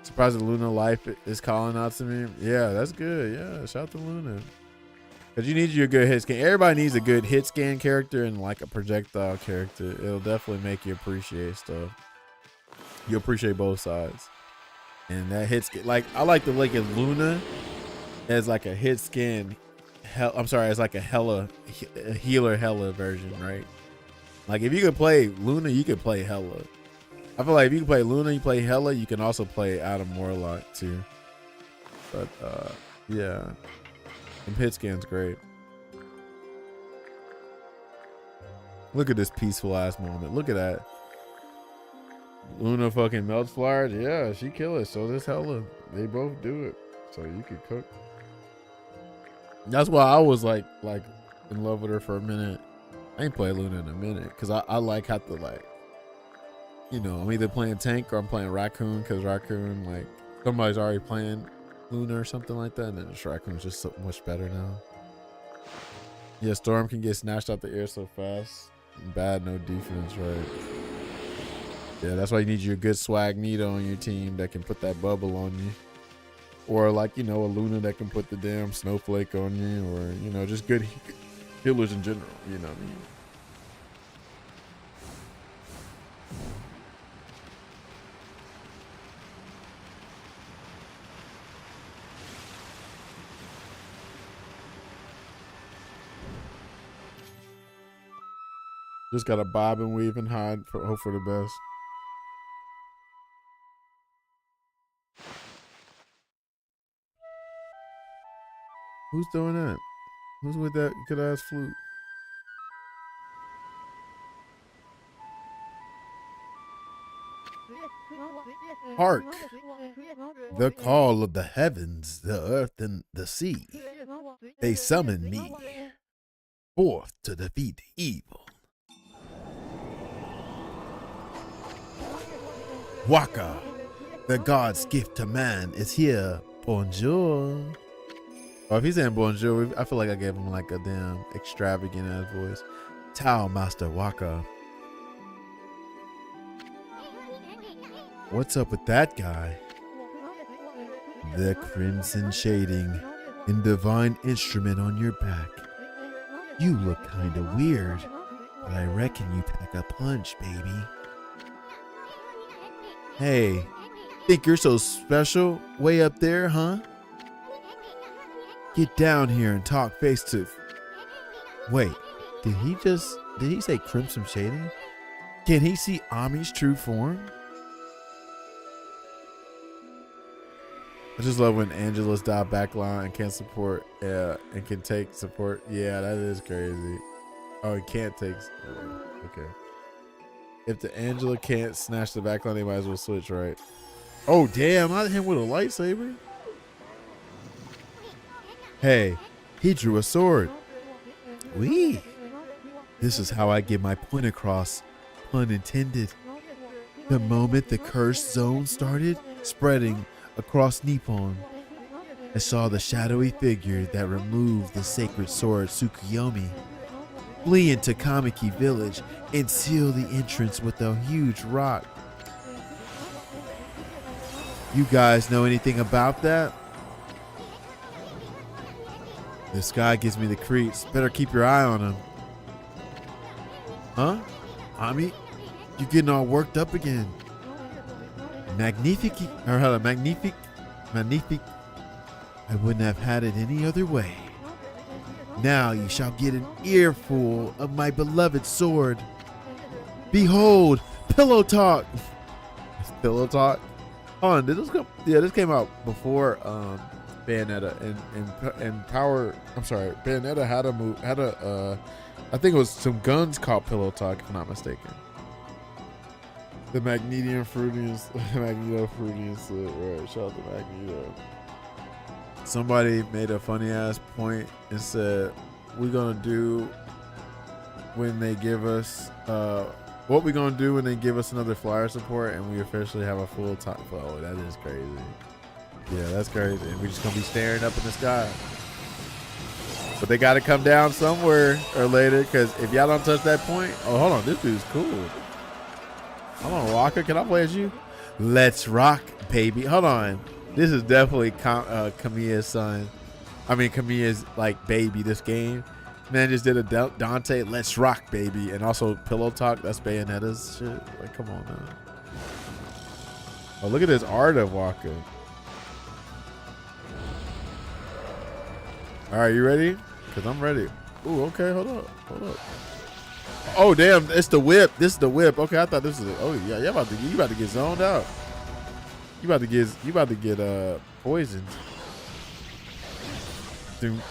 Surprised that Luna Life is calling out to me. Yeah, that's good. Yeah, shout out to Luna. Because you need your good hit scan. Everybody needs a good hit scan character and like a projectile character. It'll definitely make you appreciate stuff. You appreciate both sides. And that hit scan, like I like to look at Luna as like a hit scan. As like a healer Hella version, right? Like if you could play Luna, you could play Hella. I feel like if you can play Luna, you play Hella, you can also play Adam Warlock too. But yeah. And hit scan's great. Look at this peaceful ass moment. Look at that. Luna fucking melts flowers. Yeah, she kill it. So does Hella. They both do it. So you could cook. That's why I was like in love with her for a minute. I ain't played Luna in a minute because I like how to like, you know, I'm either playing tank or I'm playing Raccoon because Raccoon, like somebody's already playing Luna or something like that, and then this Raccoon's just so much better now. Yeah, Storm can get snatched out the air so fast. Bad, no defense, right? Yeah, that's why you need your good swag Nito on your team that can put that bubble on you. Or like, you know, a Luna that can put the damn snowflake on you, or, you know, just good healers in general, you know what I mean? Just gotta bob and weave and hide, hope for the best. Who's doing that? Who's with that good ass flute? Hark! The call of the heavens, the earth, and the sea. They summon me forth to defeat evil. Waka, the god's gift to man, is here. Bonjour. Oh, if he's saying bonjour, I feel like I gave him like a damn extravagant ass voice. Tao Master Waka. What's up with that guy? The crimson shading and divine instrument on your back. You look kinda weird, but I reckon you pack a punch, baby. Hey, think you're so special way up there, huh? Get down here and talk face to... Wait, did he say crimson shading? Can he see Ami's true form? I just love when Angela's dive backline and can't support, and can take support. Yeah, that is crazy. Oh, he can't take support. Okay. If the Angela can't snatch the backline, they might as well switch, right? Oh, damn, not him with a lightsaber. Hey, he drew a sword. Wee. This is how I get my point across. Pun intended. The moment the cursed zone started spreading across Nippon, I saw the shadowy figure that removed the sacred sword Tsukuyomi flee into Kamiki village and seal the entrance with a huge rock. You guys know anything about that? This guy gives me the creeps. Better keep your eye on him. Huh? Ami? You getting all worked up again. Magnifique. I wouldn't have had it any other way. Now you shall get an earful of my beloved sword. Behold, Pillow Talk. It's Pillow Talk? Hold on, did this come? Yeah, this came out before Bayonetta and Power. I'm sorry, Bayonetta had a I think it was some guns called Pillow Talk, if I'm not mistaken. The Magneto Fruitian slip, right? Shout out to Magneto. Somebody made a funny ass point and said, "We're gonna do when they give us what we gonna do when they give us another flyer support and we officially have a full time." Oh, that is crazy. Yeah, that's crazy. And we're just gonna be staring up in the sky. But they got to come down somewhere or later, because if y'all don't touch that point, oh, hold on, this dude's cool. Hold on, Walker, can I play as you? Let's rock, baby. Hold on. This is definitely Kamiya's son. I mean, Kamiya's like baby, this game. Man just did a Dante, let's rock, baby. And also Pillow Talk, that's Bayonetta's shit. Like, come on now. Oh, look at this art of Walker. All right, you ready? Because I'm ready. Ooh, okay, hold up. Oh, damn, it's the whip. This is the whip. Okay, I thought this was oh yeah, you about to get zoned out. You about to get poisoned. Doom.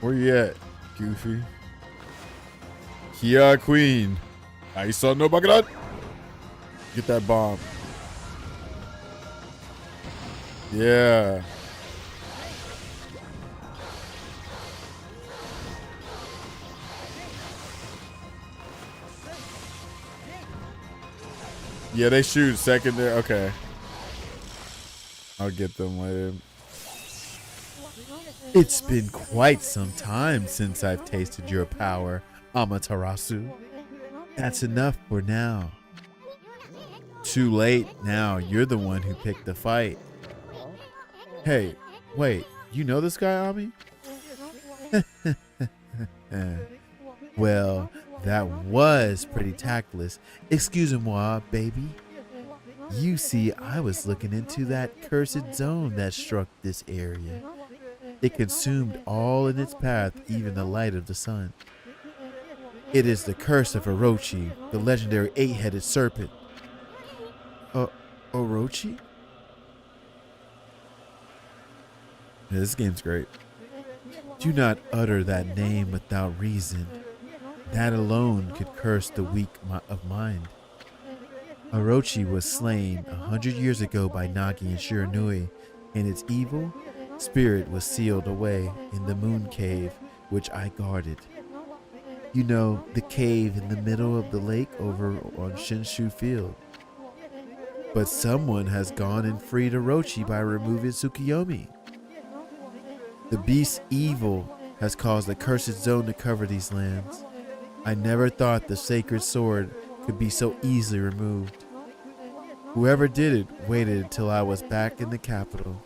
Where you at, Goofy? Kia Queen. I saw no bugger. Get that bomb. Yeah. Yeah, they shoot secondary. Okay. I'll get them later. It's been quite some time since I've tasted your power, Amaterasu. That's enough for now. Too late now. You're the one who picked the fight. Hey, wait. You know this guy, Ami? Well, that was pretty tactless. Excusez-moi, baby. You see, I was looking into that cursed zone that struck this area. It consumed all in its path, even the light of the sun. It is the curse of Orochi, the legendary 8-headed serpent. Orochi? Yeah, this game's great. Do not utter that name without reason. That alone could curse the weak of mind. Orochi was slain 100 years ago by Nagi and Shiranui, and its evil spirit was sealed away in the moon cave, which I guarded. You know, the cave in the middle of the lake over on Shinshu Field. But someone has gone and freed Orochi by removing Tsukuyomi. The beast's evil has caused the cursed zone to cover these lands. I never thought the sacred sword could be so easily removed. Whoever did it waited until I was back in the capital.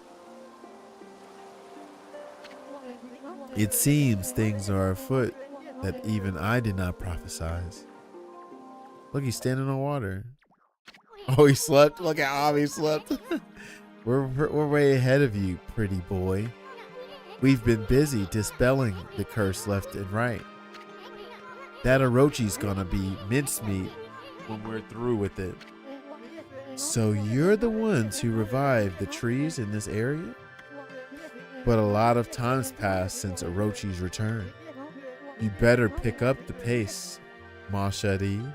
It seems things are afoot that even I did not prophesize. Look, he's standing on water. Oh, he slept? Look at how he slept. We're way ahead of you, pretty boy. We've been busy dispelling the curse left and right. That Orochi's gonna be mincemeat when we're through with it. So you're the ones who revived the trees in this area? but a lot of time's passed since Orochi's return. You better pick up the pace, ma chérie.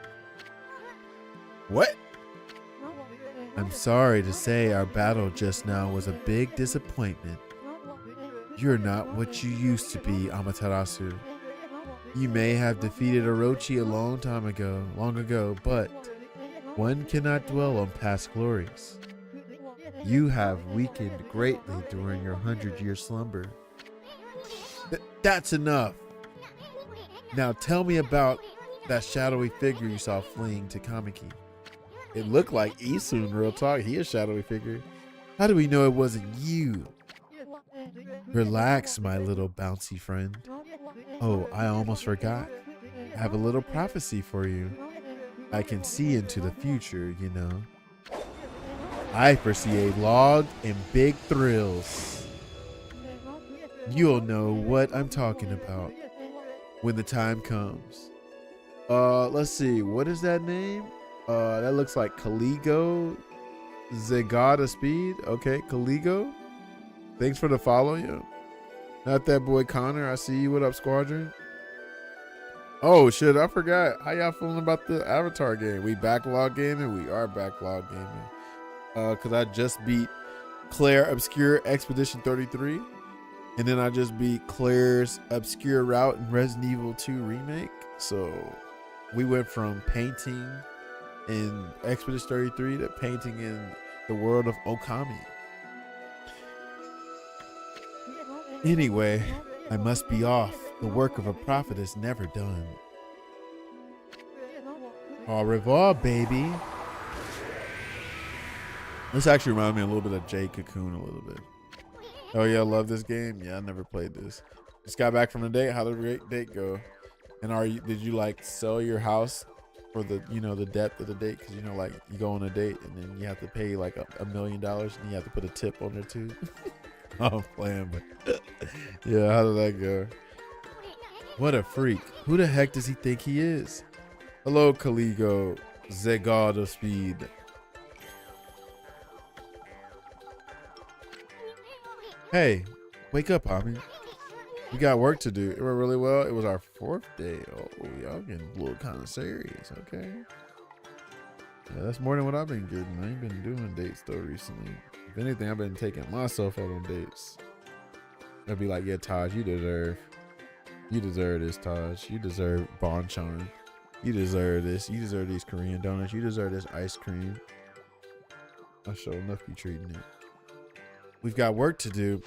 What? I'm sorry to say our battle just now was a big disappointment. You're not what you used to be, Amaterasu. You may have defeated Orochi a long ago, but one cannot dwell on past glories. You have weakened greatly during your 100-year slumber. That's enough. Now tell me about that shadowy figure you saw fleeing to Kamiki. It looked like Isun, real talk. He a shadowy figure. How do we know it wasn't you? Relax, my little bouncy friend. Oh, I almost forgot. I have a little prophecy for you. I can see into the future, you know. I foresee a log and big thrills. You'll know what I'm talking about when the time comes. Let's see. What is that name? That looks like Caligo. Zegada Speed. Okay, Caligo. Thanks for the follow, yo. Not that boy Connor. I see you. What up, Squadron? Oh shit, I forgot. How y'all feeling about the Avatar game? We backlog gaming? We are backlog gaming. Cause I just beat Claire Obscure Expedition 33. And then I just beat Claire's Obscure Route in Resident Evil 2 Remake. So we went from painting in Expedition 33 to painting in the world of Okami. Anyway, I must be off. The work of a prophet is never done. Au revoir, baby. This actually reminds me a little bit of Jay Cocoon a little bit. Oh yeah, I love this game. Yeah, I never played this. Just got back from the date. How did the date go? And did you like sell your house for the the depth of the date? Because like you go on a date and then you have to pay like $1 million and you have to put a tip on there too. I'm playing, but yeah, how did that go? What a freak. Who the heck does he think he is? Hello, Caligo, Zegard of Speed. Hey, wake up, homie. We got work to do. It went really well. It was our 4th day. Oh, y'all getting a little kind of serious, okay? Yeah, that's more than what I've been getting. I ain't been doing dates though recently. If anything, I've been taking myself out on dates. I'd be like, yeah, Taj, you deserve this, Taj. You deserve Bonchon. You deserve this. You deserve these Korean donuts. You deserve this ice cream. I sure enough be treating it. We've got work to do.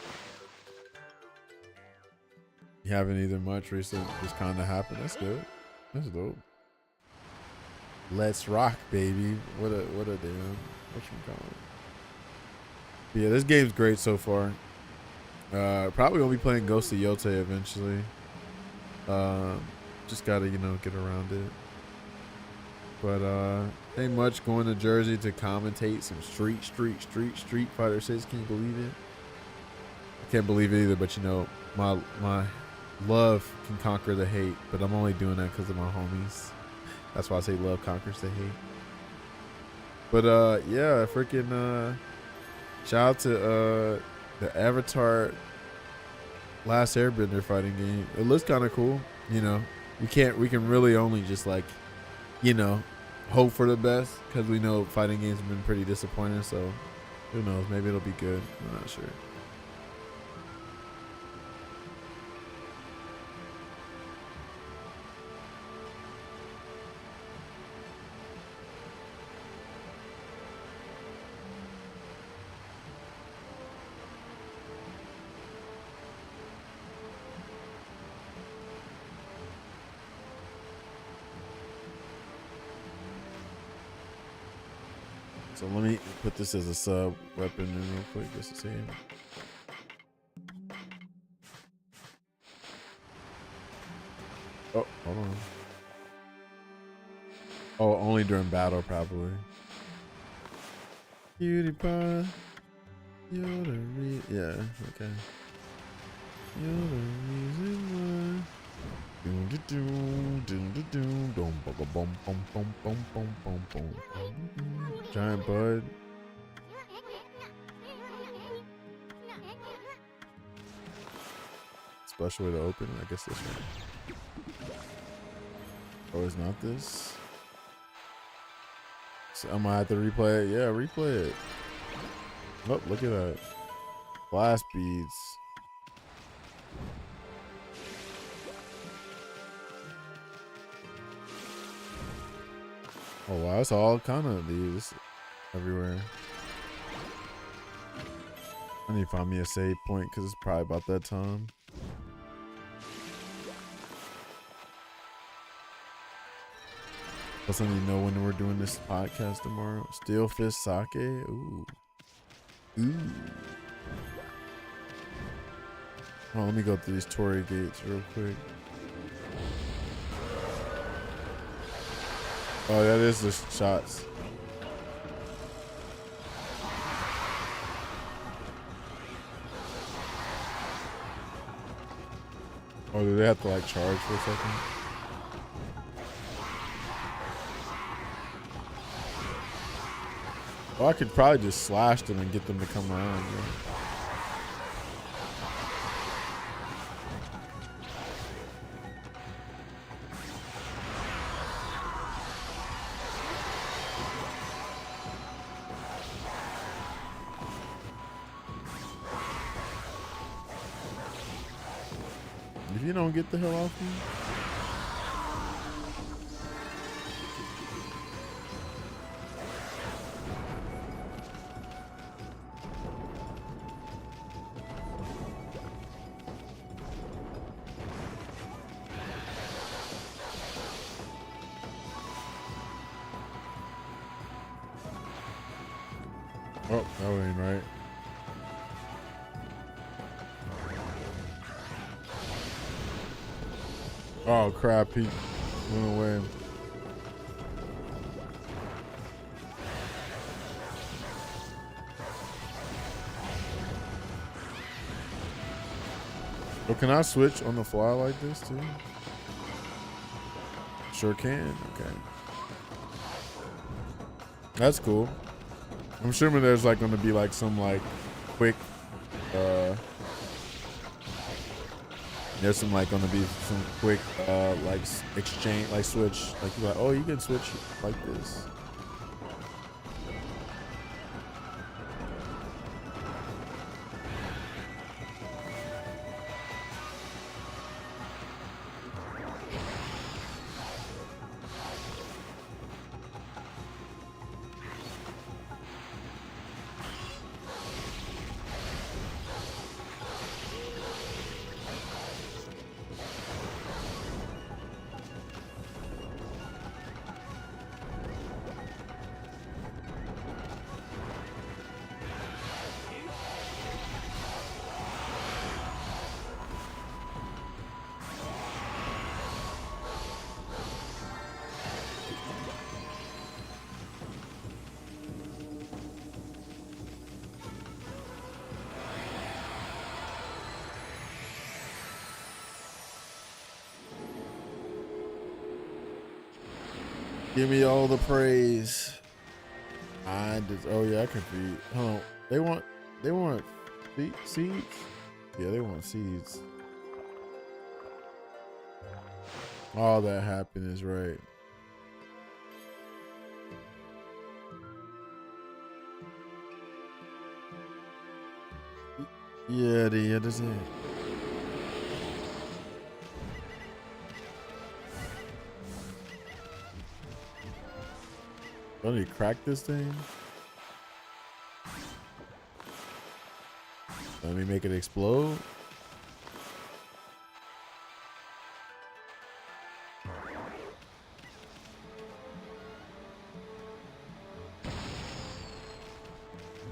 You haven't either much recently. Just kind of happened. That's good. That's dope. Let's rock, baby. What a damn. What you call it? But yeah, this game's great so far. Probably gonna be playing Ghost of Yote eventually. Just gotta get around it. But ain't much. Going to Jersey to commentate some Street Fighter 6. Can you believe it? I can't believe it either. But my love can conquer the hate. But I'm only doing that because of my homies. That's why I say love conquers the hate. But yeah, freaking shout out to the Avatar Last Airbender fighting game. It looks kind of cool. We can really only just hope for the best because we know fighting games have been pretty disappointing. So who knows? Maybe it'll be good. I'm not sure. So let me put this as a sub weapon in real quick just to see. Oh, hold on. Oh, only during battle probably. Cutie pie. You're the yeah, okay. You're the reason why. Giant bud. special way to open it? I guess this one. Oh, it's not this? So I'm gonna have to replay it. Yeah, replay it. Oh, look at that. Glass beads. Oh wow, it's all kind of these everywhere. I need to find me a save point because it's probably about that time. Plus, I need to know when we're doing this podcast tomorrow. Steel Fist Sake. Ooh. Ooh. Oh, let me go through these Torii gates real quick. Oh, that is the shots. Oh, do they have to like charge for a second? Well, I could probably just slash them and get them to come around. Yeah. If you don't get the hell off me. Oh, that ain't right. Oh crap, he went away. Oh, can I switch on the fly like this too? Sure can, okay. That's cool. I'm sure there's like gonna be like some like quick there's some like gonna be some quick like exchange, like switch, like you're like, oh, you can switch like this. Give me all the praise. Oh yeah, I can feed. Hold on. They want seeds? Yeah, they want seeds. All that happened is right. Yeah, that's it. Don't you crack this thing? Let me make it explode.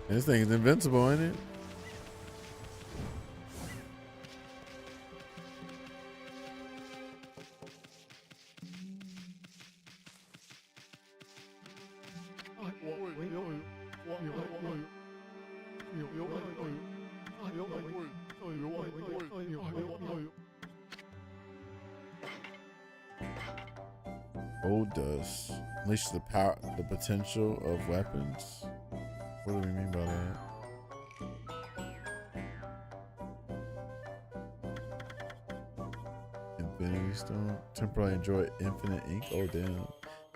This thing is invincible, ain't it? Gold dust. Unleash the power, the potential of weapons. What do we mean by that? Infinity Stone. Temporarily enjoy infinite ink. Oh damn.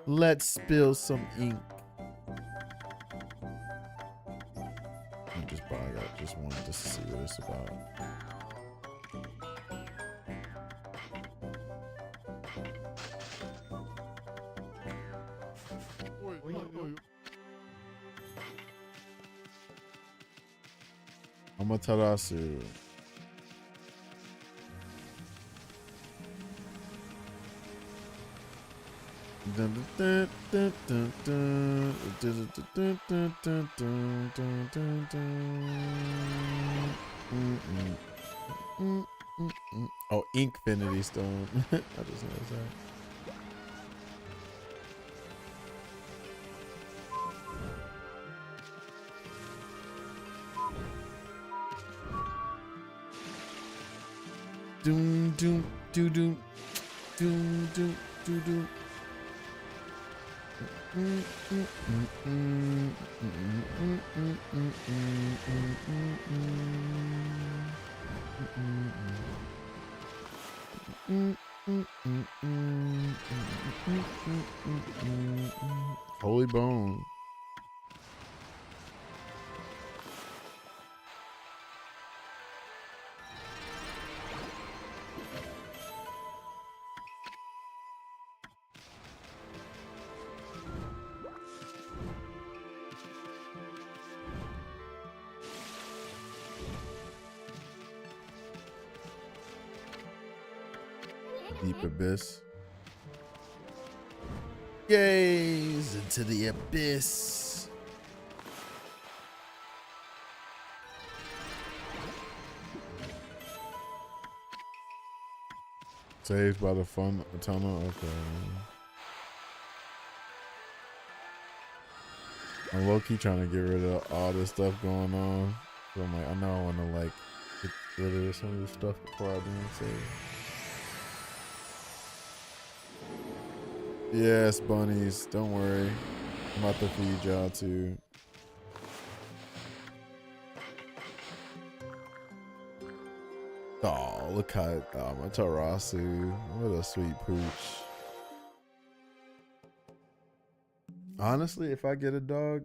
Let's spill some ink. I just buy it. I just wanted to see what it's about. Amaterasu. Oh, Inkfinity Stone. I just noticed that. Doom doom doo doom doom doom doo doom. Holy Bone. Deep Abyss. Gaze into the abyss. Saved by the fun tunnel. Okay. I'm low-key trying to get rid of all this stuff going on. So I'm like, I know I want to like get rid of some of this stuff before I do it. Save. Yes, bunnies. Don't worry. I'm about to feed y'all too. Oh, look how Amaterasu. What a sweet pooch. Honestly, if I get a dog,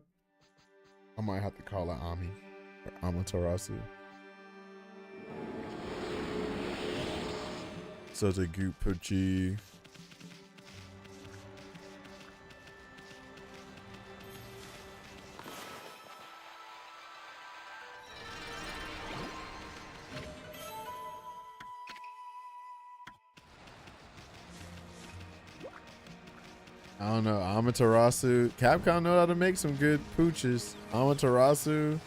I might have to call it Ami or Amaterasu. Such a cute poochie. I don't know. Amaterasu. Capcom know how to make some good pooches. Amaterasu.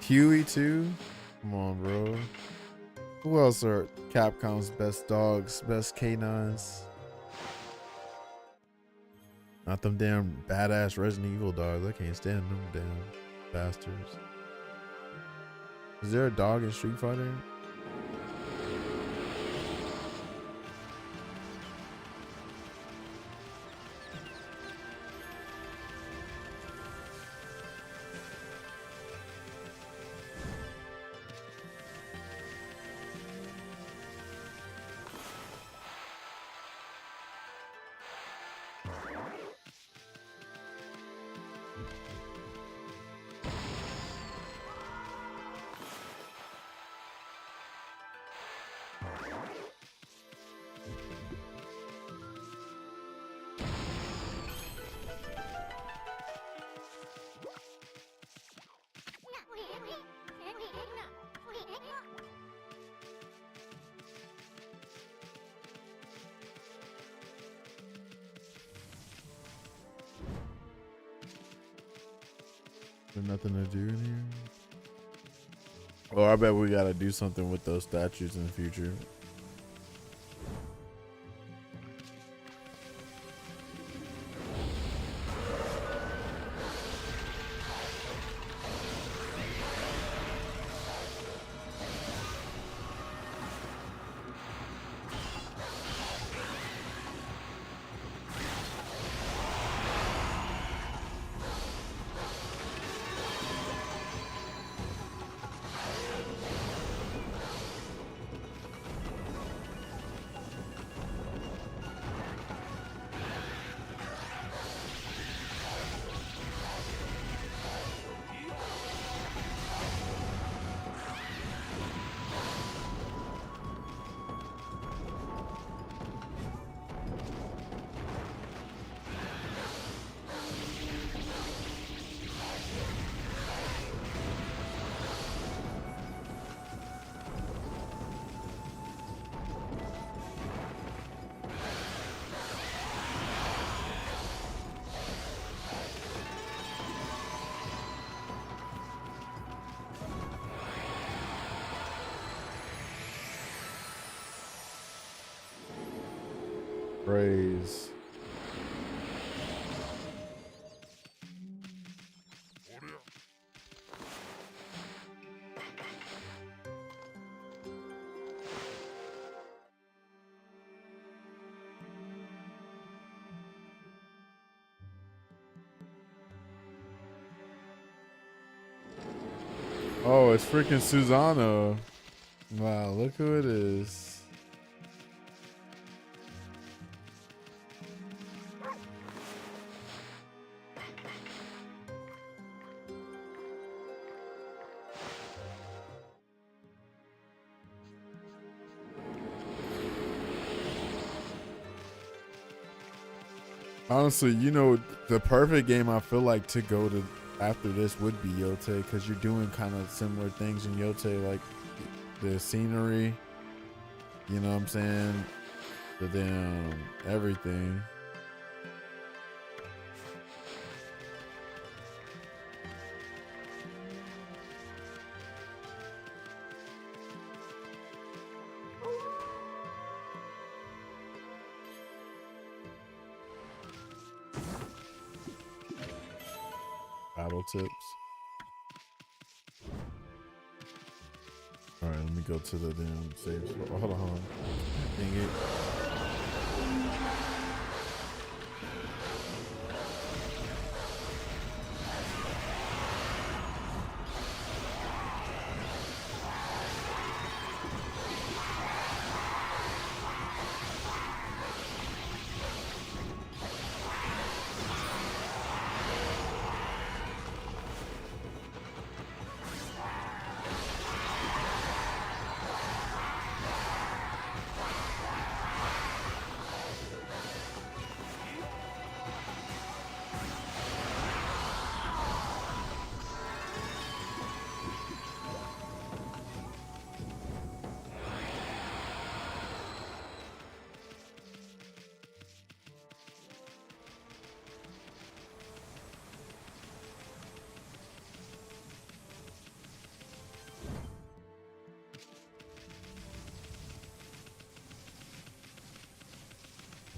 Huey too. Come on, bro. Who else are Capcom's best dogs, best canines? Not them damn badass Resident Evil dogs. I can't stand them damn bastards. Is there a dog in Street Fighter? There's nothing to do in here. Oh, I bet we gotta do something with those statues in the future. Praise. Oh, it's freaking Susanna. Wow, look who it is. Honestly, you know, the perfect game I feel like to go to after this would be Yote, because you're doing kind of similar things in Yote, like the scenery, you know what I'm saying? The damn everything. Battle tips. All right, let me go to the damn save spot. Oh, hold on. Dang it.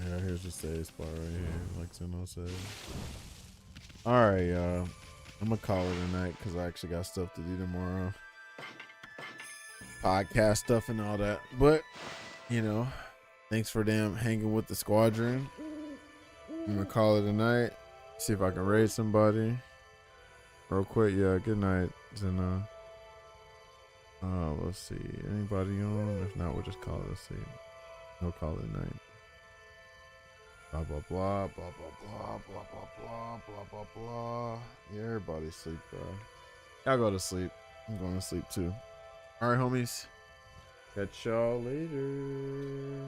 Yeah, here's the save spot right here, like Zeno said. All right, y'all. I'm gonna call it a night because I actually got stuff to do tomorrow. Podcast stuff and all that. But, you know, thanks for hanging with the squadron. I'm gonna call it a night. See if I can raid somebody. Real quick, yeah, good night, Zeno. Let's see. Anybody on? If not, we'll just call it a sleep. We'll call it a night. Blah blah blah blah blah blah blah blah blah blah blah blah. Yeah, everybody sleep, bro. Y'all go to sleep. I'm going to sleep too. All right, homies. Catch y'all later.